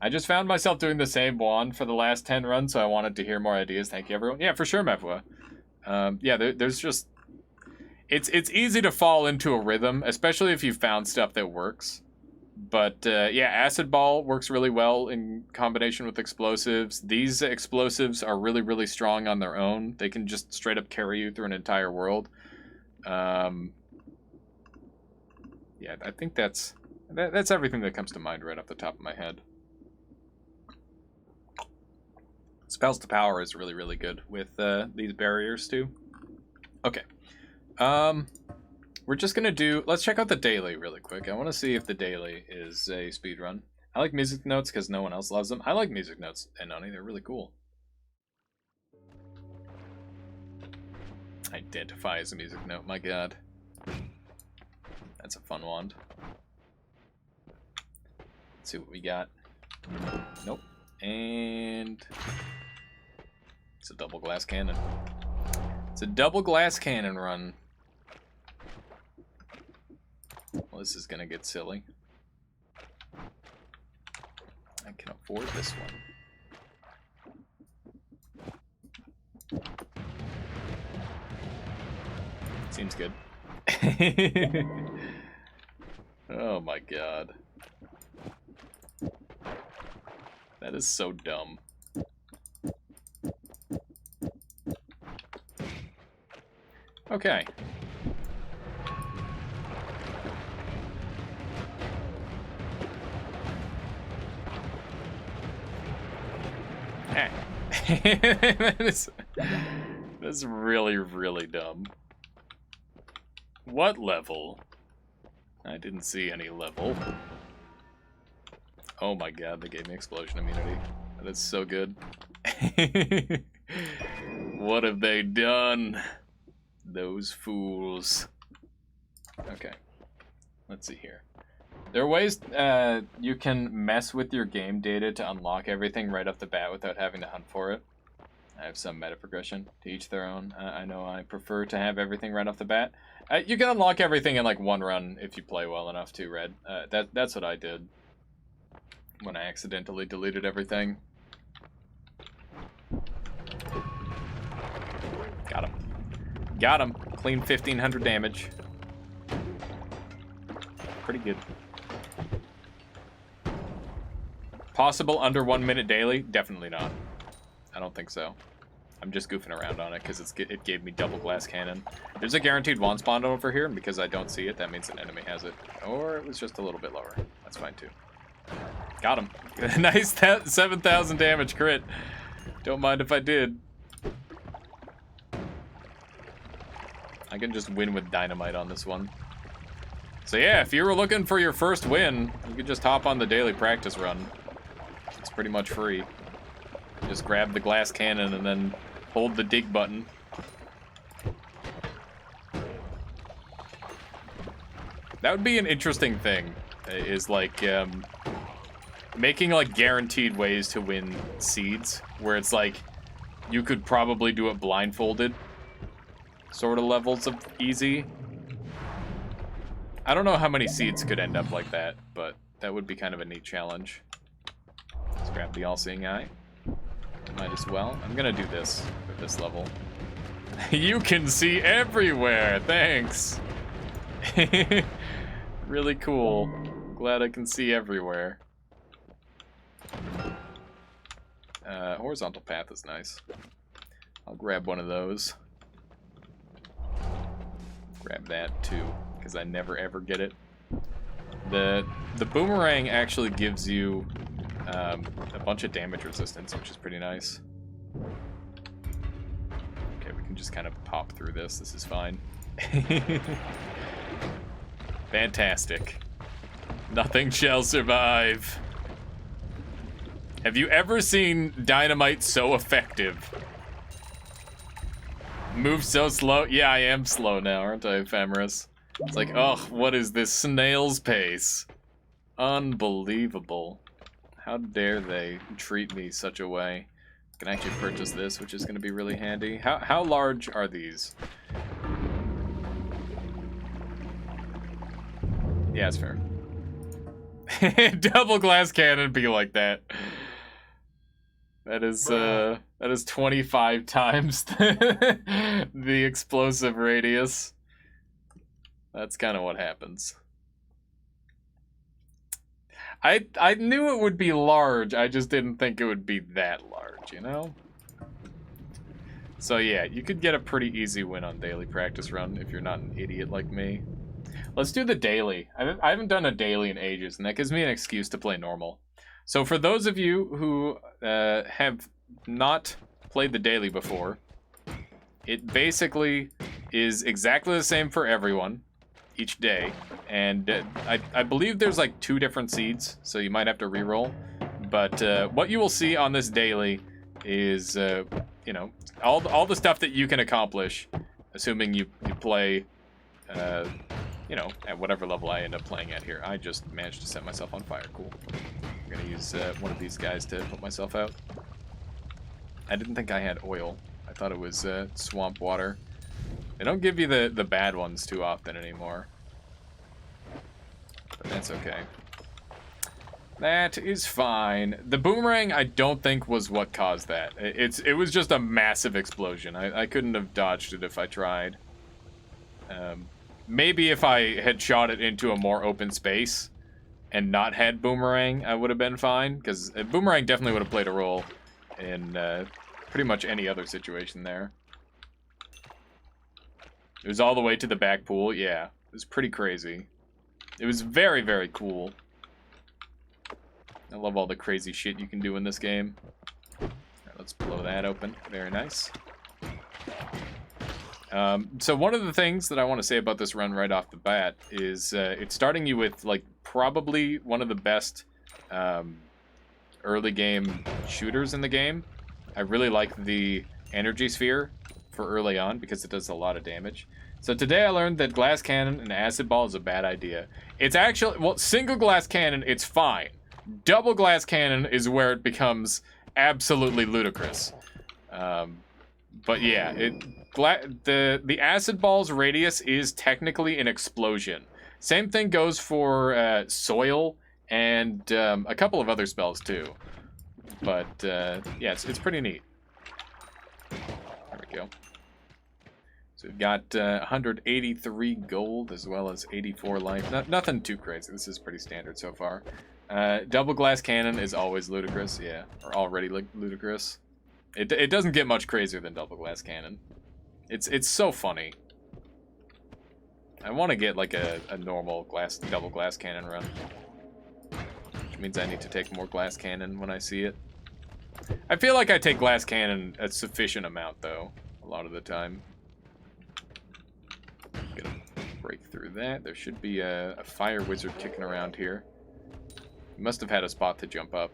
I just found myself doing the same wand for the last 10 runs, so I wanted to hear more ideas. Thank you, everyone. Yeah, for sure, Mefwa. Yeah, there's just... It's easy to fall into a rhythm, especially if you've found stuff that works. But, yeah, Acid Ball works really well in combination with explosives. These explosives are really, really strong on their own. They can just straight up carry you through an entire world. Yeah, I think that's everything that comes to mind right off the top of my head. Spells to Power is really, really good with these barriers too. Okay. We're just gonna do... Let's check out the daily really quick. I want to see if the daily is a speedrun. I like music notes because no one else loves them. I like music notes, and Nani, they're really cool. Identify as a music note, my god. That's a fun wand. Let's see what we got. Nope. And... it's a double glass cannon. It's a double glass cannon run. Well, this is gonna get silly. I can afford this one. Seems good. Oh my god. That is so dumb. Okay. That's really, really dumb. What level? I didn't see any level. Oh my god, they gave me explosion immunity. That is so good. What have they done? Those fools. Okay. Let's see here. There are ways you can mess with your game data to unlock everything right off the bat without having to hunt for it. I have some meta progression, to each their own. I know I prefer to have everything right off the bat. You can unlock everything in like one run if you play well enough too, Red. That's what I did when I accidentally deleted everything. Got him. Got him. Clean 1500 damage. Pretty good. Possible under 1 minute daily? Definitely not. I don't think so. I'm just goofing around on it because it gave me double glass cannon. There's a guaranteed one spawn over here, and because I don't see it, that means an enemy has it. Or it was just a little bit lower. That's fine too. Got him. Nice 7,000 damage crit. Don't mind if I did. I can just win with dynamite on this one. So yeah, if you were looking for your first win, you could just hop on the daily practice run. It's pretty much free. Just grab the glass cannon and then hold the dig button. That would be an interesting thing, is like making like guaranteed ways to win seeds, where it's like you could probably do it blindfolded sort of levels of easy. I don't know how many seeds could end up like that, but that would be kind of a neat challenge. Let's grab the all-seeing eye. Might as well. I'm gonna do this with this level. You can see everywhere, thanks! Really cool. Glad I can see everywhere. Horizontal path is nice. I'll grab one of those. Grab that too, because I never ever get it. The boomerang actually gives you a bunch of damage resistance, which is pretty nice. Okay, we can just kind of pop through this. This is fine. Fantastic. Nothing shall survive. Have you ever seen dynamite so effective? Move so slow? Yeah, I am slow now, aren't I, Ephemeris? It's like, oh, what is this snail's pace? Unbelievable. How dare they treat me such a way? I can actually purchase this, which is going to be really handy. How large are these? Yeah, it's fair. Double glass cannon be like that. That is 25 times the explosive radius. That's kind of what happens. I knew it would be large, I just didn't think it would be that large, you know? So yeah, you could get a pretty easy win on daily practice run if you're not an idiot like me. Let's do the daily. I haven't done a daily in ages, and that gives me an excuse to play normal. So for those of you who have not played the daily before, it basically is exactly the same for everyone each day. And I believe there's like 2 different seeds, so you might have to reroll. But what you will see on this daily is, you know, all the stuff that you can accomplish, assuming you play, you know, at whatever level I end up playing at here. I just managed to set myself on fire. Cool. I'm gonna use one of these guys to put myself out. I didn't think I had oil. I thought it was swamp water. They don't give you the bad ones too often anymore. But that's okay. That is fine. The boomerang, I don't think, was what caused that. It was just a massive explosion. I couldn't have dodged it if I tried. Maybe if I had shot it into a more open space and not had boomerang, I would have been fine, because boomerang definitely would have played a role in pretty much any other situation there. It was all the way to the back pool. Yeah, it was pretty crazy. It was very, very cool. I love all the crazy shit you can do in this game. All right, let's blow that open. Very nice. So one of the things that I want to say about this run right off the bat is it's starting you with like probably one of the best early game shooters in the game. I really like the energy sphere for early on because it does a lot of damage. So today I learned that glass cannon and acid ball is a bad idea. It's actually, well, single glass cannon, it's fine. Double glass cannon is where it becomes absolutely ludicrous. But yeah, the acid ball's radius is technically an explosion. Same thing goes for soil and a couple of other spells too. But yeah, it's pretty neat. There we go. So we've got 183 gold as well as 84 life. Nothing too crazy. This is pretty standard so far. Double glass cannon is always ludicrous, yeah, or already ludicrous. It doesn't get much crazier than double glass cannon. It's so funny. I want to get like a normal double glass cannon run, which means I need to take more glass cannon when I see it. I feel like I take glass cannon a sufficient amount though, a lot of the time. Gonna break through that. There should be a fire wizard kicking around here. He must have had a spot to jump up.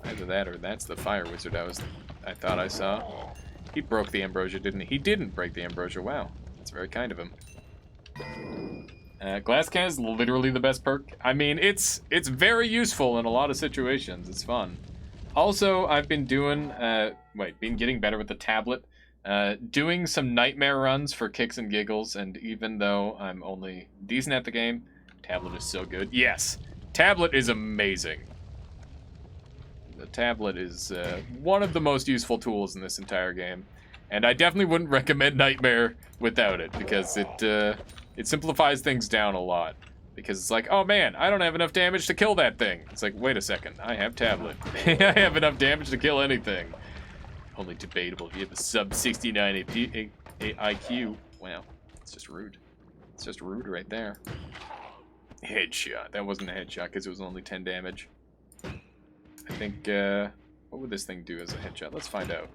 Either that or that's the fire wizard I thought I saw. He broke the ambrosia, didn't he? He didn't break the ambrosia. Wow, that's very kind of him. Glass cannon is literally the best perk. I mean, it's very useful in a lot of situations. It's fun. Also, I've been doing been getting better with the tablet. Doing some nightmare runs for kicks and giggles, and even though I'm only decent at the game, tablet is so good. Yes, tablet is amazing. The tablet is one of the most useful tools in this entire game, and I definitely wouldn't recommend Nightmare without it, because it simplifies things down a lot. Because it's like, oh man, I don't have enough damage to kill that thing. It's like, wait a second, I have tablet. I have enough damage to kill anything. Only debatable if you have a sub 69 IQ. Wow, it's just rude. It's just rude right there. Headshot. That wasn't a headshot because it was only 10 damage. I think, what would this thing do as a headshot? Let's find out.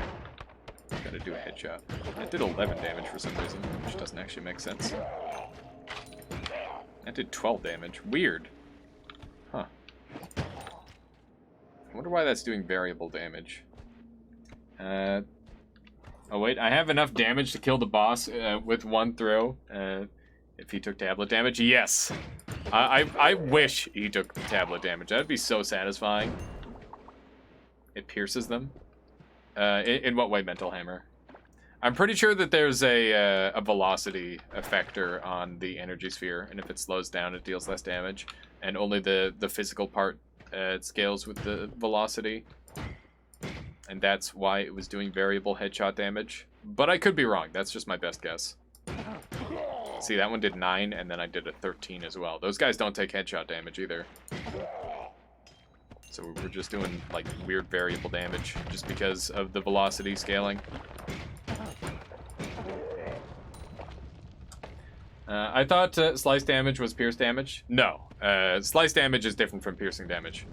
Gotta do a headshot. That did 11 damage for some reason, which doesn't actually make sense. That did 12 damage. Weird. Huh. I wonder why that's doing variable damage. Oh wait, I have enough damage to kill the boss with one throw. If he took tablet damage, yes. I wish he took tablet damage. That'd be so satisfying. It pierces them. In what way, Mental Hammer? I'm pretty sure that there's a velocity effector on the energy sphere, and if it slows down, it deals less damage, and only the physical part scales with the velocity. And that's why it was doing variable headshot damage. But I could be wrong. That's just my best guess. See, that one did 9, and then I did a 13 as well. Those guys don't take headshot damage either. So we're just doing, like, weird variable damage just because of the velocity scaling. I thought slice damage was pierce damage. No. Slice damage is different from piercing damage.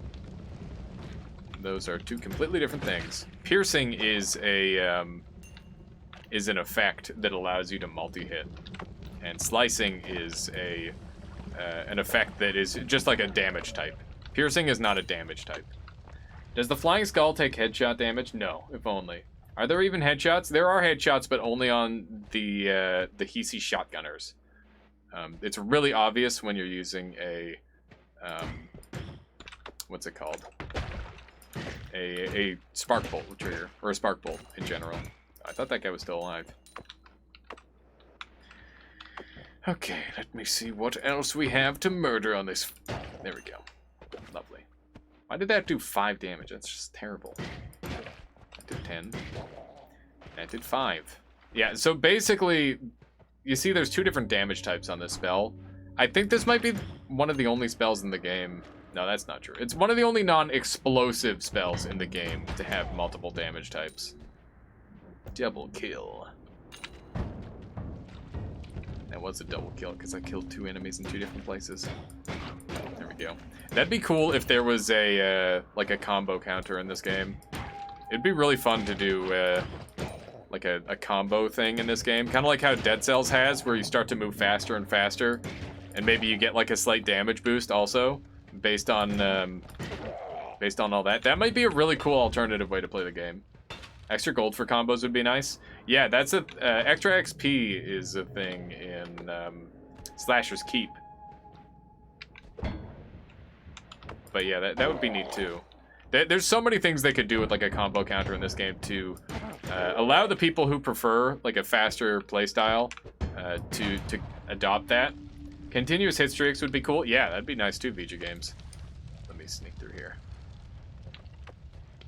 Those are two completely different things. Piercing is an effect that allows you to multi-hit, and slicing is an effect that is just like a damage type. Piercing is not a damage type. Does the Flying Skull take headshot damage? No, if only. Are there even headshots? There are headshots, but only on the Hisi shotgunners. It's really obvious when you're using a what's it called? A spark bolt trigger, or a spark bolt in general. I thought that guy was still alive. Okay, let me see what else we have to murder on this. There we go. Lovely. Why did that do 5 damage? That's just terrible. That did 10. That did 5. Yeah, so basically, you see there's 2 different damage types on this spell. I think this might be one of the only spells in the game. No, that's not true. It's one of the only non-explosive spells in the game to have multiple damage types. Double kill. That was a double kill because I killed 2 enemies in 2 different places. There we go. That'd be cool if there was a like a combo counter in this game. It'd be really fun to do like a combo thing in this game, kind of like how Dead Cells has, where you start to move faster and faster, and maybe you get like a slight damage boost also based on all that. That might be a really cool alternative way to play the game. Extra gold for combos would be nice. Yeah, that's a extra XP is a thing in Slasher's Keep. But yeah, that would be neat too. There's so many things they could do with like a combo counter in this game to allow the people who prefer like a faster playstyle to adopt that. Continuous hit streaks would be cool. Yeah, that'd be nice too, VG Games. Let me sneak through here.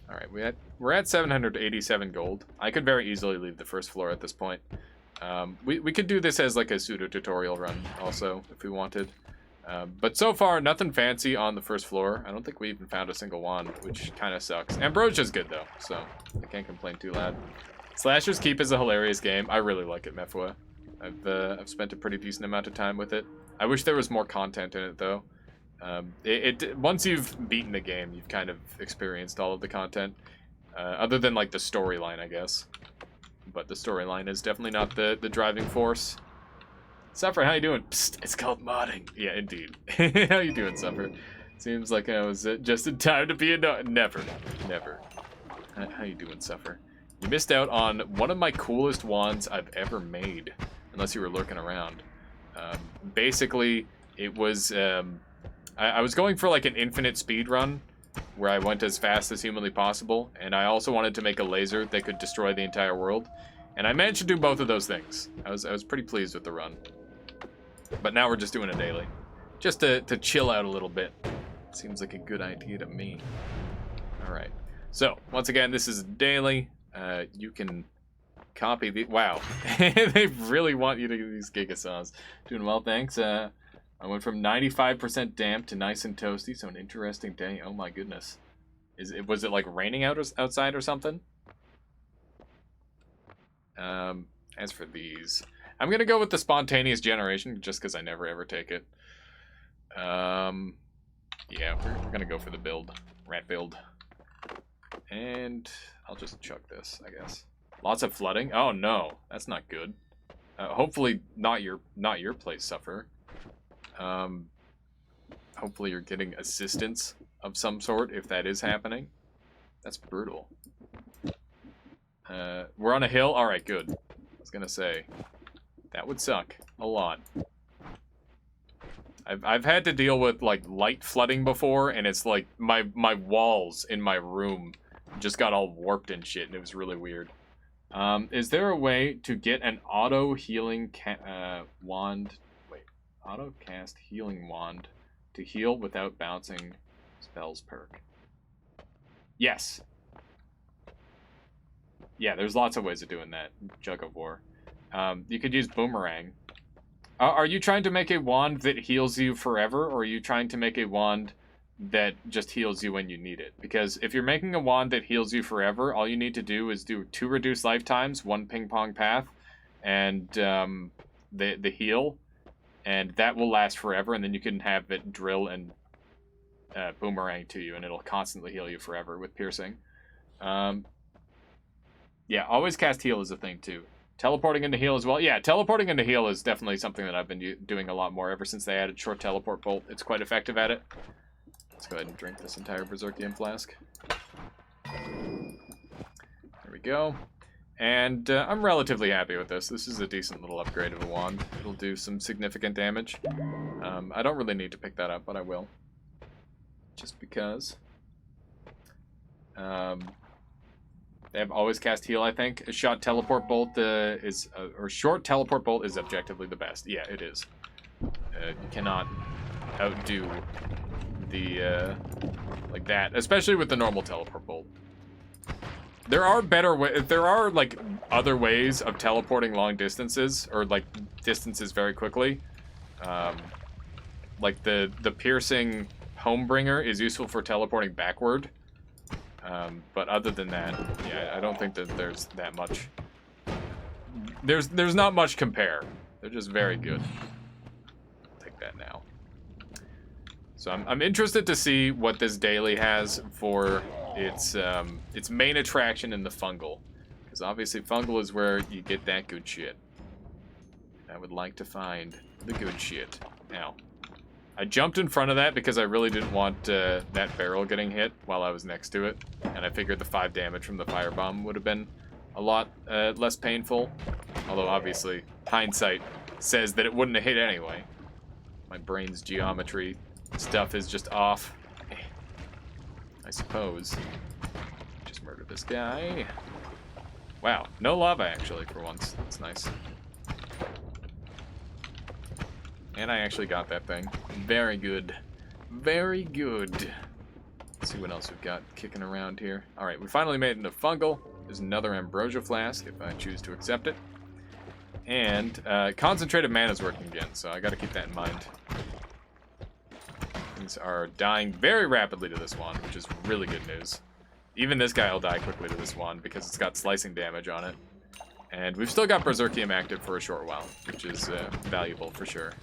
All right, we're at 787 gold. I could very easily leave the first floor at this point. We could do this as like a pseudo tutorial run also if we wanted. But so far, nothing fancy on the first floor. I don't think we even found a single wand, which kind of sucks. Ambrosia's good though, so I can't complain too loud. Slasher's Keep is a hilarious game. I really like it, Mefwa. I've spent a pretty decent amount of time with it. I wish there was more content in it though. Once you've beaten the game, you've kind of experienced all of the content, other than like the storyline, I guess. But the storyline is definitely not the driving force. Suffer, how you doing? Psst, it's called modding. Yeah, indeed. How you doing, Suffer? Seems like I was just in time to be a never. How you doing, Suffer? You missed out on one of my coolest wands I've ever made, unless you were lurking around. Basically, it was I was going for like an infinite speed run, where I went as fast as humanly possible, and I also wanted to make a laser that could destroy the entire world, and I managed to do both of those things. I was pretty pleased with the run. But now we're just doing a daily. Just to chill out a little bit. Seems like a good idea to me. Alright. So, once again, this is daily. You can copy the... Wow. They really want you to do these Gigasaws. Doing well, thanks. I went from 95% damp to nice and toasty, so an interesting day. Oh my goodness. Was it like raining outside or something? As for these... I'm gonna go with the spontaneous generation, just because I never ever take it. Yeah, we're gonna go for the build. Rat build. And I'll just chuck this, I guess. Lots of flooding? Oh no, that's not good. Hopefully not your place, Suffer. Hopefully you're getting assistance of some sort, if that is happening. That's brutal. We're on a hill? Alright, good. I was gonna say... That would suck a lot. I've had to deal with like light flooding before, and it's like my walls in my room just got all warped and shit, and it was really weird. Is there a way to get an auto healing wand? Wait, auto cast healing wand to heal without bouncing spells perk? Yes. Yeah, there's lots of ways of doing that. Jug of War. You could use Boomerang. Are you trying to make a wand that heals you forever, or are you trying to make a wand that just heals you when you need it? Because if you're making a wand that heals you forever, all you need to do is do 2 reduced lifetimes, 1 ping pong path, and the heal, and that will last forever, and then you can have it drill and boomerang to you, and it'll constantly heal you forever with piercing. Yeah, always cast heal is a thing too. Teleporting into heal as well. Yeah, teleporting into heal is definitely something that I've been doing a lot more ever since they added short teleport bolt. It's quite effective at it. Let's go ahead and drink this entire Berserkium flask. There we go. And I'm relatively happy with this. This is a decent little upgrade of a wand. It'll do some significant damage. I don't really need to pick that up, but I will. Just because. They have always cast heal, I think. A short teleport bolt short teleport bolt is objectively the best. Yeah, it is. You cannot outdo the like that, especially with the normal teleport bolt. There are better ways. There are like other ways of teleporting long distances or like distances very quickly. Like the piercing Homebringer is useful for teleporting backward. But other than that, yeah, I don't think that there's that much. There's not much compare. They're just very good. Take that now. So I'm interested to see what this daily has for its main attraction in the fungal, because obviously fungal is where you get that good shit. I would like to find the good shit. Now, I jumped in front of that because I really didn't want that barrel getting hit while I was next to it, and I figured the 5 damage from the firebomb would have been a lot less painful. Although obviously hindsight says that it wouldn't have hit anyway. My brain's geometry stuff is just off. I suppose. Just murder this guy. Wow, no lava actually for once. That's nice. And I actually got that thing. Very good. Very good. Let's see what else we've got kicking around here. Alright, we finally made it into fungal. There's another ambrosia flask if I choose to accept it. And concentrated mana is working again, so I gotta keep that in mind. Things are dying very rapidly to this one, which is really good news. Even this guy will die quickly to this one because it's got slicing damage on it. And we've still got Berserkium active for a short while, which is valuable for sure.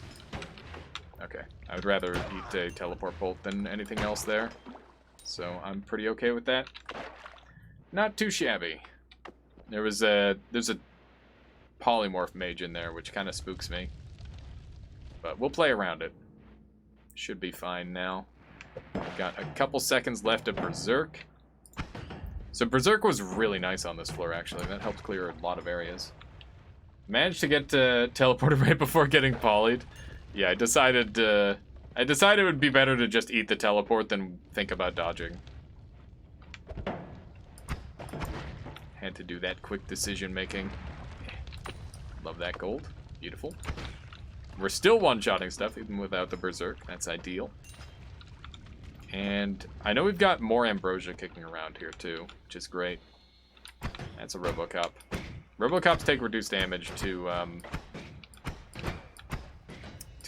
Okay, I would rather eat a teleport bolt than anything else there. So I'm pretty okay with that. Not too shabby. There's a polymorph mage in there, which kind of spooks me. But we'll play around it. Should be fine now. We've got a couple seconds left of Berserk. So Berserk was really nice on this floor, actually. That helped clear a lot of areas. Managed to get teleported right before getting polyed. Yeah, I decided it would be better to just eat the teleport than think about dodging. Had to do that quick decision making. Love that gold. Beautiful. We're still one-shotting stuff even without the Berserk. That's ideal. And I know we've got more ambrosia kicking around here too, which is great. That's a Robocop. Robocops take reduced damage to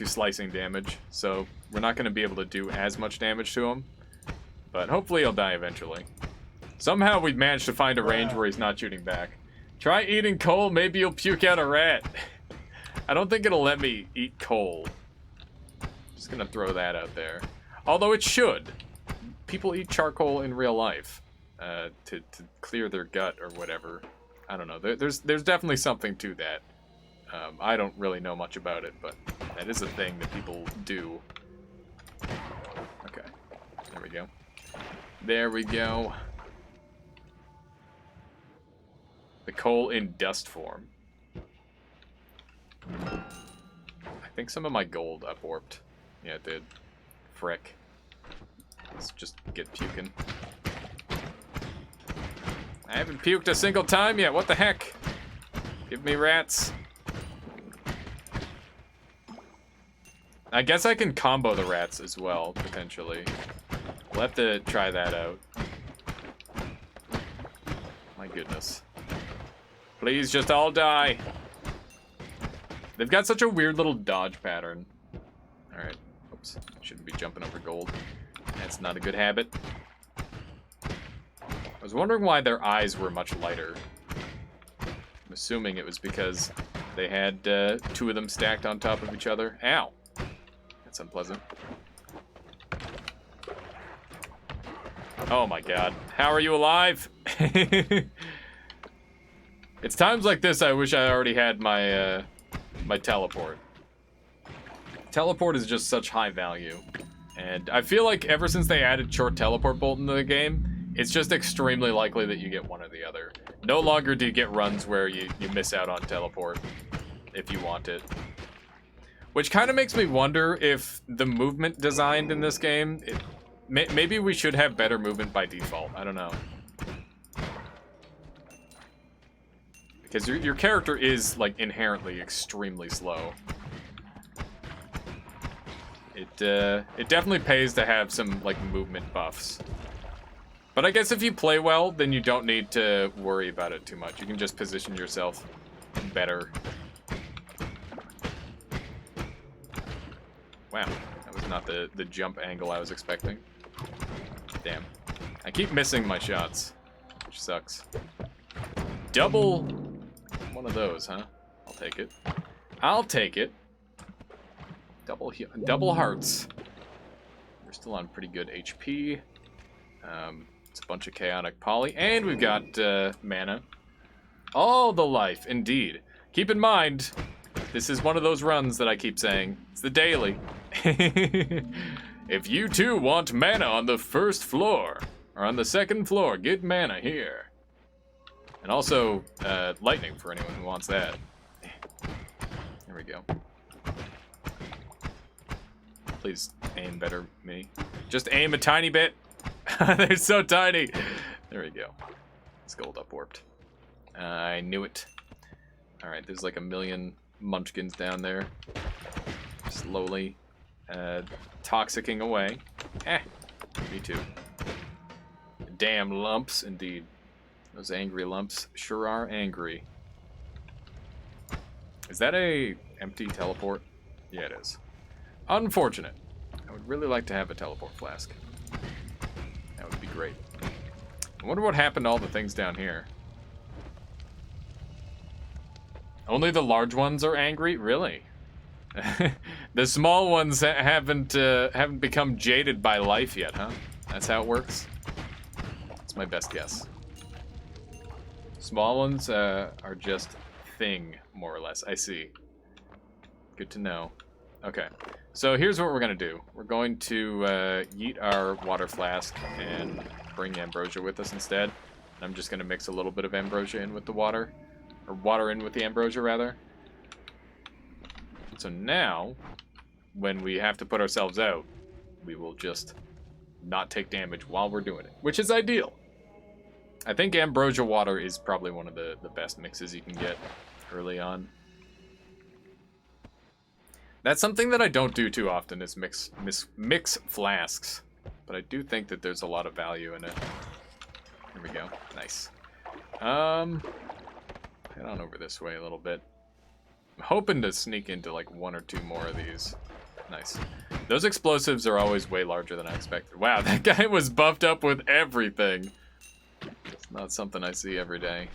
slicing damage, so we're not going to be able to do as much damage to him. But hopefully he'll die eventually. Somehow we've managed to find a range where he's not shooting back. Try eating coal, maybe you'll puke out a rat. I don't think it'll let me eat coal. Just gonna throw that out there. Although it should. People eat charcoal in real life to clear their gut or whatever. I don't know. There's definitely something to that. I don't really know much about it, but that is a thing that people do. Okay. There we go. There we go. The coal in dust form. I think some of my gold upwarped. Yeah, it did. Frick. Let's just get puking. I haven't puked a single time yet. What the heck? Give me rats. I guess I can combo the rats as well, potentially. We'll have to try that out. My goodness. Please just all die. They've got such a weird little dodge pattern. Alright. Oops. Shouldn't be jumping over gold. That's not a good habit. I was wondering why their eyes were much lighter. I'm assuming it was because they had 2 of them stacked on top of each other. Ow! That's unpleasant. Oh my god. How are you alive? It's times like this I wish I already had my my teleport. Teleport is just such high value. And I feel like ever since they added short teleport bolt into the game, it's just extremely likely that you get one or the other. No longer do you get runs where you miss out on teleport if you want it. Which kind of makes me wonder if the movement designed in this game, maybe we should have better movement by default. I don't know. Because your character is, like, inherently extremely slow. It definitely pays to have some, like, movement buffs. But I guess if you play well, then you don't need to worry about it too much. You can just position yourself better. Wow, that was not the jump angle I was expecting. Damn. I keep missing my shots, which sucks. Double one of those, huh? I'll take it. I'll take it. Double hearts. We're still on pretty good HP. It's a bunch of chaotic poly, and we've got mana. All the life, indeed. Keep in mind, this is one of those runs that I keep saying. It's the daily. If you too want mana on the first floor, or on the second floor, get mana here. And also, lightning for anyone who wants that. There we go. Please aim better, me. Just aim a tiny bit. They're so tiny. There we go. It's gold up warped. I knew it. Alright, there's like a million munchkins down there. Slowly toxicking away. Me too. Damn lumps, indeed. Those angry lumps sure are angry. Is that a empty teleport? Yeah, it is. Unfortunate. I would really like to have a teleport flask. That would be great. I wonder what happened to all the things down here. Only the large ones are angry? Really? The small ones haven't become jaded by life yet, huh? That's how it works? That's my best guess. Small ones are just thing, more or less. I see. Good to know. Okay, so here's what we're gonna do. We're going to yeet our water flask and bring ambrosia with us instead. I'm just gonna mix a little bit of ambrosia in with the water. Or water in with the ambrosia, rather. So now, when we have to put ourselves out, we will just not take damage while we're doing it, which is ideal. I think ambrosia water is probably one of the best mixes you can get early on. That's something that I don't do too often, is mix flasks. But I do think that there's a lot of value in it. Here we go. Nice. Head on over this way a little bit. I'm hoping to sneak into like one or two more of these. Nice. Those explosives are always way larger than I expected. Wow, that guy was buffed up with everything. It's not something I see every day.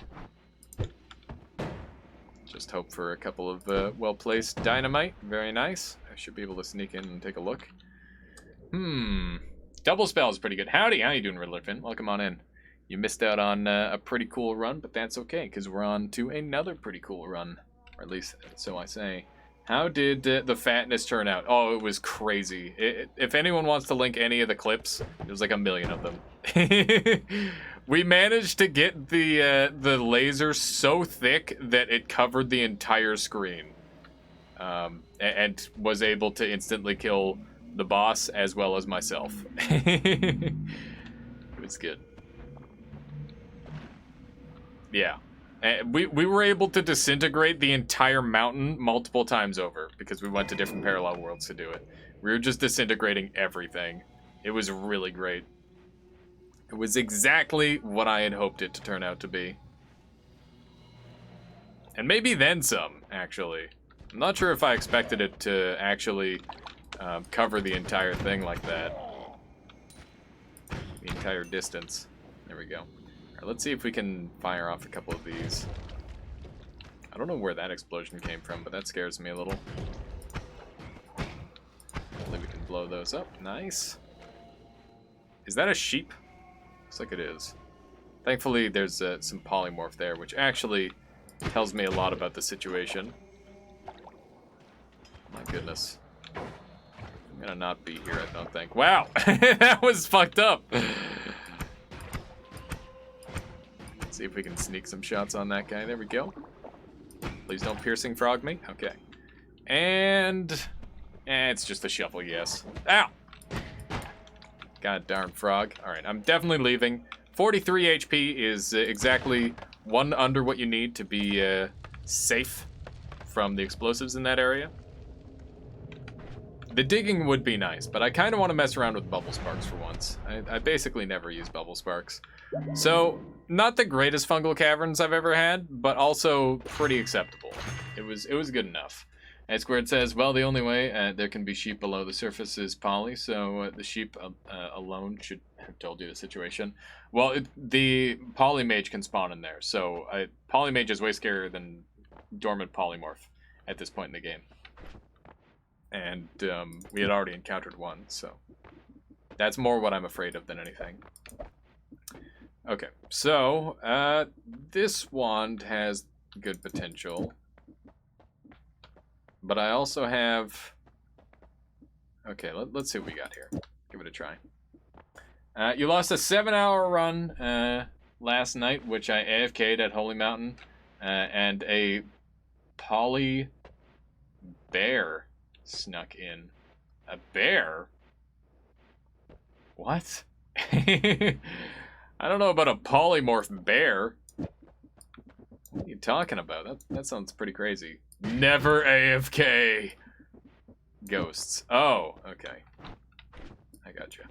Just hope for a couple of well-placed dynamite. Very nice. I should be able to sneak in and take a look. Double spell is pretty good. Howdy, how you doing, Riddlerfin? Welcome on in. You missed out on a pretty cool run, but that's okay, because we're on to another pretty cool run. Or at least, so I say. How did the fatness turn out? Oh, it was crazy. If anyone wants to link any of the clips, there's like a million of them. We managed to get the laser so thick that it covered the entire screen. And was able to instantly kill the boss as well as myself. It was good. Yeah. We were able to disintegrate the entire mountain multiple times over because we went to different parallel worlds to do it. We were just disintegrating everything. It was really great. It was exactly what I had hoped it to turn out to be. And maybe then some, actually. I'm not sure if I expected it to actually cover the entire thing like that. The entire distance. There we go. Alright, let's see if we can fire off a couple of these. I don't know where that explosion came from, but that scares me a little. Hopefully we can blow those up. Nice. Is that a sheep? Looks like it is. Thankfully, there's some polymorph there, which actually tells me a lot about the situation. My goodness. I'm gonna not be here, I don't think. Wow! That was fucked up! Let's see if we can sneak some shots on that guy. There we go. Please don't piercing frog me. Okay. And... it's just a shuffle, yes. Ow! God darn frog. Alright, I'm definitely leaving. 43 HP is exactly one under what you need to be safe from the explosives in that area. The digging would be nice, but I kind of want to mess around with bubble sparks for once. I basically never use bubble sparks. So, not the greatest fungal caverns I've ever had, but also pretty acceptable. It was good enough. Ed Squared says, well, the only way there can be sheep below the surface is poly, so the sheep alone should have told you the situation. Well, the polymage can spawn in there, so polymage is way scarier than dormant polymorph at this point in the game. And we had already encountered one, so that's more what I'm afraid of than anything. Okay, so this wand has good potential. But I also have... Okay, let's see what we got here. Give it a try. You lost a 7-hour run last night, which I AFK'd at Holy Mountain. And a poly bear snuck in. A bear? What? I don't know about a polymorph bear. What are you talking about? That sounds pretty crazy. Never AFK. Ghosts. Oh, okay. I gotcha.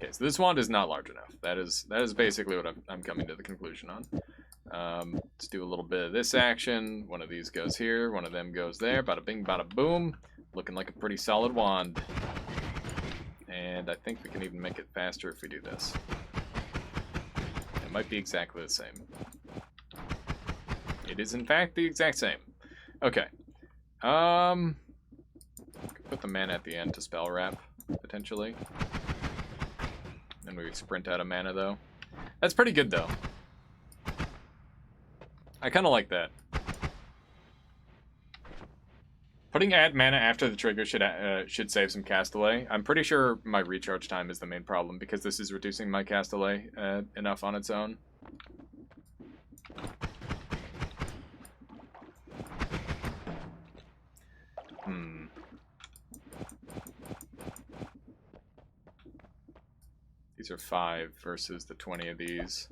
Okay, so this wand is not large enough. That is basically what I'm coming to the conclusion on. Let's do a little bit of this action. One of these goes here. One of them goes there. Bada bing, bada boom. Looking like a pretty solid wand. And I think we can even make it faster if we do this. It might be exactly the same. It is, in fact, the exact same. Okay. Put the mana at the end to spell wrap, potentially. Then we sprint out of mana, though. That's pretty good, though. I kind of like that. Putting add mana after the trigger should save some cast delay. I'm pretty sure my recharge time is the main problem, because this is reducing my cast delay enough on its own. These are 5 versus the 20 of these.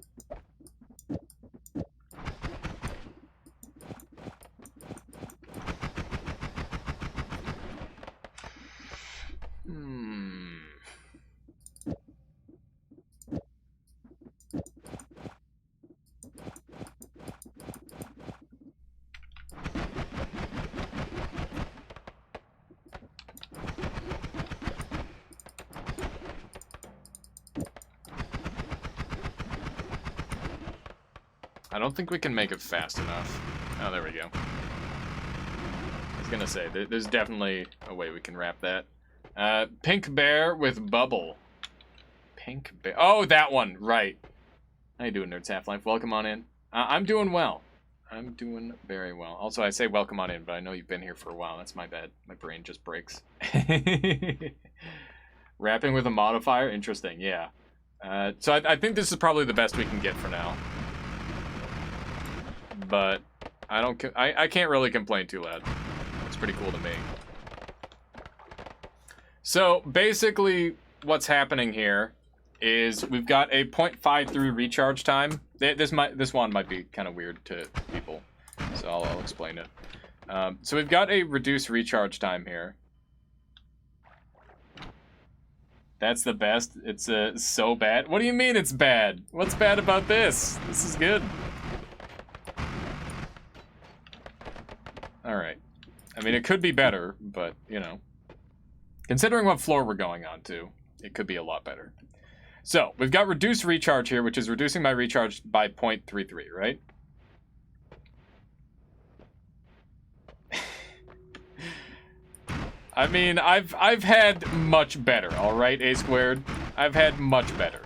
I don't think we can make it fast enough. Oh, there we go. I was gonna say, there's definitely a way we can wrap that. Pink bear with bubble. Pink bear. Oh, that one. Right. How you doing, Nerds Half-Life? Welcome on in. I'm doing well. I'm doing very well. Also, I say welcome on in, but I know you've been here for a while. That's my bad. My brain just breaks. Wrapping with a modifier? Interesting, yeah. So I think this is probably the best we can get for now. But I can't really complain too loud. It's pretty cool to me. So basically what's happening here is we've got a 0.53 recharge time. This one might be kind of weird to people, so I'll explain it. So we've got a reduced recharge time here. That's the best. It's so bad. What do you mean it's bad? What's bad about this? This is good. Alright. I mean, it could be better, but, you know. Considering what floor we're going on to, it could be a lot better. So, we've got reduced recharge here, which is reducing my recharge by 0.33, right? I mean, I've had much better, alright, A squared? I've had much better.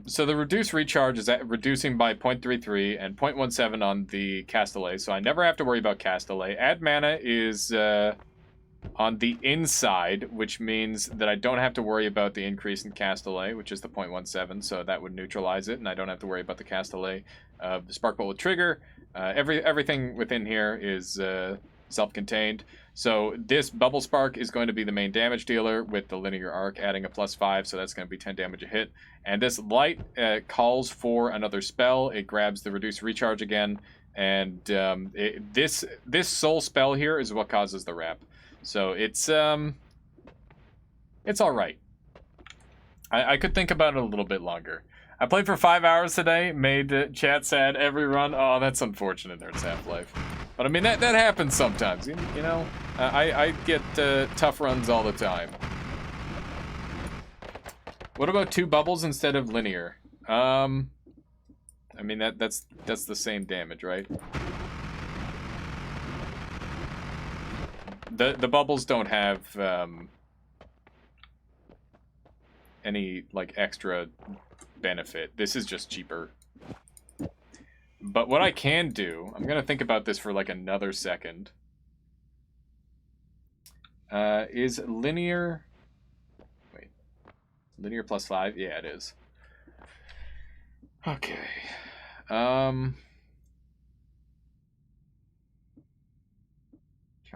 So the reduced recharge is reducing by 0.33 and 0.17 on the cast delay, so I never have to worry about cast delay. Add mana is on the inside, which means that I don't have to worry about the increase in cast delay, which is the 0.17, so that would neutralize it, and I don't have to worry about the cast delay of the Spark Bolt with trigger. Everything within here is self-contained. So this Bubble Spark is going to be the main damage dealer with the linear arc adding a +5, so that's going to be 10 damage a hit. And this light calls for another spell. It grabs the reduced recharge again, And this soul spell here is what causes the wrap. So it's all right. I could think about it a little bit longer. I played for 5 hours today, made chat sad every run. Oh, that's unfortunate. There's Half-Life. But I mean, that happens sometimes. You know, I get tough runs all the time. What about 2 bubbles instead of linear? I mean, that's the same damage, right? The bubbles don't have any like extra benefit. This is just cheaper. But what I can do, I'm gonna think about this for like another second. Is linear? Wait, linear plus 5? Yeah, it is. Okay. Trying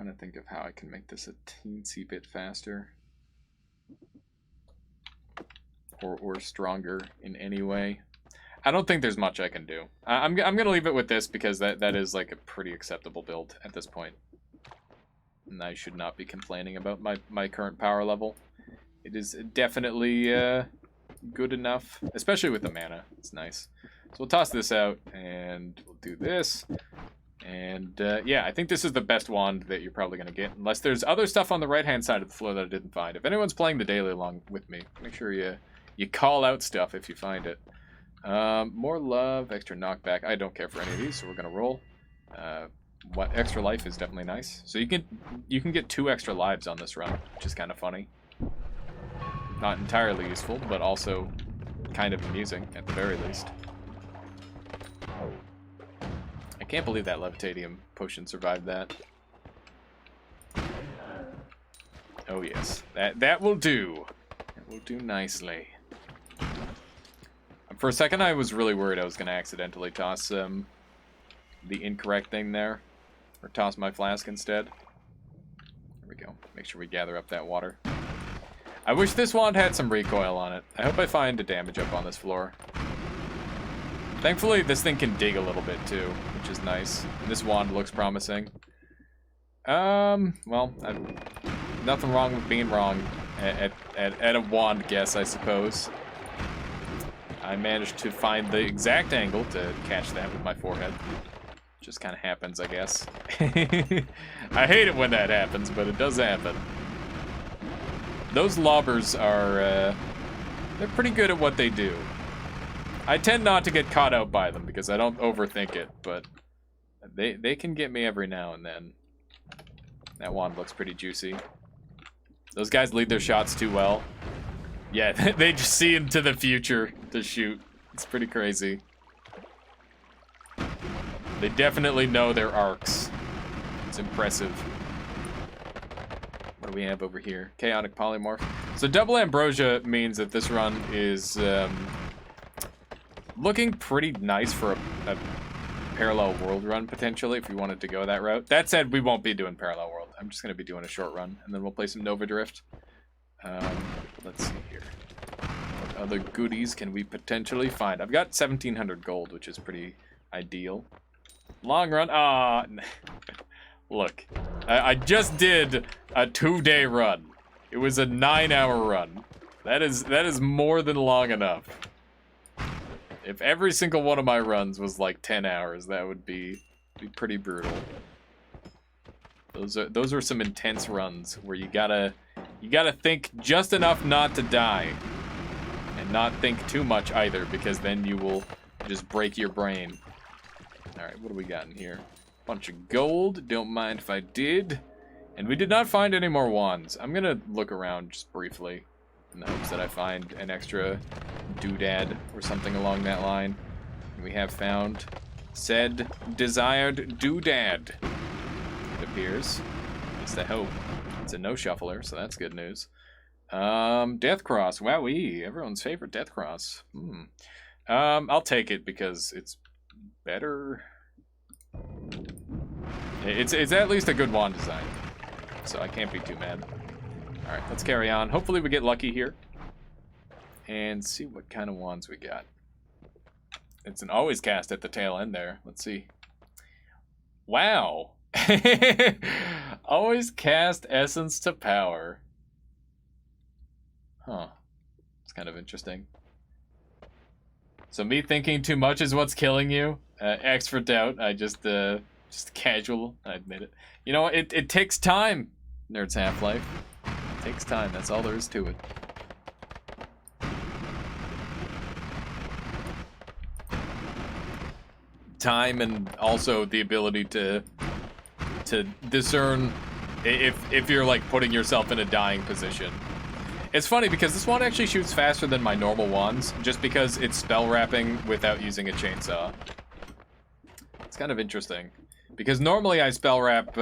to think of how I can make this a teensy bit faster. Or stronger in any way. I don't think there's much I can do. I'm gonna leave it with this because that is like a pretty acceptable build at this point. And I should not be complaining about my current power level. It is definitely good enough, especially with the mana. It's nice. So we'll toss this out and we'll do this. And yeah, I think this is the best wand that you're probably going to get, unless there's other stuff on the right-hand side of the floor that I didn't find. If anyone's playing the daily along with me, make sure you call out stuff if you find it. More love, extra knockback. I don't care for any of these, so we're going to roll. What extra life is definitely nice. So you can get 2 extra lives on this run, which is kind of funny. Not entirely useful, but also kind of amusing at the very least. I can't believe that Levitadium potion survived that. Oh yes, that will do. That will do nicely. For a second, I was really worried I was going to accidentally toss the incorrect thing there, or toss my flask instead. There we go. Make sure we gather up that water. I wish this wand had some recoil on it. I hope I find a damage up on this floor. Thankfully, this thing can dig a little bit too, which is nice. And this wand looks promising. Well, nothing wrong with being wrong at a wand guess, I suppose. I managed to find the exact angle to catch that with my forehead. Just kind of happens, I guess. I hate it when that happens, but it does happen. Those lobbers are, they're pretty good at what they do. I tend not to get caught out by them because I don't overthink it, but they can get me every now and then. That wand looks pretty juicy. Those guys lead their shots too well. Yeah, they just see into the future to shoot. It's pretty crazy. They definitely know their arcs. It's impressive. What do we have over here? Chaotic Polymorph. So double Ambrosia means that this run is looking pretty nice for a parallel world run, potentially, if we wanted to go that route. That said, we won't be doing parallel world. I'm just going to be doing a short run, and then we'll play some Nova Drift. Let's see here. What other goodies can we potentially find? I've got 1,700 gold, which is pretty ideal. Long run. Look, I just did a 2-day run. It was a 9-hour run. That is more than long enough. If every single one of my runs was like 10 hours, that would be pretty brutal. Those are some intense runs where you gotta think just enough not to die, and not think too much either, because then you will just break your brain. All right, what do we got in here? Bunch of gold. Don't mind if I did. And we did not find any more wands. I'm gonna look around just briefly in the hopes that I find an extra doodad or something along that line. We have found said desired doodad, it appears. It's the hope. It's a no shuffler, so that's good news. Deathcross. Wowee. Everyone's favorite Deathcross. I'll take it because it's better. It's at least a good wand design, so I can't be too mad. All right, let's carry on. Hopefully we get lucky here and see what kind of wands we got. It's an always cast at the tail end there. Let's see. Wow. Always cast essence to power. Huh. It's kind of interesting. So me thinking too much is what's killing you? X for doubt. I just casual. I admit it. You know, it takes time. Nerds Half-Life. It takes time. That's all there is to it. Time and also the ability to discern if you're like putting yourself in a dying position. It's funny because this wand actually shoots faster than my normal wands, just because it's spell wrapping without using a chainsaw. It's kind of interesting, because normally I spell wrap.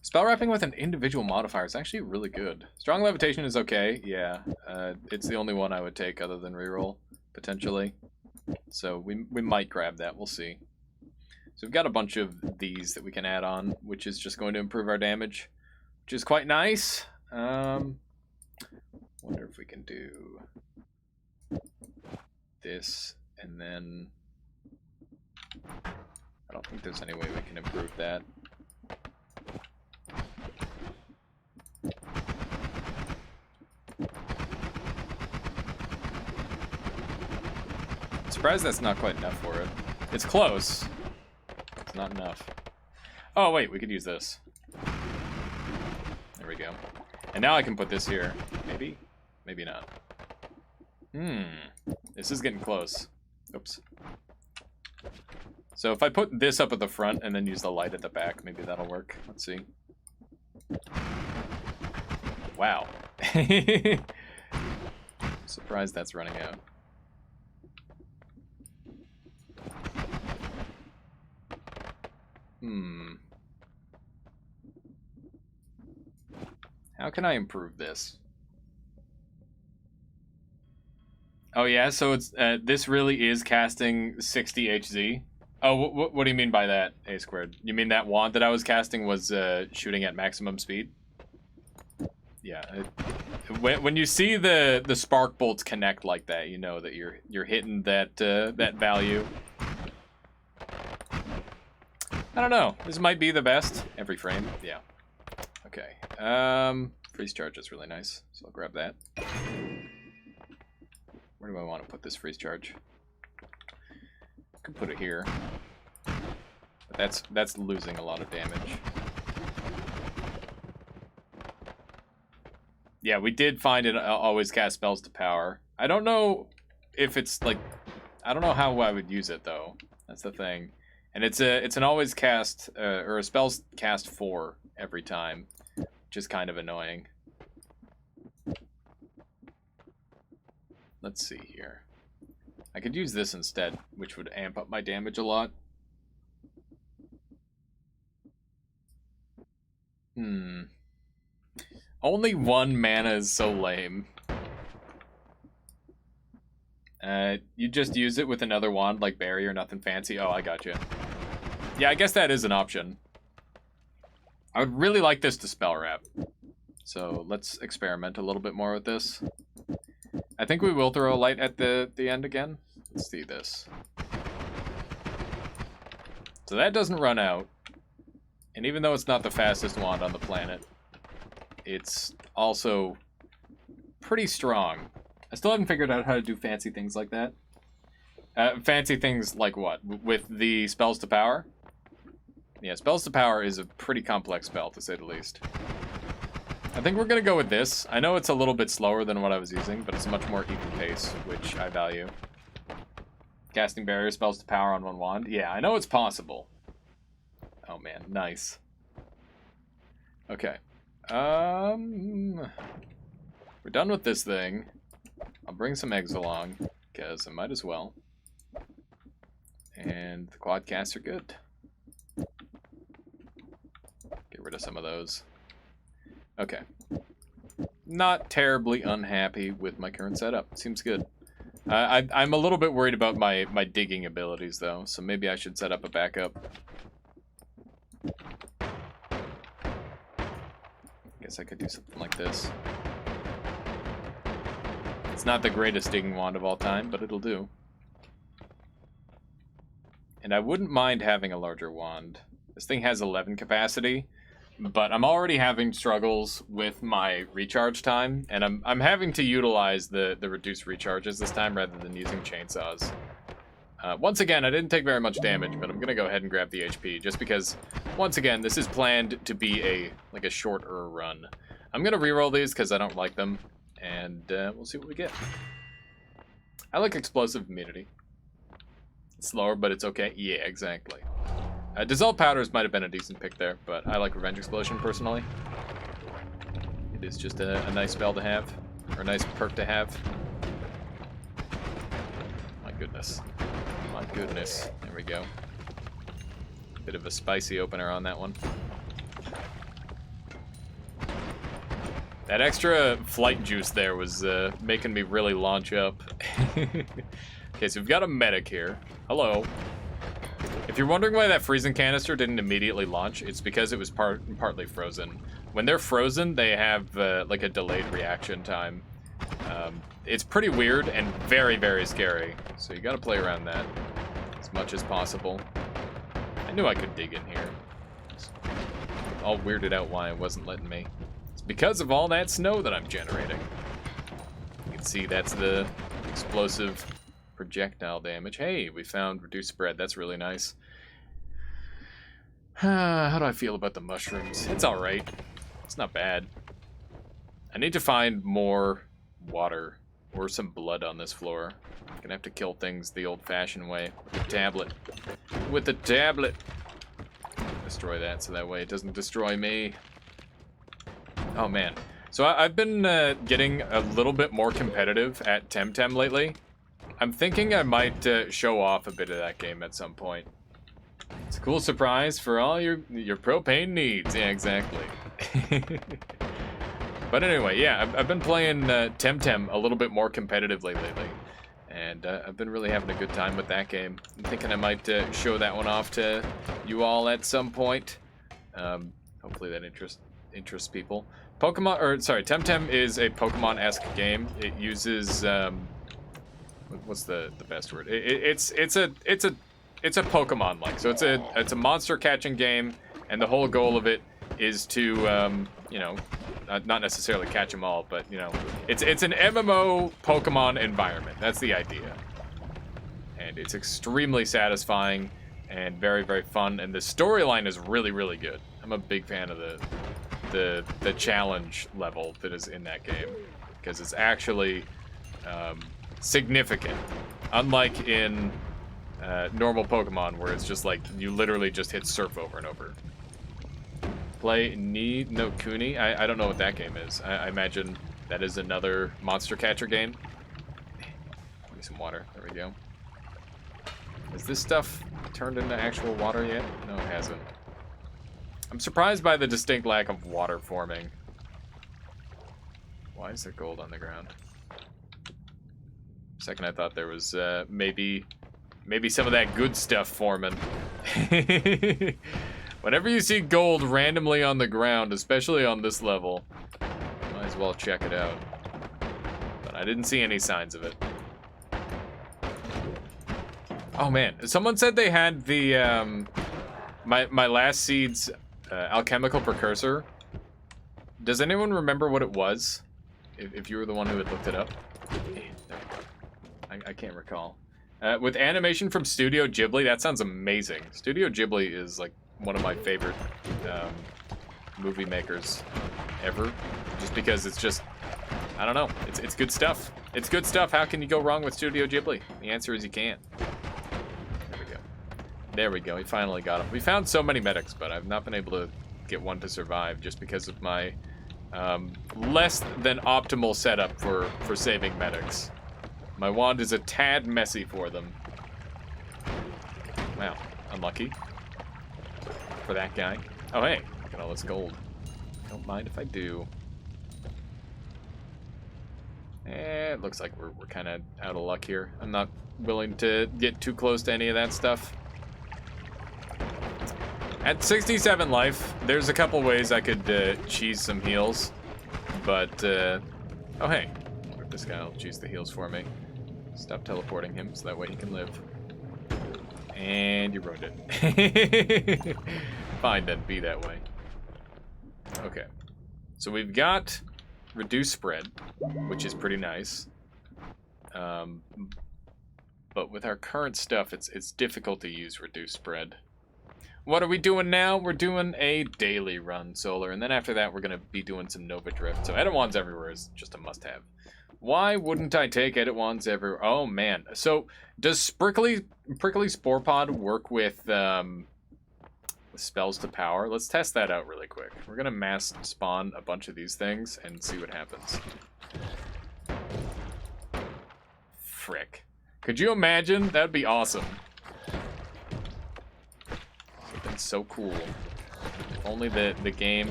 Spell wrapping with an individual modifier is actually really good. Strong levitation is okay, yeah. It's the only one I would take other than reroll, potentially. So we might grab that, we'll see. So we've got a bunch of these that we can add on, which is just going to improve our damage, which is quite nice. Wonder if we can do this, and then I don't think there's any way we can improve that. I'm surprised that's not quite enough for it. It's close. It's not enough. Oh wait, we could use this. There we go. And now I can put this here. Maybe? Maybe not. This is getting close. Oops. So if I put this up at the front and then use the light at the back, maybe that'll work. Let's see. Wow. Surprised that's running out. How can I improve this? Oh yeah, so it's this really is casting 60 HZ. Oh, what do you mean by that, A squared? You mean that wand that I was casting was shooting at maximum speed? Yeah. When you see the spark bolts connect like that, you know that you're hitting that that value. I don't know. This might be the best every frame. Yeah. Okay. Freeze charge is really nice, so I'll grab that. Where do I want to put this freeze charge? I could put it here, but that's losing a lot of damage. Yeah, we did find it always cast spells to power. I don't know if it's like, I don't know how I would use it though. That's the thing. And it's an always cast or a spells cast 4 every time, which is kind of annoying. Let's see here. I could use this instead, which would amp up my damage a lot. Only 1 mana is so lame. You just use it with another wand like barrier, nothing fancy. Oh, I got you. Yeah, I guess that is an option. I would really like this to spell wrap. So let's experiment a little bit more with this. I think we will throw a light at the end again. Let's see this. So that doesn't run out. And even though it's not the fastest wand on the planet, it's also pretty strong. I still haven't figured out how to do fancy things like that. Fancy things like what? With the spells to power? Yeah, spells to power is a pretty complex spell, to say the least. I think we're going to go with this. I know it's a little bit slower than what I was using, but it's a much more even pace, which I value. Casting barrier spells to power on 1 wand. Yeah, I know it's possible. Oh man, nice. Okay. We're done with this thing. I'll bring some eggs along, because I might as well. And the quad casts are good. Get rid of some of those. Okay. Not terribly unhappy with my current setup. Seems good. I'm a little bit worried about my digging abilities, though, so maybe I should set up a backup. Guess I could do something like this. It's not the greatest digging wand of all time, but it'll do. And I wouldn't mind having a larger wand. This thing has 11 capacity, but I'm already having struggles with my recharge time, and I'm having to utilize the reduced recharges this time rather than using chainsaws. Once again, I didn't take very much damage, but I'm going to go ahead and grab the HP, just because, once again, this is planned to be a shorter run. I'm going to reroll these because I don't like them, and we'll see what we get. I like explosive immunity. It's slower, but it's okay. Yeah, exactly. Dissolved Powders might have been a decent pick there, but I like Revenge Explosion personally. It is just a nice spell to have, or a nice perk to have. My goodness. My goodness. There we go. Bit of a spicy opener on that one. That extra flight juice there was making me really launch up. Okay, so we've got a medic here. Hello. If you're wondering why that freezing canister didn't immediately launch, it's because it was partly frozen. When they're frozen, they have like a delayed reaction time. It's pretty weird and very, very scary. So you gotta play around that as much as possible. I knew I could dig in here. All weirded out why it wasn't letting me. It's because of all that snow that I'm generating. You can see that's the explosive projectile damage. Hey, we found reduced spread. That's really nice. How do I feel about the mushrooms? It's alright. It's not bad. I need to find more water or some blood on this floor. I'm gonna have to kill things the old-fashioned way. With the tablet. With the tablet! Destroy that so that way it doesn't destroy me. Oh man. So I've been getting a little bit more competitive at Temtem lately. I'm thinking I might show off a bit of that game at some point. It's a cool surprise for all your propane needs. Yeah, exactly. But anyway, yeah, I've been playing Temtem a little bit more competitively lately. And I've been really having a good time with that game. I'm thinking I might show that one off to you all at some point. Hopefully that interests people. Temtem is a Pokemon-esque game. It uses what's the best word? It's a Pokemon-like. So it's a monster catching game, and the whole goal of it is to not necessarily catch them all, but it's an MMO Pokemon environment. That's the idea, and it's extremely satisfying and very, very fun. And the storyline is really, really good. I'm a big fan of the challenge level that is in that game because it's actually significant, unlike in normal Pokemon where it's just like you literally just hit surf over and over. Play Ni no Kuni. I don't know what that game is. I imagine that is another monster catcher game. Give me some water. There we go. Has this stuff turned into actual water yet? No, it hasn't. I'm surprised by the distinct lack of water forming. Why is there gold on the ground? For a second I thought there was maybe some of that good stuff forming. Whenever you see gold randomly on the ground, especially on this level, might as well check it out. But I didn't see any signs of it. Oh man, someone said they had the my last seed's alchemical precursor. Does anyone remember what it was? If you were the one who had looked it up. I can't recall. With animation from Studio Ghibli, that sounds amazing. Studio Ghibli is like one of my favorite movie makers ever, just because it's just, I don't know, it's good stuff. It's good stuff. How can you go wrong with Studio Ghibli? The answer is you can't. There we go. There we go. We finally got him. We found so many medics, but I've not been able to get one to survive just because of my less than optimal setup for saving medics. My wand is a tad messy for them. Wow, unlucky. For that guy. Oh hey, look at all this gold. Don't mind if I do. It looks like we're kind of out of luck here. I'm not willing to get too close to any of that stuff. At 67 life, there's a couple ways I could cheese some heals, but oh hey, this guy will cheese the heals for me. Stop teleporting him so that way he can live. And you ruined it. Fine then, be that way. Okay. So we've got reduced spread, which is pretty nice. But with our current stuff, it's difficult to use reduced spread. What are we doing now? We're doing a daily run, Solar, and then after that we're going to be doing some Nova Drift. So Edit Wands Everywhere is just a must-have. Why wouldn't I take Edit Wands Everywhere? Oh, man. So, does Prickly Spore Pod work with spells to power? Let's test that out really quick. We're going to mass spawn a bunch of these things and see what happens. Frick. Could you imagine? That would be awesome. It's so cool. If only the game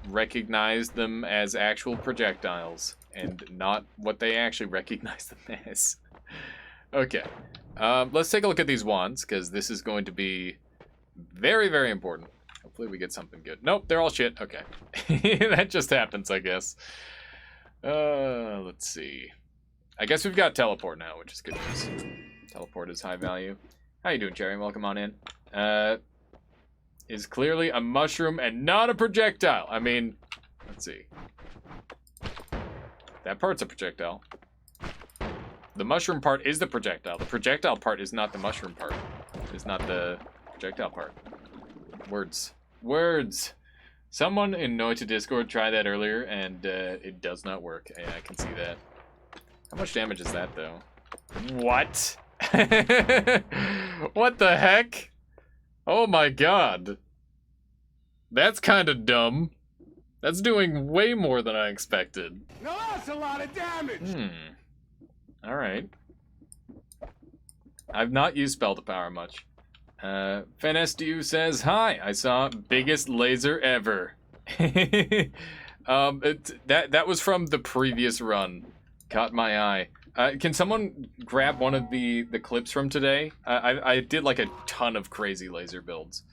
recognized them as actual projectiles and not what they actually recognize them as. Okay. Let's take a look at these wands, because this is going to be very, very important. Hopefully we get something good. Nope, they're all shit. Okay. That just happens, I guess. Let's see. I guess we've got teleport now, which is good news. Teleport is high value. How you doing, Cherry? Welcome on in. Is clearly a mushroom and not a projectile. I mean, let's see. That part's a projectile. The mushroom part is the projectile. The projectile part is not the mushroom part. It's not the projectile part. Words. Words. Someone in Noita Discord tried that earlier, and it does not work. Yeah, I can see that. How much damage is that, though? What? What the heck? Oh my god. That's kind of dumb. That's doing way more than I expected. Now that's a lot of damage. Alright. I've not used spell to power much. FenSDU says, hi, I saw biggest laser ever. That was from the previous run. Caught my eye. Can someone grab one of the clips from today? I did like a ton of crazy laser builds.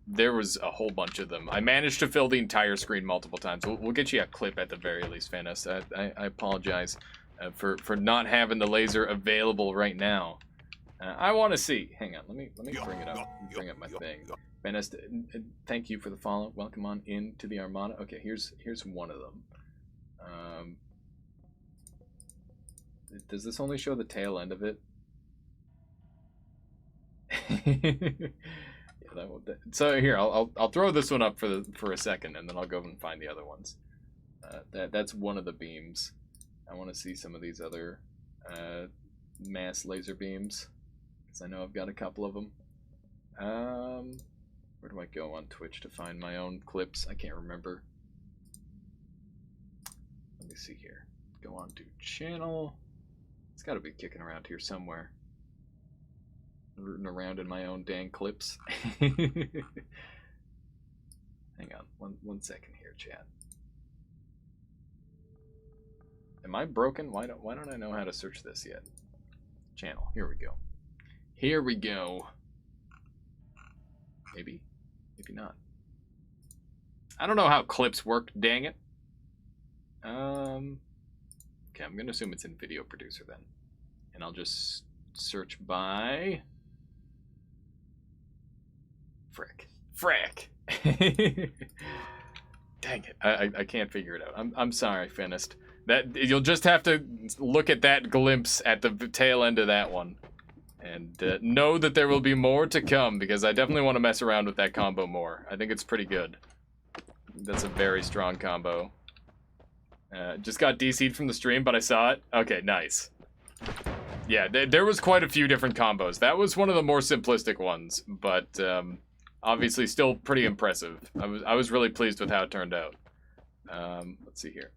There was a whole bunch of them. I managed to fill the entire screen multiple times. We'll get you a clip at the very least, Fanis. I apologize for not having the laser available right now. I want to see. Hang on, let me bring it up. Bring up my thing. Fanis, thank you for the follow. Welcome on into the Armada. Okay, here's one of them. Does this only show the tail end of it? Yeah, so here, I'll throw this one up for a second, and then I'll go and find the other ones. That's one of the beams. I want to see some of these other mass laser beams, because I know I've got a couple of them. Where do I go on Twitch to find my own clips? I can't remember. Let me see here. Go on to channel. It's got to be kicking around here somewhere. Rooting around in my own dang clips. Hang on, one second here, chat. Am I broken? Why don't I know how to search this yet? Channel. Here we go. Here we go. Maybe not. I don't know how clips work. Dang it. Okay, I'm gonna assume it's in Video Producer then, and I'll just search by. Frick. Dang it. I can't figure it out. I'm sorry, Finist. That you'll just have to look at that glimpse at the tail end of that one. And know that there will be more to come, because I definitely want to mess around with that combo more. I think it's pretty good. That's a very strong combo. Just got DC'd from the stream, but I saw it. Okay, nice. Yeah, there was quite a few different combos. That was one of the more simplistic ones, but obviously still pretty impressive. I was really pleased with how it turned out. Let's see here.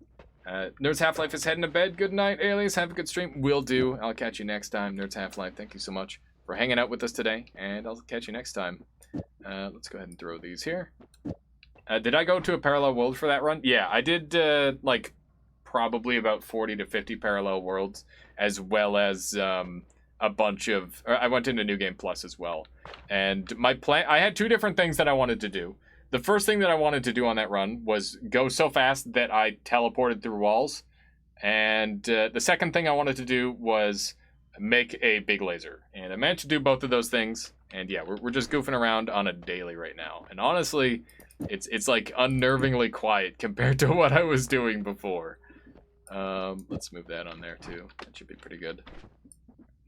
Nerds Half-Life is heading to bed. Good night, aliens. Have a good stream. Will do. I'll catch you next time. Nerds Half-Life, thank you so much for hanging out with us today, and I'll catch you next time. Let's go ahead and throw these here. Did I go to a parallel world for that run? Yeah, I did, like, probably about 40 to 50 parallel worlds, as well as a bunch of... I went into New Game Plus as well. And my plan... I had two different things that I wanted to do. The first thing that I wanted to do on that run was go so fast that I teleported through walls. And the second thing I wanted to do was make a big laser. And I managed to do both of those things. And yeah, we're just goofing around on a daily right now. And honestly, it's like unnervingly quiet compared to what I was doing before. Let's move that on there too. That should be pretty good.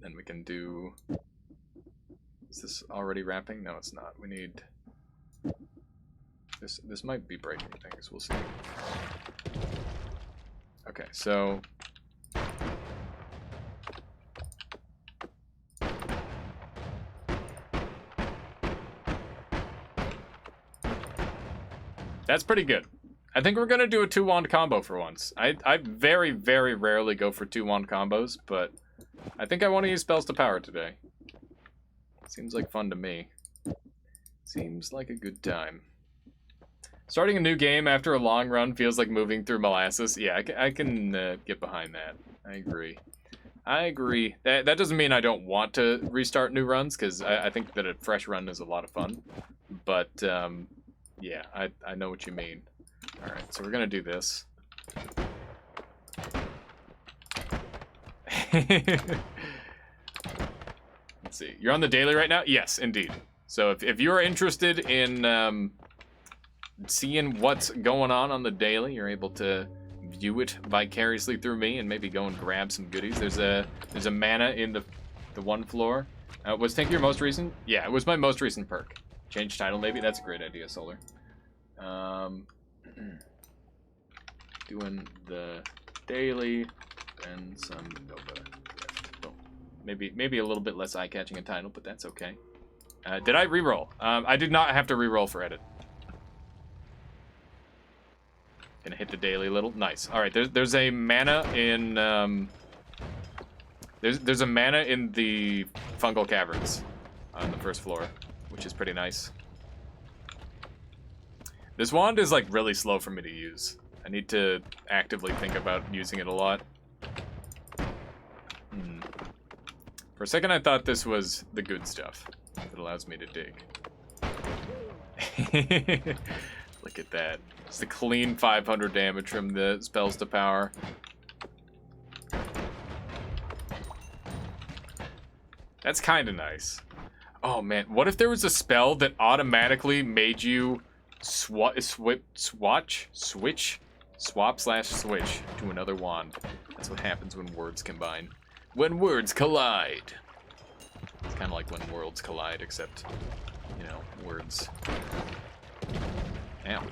Then we can do... Is this already wrapping? No, it's not. We need... This might be breaking things. We'll see. Okay, so... That's pretty good. I think we're gonna do a 2-wand combo for once. I very, very rarely go for 2-wand combos, but I think I want to use spells to power today. Seems like fun to me. Seems like a good time. Starting a new game after a long run feels like moving through molasses. Yeah, I can get behind that. I agree. I agree. That doesn't mean I don't want to restart new runs, because I think that a fresh run is a lot of fun. But, yeah, I know what you mean. Alright, so we're gonna do this. Let's see. You're on the daily right now? Yes, indeed. So if you're interested in seeing what's going on the daily, you're able to view it vicariously through me and maybe go and grab some goodies. There's a mana in the one floor. Was Tank your most recent? Yeah, it was my most recent perk. Change title maybe? That's a great idea, Solar. Doing the daily and some Nova gift. Boom. Maybe a little bit less eye-catching a title, but that's okay. Did I reroll? I did not have to reroll for edit. Gonna hit the daily a little. Nice. All right. There's a mana in there's a mana in the fungal caverns on the first floor, which is pretty nice. This wand is like really slow for me to use. I need to actively think about using it a lot. For a second I thought this was the good stuff that allows me to dig. Look at that. It's the clean 500 damage from the spells to power. That's kind of nice. Oh man, what if there was a spell that automatically made you swap/switch to another wand? That's what happens when words combine. When words collide. It's kind of like when worlds collide, except, you know, words. Ow.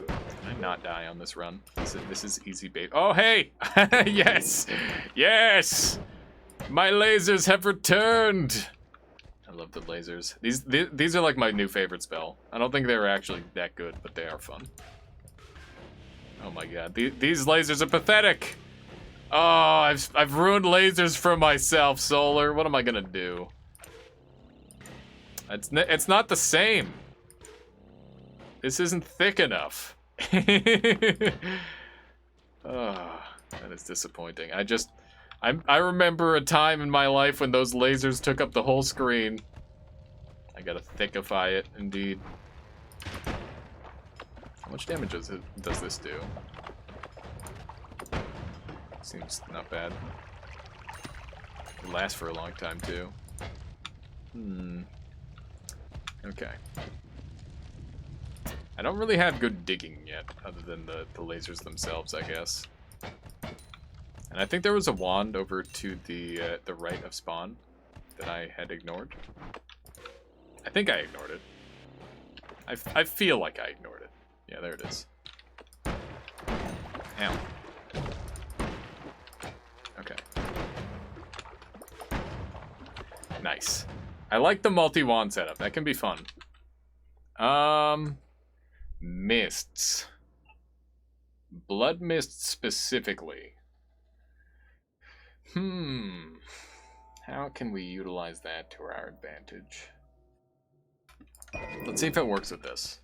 Can I not die on this run? This is easy bait. Oh, hey! Yes! Yes! My lasers have returned! I love the lasers. These are like my new favorite spell. I don't think they're actually that good, but they are fun. Oh my god. These lasers are pathetic! Oh, I've ruined lasers for myself, Solar. What am I gonna do? It's not the same. This isn't thick enough. Oh, that is disappointing. I remember a time in my life when those lasers took up the whole screen. I gotta thickify it, indeed. How much damage does this do? Seems not bad. It lasts for a long time, too. Okay. I don't really have good digging yet, other than the lasers themselves, I guess. And I think there was a wand over to the right of spawn that I had ignored. I think I ignored it. I feel like I ignored it. Yeah, there it is. Ow. Okay. Nice. I like the multi-wand setup. That can be fun. Mists. Blood mists specifically. How can we utilize that to our advantage? Let's see if it works with this.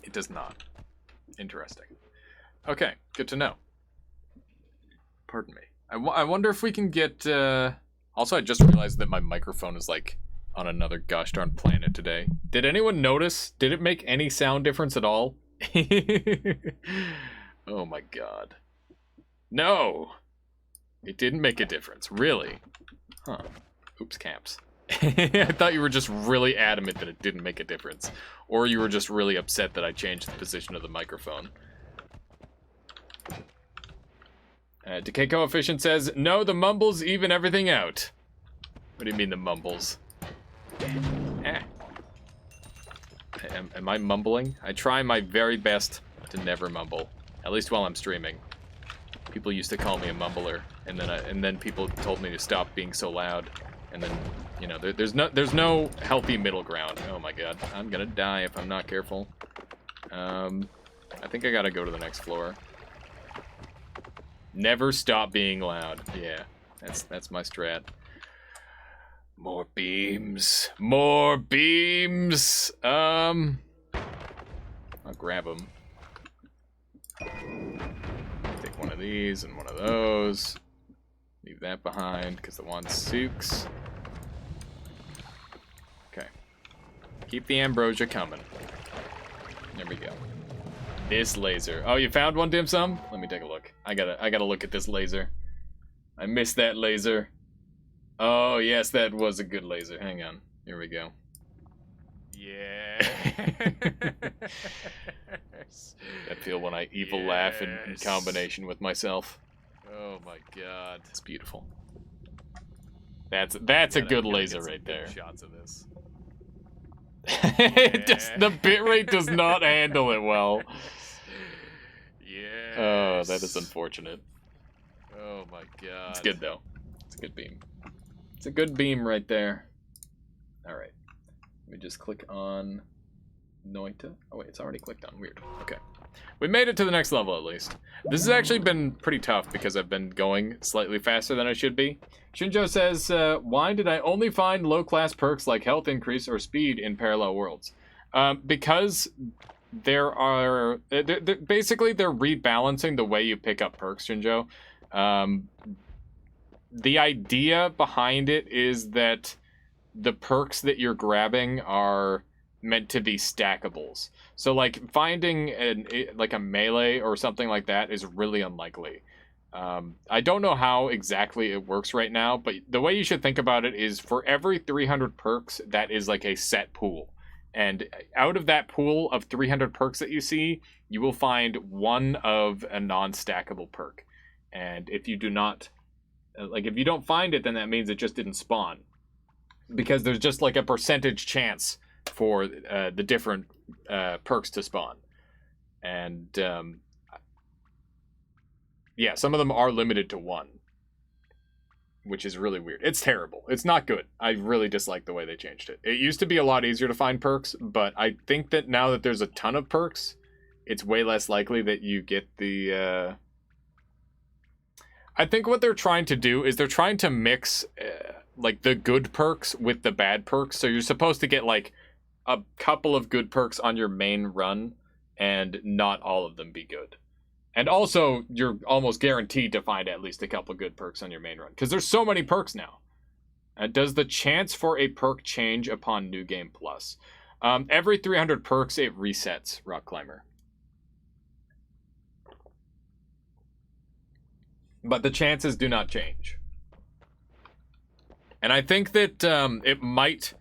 It does not. Interesting. Okay, good to know. Pardon me. I wonder if we can get... Also, I just realized that my microphone is, like, on another gosh darn planet today. Did anyone notice? Did it make any sound difference at all? Oh my god. No! It didn't make a difference. Really? Huh. Oops, caps. I thought you were just really adamant that it didn't make a difference. Or you were just really upset that I changed the position of the microphone. Decay Coefficient says, no, the mumbles even everything out. What do you mean the mumbles? Am I mumbling? I try my very best to never mumble. At least while I'm streaming. People used to call me a mumbler, and then people told me to stop being so loud. And then, you know, there's no healthy middle ground. Oh my god, I'm gonna die if I'm not careful. I think I gotta go to the next floor. Never stop being loud. Yeah, that's my strat. More beams. More beams. I'll grab them. Take one of these and one of those. Leave that behind because the wand sooks. Okay. Keep the ambrosia coming. There we go. This laser. Oh, you found one, Dim Sum? Let me take a look. I gotta look at this laser. I missed that laser. Oh, yes, that was a good laser. Hang on. Here we go. Yeah. I feel when I evil laugh in combination with myself. Oh my god. It's beautiful. That's a good laser right there. Shots of this. The bitrate does not handle it well. Yeah. Oh, that is unfortunate. Oh my god. It's good though. It's a good beam. It's a good beam right there. Alright. Let me just click on Noita. Oh wait, it's already clicked on. Weird. Okay. We made it to the next level at least. This has actually been pretty tough because I've been going slightly faster than I should be. Shinjo says, why did I only find low-class perks like health increase or speed in Parallel Worlds? Because there are... basically, they're rebalancing the way you pick up perks, Shinjo. The idea behind it is that the perks that you're grabbing are meant to be stackables. So like finding like a melee or something like that is really unlikely. I don't know how exactly it works right now, but the way you should think about it is for every 300 perks, that is like a set pool. And out of that pool of 300 perks that you see, you will find one of a non-stackable perk. And if you do not, like if you don't find it, then that means it just didn't spawn. Because there's just like a percentage chance for the different perks to spawn. And yeah, some of them are limited to one, which is really weird. It's terrible. It's not good. I really dislike the way they changed it. It used to be a lot easier to find perks, but I think that now that there's a ton of perks, it's way less likely that you get the... I think what they're trying to do is they're trying to mix like the good perks with the bad perks. So you're supposed to get like a couple of good perks on your main run and not all of them be good. And also, you're almost guaranteed to find at least a couple good perks on your main run. Because there's so many perks now. Does the chance for a perk change upon New Game Plus? Every 300 perks, it resets, Rock Climber. But the chances do not change. And I think that it might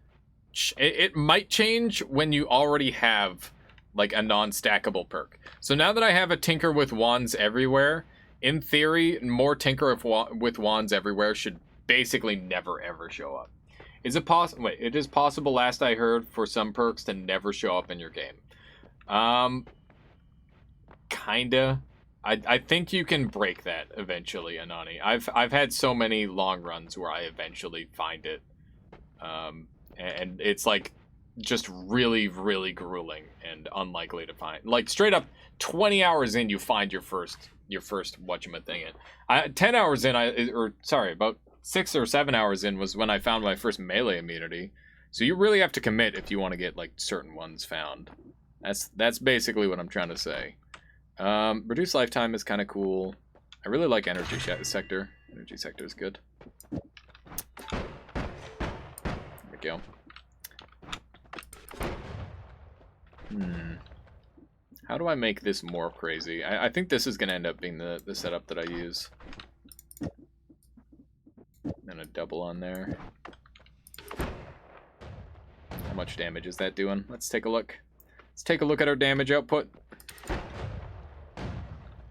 change when you already have like a non-stackable perk. So now that I have a Tinker with Wands Everywhere, in theory, more Tinker with Wands Everywhere should basically never ever show up. Is it possible? Wait, it is possible, last I heard, for some perks to never show up in your game. Kinda. I think you can break that eventually, Anani. I've had so many long runs where I eventually find it. And it's like just really, really grueling and unlikely to find. Like straight up 20 hours in, you find your first whatchamacallit. 10 hours in, about 6 or 7 hours in was when I found my first melee immunity. So you really have to commit if you want to get like certain ones found. That's basically what I'm trying to say. Reduced lifetime is kind of cool. I really like energy sector. Energy sector is good. There we go. How do I make this more crazy? I think this is going to end up being the setup that I use. And a double on there. How much damage is that doing? Let's take a look. Let's take a look at our damage output.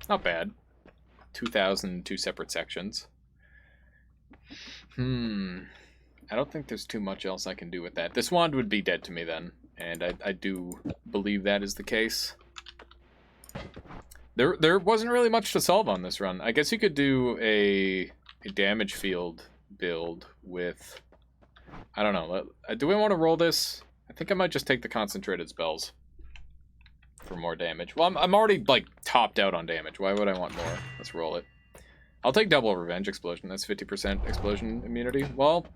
Not bad. 2,000, 2 separate sections. I don't think there's too much else I can do with that. This wand would be dead to me then, and I do believe that is the case. There wasn't really much to solve on this run. I guess you could do a damage field build with... I don't know. Do we want to roll this? I think I might just take the concentrated spells for more damage. Well, I'm already, like, topped out on damage. Why would I want more? Let's roll it. I'll take double Revenge Explosion. That's 50% explosion immunity. Well,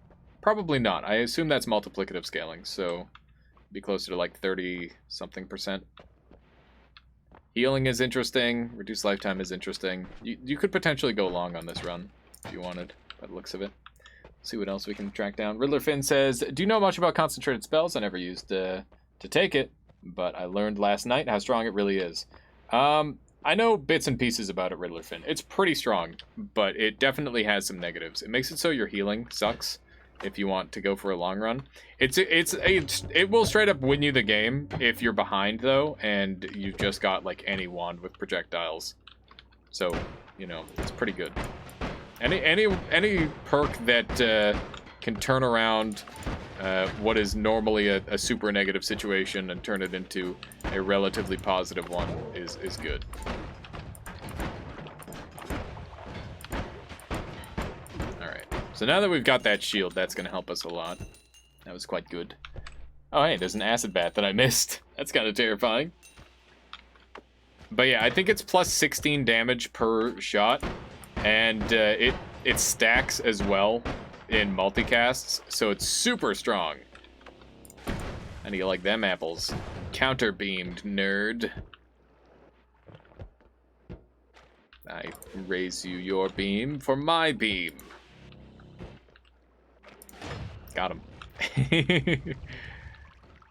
probably not. I assume that's multiplicative scaling, so be closer to like 30-something%. Healing is interesting. Reduced lifetime is interesting. You could potentially go long on this run if you wanted, by the looks of it. See what else we can track down. Riddler Finn says, do you know much about concentrated spells? I never used to take it, but I learned last night how strong it really is. I know bits and pieces about it, Riddler Finn. It's pretty strong, but it definitely has some negatives. It makes it so your healing sucks if you want to go for a long run. It will straight up win you the game if you're behind, though, and you've just got, like, any wand with projectiles. So, you know, it's pretty good. Any perk that can turn around what is normally a super negative situation and turn it into a relatively positive one is good. Alright, so now that we've got that shield, that's going to help us a lot. That was quite good. Oh hey, there's an acid bat that I missed. That's kind of terrifying. But yeah, I think it's plus 16 damage per shot, and it stacks as well in multicasts, so it's super strong. How do you like them apples? Counter-beamed, nerd. I raise you your beam for my beam. Got him.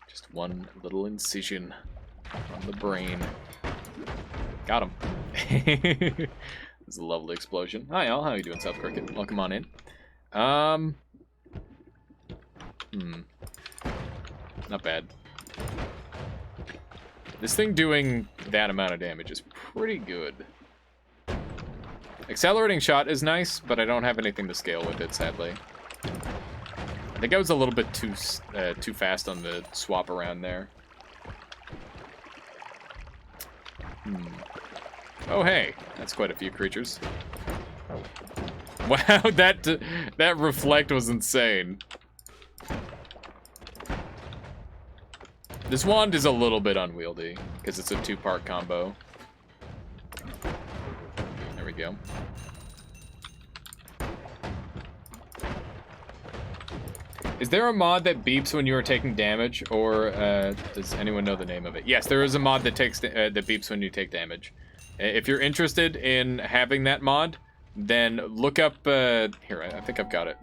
Just one little incision on the brain. Got him. This is a lovely explosion. Hi, all. How you doing, South Cricket? Welcome on in. Not bad. This thing doing that amount of damage is pretty good. Accelerating shot is nice, but I don't have anything to scale with it, sadly. I think I was a little bit too fast on the swap around there. Oh hey, that's quite a few creatures. Wow, that reflect was insane. This wand is a little bit unwieldy because it's a 2-part combo. There we go. Is there a mod that beeps when you are taking damage, or does anyone know the name of it? Yes, there is a mod that that beeps when you take damage. If you're interested in having that mod, then look up. Here, I think I've got it.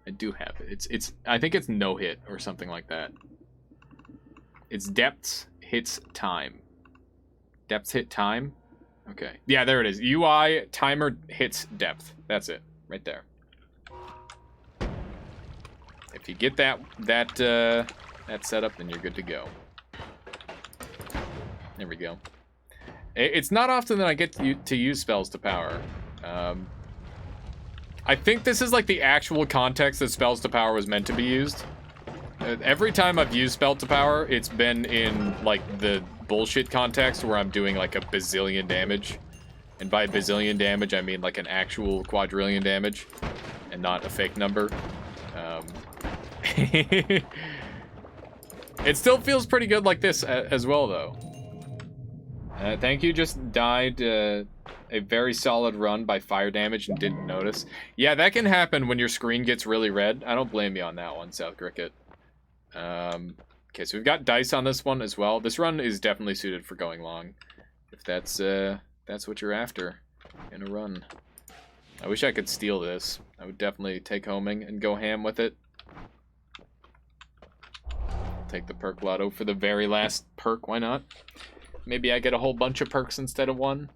I do have it. It's. I think it's no hit or something like that. It's depths hits time. Depths hit time. Okay. Yeah, there it is. UI timer hits depth. That's it, right there. If you get that set up, then you're good to go. There we go. It's not often that I get to use spells to power. I think this is like the actual context that spells to power was meant to be used. Every time I've used spell to power, it's been in like the bullshit context where I'm doing like a bazillion damage. And by bazillion damage, I mean like an actual quadrillion damage and not a fake number. It still feels pretty good like this as well, though. Thank you, just died a very solid run by fire damage and didn't notice. Yeah, that can happen when your screen gets really red. I don't blame you on that one, South Cricket. Okay, so we've got dice on this one as well. This run is definitely suited for going long, if that's what you're after in a run. I wish I could steal this. I would definitely take homing and go ham with it. Take the perk lotto for the very last perk, why not? maybe I get a whole bunch of perks instead of one.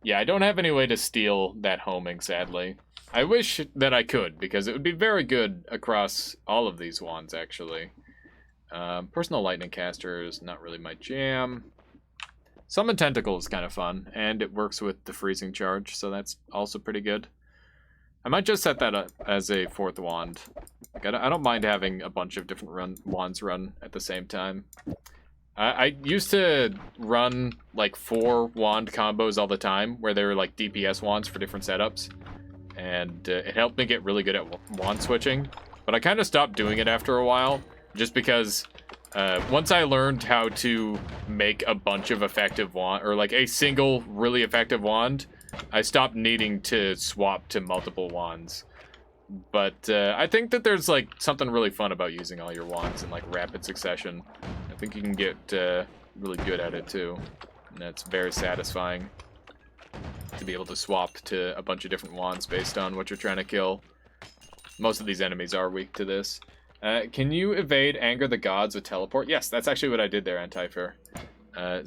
Yeah, I don't have any way to steal that homing, sadly. I wish that I could, because it would be very good across all of these wands, actually. Personal lightning caster is not really my jam. Summon tentacle is kind of fun, and it works with the freezing charge, so that's also pretty good. I might just set that up as a 4th wand. Like, I don't mind having a bunch of different wands run at the same time. I used to run like 4 wand combos all the time, where they were like DPS wands for different setups, and it helped me get really good at wand switching. But I kind of stopped doing it after a while, just because once I learned how to make a bunch of effective wand, or like a single really effective wand, I stopped needing to swap to multiple wands. But I think that there's like something really fun about using all your wands in like rapid succession. I think you can get really good at it too, and that's very satisfying to be able to swap to a bunch of different wands based on what you're trying to kill. Most of these enemies are weak to this. Can you evade Anger the Gods with teleport? Yes, that's actually what I did there, Antifer.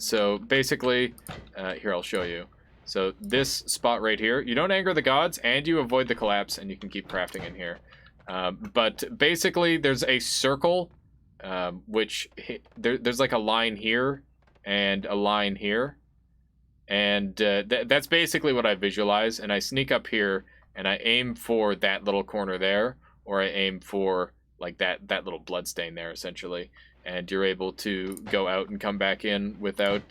So basically, here I'll show you. So this spot right here, you don't anger the gods, and you avoid the collapse, and you can keep crafting in here. But basically, there's a circle, which there's like a line here and a line here, and that's basically what I visualize. And I sneak up here, and I aim for that little corner there, or I aim for like that little blood stain there, essentially. And you're able to go out and come back in without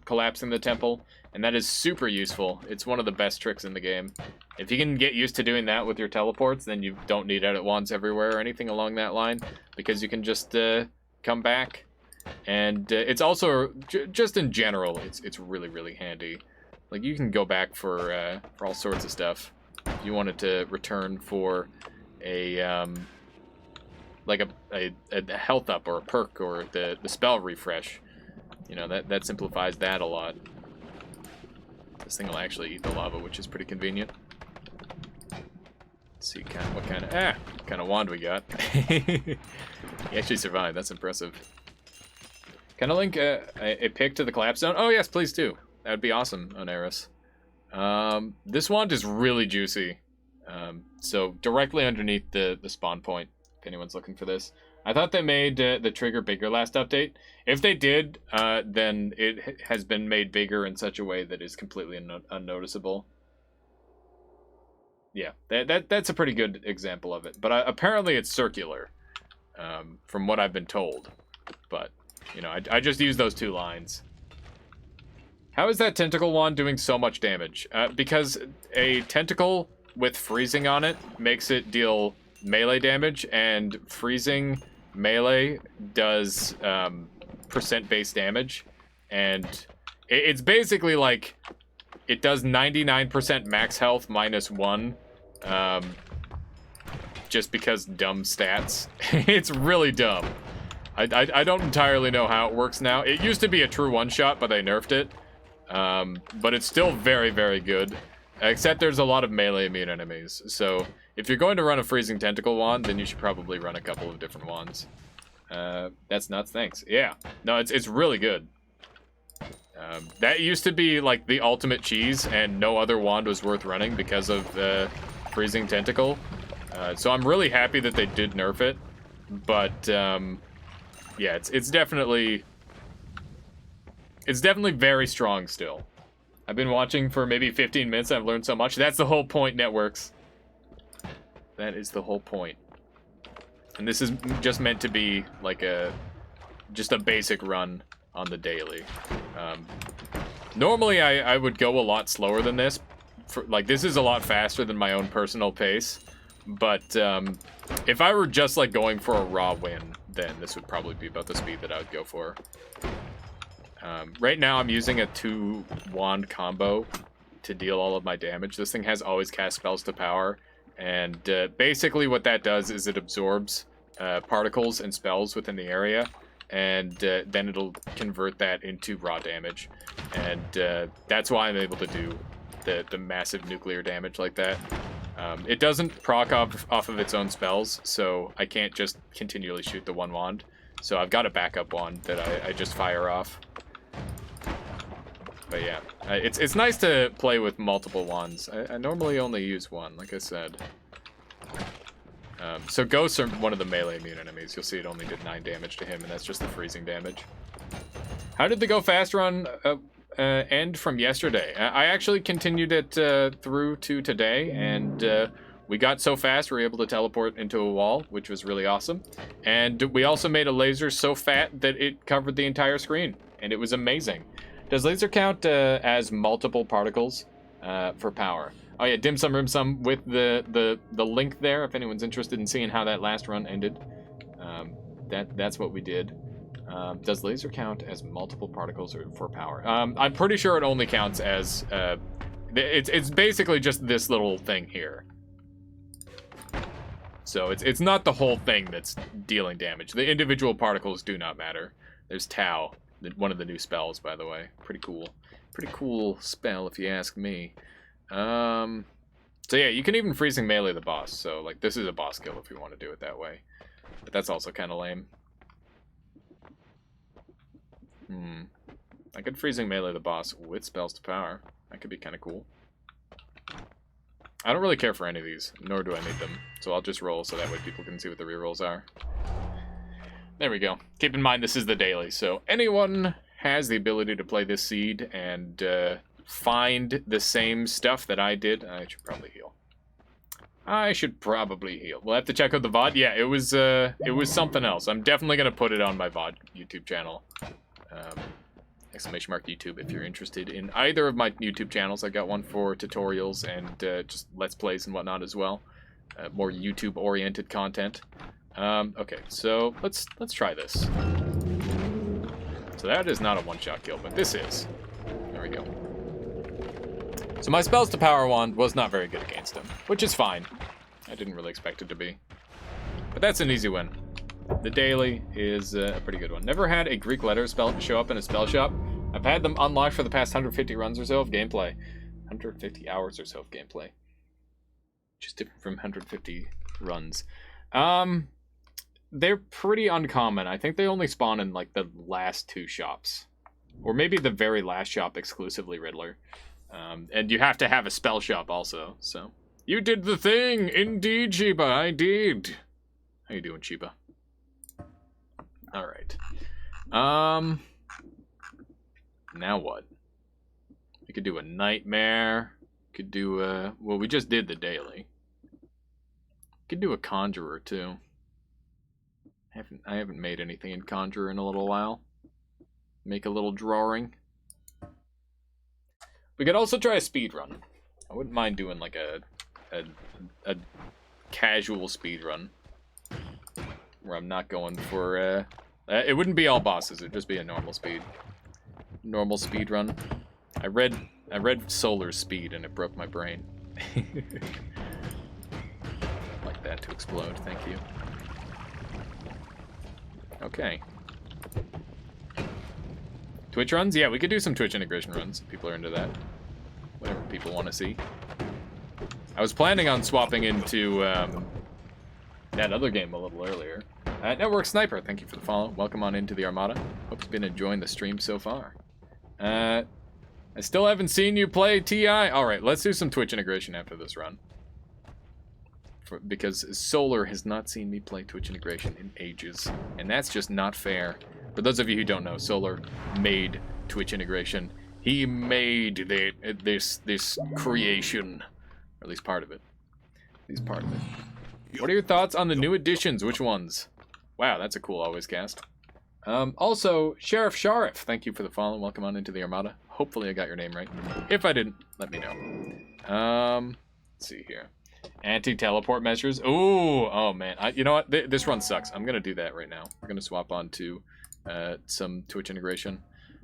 collapsing the temple. And that is super useful. It's one of the best tricks in the game. If you can get used to doing that with your teleports, then you don't need edit wands everywhere or anything along that line, because you can just come back. And it's also, just in general, it's really, really handy. Like, you can go back for all sorts of stuff. If you wanted to return for a like a health up or a perk or the spell refresh, you know, that simplifies that a lot. This thing will actually eat the lava, which is pretty convenient. Let's see what kind of wand we got. He actually survived. That's impressive. Can I link a pick to the collapse zone? Oh yes, please do. That would be awesome, Oneris. This wand is really juicy. So directly underneath the spawn point, if anyone's looking for this. I thought they made the trigger bigger last update. If they did, then it has been made bigger in such a way that is completely unnoticeable. Yeah, that's a pretty good example of it. But apparently it's circular, from what I've been told. But, you know, I just use those 2 lines. How is that tentacle wand doing so much damage? Because a tentacle with freezing on it makes it deal melee damage, and freezing melee does percent-based damage, and it's basically like it does 99% max health minus 1, just because dumb stats. It's really dumb. I don't entirely know how it works now. It used to be a true one-shot, but they nerfed it, but it's still very, very good, except there's a lot of melee immune enemies. So if you're going to run a freezing tentacle wand, then you should probably run a couple of different wands. That's nuts, thanks. Yeah, no, it's really good. That used to be like the ultimate cheese, and no other wand was worth running because of freezing tentacle. So I'm really happy that they did nerf it, but yeah, it's definitely very strong still. I've been watching for maybe 15 minutes. I've learned so much. That's the whole point, Networks. That is the whole point. And this is just meant to be like just a basic run on the daily. Normally I would go a lot slower than this. Like, this is a lot faster than my own personal pace. But if I were just like going for a raw win, then this would probably be about the speed that I would go for. Right now I'm using a 2 wand combo to deal all of my damage. This thing has always cast spells to power. And basically what that does is it absorbs particles and spells within the area, and then it'll convert that into raw damage. And that's why I'm able to do the massive nuclear damage like that. It doesn't proc off of its own spells, so I can't just continually shoot the 1 wand. So I've got a backup one that I just fire off. But yeah, it's nice to play with multiple wands. I normally only use one, like I said. So Ghosts are one of the melee immune enemies. You'll see it only did 9 damage to him, and that's just the freezing damage. How did the Go Fast run end from yesterday? I actually continued it through to today, and we got so fast we were able to teleport into a wall, which was really awesome. And we also made a laser so fat that it covered the entire screen, and it was amazing. Does laser count as multiple particles for power? Oh yeah, Dim Sum Rim Sum with the link there if anyone's interested in seeing how that last run ended. That's what we did. Does laser count as multiple particles or for power? I'm pretty sure it only counts as it's basically just this little thing here. So it's not the whole thing that's dealing damage. The individual particles do not matter. There's Tau, one of the new spells, by the way. Pretty cool. Pretty cool spell, if you ask me. So yeah, you can even freezing melee the boss. So like this is a boss kill if you want to do it that way. But that's also kind of lame. I could freezing melee the boss with spells to power. That could be kind of cool. I don't really care for any of these, nor do I need them. So I'll just roll so that way people can see what the rerolls are. There we go. Keep in mind this is the daily, so anyone has the ability to play this seed and find the same stuff that I did, I should probably heal. I should probably heal. We'll have to check out the VOD. Yeah, it was something else. I'm definitely gonna put it on my VOD YouTube channel. Exclamation mark YouTube if you're interested in either of my YouTube channels. I got one for tutorials and just Let's Plays and whatnot as well. More YouTube-oriented content. Okay, so let's try this. So that is not a one-shot kill, but this is. There we go. So my spells to power wand was not very good against him, which is fine. I didn't really expect it to be. But that's an easy win. The daily is a pretty good one. Never had a Greek letter spell show up in a spell shop. I've had them unlocked for the past 150 runs or so of gameplay. 150 hours or so of gameplay. Just different from 150 runs. They're pretty uncommon. I think they only spawn in like the last 2 shops. Or maybe the very last shop exclusively Riddler. And you have to have a spell shop also, so. You did the thing! Indeed, Chiba, I did! How you doing, Chiba? Alright. Now what? We could do a nightmare. Could do a... Well, we just did the daily. Could do a conjurer, too. I haven't made anything in conjurer in a little while. Make a little drawing. We could also try a speed run. I wouldn't mind doing like a casual speed run. Where I'm not going for... it wouldn't be all bosses, it'd just be a normal speed. Normal speed run. I read Solar's speed and it broke my brain. Like that to explode, thank you. Okay. Twitch runs? Yeah, we could do some Twitch integration runs if people are into that. Whatever people want to see. I was planning on swapping into that other game a little earlier. Network Sniper, thank you for the follow. Welcome on into the Armada. Hope you've been enjoying the stream so far. I still haven't seen you play TI. Alright, let's do some Twitch integration after this run. Because Solar has not seen me play Twitch integration in ages. And that's just not fair. For those of you who don't know, Solar made Twitch integration. He made this creation. Or at least part of it. At least part of it. What are your thoughts on the new additions? Which ones? Wow, that's a cool always cast. Also, Sheriff Sharif, thank you for the follow. Welcome on into the Armada. Hopefully I got your name right. If I didn't, let me know. Let's see here. Anti-teleport measures. Ooh, oh man. You know what? This run sucks. I'm going to do that right now. We're going to swap on to some Twitch integration.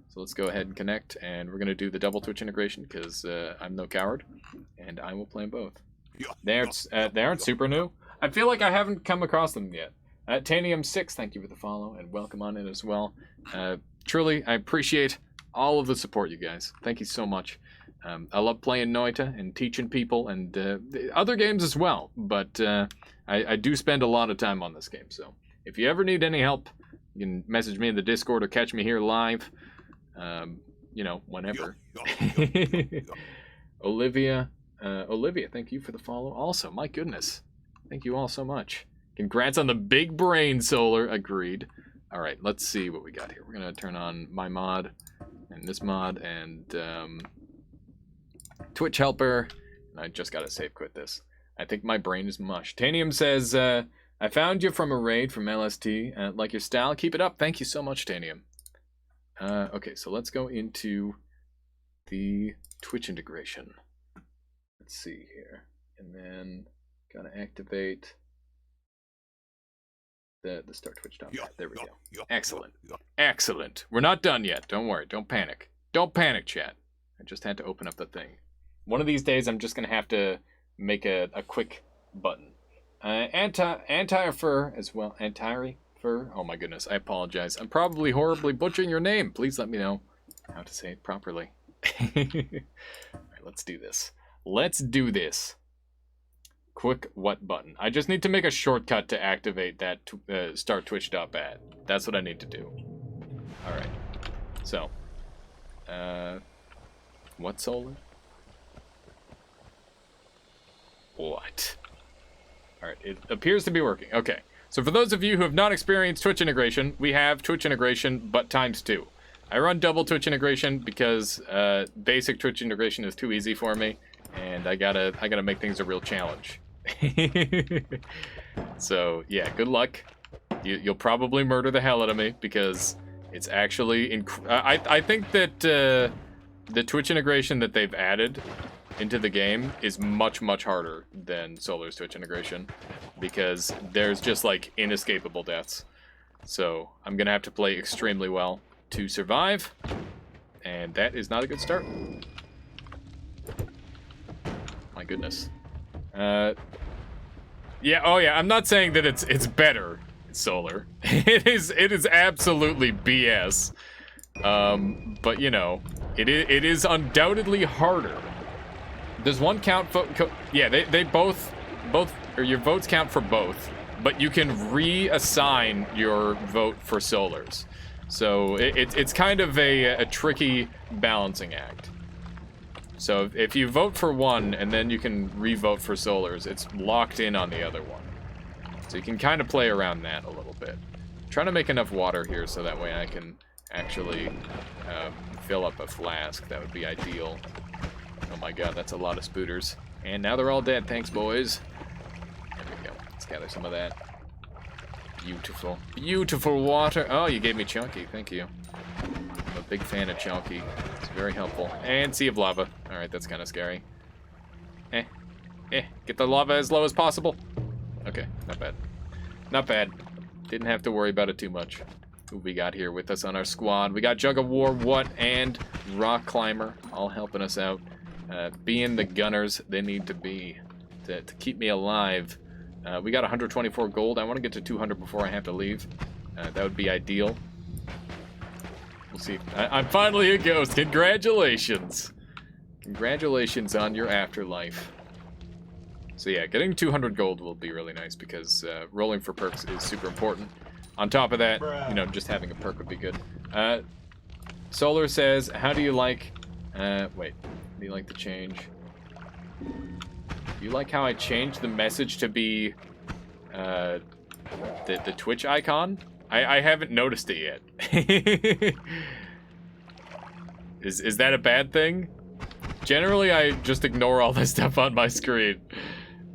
So let's go ahead and connect, and we're going to do the double Twitch integration because I'm no coward, and I will play both. They aren't super new. I feel like I haven't come across them yet. Tanium6, thank you for the follow, and welcome on in as well. Truly, I appreciate all of the support, you guys. Thank you so much. I love playing Noita and teaching people and other games as well, but I do spend a lot of time on this game, so if you ever need any help, You can message me in the Discord or catch me here live. You know, whenever. Olivia, thank you for the follow. Also, my goodness, thank you all so much. Congrats on the big brain, Solar. Agreed. All right, let's see what we got here. We're gonna turn on my mod and this mod and Twitch helper. And I just gotta save quit this. I think my brain is mush. Tanium says, I found you from a raid from LST. Like your style, keep it up. Thank you so much, Tanium. Okay, so let's go into the Twitch integration. Let's see here. And then gotta activate the start Twitch.pad. There we go. Excellent. Excellent. We're not done yet. Don't worry. Don't panic. Don't panic, chat. I just had to open up the thing. One of these days, I'm just gonna have to make a quick button. Anti-fur as well. Anti-fur. Oh my goodness, I apologize. I'm probably horribly butchering your name. Please let me know how to say it properly. Alright, let's do this. Let's do this. Quick what button? I just need to make a shortcut to activate that start Twitch.pad. That's what I need to do. Alright. So. What, Solar? What? Alright, it appears to be working. Okay. So for those of you who have not experienced Twitch integration, we have Twitch integration, but ×2. I run double Twitch integration because basic Twitch integration is too easy for me, and I gotta make things a real challenge. So yeah, good luck. You'll probably murder the hell out of me because it's actually I think that the Twitch integration that they've added into the game is much harder than Solar's Twitch integration because there's just like inescapable deaths. So I'm gonna have to play extremely well to survive, and that is not a good start. My goodness. Yeah, oh yeah, I'm not saying that it's better, Solar. It is absolutely BS. But you know, it is undoubtedly harder. Does one count yeah, they both or your votes count for both, but you can reassign your vote for Solar's. So it's kind of a tricky balancing act. So if you vote for one and then you can re-vote for Solar's, it's locked in on the other one. So you can kind of play around that a little bit. I'm trying to make enough water here so that way I can actually fill up a flask. That would be ideal. Oh my god, that's a lot of spooters. And now they're all dead. Thanks, boys. There we go. Let's gather some of that. Beautiful. Beautiful water. Oh, you gave me Chunky. Thank you. I'm a big fan of Chunky. It's very helpful. And Sea of Lava. Alright, that's kind of scary. Get the lava as low as possible. Okay, not bad. Not bad. Didn't have to worry about it too much. Who we got here with us on our squad? We got Jug of War, What, and Rock Climber all helping us out. Being the gunners they need to be to keep me alive. We got 124 gold. I want to get to 200 before I have to leave. That would be ideal. We'll see. I'm finally a ghost. Congratulations. Congratulations on your afterlife. So yeah, getting 200 gold will be really nice because rolling for perks is super important. On top of that, you know, just having a perk would be good. Solar says, how do you like... wait. Do you like the change? Do you like how I changed the message to be the Twitch icon? I haven't noticed it yet. Is that a bad thing? Generally, I just ignore all this stuff on my screen.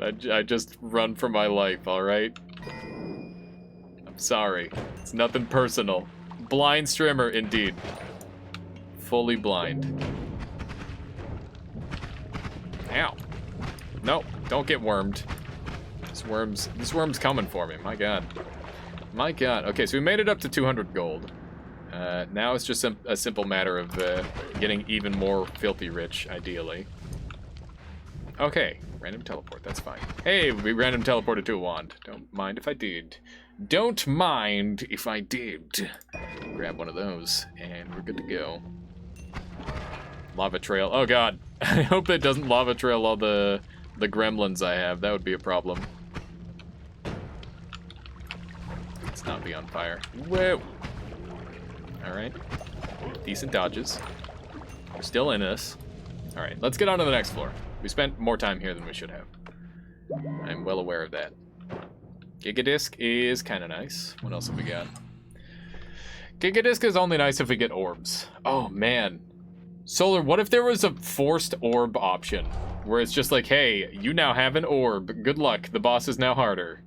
I just run for my life, alright? I'm sorry. It's nothing personal. Blind streamer, indeed. Fully blind. Ow. No, don't get wormed. This worm's coming for me, my god. My god. Okay, so we made it up to 200 gold. Now it's just a simple matter of getting even more filthy rich, ideally. Okay, random teleport, that's fine. Hey, we random teleported to a wand. Don't mind if I did. Don't mind if I did. Grab one of those, and we're good to go. Lava trail. Oh god. I hope that doesn't lava trail all the gremlins I have. That would be a problem. Let's not be on fire. Whoa. Alright. Decent dodges. We're still in this. Alright, let's get on to the next floor. We spent more time here than we should have. I'm well aware of that. Gigadisc is kind of nice. What else have we got? Gigadisc is only nice if we get orbs. Oh, man. Solar, what if there was a forced orb option? Where it's just like, hey, you now have an orb. Good luck. The boss is now harder.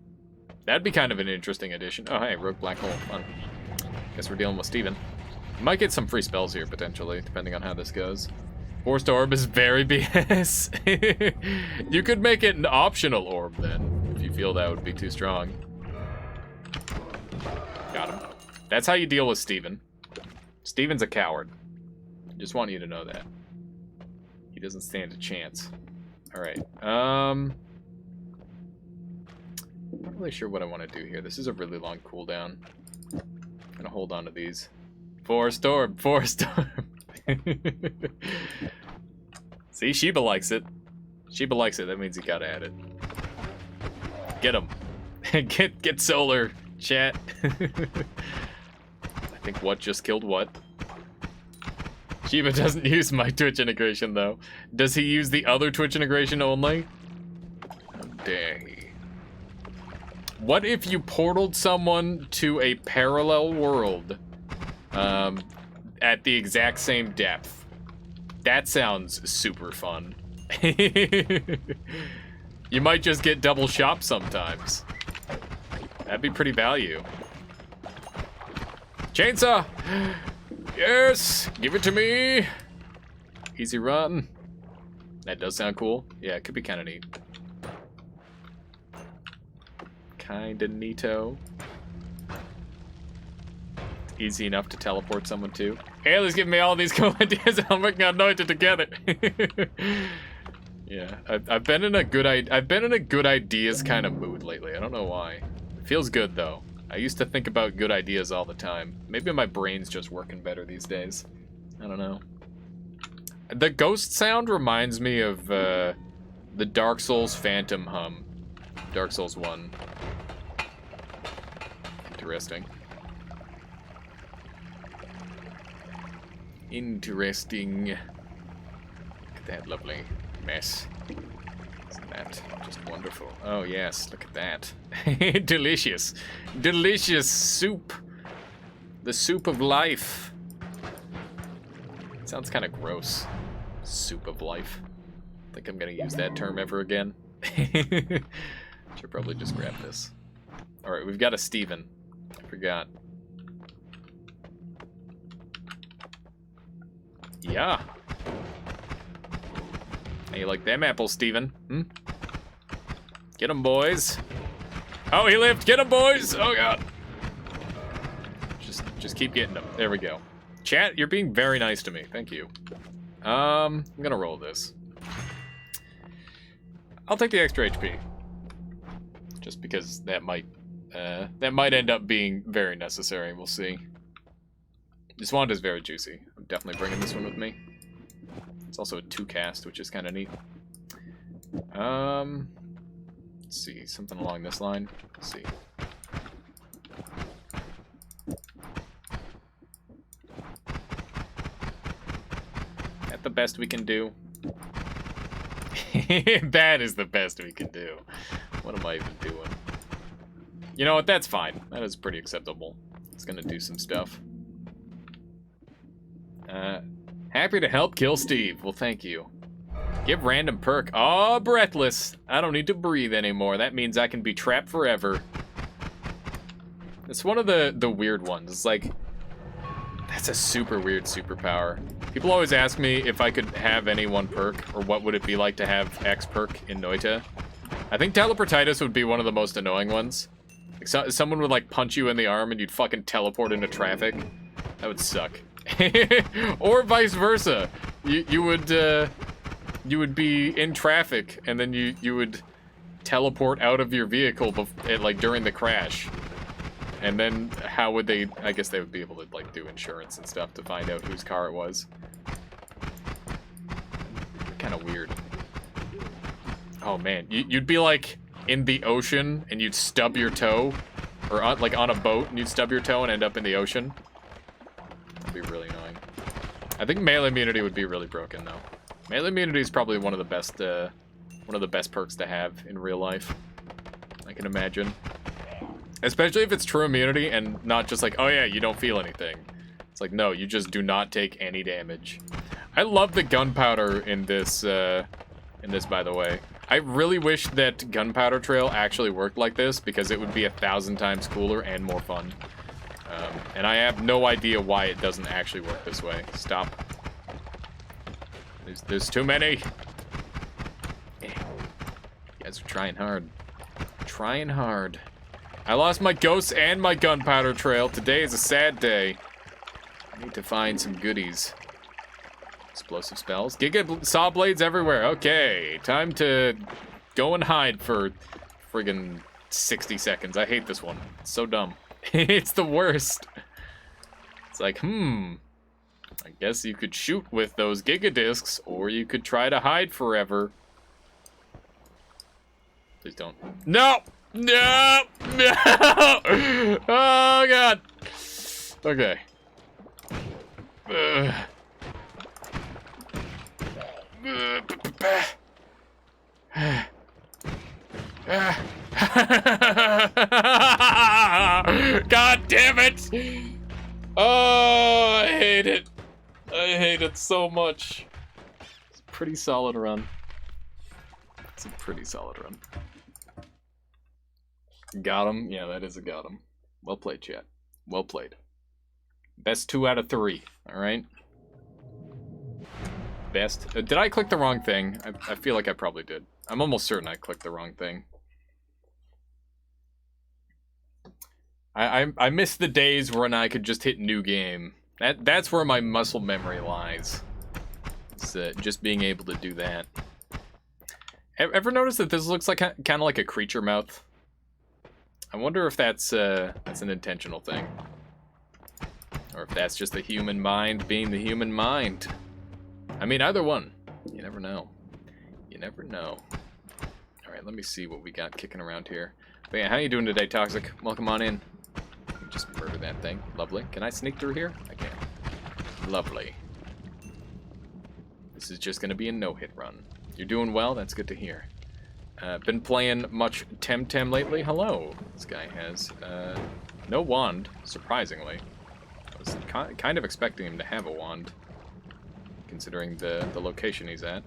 That'd be kind of an interesting addition. Oh, hey, Rogue Black Hole. Fun. Guess we're dealing with Steven. Might get some free spells here, potentially, depending on how this goes. Forced orb is very BS. You could make it an optional orb, then, if you feel that would be too strong. Got him. That's how you deal with Steven. Steven's a coward. Just want you to know that. He doesn't stand a chance. Alright, not really sure what I want to do here. This is a really long cooldown. I'm gonna hold on to these. Forced orb, forced orb. See, Sheba likes it. Sheba likes it, that means you gotta add it. Get him. Get Solar, chat. I think what just killed what. Sheba doesn't use my Twitch integration, though. Does he use the other Twitch integration only? How dare he. What if you portaled someone to a parallel world at the exact same depth? That sounds super fun. You might just get double shot sometimes. That'd be pretty value. Chainsaw! Yes! Give it to me! Easy run. That does sound cool. Yeah, it could be kind of neat. Kinda neato. Easy enough to teleport someone to. Haley's giving me all these cool ideas and I'm working on Noita together. Yeah, I've been in a good ideas kind of mood lately. I don't know why. It feels good though. I used to think about good ideas all the time. Maybe my brain's just working better these days. I don't know. The ghost sound reminds me of the Dark Souls Phantom hum. Dark Souls 1. Interesting. Interesting. Look at that lovely mess. Isn't that just wonderful? Oh yes, look at that. Delicious. Delicious soup. The soup of life. Sounds kind of gross. Soup of life. Think I'm gonna use that term ever again. Should probably just grab this. Alright, we've got a Steven. I forgot. Yeah. How you like them apples, Steven? Hmm? Get 'em, boys. Oh, he lived. Get 'em, boys. Oh, God. Just keep getting them. There we go. Chat, you're being very nice to me. Thank you. I'm gonna roll this. I'll take the extra HP. Just because that might end up being very necessary. We'll see. This wand is very juicy. I'm definitely bringing this one with me. It's also a 2-cast, which is kind of neat. Let's see, something along this line. Let's see. That the best we can do? That is the best we can do. What am I even doing? You know what? That's fine. That is pretty acceptable. It's gonna do some stuff. Happy to help kill Steve. Well, thank you. Give random perk. Oh, breathless. I don't need to breathe anymore. That means I can be trapped forever. It's one of the weird ones. It's like, that's a super weird superpower. People always ask me if I could have any one perk, or what would it be like to have X perk in Noita. I think teleportitis would be one of the most annoying ones. Like someone would like punch you in the arm and you'd fucking teleport into traffic. That would suck. Or vice versa. You would be in traffic and then you would teleport out of your vehicle like during the crash. And then how would they, I guess they would be able to like do insurance and stuff to find out whose car it was. Kind of weird. Oh man, you'd be like in the ocean and you'd stub your toe Or on, like on a boat and you'd stub your toe and end up in the ocean. That'd be really annoying. I think melee immunity would be really broken though. Melee immunity is probably one of the best perks to have in real life. I can imagine. Especially if it's true immunity and not just like, oh yeah, you don't feel anything. It's like, no, you just do not take any damage. I love the gunpowder in this, by the way. I really wish that Gunpowder Trail actually worked like this because it would be 1,000 times cooler and more fun. And I have no idea why it doesn't actually work this way. Stop. There's too many. You guys are trying hard. Trying hard. I lost my ghosts and my Gunpowder Trail. Today is a sad day. I need to find some goodies. Explosive spells. Giga saw blades everywhere. Okay, time to go and hide for friggin' 60 seconds. I hate this one. It's so dumb. It's the worst. It's like, I guess you could shoot with those Giga discs, or you could try to hide forever. Please don't. No! No! No! Oh, God. Okay. God damn it! Oh, I hate it. I hate it so much. It's a pretty solid run. It's a pretty solid run. Got him? Yeah, that is a got him. Well played, chat. Well played. Best 2 out of 3, alright? Best. Did I click the wrong thing? I feel like I probably did. I'm almost certain I clicked the wrong thing. I miss the days when I could just hit new game. That's where my muscle memory lies. It's just being able to do that. Ever notice that this looks like kind of like a creature mouth? I wonder if that's an intentional thing, or if that's just the human mind being the human mind. I mean, either one. You never know. You never know. All right, let me see what we got kicking around here. But yeah, how you doing today, Toxic? Welcome on in. Just murder that thing. Lovely. Can I sneak through here? I can. Lovely. This is just going to be a no-hit run. You're doing well? That's good to hear. Been playing much Temtem lately? Hello. This guy has no wand, surprisingly. I was kind of expecting him to have a wand, considering the location he's at.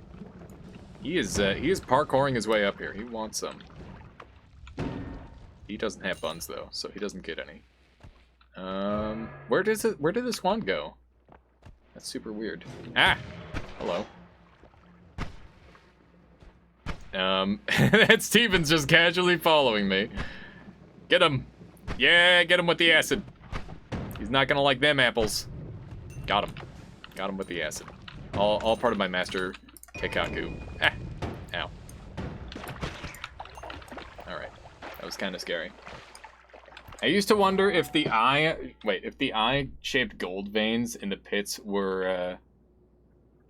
He is parkouring his way up here. He wants some. He doesn't have buns though, so he doesn't get any. Where did this wand go? That's super weird. Ah! Hello. That Steven's just casually following me. Get him. Yeah, get him with the acid. He's not gonna like them apples. Got him. Got him with the acid. All part of my master Keikaku. Ah! Ow. Alright. That was kind of scary. I used to wonder if the eye-shaped gold veins in the pits were,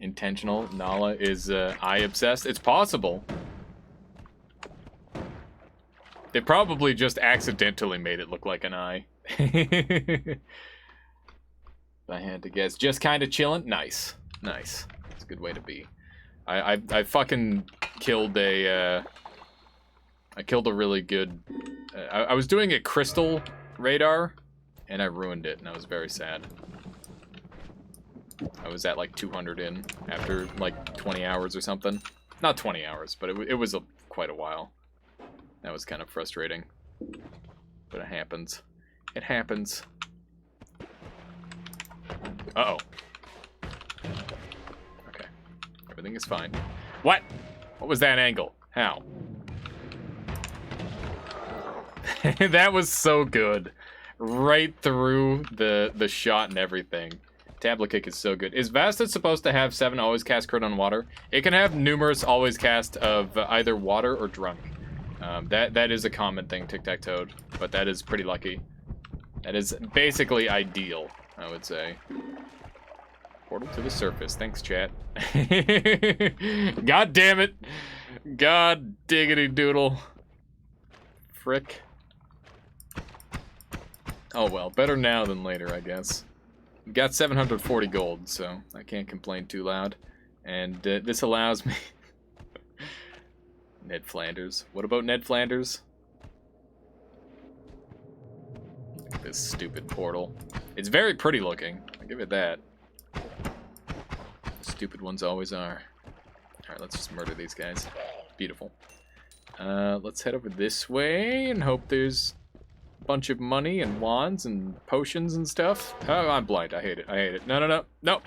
intentional. Nala is, eye-obsessed. It's possible. They probably just accidentally made it look like an eye. If I had to guess. Just kind of chilling? Nice. Nice. That's a good way to be. I fucking killed a, I killed a really good... I was doing a crystal radar, and I ruined it, and I was very sad. I was at like 200 in after like 20 hours or something. Not 20 hours, but it was quite a while. That was kind of frustrating. But it happens. It happens. Uh-oh. Okay. Everything is fine. What? What was that angle? How? That was so good. Right through the shot and everything. Tablet kick is so good. Is Vasta supposed to have 7 always cast crit on water? It can have numerous always cast of either water or drunk. That is a common thing, Tic-Tac-Toad, but that is pretty lucky. That is basically ideal, I would say. Portal to the surface. Thanks, chat. God damn it. God diggity doodle. Frick. Oh well, better now than later, I guess. Got 740 gold, so I can't complain too loud. And this allows me... Ned Flanders. What about Ned Flanders? Look at this stupid portal. It's very pretty looking. I'll give it that. The stupid ones always are. Alright, let's just murder these guys. Beautiful. Let's head over this way and hope there's a bunch of money and wands and potions and stuff. Oh, I'm blind. I hate it. I hate it. No, no, no. No!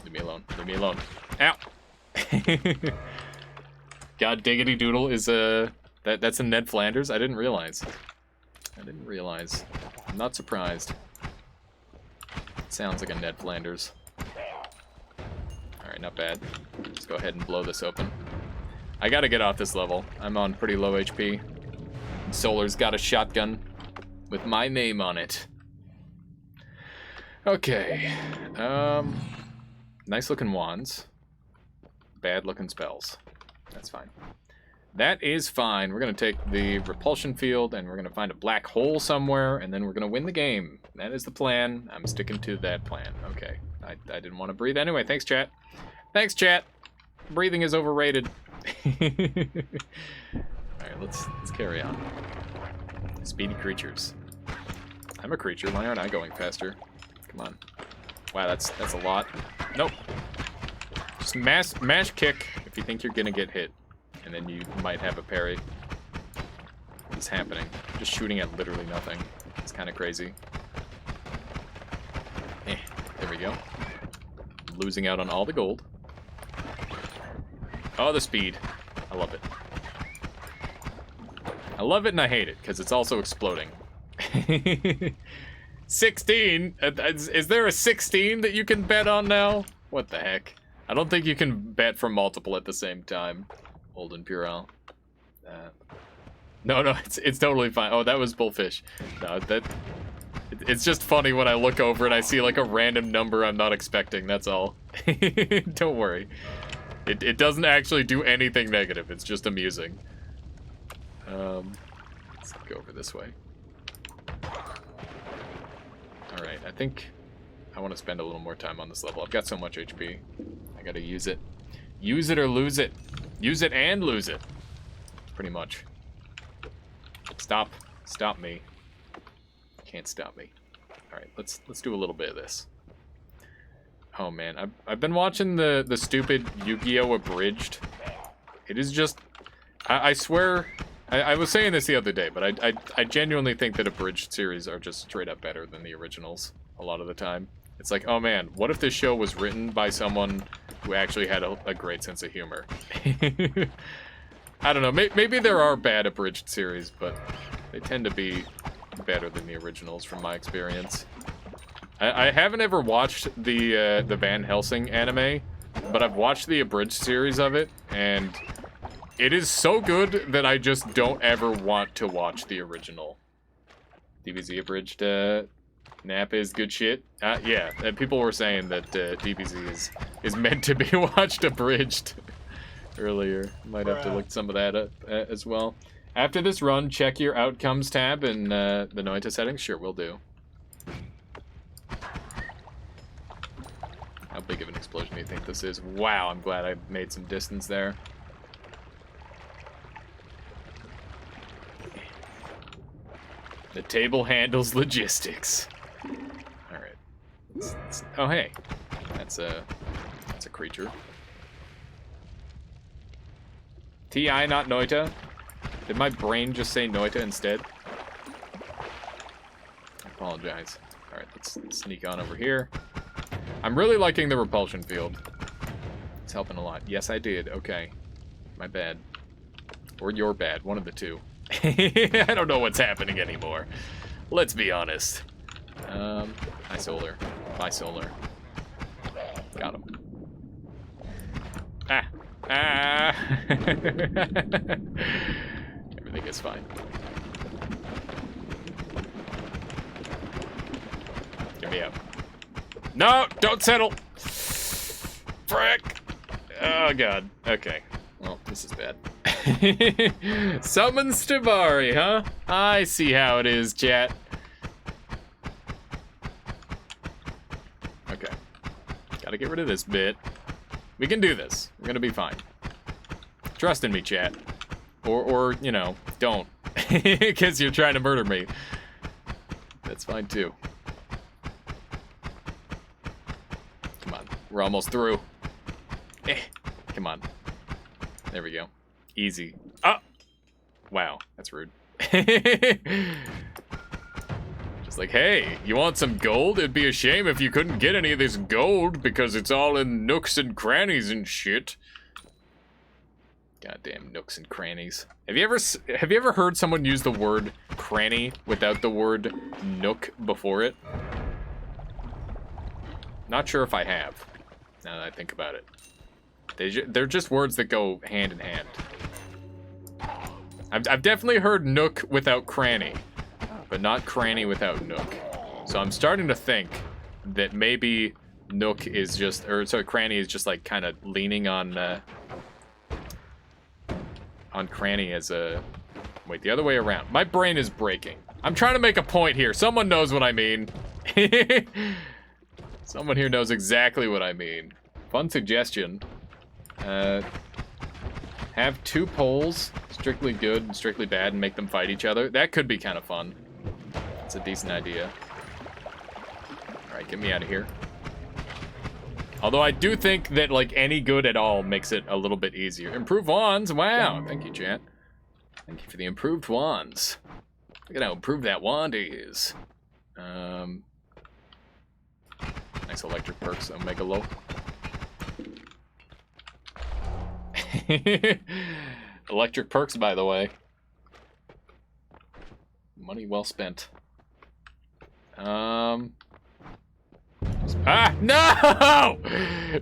Leave me alone. Leave me alone. Ow! God diggity doodle is that's a Ned Flanders? I didn't realize. I didn't realize. I'm not surprised. Sounds like a Ned Flanders. Alright, not bad. Let's go ahead and blow this open. I gotta get off this level. I'm on pretty low HP. Solar's got a shotgun with my name on it. Okay. Nice looking wands. Bad looking spells. That's fine. That is fine. We're going to take the repulsion field and we're going to find a black hole somewhere and then we're going to win the game. That is the plan. I'm sticking to that plan. Okay. I didn't want to breathe anyway. Thanks, chat. Thanks, chat. Breathing is overrated. Alright, let's carry on. Speedy creatures. I'm a creature. Why aren't I going faster? Come on. Wow, that's a lot. Nope. Just mash kick if you think you're going to get hit. And then you might have a parry. What's happening? I'm just shooting at literally nothing. It's kind of crazy. There we go. Losing out on all the gold. Oh, the speed. I love it. I love it and I hate it, because it's also exploding. 16? Is there a 16 that you can bet on now? What the heck? I don't think you can bet for multiple at the same time. Holden Purell. No, it's totally fine. Oh, that was Bullfish. No, it's just funny when I look over and I see like a random number I'm not expecting, that's all. Don't worry. It doesn't actually do anything negative, it's just amusing. Let's go over this way. Alright, I think I want to spend a little more time on this level. I've got so much HP. I gotta use it. Use it or lose it. Use it and lose it. Pretty much. Stop. Stop me. Can't stop me. Alright, let's do a little bit of this. Oh man, I've been watching the stupid Yu-Gi-Oh! Abridged. It is just... I swear... I was saying this the other day, but I genuinely think that abridged series are just straight up better than the originals a lot of the time. It's like, oh man, what if this show was written by someone who actually had a great sense of humor? I don't know, maybe there are bad abridged series, but they tend to be better than the originals from my experience. I haven't ever watched the Van Helsing anime, but I've watched the abridged series of it, and it is so good that I just don't ever want to watch the original. DBZ abridged Nap is good shit. Yeah, people were saying that DBZ is meant to be watched abridged earlier. Might have to look some of that up as well. After this run, check your outcomes tab in the Noita settings. Sure, will do. How big of an explosion do you think this is? Wow, I'm glad I made some distance there. The table handles logistics. Alright. Oh, hey. That's a creature. TI, not Noita. Did my brain just say Noita instead? I apologize. Alright, let's sneak on over here. I'm really liking the repulsion field. It's helping a lot. Yes, I did. Okay. My bad. Or your bad. One of the two. I don't know what's happening anymore. Let's be honest. Hi, Solar. Bye, Solar. Got him. Ah. Ah. Everything is fine. Get me up. No, don't settle. Frick. Oh, God. Okay. Well, this is bad. Summon Stavari, huh? I see how it is, chat. Okay. Gotta get rid of this bit. We can do this. We're gonna be fine. Trust in me, chat. Or you know, don't. Because you're trying to murder me. That's fine, too. Come on. We're almost through. Come on. There we go. Easy. Oh! Wow, that's rude. Just like, hey, you want some gold? It'd be a shame if you couldn't get any of this gold because it's all in nooks and crannies and shit. Goddamn nooks and crannies. Have you ever heard someone use the word cranny without the word nook before it? Not sure if I have, now that I think about it. They're just words that go hand in hand. I've definitely heard nook without cranny, but not cranny without nook. So I'm starting to think that maybe nook is just, or sorry, cranny is just like kind of leaning on cranny as a... Wait, the other way around. My brain is breaking. I'm trying to make a point here. Someone knows what I mean. Someone here knows exactly what I mean. Fun suggestion. Have two poles, strictly good and strictly bad, and make them fight each other. That could be kind of fun. That's a decent idea. Alright, get me out of here. Although I do think that, like, any good at all makes it a little bit easier. Improved wands, wow. Thank you, chat. Thank you for the improved wands. Look at how improved that wand is. Nice electric perks, Omega Low. Electric perks, by the way. Money well spent. Ah, no!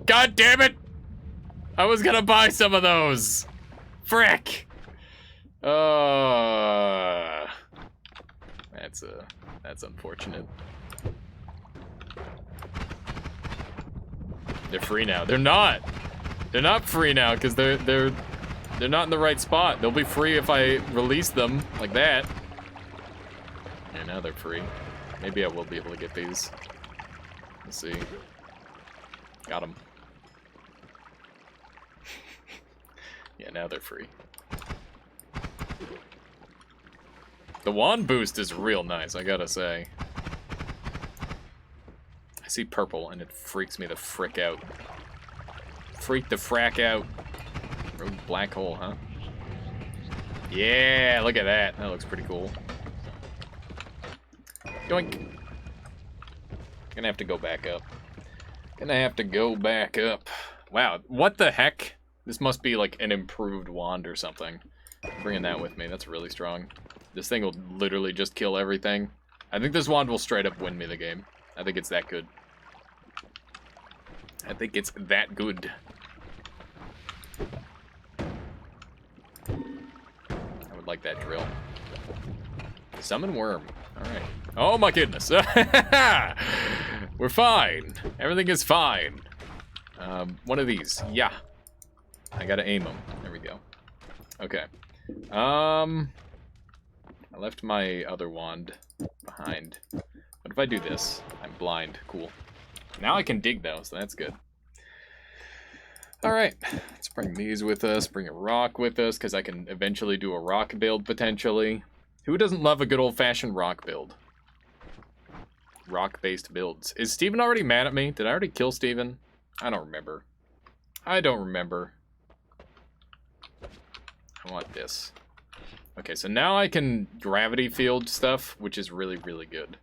God damn it! I was gonna buy some of those. Frick! That's unfortunate. They're free now. They're not. They're not free now because they're not in the right spot. They'll be free if I release them like that. Yeah, now they're free. Maybe I will be able to get these. Let's see. Got them. Yeah, now they're free. The wand boost is real nice, I gotta say. I see purple and it freaks me the frick out. Freak the frack out. Rogue black hole, huh? Yeah, look at that. That looks pretty cool. Yoink. Gonna have to go back up. Gonna have to go back up. Wow, what the heck? This must be like an improved wand or something. I'm bringing that with me, that's really strong. This thing will literally just kill everything. I think this wand will straight up win me the game. I think it's that good. I think it's that good. I would like that drill. Summon worm. Alright. Oh my goodness. We're fine. Everything is fine. One of these. Yeah. I gotta aim them. There we go. Okay. I left my other wand behind. What if I do this? I'm blind. Cool. Now I can dig though, so that's good. Alright, let's bring these with us, bring a rock with us, because I can eventually do a rock build, potentially. Who doesn't love a good old-fashioned rock build? Rock-based builds. Is Steven already mad at me? Did I already kill Steven? I don't remember. I don't remember. I want this. Okay, so now I can gravity field stuff, which is really, really good.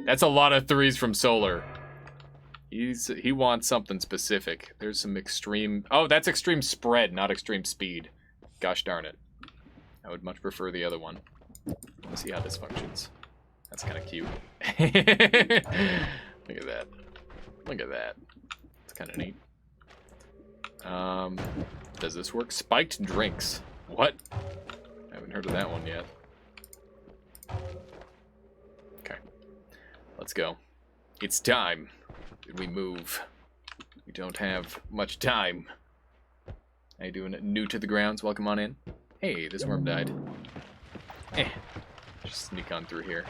That's a lot of threes from Solar. He wants something specific. There's some extreme... Oh, that's extreme spread, not extreme speed. Gosh darn it. I would much prefer the other one. Let's see how this functions. That's kind of cute. Look at that. Look at that. It's kind of neat. Does this work? Spiked drinks. What? I haven't heard of that one yet. Okay. Let's go. It's time. We move. We don't have much time. How you doing? New to the grounds? Welcome on in. Hey, this worm died. Just sneak on through here.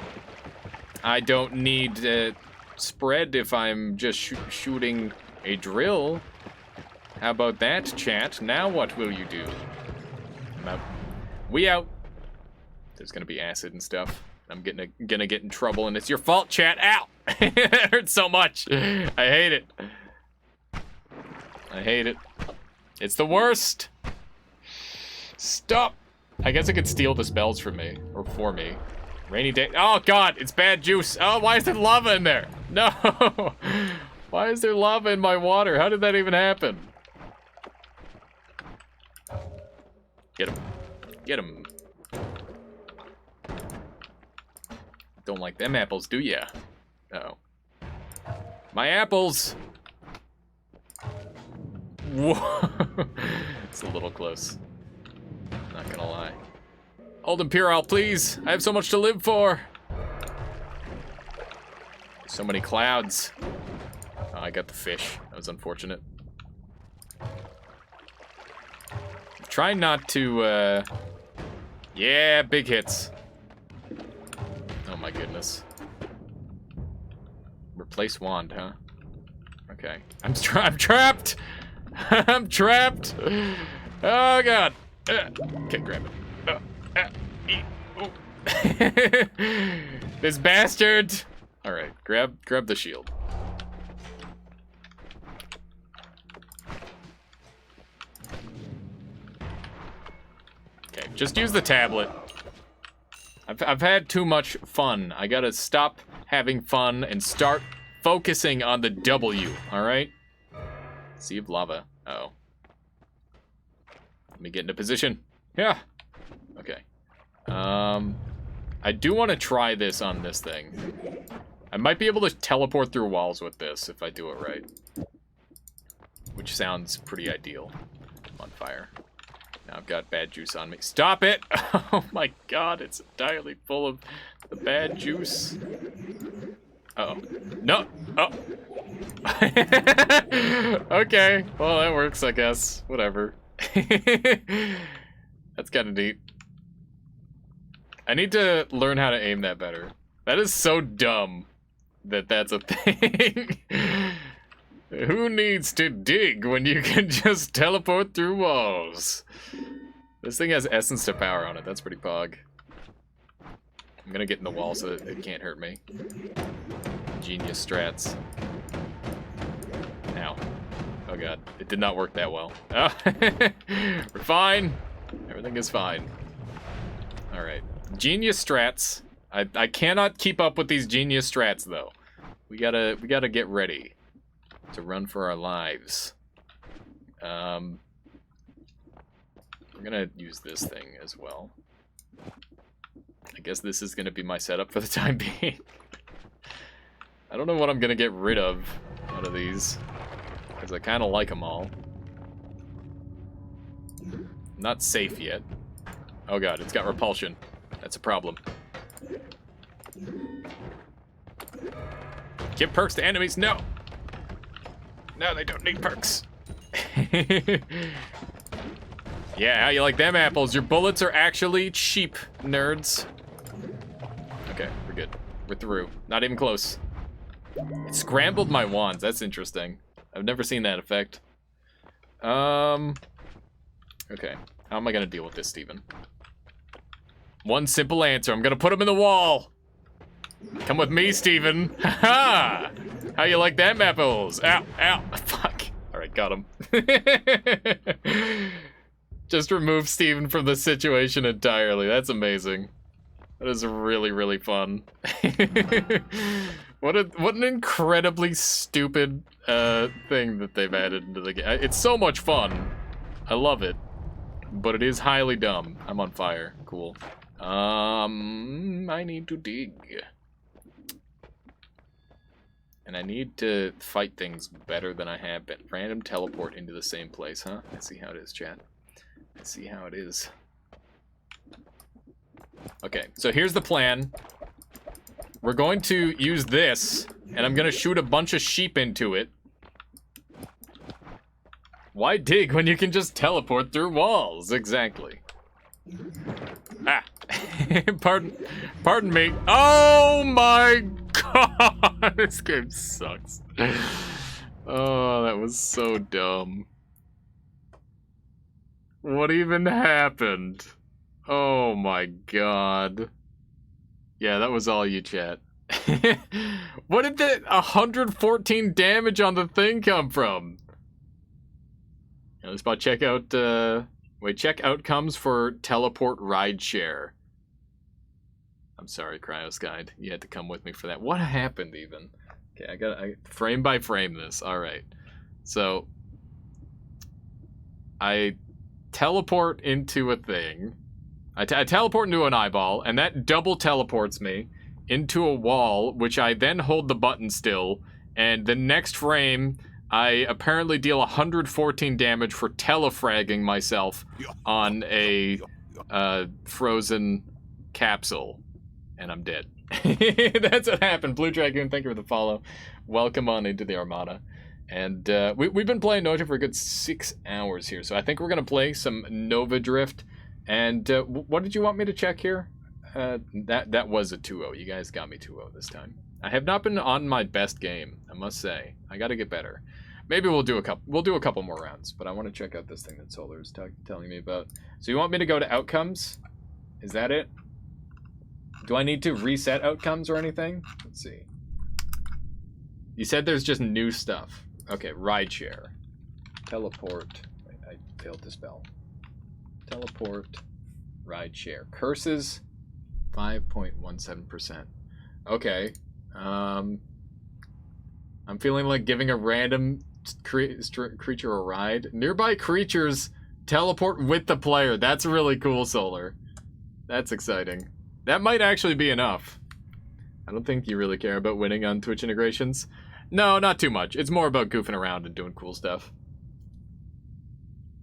I don't need spread if I'm just shooting a drill. How about that, chat? Now what will you do? I'm out. We out. There's gonna be acid and stuff. I'm gonna get in trouble, and it's your fault, chat. Ow! It hurts so much. I hate it. I hate it. It's the worst. Stop. I guess it could steal the spells from me, or for me. Rainy day. Oh God, it's bad juice. Oh, why is there lava in there? No. Why is there lava in my water? How did that even happen? Get him. Get him. Don't like them apples, do ya? Uh-oh. My apples! Whoa. It's a little close. Not gonna lie. Hold Imperial, please. I have so much to live for. So many clouds. Oh, I got the fish. That was unfortunate. Try not to, yeah, big hits. Oh my goodness. Replace wand, huh? Okay. I'm trapped! I'm trapped! Oh God! Okay, grab it. This bastard! Alright, grab the shield. Okay, just use the tablet. I've had too much fun. I gotta stop having fun and start focusing on the W, alright? Sea of lava. Uh-oh. Let me get into position. Yeah. Okay. I do want to try this on this thing. I might be able to teleport through walls with this if I do it right. Which sounds pretty ideal. I'm on fire. Now I've got bad juice on me. Stop it! Oh my God, it's entirely full of the bad juice. Uh-oh. No! Oh! Okay, well that works, I guess. Whatever. That's kind of neat. I need to learn how to aim that better. That is so dumb that that's a thing. Who needs to dig when you can just teleport through walls? This thing has essence to power on it. That's pretty pog. I'm gonna get in the wall so that it can't hurt me. Genius strats. Ow. Oh God, it did not work that well. Oh. We're fine. Everything is fine. All right, genius strats. I cannot keep up with these genius strats though. We gotta get ready to run for our lives. We're gonna use this thing as well. I guess this is gonna be my setup for the time being. I don't know what I'm gonna get rid of out of these, because I kind of like them all. Not safe yet. Oh God, it's got repulsion. That's a problem. Give perks to enemies. No. No, they don't need perks. Yeah, how you like them apples? Your bullets are actually cheap, nerds. Okay, we're good. We're through. Not even close. It scrambled my wands. That's interesting. I've never seen that effect. Okay. How am I gonna deal with this, Steven? One simple answer. I'm gonna put him in the wall. Come with me, Steven. Ha-ha! How you like them apples? Ow, ow. Fuck. Alright, got him. Just remove Steven from the situation entirely. That's amazing. That is really, really fun. What an incredibly stupid thing that they've added into the game. It's so much fun. I love it. But it is highly dumb. I'm on fire. Cool. I need to dig. And I need to fight things better than I have been. Random teleport into the same place, huh? I see how it is, chat. I see how it is. Okay, so here's the plan. We're going to use this, and I'm gonna shoot a bunch of sheep into it. Why dig when you can just teleport through walls? Exactly. Ah. Pardon me. Oh my god! This game sucks. Oh, that was so dumb. What even happened? Oh my god. Yeah, that was all you, chat. What did that 114 damage on the thing come from? Yeah, let's about check out, check outcomes for teleport ride share. I'm sorry, Cryos Guide. You had to come with me for that. What happened even? Okay, I frame by frame this. Alright. So, I teleport into a thing. I teleport into an eyeball, and that double teleports me into a wall, which I then hold the button still, and the next frame, I apparently deal 114 damage for telefragging myself on a frozen capsule, and I'm dead. That's what happened. Blue Dragoon, thank you for the follow. Welcome on into the Armada. And we've been playing Noita for a good 6 hours here, so I think we're going to play some Nova Drift. And what did you want me to check here? That was a 2-0. You guys got me 2-0 this time. I have not been on my best game, I must say. I got to get better. Maybe we'll do a couple more rounds, but I want to check out this thing that Solar is telling me about. So you want me to go to outcomes? Is that it? Do I need to reset outcomes or anything? Let's see. You said there's just new stuff. Okay, ride share. Teleport. Wait, I failed to spell. Teleport. Ride share. Curses. 5.17%. Okay. I'm feeling like giving a random creature a ride. Nearby creatures teleport with the player. That's really cool, Solar. That's exciting. That might actually be enough. I don't think you really care about winning on Twitch integrations. No, not too much. It's more about goofing around and doing cool stuff.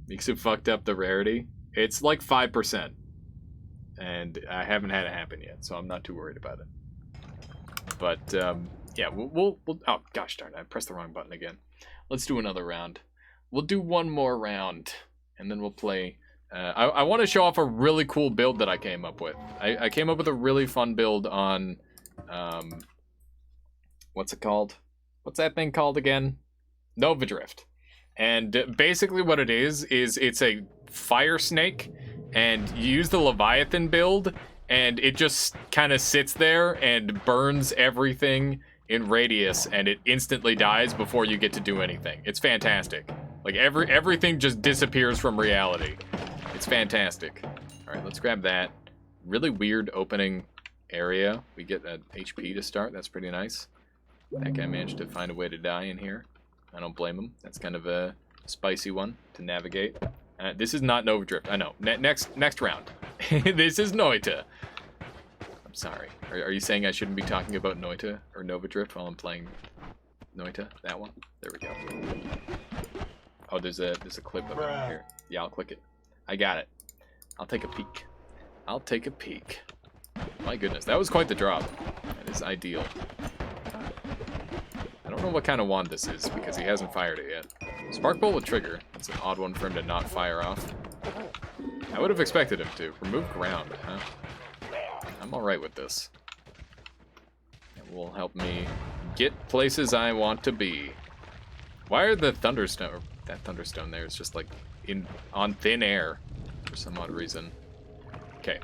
Mixu fucked up the rarity. It's like 5%. And I haven't had it happen yet, so I'm not too worried about it. But, yeah, we'll oh, gosh darn it, I pressed the wrong button again. Let's do another round. We'll do one more round, and then we'll play. I want to show off a really cool build that I came up with. I came up with a really fun build on, what's it called? What's that thing called again? Nova Drift. And basically what it is it's a fire snake, and you use the Leviathan build, and it just kind of sits there and burns everything in radius, and it instantly dies before you get to do anything. It's fantastic. Like, everything just disappears from reality. It's fantastic. Alright, let's grab that. Really weird opening area. We get an HP to start. That's pretty nice. That guy managed to find a way to die in here. I don't blame him. That's kind of a spicy one to navigate. This is not Nova Drift. I know. Next round. This is Noita. I'm sorry. Are you saying I shouldn't be talking about Noita or Nova Drift while I'm playing Noita? That one? There we go. Oh, there's a clip of it here. Yeah, I'll click it. I got it. I'll take a peek. I'll take a peek. My goodness, that was quite the drop. That is ideal. I don't know what kind of wand this is, because he hasn't fired it yet. Spark Bolt with trigger. That's an odd one for him to not fire off. I would have expected him to. Remove ground, huh? I'm alright with this. It will help me get places I want to be. Why are the Thunderstone... That Thunderstone there is just like on thin air for some odd reason. Okay.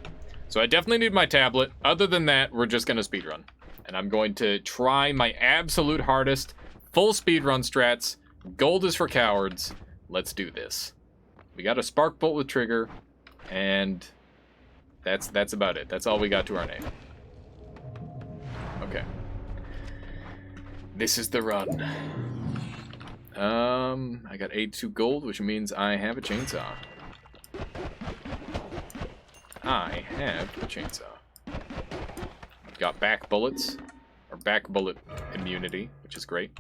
So I definitely need my tablet. Other than that, we're just going to speedrun. And I'm going to try my absolute hardest. Full speedrun strats. Gold is for cowards. Let's do this. We got a Spark Bolt with trigger. And that's about it. That's all we got to our name. Okay. This is the run. I got 82 gold, which means I have a chainsaw. I have a chainsaw. I've got back bullets, or back bullet immunity, which is great.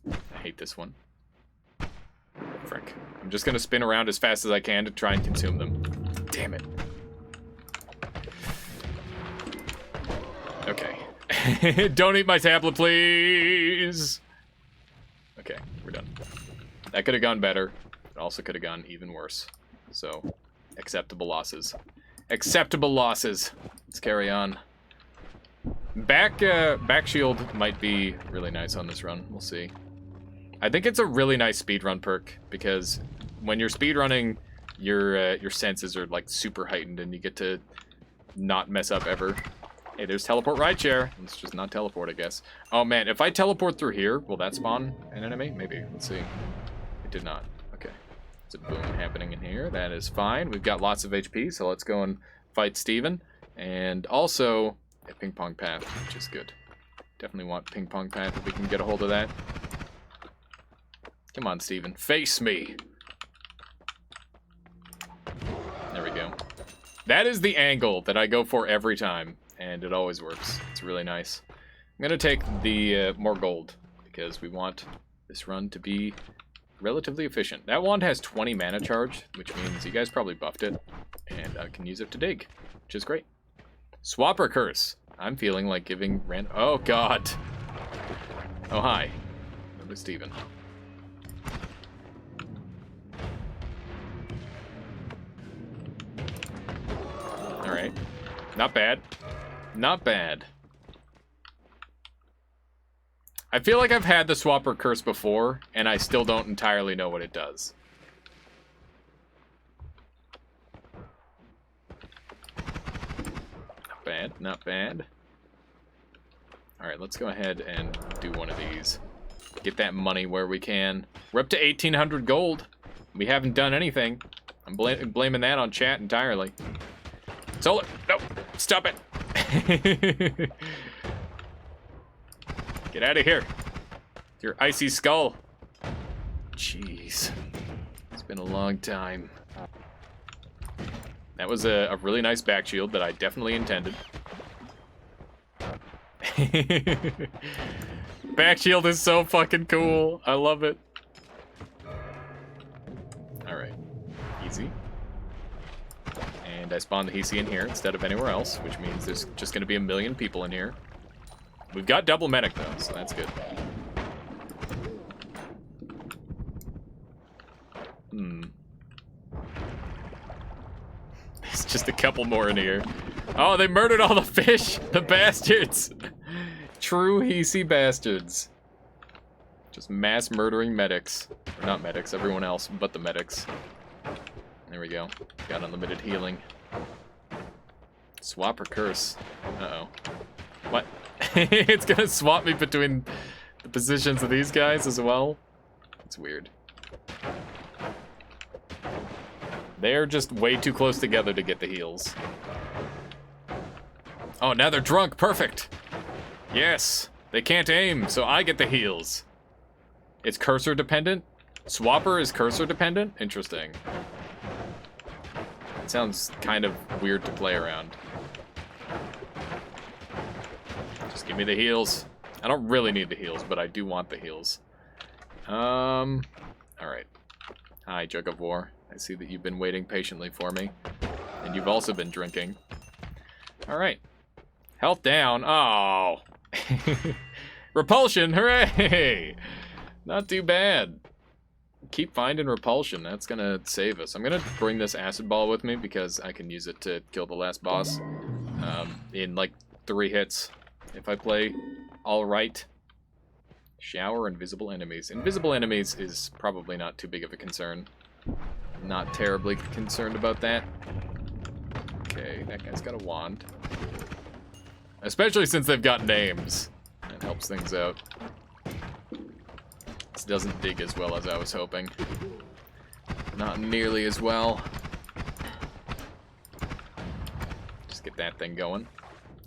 I hate this one. Frick. I'm just gonna spin around as fast as I can to try and consume them. Damn it. Okay. Don't eat my tablet, please! Okay, we're done. That could have gone better. It also could have gone even worse. So, acceptable losses. Acceptable losses. Let's carry on. Back shield might be really nice on this run. We'll see. I think it's a really nice speedrun perk because when you're speedrunning, your senses are like super heightened and you get to not mess up ever. Hey, there's teleport rideshare. Let's just not teleport, I guess. Oh man, if I teleport through here, will that spawn an enemy? Maybe. Let's see. It did not. Okay. There's a boom happening in here. That is fine. We've got lots of HP, so let's go and fight Steven. And also a ping pong path, which is good. Definitely want ping pong path if we can get a hold of that. Come on, Steven. Face me. There we go. That is the angle that I go for every time, and it always works. It's really nice. I'm going to take the more gold, because we want this run to be relatively efficient. That wand has 20 mana charge, which means you guys probably buffed it, and I can use it to dig, which is great. Swapper Curse. I'm feeling like giving oh god. Oh hi. That was Steven. Alright. Not bad. Not bad. I feel like I've had the Swapper Curse before, and I still don't entirely know what it does. Not bad, not bad. Alright, let's go ahead and do one of these. Get that money where we can. We're up to 1,800 gold. We haven't done anything. I'm blaming that on chat entirely. Solar! No! Stop it! Get out of here. Your icy skull. Jeez. It's been a long time. That was a really nice back shield that I definitely intended. Back shield is so fucking cool. I love it. Alright. Easy. And I spawned the Hisi in here instead of anywhere else, which means there's just gonna be a million people in here. We've got double medic though, so that's good. There's just a couple more in here. Oh, they murdered all the fish! The bastards! True Hisi bastards. Just mass murdering medics. Or not medics, everyone else but the medics. There we go. Got unlimited healing. Swapper Curse. Uh-oh. What? It's gonna swap me between the positions of these guys as well? It's weird. They're just way too close together to get the heals. Oh, now they're drunk. Perfect. Yes. They can't aim, so I get the heals. It's cursor dependent? Swapper is cursor dependent? Interesting. It sounds kind of weird to play around. Just give me the heals. I don't really need the heals, but I do want the heals. Alright. Hi, Jug of War. I see that you've been waiting patiently for me. And you've also been drinking. Alright. Health down. Oh. Repulsion, hooray! Not too bad. Keep finding repulsion. That's gonna save us. I'm gonna bring this acid ball with me because I can use it to kill the last boss in like 3 hits if I play all right. Shower invisible enemies. Invisible enemies is probably not too big of a concern. Not terribly concerned about that. Okay, that guy's got a wand. Especially since they've got names. That helps things out. This doesn't dig as well as I was hoping. Not nearly as well. Just get that thing going.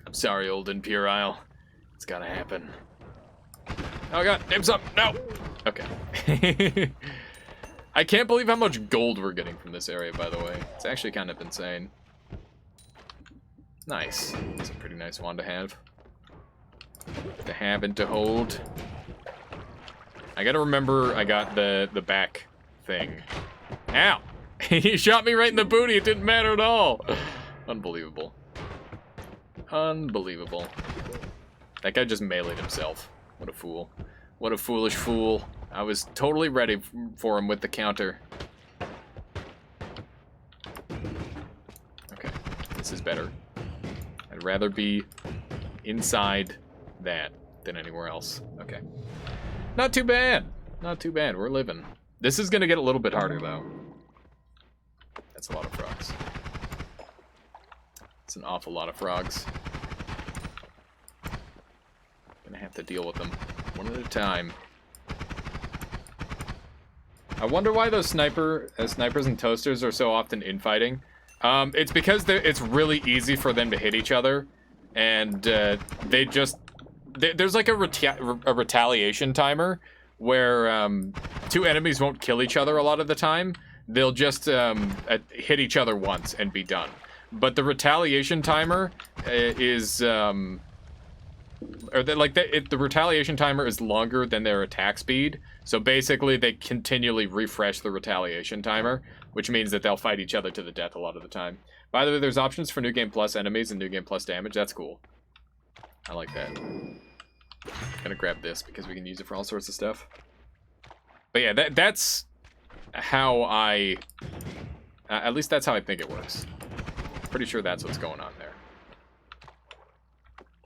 I'm sorry, old Impure Isle. It's gotta happen. Oh god, name's up! No! Okay. I can't believe how much gold we're getting from this area, by the way. It's actually kind of insane. Nice. It's a pretty nice wand to have. To have and to hold. I gotta remember I got the back thing. Ow! He shot me right in the booty, it didn't matter at all! Unbelievable. Unbelievable. That guy just meleeed himself. What a fool. What a foolish fool. I was totally ready for him with the counter. this is better. I'd rather be inside that than anywhere else. Okay. Not too bad. Not too bad. We're living. This is going to get a little bit harder, though. That's a lot of frogs. It's an awful lot of frogs. Gonna have to deal with them one at a time. I wonder why those snipers and toasters are so often infighting. It's because it's really easy for them to hit each other, and there's like a retaliation timer where 2 enemies won't kill each other a lot of the time. They'll just hit each other once and be done. But the retaliation timer is the retaliation timer is longer than their attack speed. So basically, they continually refresh the retaliation timer, which means that they'll fight each other to the death a lot of the time. By the way, there's options for New Game Plus enemies and New Game Plus damage. That's cool. I like that. Gonna grab this because we can use it for all sorts of stuff. But yeah, that's how I... at least that's how I think it works. Pretty sure that's what's going on there.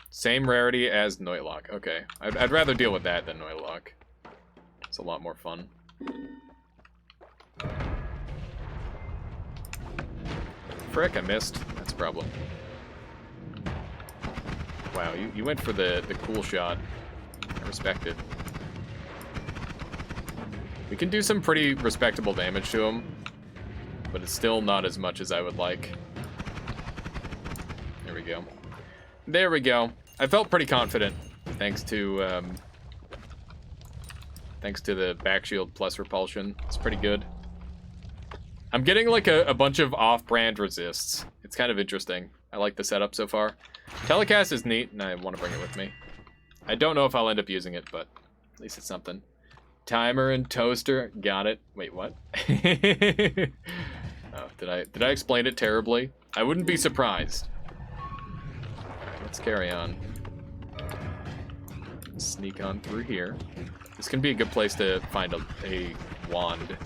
Same rarity as Neutlock. Okay. I'd rather deal with that than Neutlock. It's a lot more fun. Frick, I missed. That's a problem. Wow, you went for the cool shot. I respect it. We can do some pretty respectable damage to him, but it's still not as much as I would like. There we go. There we go. I felt pretty confident, thanks to the back shield plus repulsion. It's pretty good. I'm getting like a bunch of off-brand resists. It's kind of interesting. I like the setup so far. Telecast is neat, and I want to bring it with me. I don't know if I'll end up using it, but at least it's something. Timer and toaster, got it. Wait, what? Oh, did I explain it terribly? I wouldn't be surprised. Alright, let's carry on. Sneak on through here. This can be a good place to find a wand.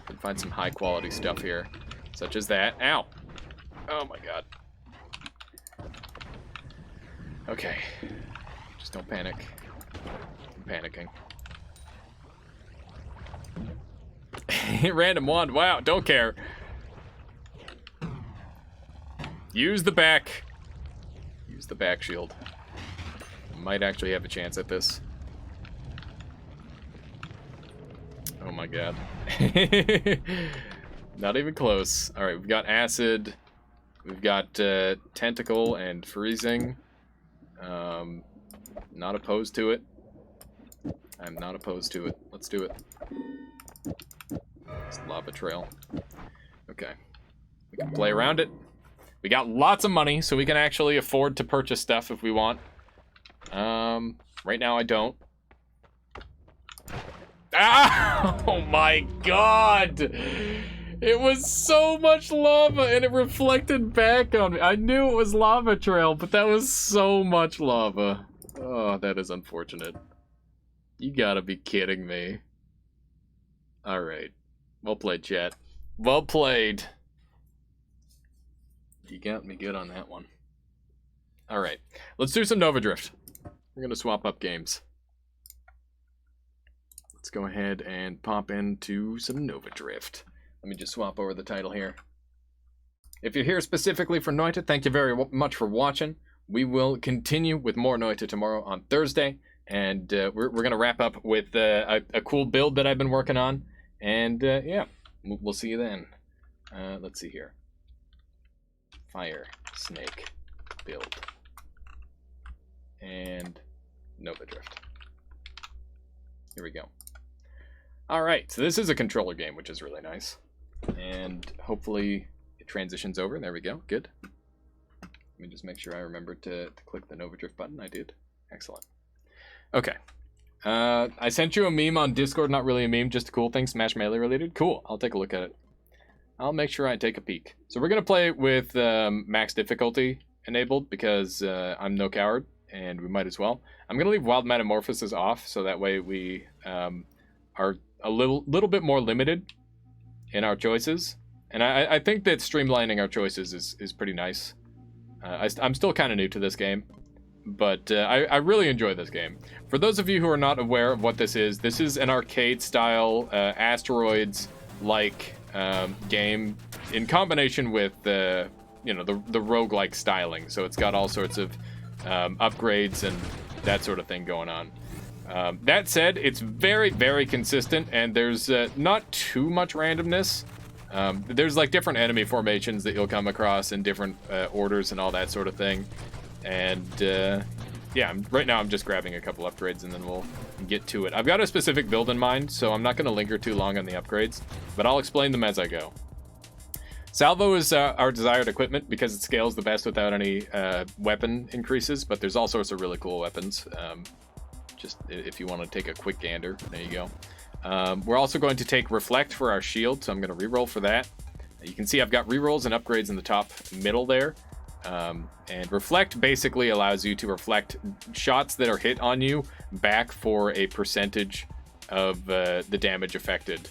And find some high quality stuff here. Such as that. Ow! Oh my god. Okay. Just don't panic. I'm panicking. Random wand. Wow, don't care. Use the back. Use the back shield. Might actually have a chance at this. Oh my god. Not even close. Alright, we've got acid. We've got tentacle and freezing. Not opposed to it. I'm not opposed to it. Let's do it. It's lava trail. Okay. We can play around it. We got lots of money, so we can actually afford to purchase stuff if we want. Right now I don't. Ah! Oh my god! It was so much lava and it reflected back on me. I knew it was lava trail, but that was so much lava. Oh, that is unfortunate. You gotta be kidding me. Alright. Well played, chat. Well played. You got me good on that one. Alright. Let's do some Nova Drift. We're gonna swap up games. Let's go ahead and pop into some Nova Drift. Let me just swap over the title here. If you're here specifically for Noita, thank you very much for watching. We will continue with more Noita tomorrow on Thursday. And we're going to wrap up with a cool build that I've been working on. And yeah, we'll see you then. Let's see here. Fire, snake, build. And Nova Drift. Here we go. Alright, so this is a controller game, which is really nice. And hopefully it transitions over. There we go. Good. Let me just make sure I remembered to click the Nova Drift button. I did. Excellent. Okay. I sent you a meme on Discord. Not really a meme, just a cool thing. Smash Melee related. Cool. I'll take a look at it. I'll make sure I take a peek. So we're going to play with max difficulty enabled because I'm no coward. And we might as well. I'm going to leave Wild Metamorphosis off so that way we are a little bit more limited in our choices. And I think that streamlining our choices is pretty nice. I'm still kind of new to this game, but I really enjoy this game. For those of you who are not aware of what this is an arcade-style Asteroids-like game in combination with the roguelike styling. So it's got all sorts of upgrades and that sort of thing going on. That said, it's very, very consistent, and there's not too much randomness. There's like different enemy formations that you'll come across in different orders and all that sort of thing. And yeah, right now I'm just grabbing a couple upgrades and then we'll get to it. I've got a specific build in mind, so I'm not going to linger too long on the upgrades, but I'll explain them as I go. Salvo is our desired equipment because it scales the best without any weapon increases, but there's all sorts of really cool weapons. Just if you want to take a quick gander, there you go. We're also going to take Reflect for our shield, so I'm going to reroll for that. You can see I've got rerolls and upgrades in the top middle there. And Reflect basically allows you to reflect shots that are hit on you back for a percentage of the damage affected.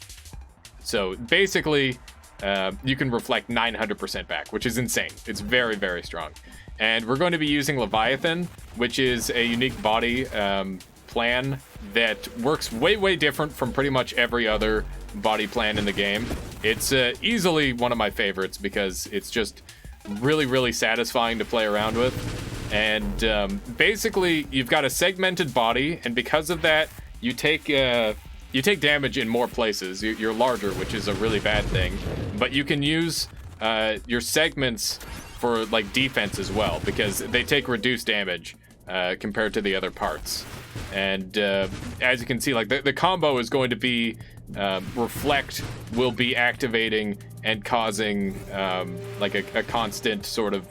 So basically, you can reflect 900% back, which is insane. It's very, very strong. And we're going to be using Leviathan, which is a unique body plan that works way, way different from pretty much every other body plan in the game. It's easily one of my favorites because it's just really, really satisfying to play around with. And basically, you've got a segmented body, and because of that, you take damage in more places. You're larger, which is a really bad thing, but you can use your segments for like defense as well because they take reduced damage compared to the other parts. And as you can see, like the combo is going to be Reflect will be activating and causing like a constant sort of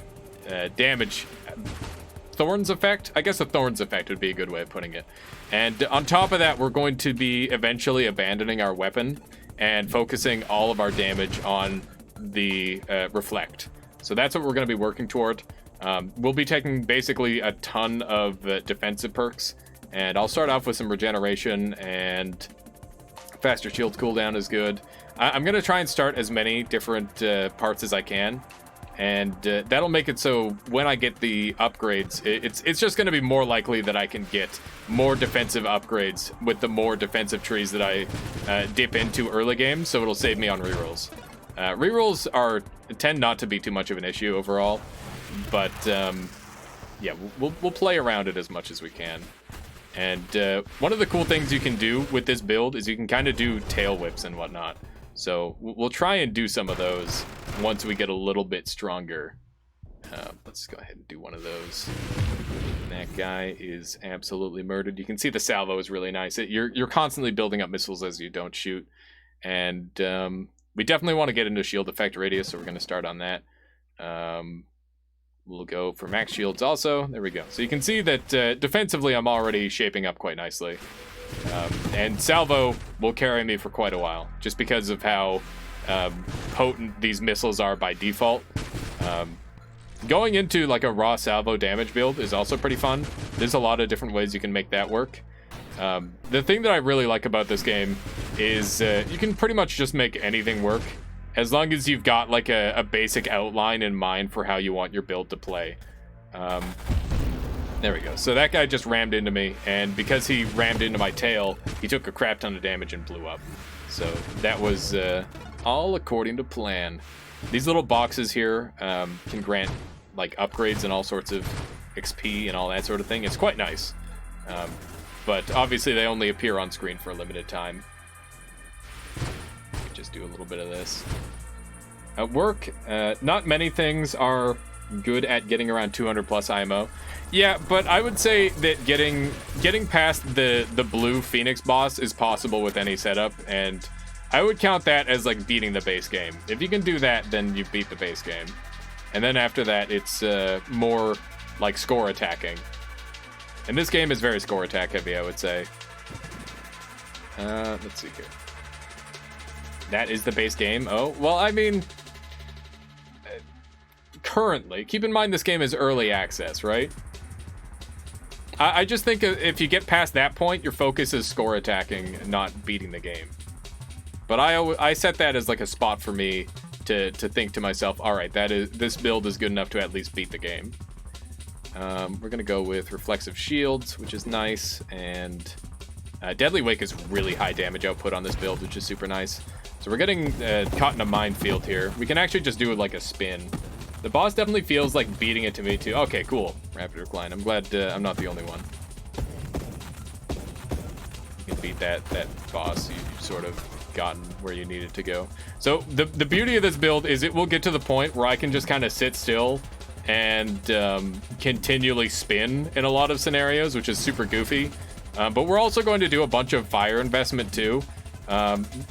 damage Thorns effect. I guess a Thorns effect would be a good way of putting it. And on top of that, we're going to be eventually abandoning our weapon and focusing all of our damage on the Reflect. So that's what we're going to be working toward. We'll be taking basically a ton of defensive perks, and I'll start off with some regeneration, and faster shield cooldown is good. I'm going to try and start as many different parts as I can, and that'll make it so when I get the upgrades, it's just going to be more likely that I can get more defensive upgrades with the more defensive trees that I dip into early game, so it'll save me on rerolls. Rerolls tend not to be too much of an issue overall, but yeah, we'll play around it as much as we can. And one of the cool things you can do with this build is you can kind of do tail whips and whatnot. So we'll try and do some of those once we get a little bit stronger. Let's go ahead and do one of those. That guy is absolutely murdered. You can see the salvo is really nice. You're constantly building up missiles as you don't shoot. And we definitely want to get into shield effect radius, so we're going to start on that. We'll go for max shields also. There we go. So you can see that defensively I'm already shaping up quite nicely. And salvo will carry me for quite a while, just because of how potent these missiles are by default. Going into like a raw salvo damage build is also pretty fun. There's a lot of different ways you can make that work. The thing that I really like about this game is you can pretty much just make anything work as long as you've got like a basic outline in mind for how you want your build to play. There we go. So that guy just rammed into me, and because he rammed into my tail, he took a crap ton of damage and blew up. So that was all according to plan. These little boxes here can grant like upgrades and all sorts of XP and all that sort of thing. It's quite nice. But obviously they only appear on screen for a limited time. Just do a little bit of this. At work, not many things are good at getting around 200 plus IMO. Yeah, but I would say that getting past the blue Phoenix boss is possible with any setup, and I would count that as like beating the base game. If you can do that, then you beat the base game. And then after that, it's more like score attacking. And this game is very score attack heavy, I would say. Let's see here. That is the base game. Oh, well, I mean, currently, keep in mind this game is early access, right? I just think if you get past that point, your focus is score attacking, not beating the game. But I set that as like a spot for me to think to myself, all right, this build is good enough to at least beat the game. We're gonna go with reflexive shields, which is nice, and Deadly Wake is really high damage output on this build, which is super nice. So we're getting caught in a minefield here. We can actually just do like a spin. The boss definitely feels like beating it to me too. Okay, cool. Rapid Recline. I'm glad I'm not the only one. You can beat that boss. You've sort of gotten where you needed to go. So the beauty of this build is it will get to the point where I can just kind of sit still and continually spin in a lot of scenarios, which is super goofy. But we're also going to do a bunch of fire investment too.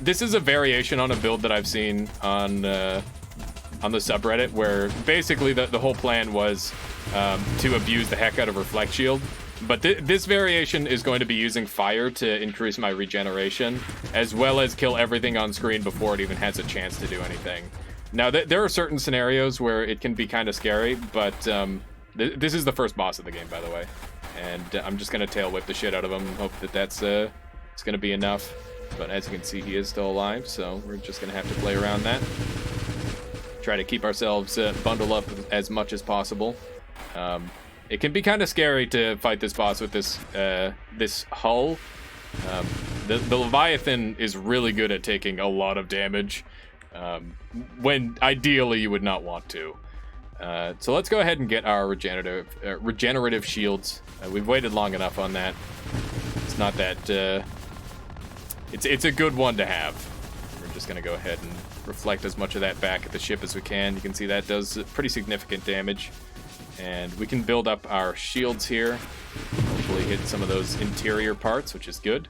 This is a variation on a build that I've seen on the subreddit, where basically the whole plan was to abuse the heck out of Reflect Shield. But this variation is going to be using fire to increase my regeneration, as well as kill everything on screen before it even has a chance to do anything. Now, there are certain scenarios where it can be kind of scary, but this is the first boss of the game, by the way. And I'm just going to tail whip the shit out of him, hope that it's going to be enough. But as you can see, he is still alive, so we're just going to have to play around that. Try to keep ourselves bundled up as much as possible. It can be kind of scary to fight this boss with this hull. The Leviathan is really good at taking a lot of damage, when ideally you would not want to. So let's go ahead and get our regenerative shields. We've waited long enough on that. It's not that... It's a good one to have. We're just going to go ahead and reflect as much of that back at the ship as we can. You can see that does pretty significant damage. And we can build up our shields here. Hopefully hit some of those interior parts, which is good.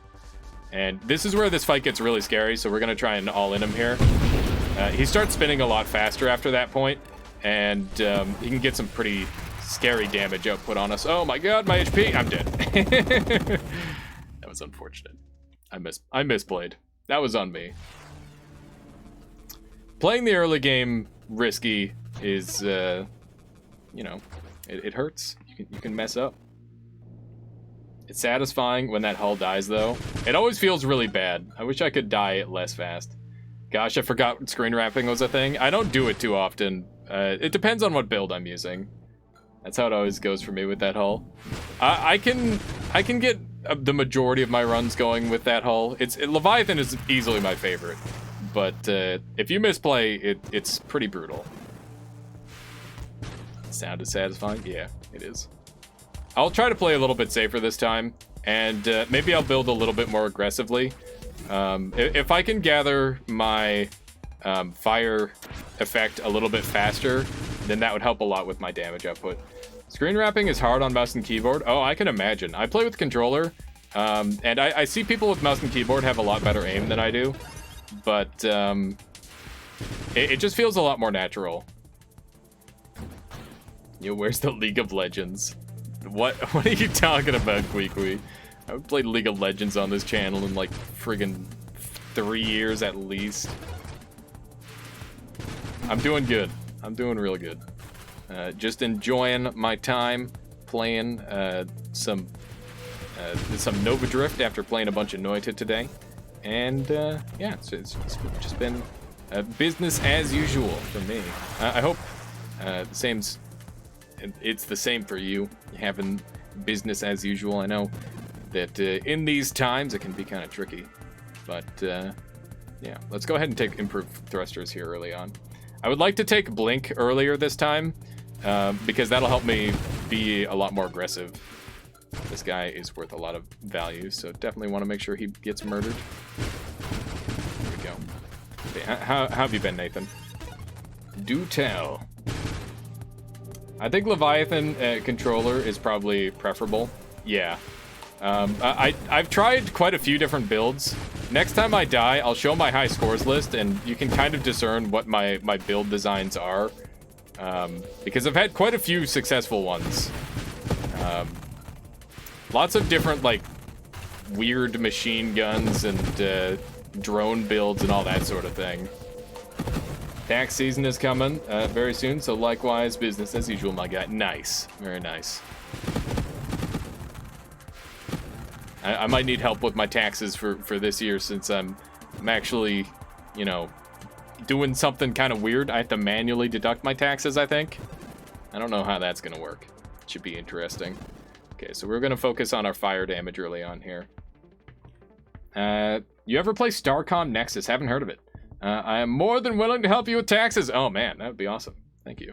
And this is where this fight gets really scary, so we're going to try and all-in him here. He starts spinning a lot faster after that point, and he can get some pretty scary damage output on us. Oh my god, my HP! I'm dead. That was unfortunate. I misplayed. That was on me. Playing the early game risky is, you know, it hurts. You can mess up. It's satisfying when that hull dies, though. It always feels really bad. I wish I could die less fast. Gosh, I forgot screen wrapping was a thing. I don't do it too often. It depends on what build I'm using. That's how it always goes for me with that hull. I can get the majority of my runs going with that hull. Leviathan is easily my favorite, but if you misplay, it's pretty brutal. Sound is satisfying? Yeah, it is. I'll try to play a little bit safer this time, and maybe I'll build a little bit more aggressively. If I can gather my fire effect a little bit faster, then that would help a lot with my damage output. Screen wrapping is hard on mouse and keyboard. Oh, I can imagine. I play with controller, and I see people with mouse and keyboard have a lot better aim than I do, but it just feels a lot more natural. Yo, where's the League of Legends? What are you talking about, Queequee? I haven't played League of Legends on this channel in like friggin' 3 years at least. I'm doing good. I'm doing real good. Just enjoying my time playing some Nova Drift after playing a bunch of Noita today. And yeah, so it's just been business as usual for me. I hope it's the same for you, having business as usual. I know that in these times it can be kind of tricky, but yeah, let's go ahead and take improved thrusters here early on. I would like to take Blink earlier this time, because that'll help me be a lot more aggressive. This guy is worth a lot of value, so definitely want to make sure he gets murdered. There we go. Okay, how have you been, Nathan? Do tell. I think Leviathan controller is probably preferable. Yeah. I've tried quite a few different builds. Next time I die, I'll show my high scores list, and you can kind of discern what my build designs are. Because I've had quite a few successful ones. Lots of different, like, weird machine guns and drone builds and all that sort of thing. Tax season is coming very soon, so likewise, business as usual, my guy. Nice. Very nice. I might need help with my taxes for this year, since I'm actually, you know, doing something kind of weird. I have to manually deduct my taxes, I think. I don't know how that's going to work. It should be interesting. Okay, so we're going to focus on our fire damage early on here. You ever play Starcom Nexus? Haven't heard of it. I am more than willing to help you with taxes. Oh, man, that would be awesome. Thank you.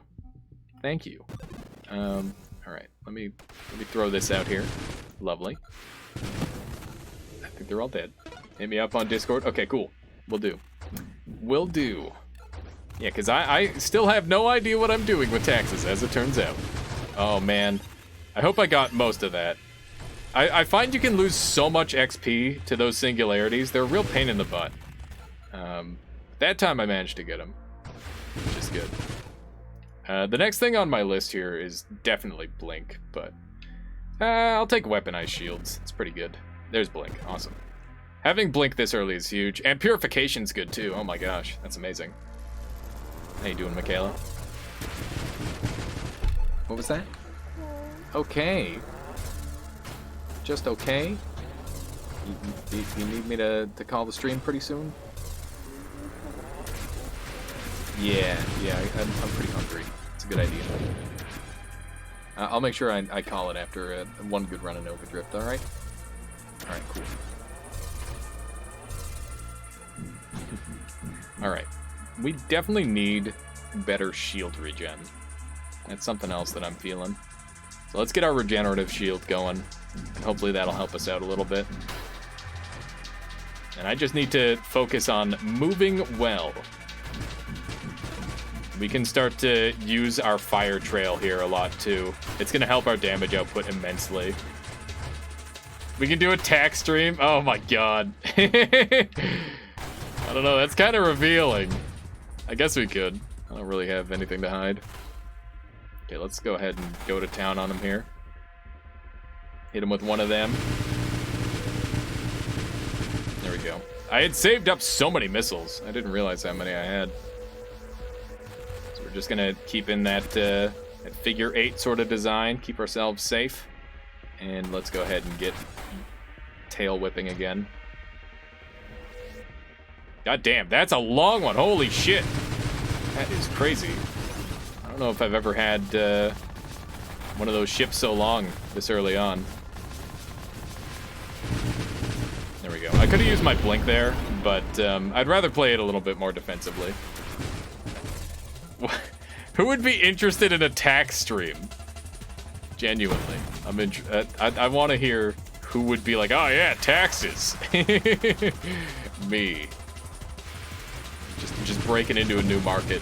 Thank you. All right, let me throw this out here. Lovely. I think they're all dead. Hit me up on Discord. Okay, cool. Will do. Will do. Yeah, because I still have no idea what I'm doing with taxes, as it turns out. Oh, man. I hope I got most of that. I find you can lose so much XP to those singularities. They're a real pain in the butt. That time I managed to get them, which is good. The next thing on my list here is definitely Blink, but I'll take Weaponized Shields. It's pretty good. There's Blink. Awesome. Having Blink this early is huge, and Purification's good too. Oh my gosh, that's amazing. How you doing, Michaela? What was that? Okay. Just okay? You need me to call the stream pretty soon? Yeah, I'm pretty hungry. It's a good idea. I'll make sure I call it after one good run in Overdrift, alright? Alright, cool. Alright. We definitely need better shield regen. That's something else that I'm feeling. So let's get our regenerative shield going. Hopefully that'll help us out a little bit. And I just need to focus on moving well. We can start to use our fire trail here a lot too. It's gonna help our damage output immensely. We can do a tax stream? Oh my god. I don't know, that's kind of revealing. I guess we could. I don't really have anything to hide. Okay, let's go ahead and go to town on him here. Hit him with one of them. There we go. I had saved up so many missiles. I didn't realize how many I had. So we're just gonna keep in that figure 8 sort of design, keep ourselves safe. And let's go ahead and get tail whipping again. God damn, that's a long one. Holy shit. That is crazy. I don't know if I've ever had one of those ships so long this early on. There we go. I could have used my blink there, but I'd rather play it a little bit more defensively. Who would be interested in a tax stream? Genuinely. I want to hear who would be like, oh yeah, taxes. Me. Just breaking into a new market.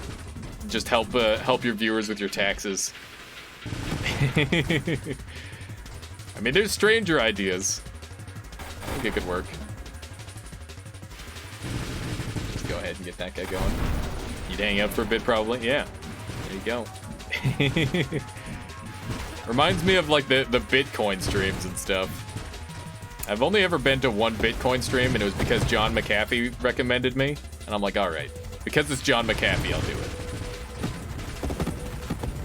Just help your viewers with your taxes. I mean, there's stranger ideas. I think it could work. Just go ahead and get that guy going. You'd hang out for a bit, probably. Yeah. There you go. Reminds me of like the Bitcoin streams and stuff. I've only ever been to one Bitcoin stream, and it was because John McAfee recommended me. And I'm like, all right, because it's John McAfee, I'll do it.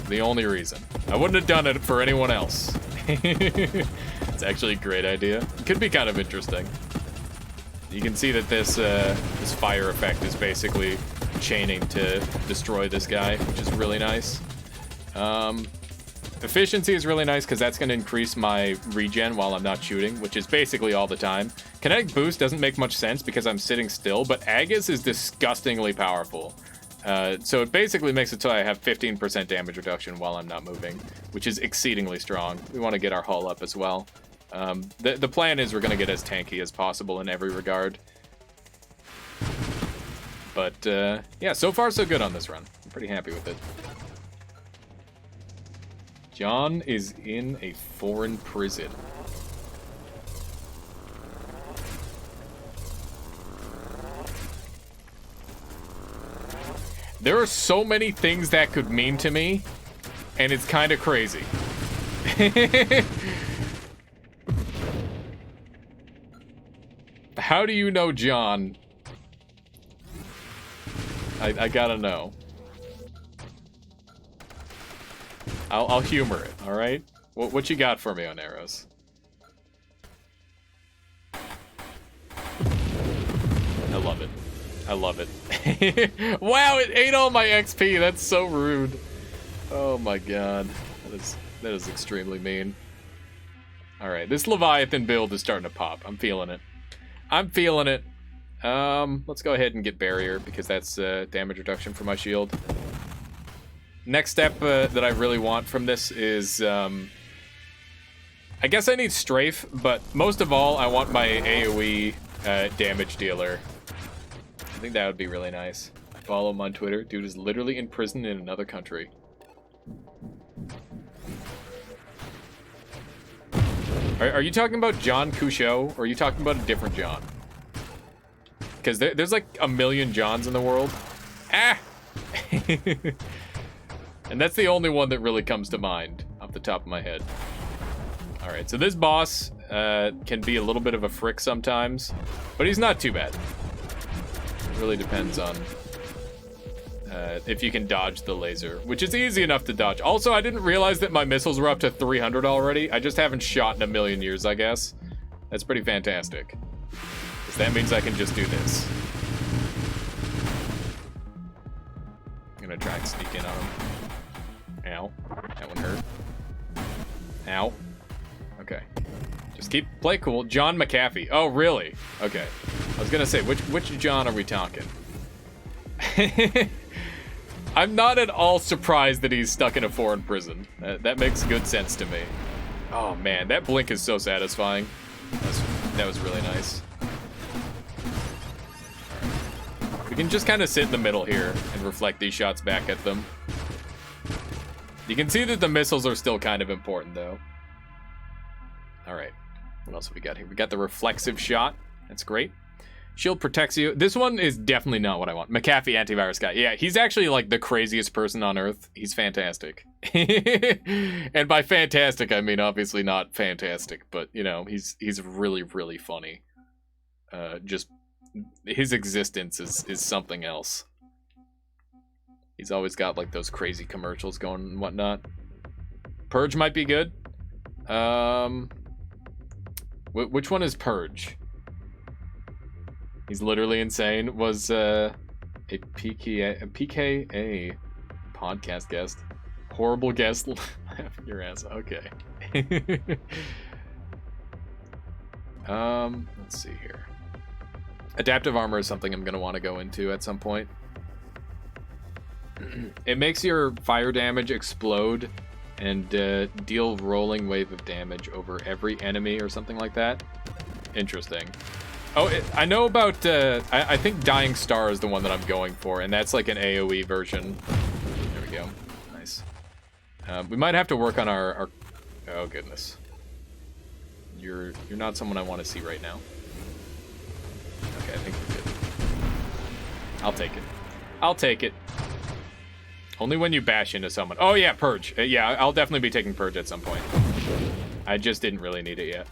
The only reason. I wouldn't have done it for anyone else. It's actually a great idea. It could be kind of interesting. You can see that this fire effect is basically chaining to destroy this guy, which is really nice. Efficiency is really nice because that's going to increase my regen while I'm not shooting, which is basically all the time. Kinetic boost doesn't make much sense because I'm sitting still, but Aegis is disgustingly powerful. So it basically makes it so I have 15% damage reduction while I'm not moving, which is exceedingly strong. We want to get our hull up as well. The plan is we're going to get as tanky as possible in every regard. But yeah, so far so good on this run. I'm pretty happy with it. John is in a foreign prison. There are so many things that could mean to me, and it's kind of crazy. How do you know John? I gotta know. I'll humor it, all right? What you got for me on arrows? I love it. I love it. Wow, it ate all my XP. That's so rude. Oh my god. That is extremely mean. Alright, this Leviathan build is starting to pop. I'm feeling it. I'm feeling it. Let's go ahead and get barrier because that's damage reduction for my shield. Next step that I really want from this is I guess I need strafe, but most of all I want my AoE damage dealer. I think that would be really nice. Follow him on Twitter. Dude is literally in prison in another country. Are you talking about John Couchot, or are you talking about a different John? Because there's like a million Johns in the world. Ah! And that's the only one that really comes to mind off the top of my head. Alright, so this boss can be a little bit of a frick sometimes, but he's not too bad. It really depends on if you can dodge the laser, which is easy enough to dodge. Also, I didn't realize that my missiles were up to 300 already. I just haven't shot in a million years, I guess. That's pretty fantastic. Because that means I can just do this. I'm gonna try and sneak in on him. Ow. That one hurt. Ow. Okay. Just play cool. John McAfee. Oh, really? Okay. I was gonna say, which John are we talking? I'm not at all surprised that he's stuck in a foreign prison. That makes good sense to me. Oh man, that blink is so satisfying. That was really nice. Right. We can just kind of sit in the middle here and reflect these shots back at them. You can see that the missiles are still kind of important though. Alright, what else have we got here? We got the reflexive shot. That's great. Shield protects you. This one is definitely not what I want. McAfee antivirus guy. Yeah, he's actually like the craziest person on earth. He's fantastic. And by fantastic, I mean obviously not fantastic, but you know, he's really, really funny. Just his existence is something else. He's always got like those crazy commercials going and whatnot. Purge might be good. Which one is Purge? He's literally insane. Was a PKA podcast guest. Horrible guest. Laughing your ass. Okay. Let's see here. Adaptive armor is something I'm gonna want to go into at some point. It makes your fire damage explode and deal rolling wave of damage over every enemy or something like that. Interesting. Oh, I know about, I think Dying Star is the one that I'm going for, and that's like an AoE version. There we go. Nice. We might have to work on our oh goodness. You're not someone I want to see right now. Okay, I think we're good. I'll take it. I'll take it. Only when you bash into someone. Oh yeah, Purge. Yeah, I'll definitely be taking Purge at some point. I just didn't really need it yet.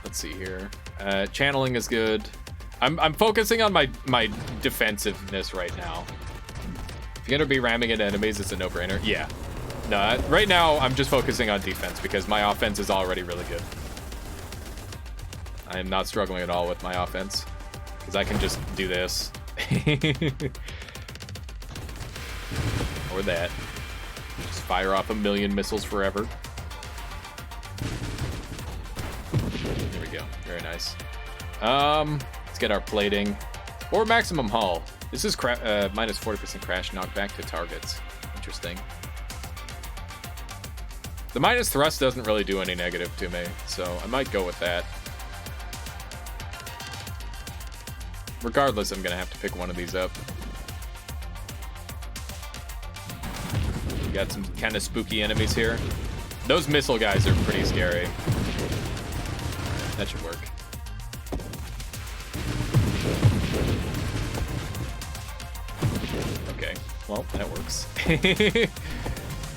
Let's see here. Channeling is good. I'm focusing on my defensiveness right now. If you're gonna be ramming into enemies, it's a no-brainer. Yeah. No, right now I'm just focusing on defense because my offense is already really good. I am not struggling at all with my offense because I can just do this. Or that. Just fire off a million missiles forever. There we go. Very nice. Let's get our plating. Or maximum hull. This is minus 40% crash knockback to targets. Interesting. The minus thrust doesn't really do any negative to me, so I might go with that. Regardless, I'm gonna have to pick one of these up. We got some kind of spooky enemies here. Those missile guys are pretty scary. That should work. Okay, well, that works.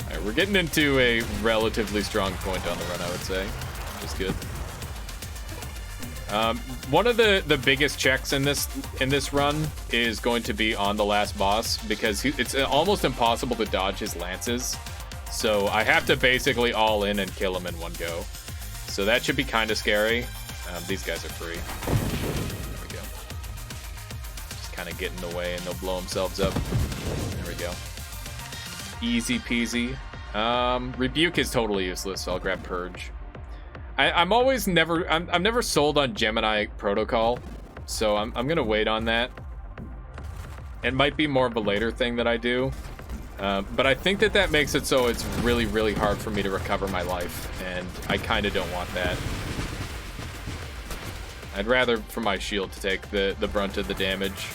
Alright, we're getting into a relatively strong point on the run, I would say, which is good. One of the biggest checks in this run is going to be on the last boss because it's almost impossible to dodge his lances. So I have to basically all in and kill him in one go. So that should be kind of scary. These guys are free. There we go. kind of get in the way and they'll blow themselves up. There we go. Easy peasy. Rebuke is totally useless, so I'll grab Purge. I'm never sold on Gemini Protocol, so I'm gonna wait on that. It might be more of a later thing that I do, but I think that makes it so it's really, really hard for me to recover my life, and I kind of don't want that. I'd rather for my shield to take the brunt of the damage.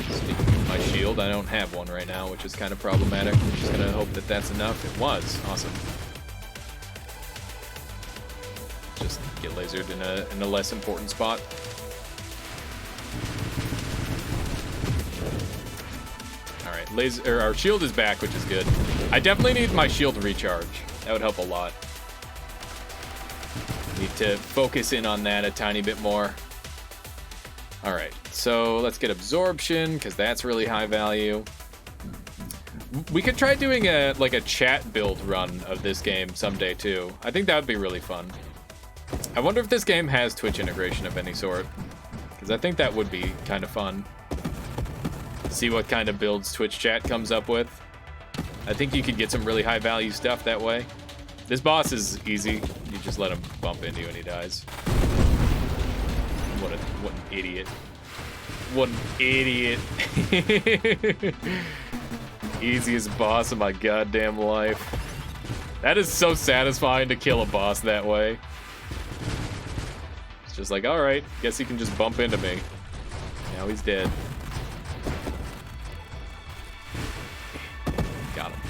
Speaking of my shield, I don't have one right now, which is kind of problematic. I'm just gonna hope that that's enough. It was. Awesome. Just get lasered in a less important spot. Alright, our shield is back, which is good. I definitely need my shield to recharge. That would help a lot. Need to focus in on that a tiny bit more. Alright, so let's get absorption, because that's really high value. We could try doing a chat build run of this game someday too. I think that would be really fun. I wonder if this game has Twitch integration of any sort, because I think that would be kind of fun. See what kind of builds Twitch chat comes up with. I think you could get some really high value stuff that way. This boss is easy. You just let him bump into you and he dies. What an idiot. What an idiot. Easiest boss of my goddamn life. That is so satisfying to kill a boss that way. It's just like, alright, guess he can just bump into me. Now he's dead. Got him.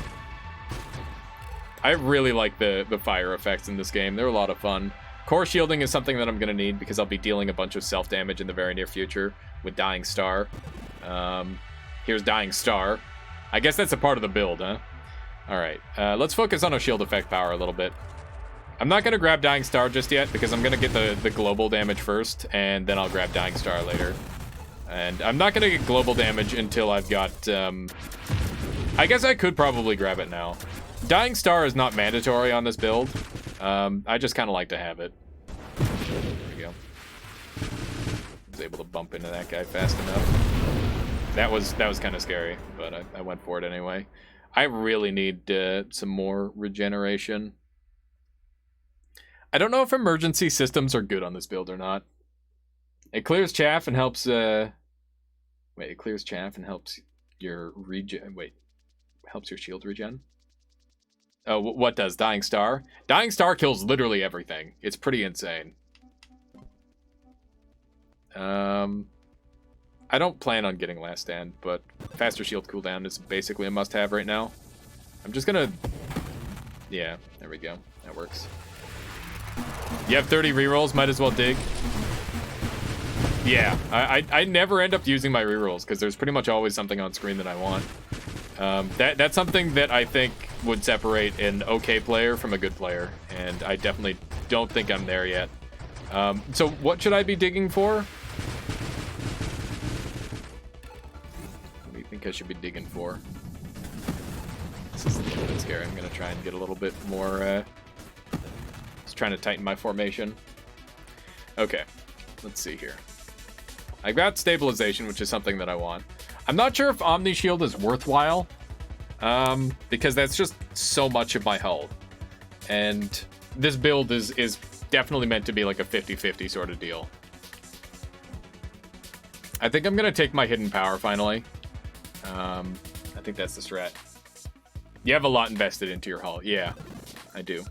I really like the fire effects in this game. They're a lot of fun. Core shielding is something that I'm going to need because I'll be dealing a bunch of self-damage in the very near future with Dying Star. Here's Dying Star. I guess that's a part of the build, huh? Alright, let's focus on our shield effect power a little bit. I'm not going to grab Dying Star just yet because I'm going to get the global damage first, and then I'll grab Dying Star later. And I'm not going to get global damage until I've got... I guess I could probably grab it now. Dying Star is not mandatory on this build. I just kind of like to have it. There we go. I was able to bump into that guy fast enough. That was kind of scary, but I went for it anyway. I really need some more regeneration. I don't know if emergency systems are good on this build or not. It clears chaff and helps... Wait, it clears chaff and helps your regen... Wait, helps your shield regen? Oh, what does? Dying Star? Dying Star kills literally everything. It's pretty insane. I don't plan on getting Last Stand, but faster shield cooldown is basically a must-have right now. I'm just gonna... Yeah, there we go. That works. You have 30 rerolls, might as well dig. Yeah, I never end up using my rerolls because there's pretty much always something on screen that I want. That's something that I think would separate an okay player from a good player, and I definitely don't think I'm there yet. So what should I be digging for? What do you think I should be digging for? This is a little bit scary. I'm gonna try and get a little bit more, just trying to tighten my formation. Okay, let's see here. I got stabilization, which is something that I want. I'm not sure if Omni Shield is worthwhile, because that's just so much of my hull. And this build is definitely meant to be like a 50-50 sort of deal. I think I'm going to take my hidden power finally. I think that's the strat. You have a lot invested into your hull. Yeah, I do.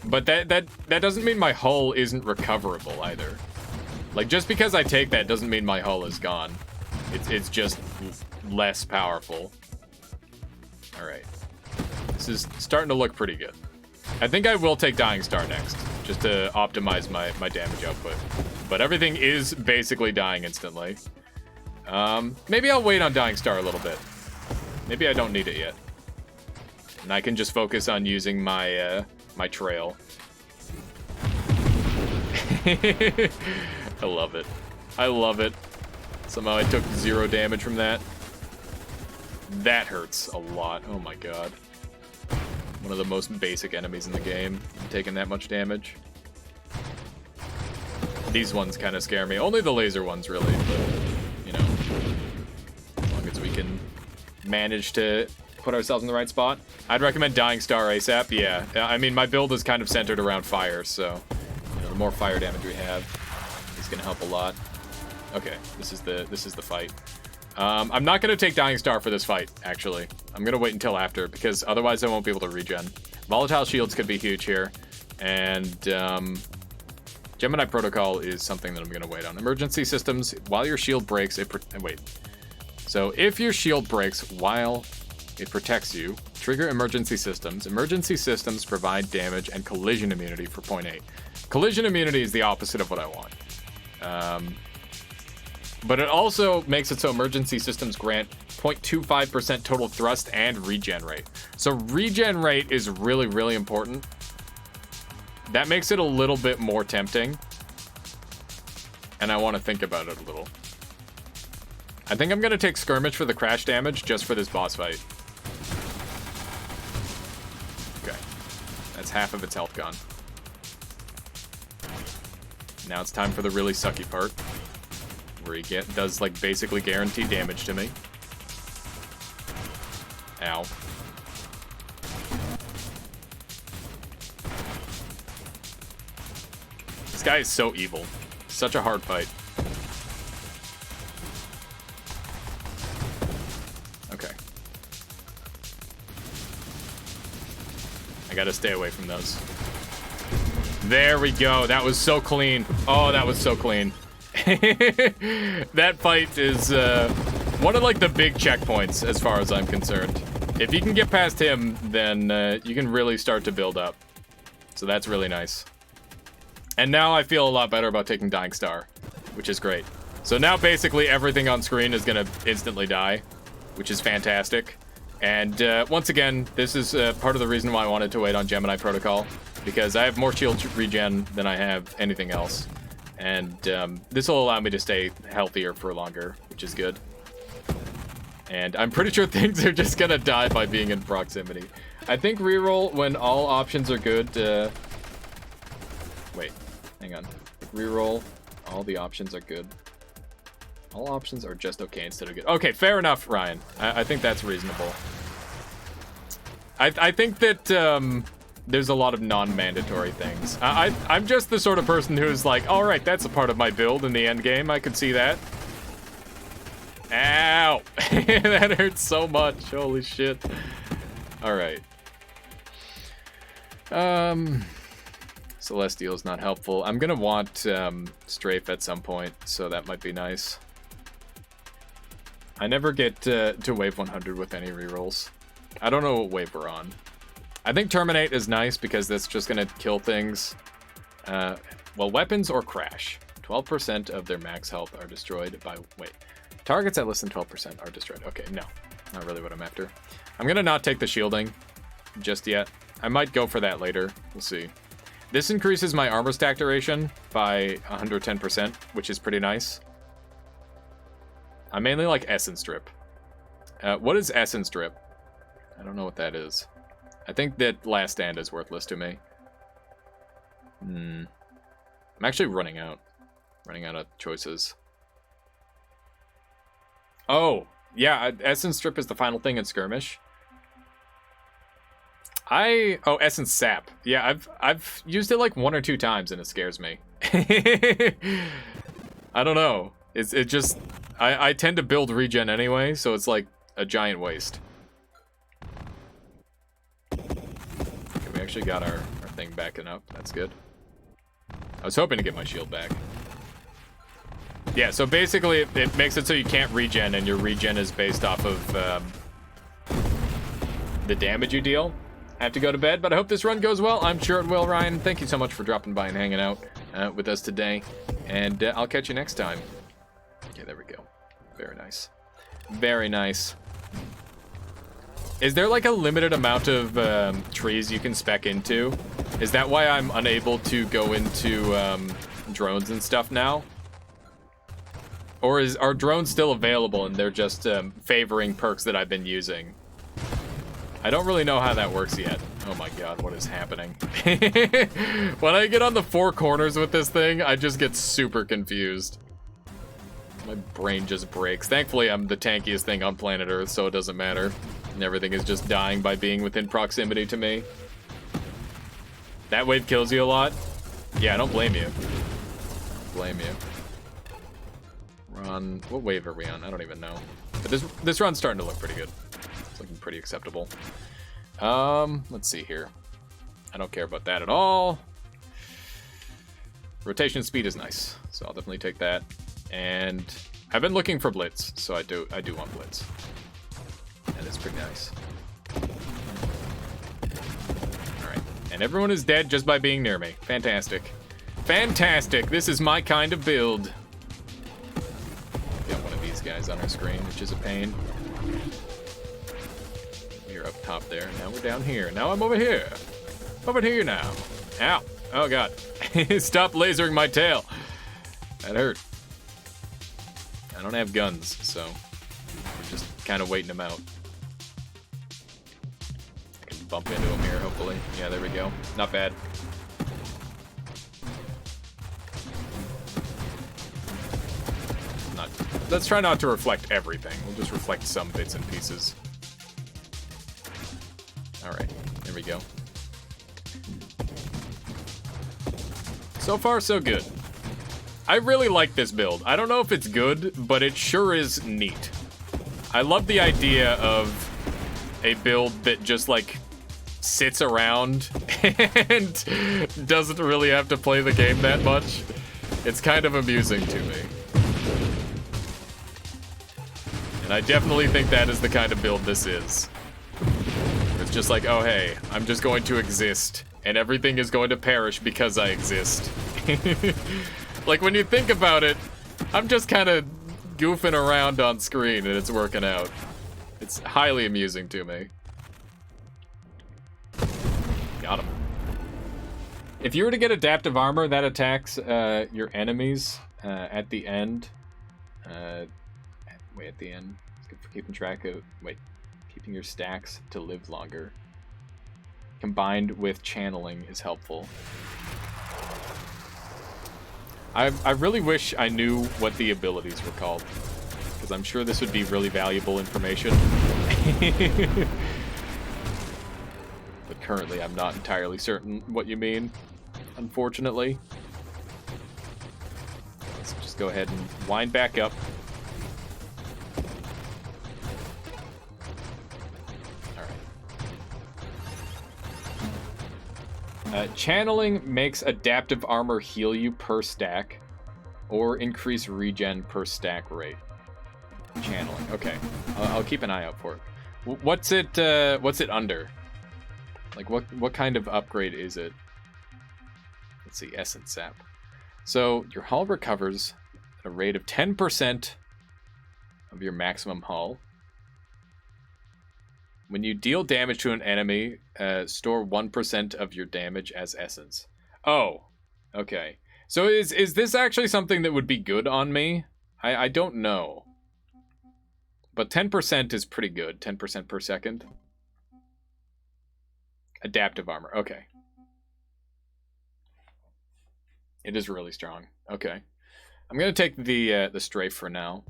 But that doesn't mean my hull isn't recoverable either. Like, just because I take that doesn't mean my hull is gone. It's just less powerful. Alright. This is starting to look pretty good. I think I will take Dying Star next, just to optimize my damage output. But everything is basically dying instantly. Maybe I'll wait on Dying Star a little bit. Maybe I don't need it yet. And I can just focus on using my, my trail. I love it. I love it. Somehow I took 0 damage from that. That hurts a lot. Oh my god. One of the most basic enemies in the game, taking that much damage. These ones kind of scare me. Only the laser ones, really. But As long as we can manage to put ourselves in the right spot. I'd recommend Dying Star ASAP. Yeah, I mean, my build is kind of centered around fire, so you know, the more fire damage we have is going to help a lot. Okay, this is the fight. I'm not going to take Dying Star for this fight, actually. I'm going to wait until after, because otherwise I won't be able to regen. Volatile shields could be huge here, and Gemini Protocol is something that I'm going to wait on. Emergency systems, while your shield breaks, wait. So if your shield breaks while it protects you, trigger emergency systems. Emergency systems provide damage and collision immunity for 0.8. Collision immunity is the opposite of what I want. But it also makes it so emergency systems grant 0.25% total thrust and regen rate. So regen rate is really, really important. That makes it a little bit more tempting. And I want to think about it a little. I think I'm going to take Skirmish for the crash damage just for this boss fight. Okay. That's half of its health gone. Now it's time for the really sucky part, where he does like basically guaranteed damage to me. Ow. This guy is so evil. Such a hard fight. Okay. I gotta stay away from those. There we go. That was so clean. Oh, that was so clean. That fight is one of like the big checkpoints as far as I'm concerned. If you can get past him, then you can really start to build up. So that's really nice. And now I feel a lot better about taking Dying Star, which is great. So now basically everything on screen is gonna instantly die, which is fantastic. And once again, this is part of the reason why I wanted to wait on Gemini Protocol, because I have more shield regen than I have anything else. And this will allow me to stay healthier for longer, which is good. And I'm pretty sure things are just gonna die by being in proximity. I think reroll when all options are good. Wait, hang on. Reroll, all the options are good. All options are just okay instead of good. Okay, fair enough, Ryan. I think that's reasonable. I think that there's a lot of non-mandatory things. I'm just the sort of person who's like, all right, that's a part of my build in the end game. I could see that. Ow! That hurts so much. Holy shit. All right. Celestial's not helpful. I'm gonna want Strafe at some point, so that might be nice. I never get to wave 100 with any rerolls. I don't know what wave we're on. I think Terminate is nice because that's just gonna kill things. Well, weapons or crash. 12% of their max health are destroyed by... Wait. Targets at less than 12% are destroyed. Okay, no. Not really what I'm after. I'm gonna not take the shielding just yet. I might go for that later. We'll see. This increases my armor stack duration by 110%, which is pretty nice. I mainly like Essence Drip. What is Essence Drip? I don't know what that is. I think that Last Stand is worthless to me. I'm actually running out. Running out of choices. Oh, yeah, Essence Strip is the final thing in Skirmish. Oh, Essence Sap. Yeah, I've used it like 1 or 2 times and it scares me. I don't know. It just I tend to build regen anyway, so it's like a giant waste. Okay, we actually got our thing backing up. That's good. I was hoping to get my shield back. Yeah, so basically it makes it so you can't regen, and your regen is based off of the damage you deal. I have to go to bed, but I hope this run goes well. I'm sure it will, Ryan. Thank you so much for dropping by and hanging out with us today, and I'll catch you next time. Okay, there we go. Very nice. Very nice. Is there like a limited amount of trees you can spec into? Is that why I'm unable to go into drones and stuff now? Or are drones still available and they're just favoring perks that I've been using? I don't really know how that works yet. Oh my god, what is happening? When I get on the 4 corners with this thing, I just get super confused. My brain just breaks. Thankfully, I'm the tankiest thing on planet Earth, so it doesn't matter. And everything is just dying by being within proximity to me. That wave kills you a lot? Yeah, I don't blame you. Don't blame you. We're on... What wave are we on? I don't even know. But this run's starting to look pretty good. It's looking pretty acceptable. Let's see here. I don't care about that at all. Rotation speed is nice, so I'll definitely take that. And I've been looking for Blitz, so I do want Blitz. That is pretty nice. Alright. And everyone is dead just by being near me. Fantastic. Fantastic! This is my kind of build. Got one of these guys on our screen, which is a pain. We're up top there. Now we're down here. Now I'm over here. Over here now. Ow. Oh god. Stop lasering my tail. That hurt. I don't have guns, so I'm just kind of waiting them out. I can bump into them here, hopefully. Yeah, there we go. Not bad. Let's try not to reflect everything. We'll just reflect some bits and pieces. Alright, there we go. So far, so good. I really like this build. I don't know if it's good, but it sure is neat. I love the idea of a build that just, like, sits around and doesn't really have to play the game that much. It's kind of amusing to me. And I definitely think that is the kind of build this is. It's just like, oh hey, I'm just going to exist, and everything is going to perish because I exist. Like, when you think about it, I'm just kind of goofing around on screen and it's working out. It's highly amusing to me. Got him. If you were to get adaptive armor, that attacks your enemies at the end. Wait, at the end. It's good for keeping track of... Wait. Keeping your stacks to live longer. Combined with channeling is helpful. I really wish I knew what the abilities were called, because I'm sure this would be really valuable information. But currently I'm not entirely certain what you mean, unfortunately. Let's just go ahead and wind back up. Channeling makes adaptive armor heal you per stack, or increase regen per stack rate. Channeling, okay. I'll keep an eye out for it. What's it under? Like, what kind of upgrade is it? Let's see, Essence Sap. So, your hull recovers at a rate of 10% of your maximum hull. When you deal damage to an enemy, store 1% of your damage as essence. Oh, okay. So is this actually something that would be good on me? I don't know. But 10% is pretty good. 10% per second. Adaptive armor. Okay. It is really strong. Okay. I'm going to take the strafe for now.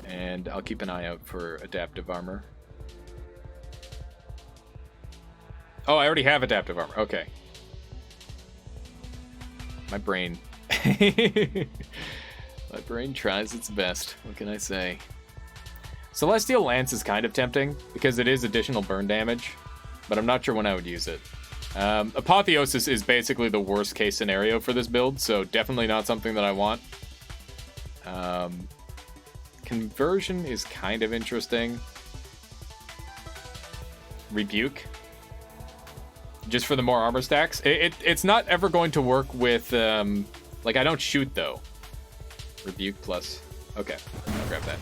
And I'll keep an eye out for adaptive armor. Oh, I already have adaptive armor. Okay. My brain. My brain tries its best. What can I say? Celestial Lance is kind of tempting, because it is additional burn damage, but I'm not sure when I would use it. Apotheosis is basically the worst case scenario for this build, so definitely not something that I want. Conversion is kind of interesting. Rebuke. Just for the more armor stacks. It's not ever going to work with, like, I don't shoot, though. Rebuke plus. Okay, I'll grab that.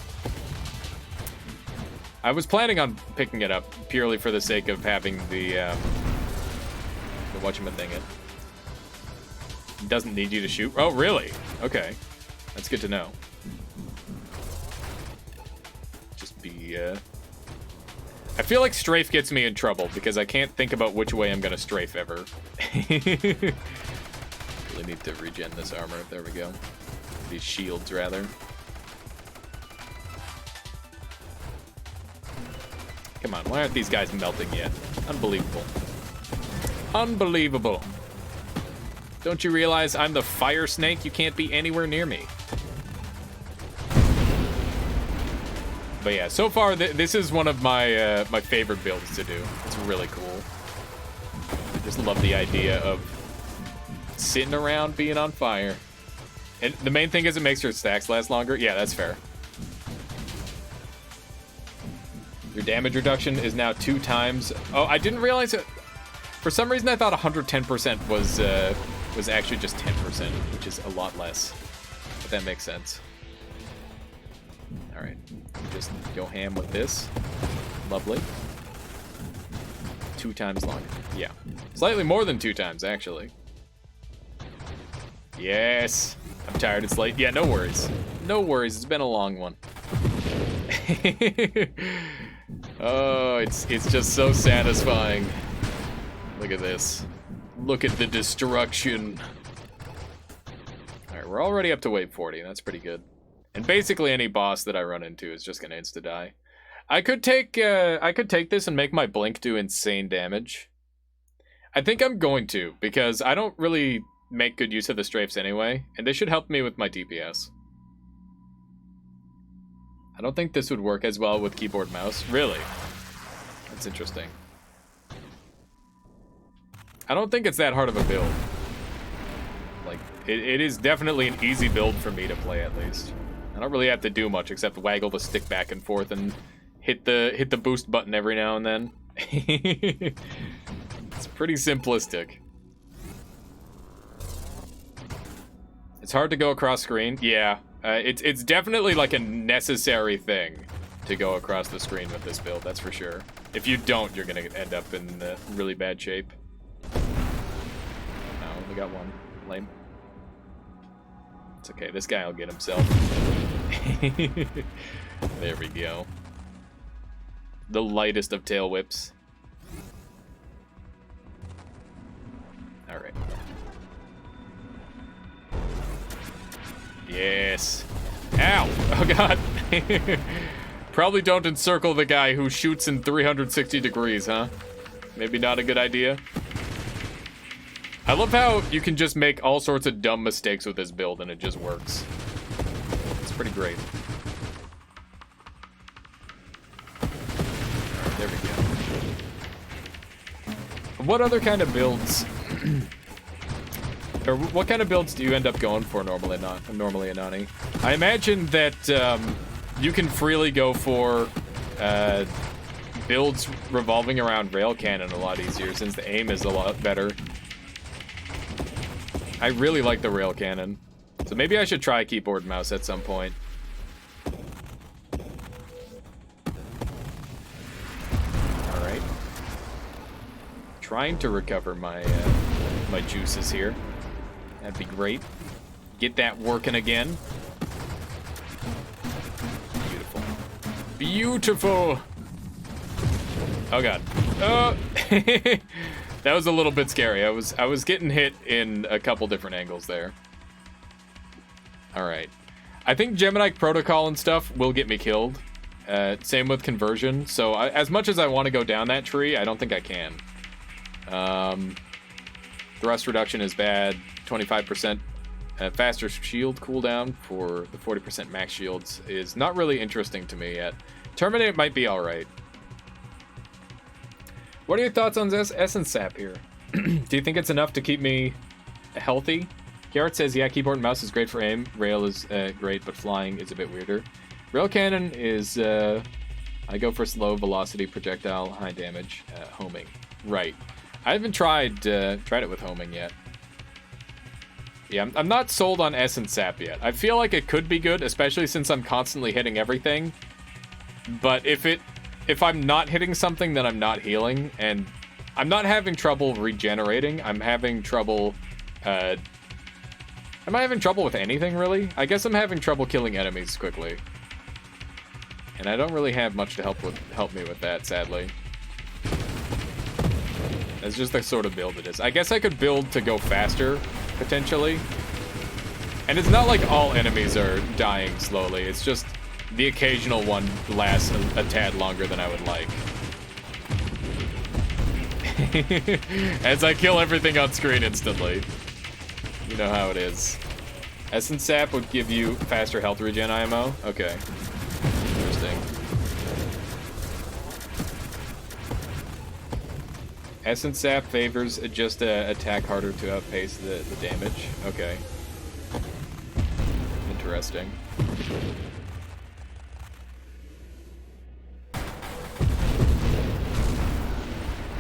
I was planning on picking it up purely for the sake of having the whatchamething. It doesn't need you to shoot. Oh, really? Okay. That's good to know. I feel like strafe gets me in trouble because I can't think about which way I'm gonna strafe ever. Really need to regen this armor. There we go. These shields, rather. Come on, why aren't these guys melting yet? Unbelievable. Unbelievable. Don't you realize I'm the fire snake? You can't be anywhere near me. But yeah, so far this is one of my my favorite builds to do. It's really cool. I just love the idea of sitting around being on fire. And the main thing is it makes your stacks last longer. Yeah, that's fair. Your damage reduction is now 2 times. Oh, I didn't realize it. For some reason, I thought 110% was actually just 10%, which is a lot less. But that makes sense. All right, just go ham with this. Lovely. 2 times longer. Yeah, slightly more than 2 times actually. Yes, I'm tired. It's late. Yeah, no worries. No worries. It's been a long one. Oh, it's just so satisfying. Look at this. Look at the destruction. All right, we're already up to wave 40. That's pretty good. And basically any boss that I run into is just gonna insta-die. I could take this and make my blink do insane damage. I think I'm going to, because I don't really make good use of the strafes anyway, and they should help me with my DPS. I don't think this would work as well with keyboard mouse. Really? That's interesting. I don't think it's that hard of a build. Like, it is definitely an easy build for me to play, at least. I don't really have to do much except waggle the stick back and forth and hit the boost button every now and then. It's pretty simplistic. It's hard to go across screen. Yeah, it's definitely like a necessary thing to go across the screen with this build. That's for sure. If you don't, you're gonna end up in really bad shape. I only got one. Lame. It's okay. This guy will get himself. There we go. The lightest of tail whips. All right. Yes. Ow! Oh god. Probably don't encircle the guy who shoots in 360 degrees, huh? Maybe not a good idea. I love how you can just make all sorts of dumb mistakes with this build and it just works. It's pretty great. There we go. What other kind of builds... or what kind of builds do you end up going for normally, Anani? I imagine that you can freely go for builds revolving around rail cannon a lot easier since the aim is a lot better. I really like the rail cannon, so maybe I should try keyboard and mouse at some point. All right, trying to recover my my juices here. That'd be great. Get that working again. Beautiful. Beautiful. Oh god. Oh. That was a little bit scary. I was getting hit in a couple different angles there. All right. I think Gemini Protocol and stuff will get me killed. Same with conversion. So as much as I want to go down that tree, I don't think I can. Thrust reduction is bad. 25% faster shield cooldown for the 40% max shields is not really interesting to me yet. Terminate might be all right. What are your thoughts on this Essence Sap here? Do you think it's enough to keep me healthy? Garrett says, yeah, keyboard and mouse is great for aim. Rail is great, but flying is a bit weirder. Rail cannon is, I go for slow velocity, projectile, high damage, homing. Right. I haven't tried it with homing yet. Yeah, I'm not sold on Essence Sap yet. I feel like it could be good, especially since I'm constantly hitting everything. But if I'm not hitting something, then I'm not healing, and I'm not having trouble regenerating. I'm having trouble, am I having trouble with anything, really? I guess I'm having trouble killing enemies quickly. And I don't really have much to help me with that, sadly. That's just the sort of build it is. I guess I could build to go faster, potentially. And it's not like all enemies are dying slowly. It's just the occasional one lasts a tad longer than I would like. As I kill everything on screen instantly. You know how it is. Essence Sap would give you faster health regen IMO? Okay. Interesting. Essence Sap favors just attack harder to outpace the damage. Okay. Interesting.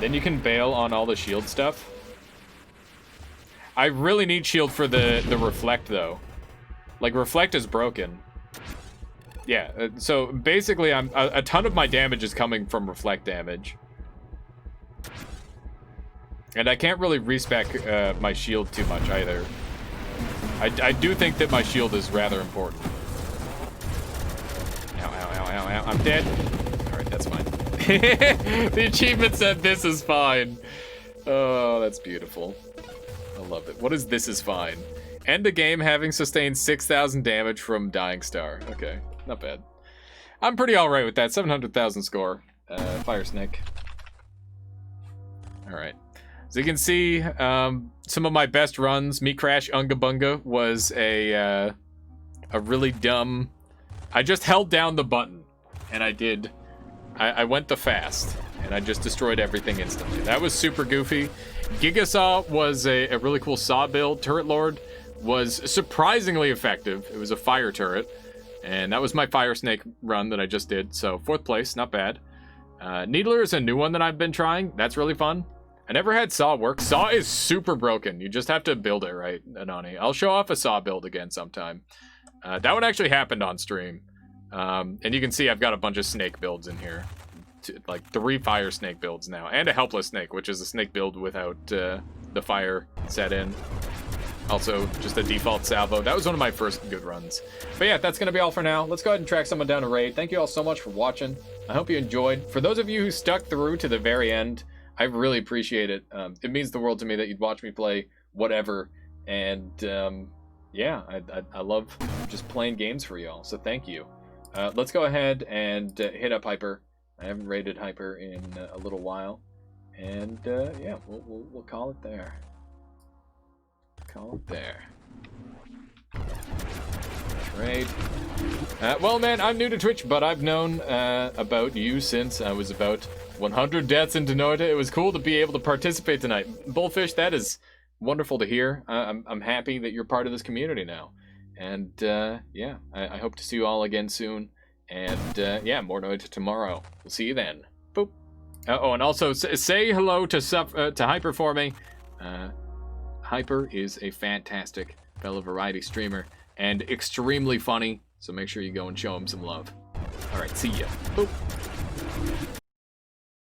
Then you can bail on all the shield stuff. I really need shield for the reflect though. Like reflect is broken. Yeah, so basically a ton of my damage is coming from reflect damage. And I can't really respec my shield too much either. I do think that my shield is rather important. Ow, ow, ow, ow, ow. I'm dead. Alright, that's fine. The achievement said this is fine. Oh, that's beautiful. I love it. What is this is fine? End a game having sustained 6,000 damage from Dying Star. Okay, not bad. I'm pretty alright with that. 700,000 score. Fire Snake. Alright. As you can see, some of my best runs, Meat Crash Unga Bunga was a really dumb... I just held down the button, and I went the fast, and I just destroyed everything instantly. That was super goofy. Gigasaw was a really cool saw build. Turret Lord was surprisingly effective. It was a fire turret, and that was my Fire Snake run that I just did, so 4th place, not bad. Needler is a new one that I've been trying. That's really fun. I never had Saw work. Saw is super broken. You just have to build it right, Anani. I'll show off a Saw build again sometime. That one actually happened on stream. And you can see I've got a bunch of snake builds in here. Like 3 fire snake builds now. And a helpless snake, which is a snake build without the fire set in. Also, just a default salvo. That was one of my first good runs. But yeah, that's going to be all for now. Let's go ahead and track someone down a raid. Thank you all so much for watching. I hope you enjoyed. For those of you who stuck through to the very end, I really appreciate it. It means the world to me that you'd watch me play whatever. And yeah, I love just playing games for y'all. So thank you. Let's go ahead and hit up Hyper. I haven't raided Hyper in a little while. And yeah, we'll call it there. Call it there. Trade. Well, man, I'm new to Twitch, but I've known about you since I was about 100 deaths into Noita. It was cool to be able to participate tonight. Bullfish, that is wonderful to hear. I'm happy that you're part of this community now. And yeah, I hope to see you all again soon. And yeah, more Noita tomorrow. We'll see you then. Boop. Oh, and also say hello to Hyper for me. Hyper is a fantastic fellow variety streamer and extremely funny. So make sure you go and show him some love. All right, see ya. Boop.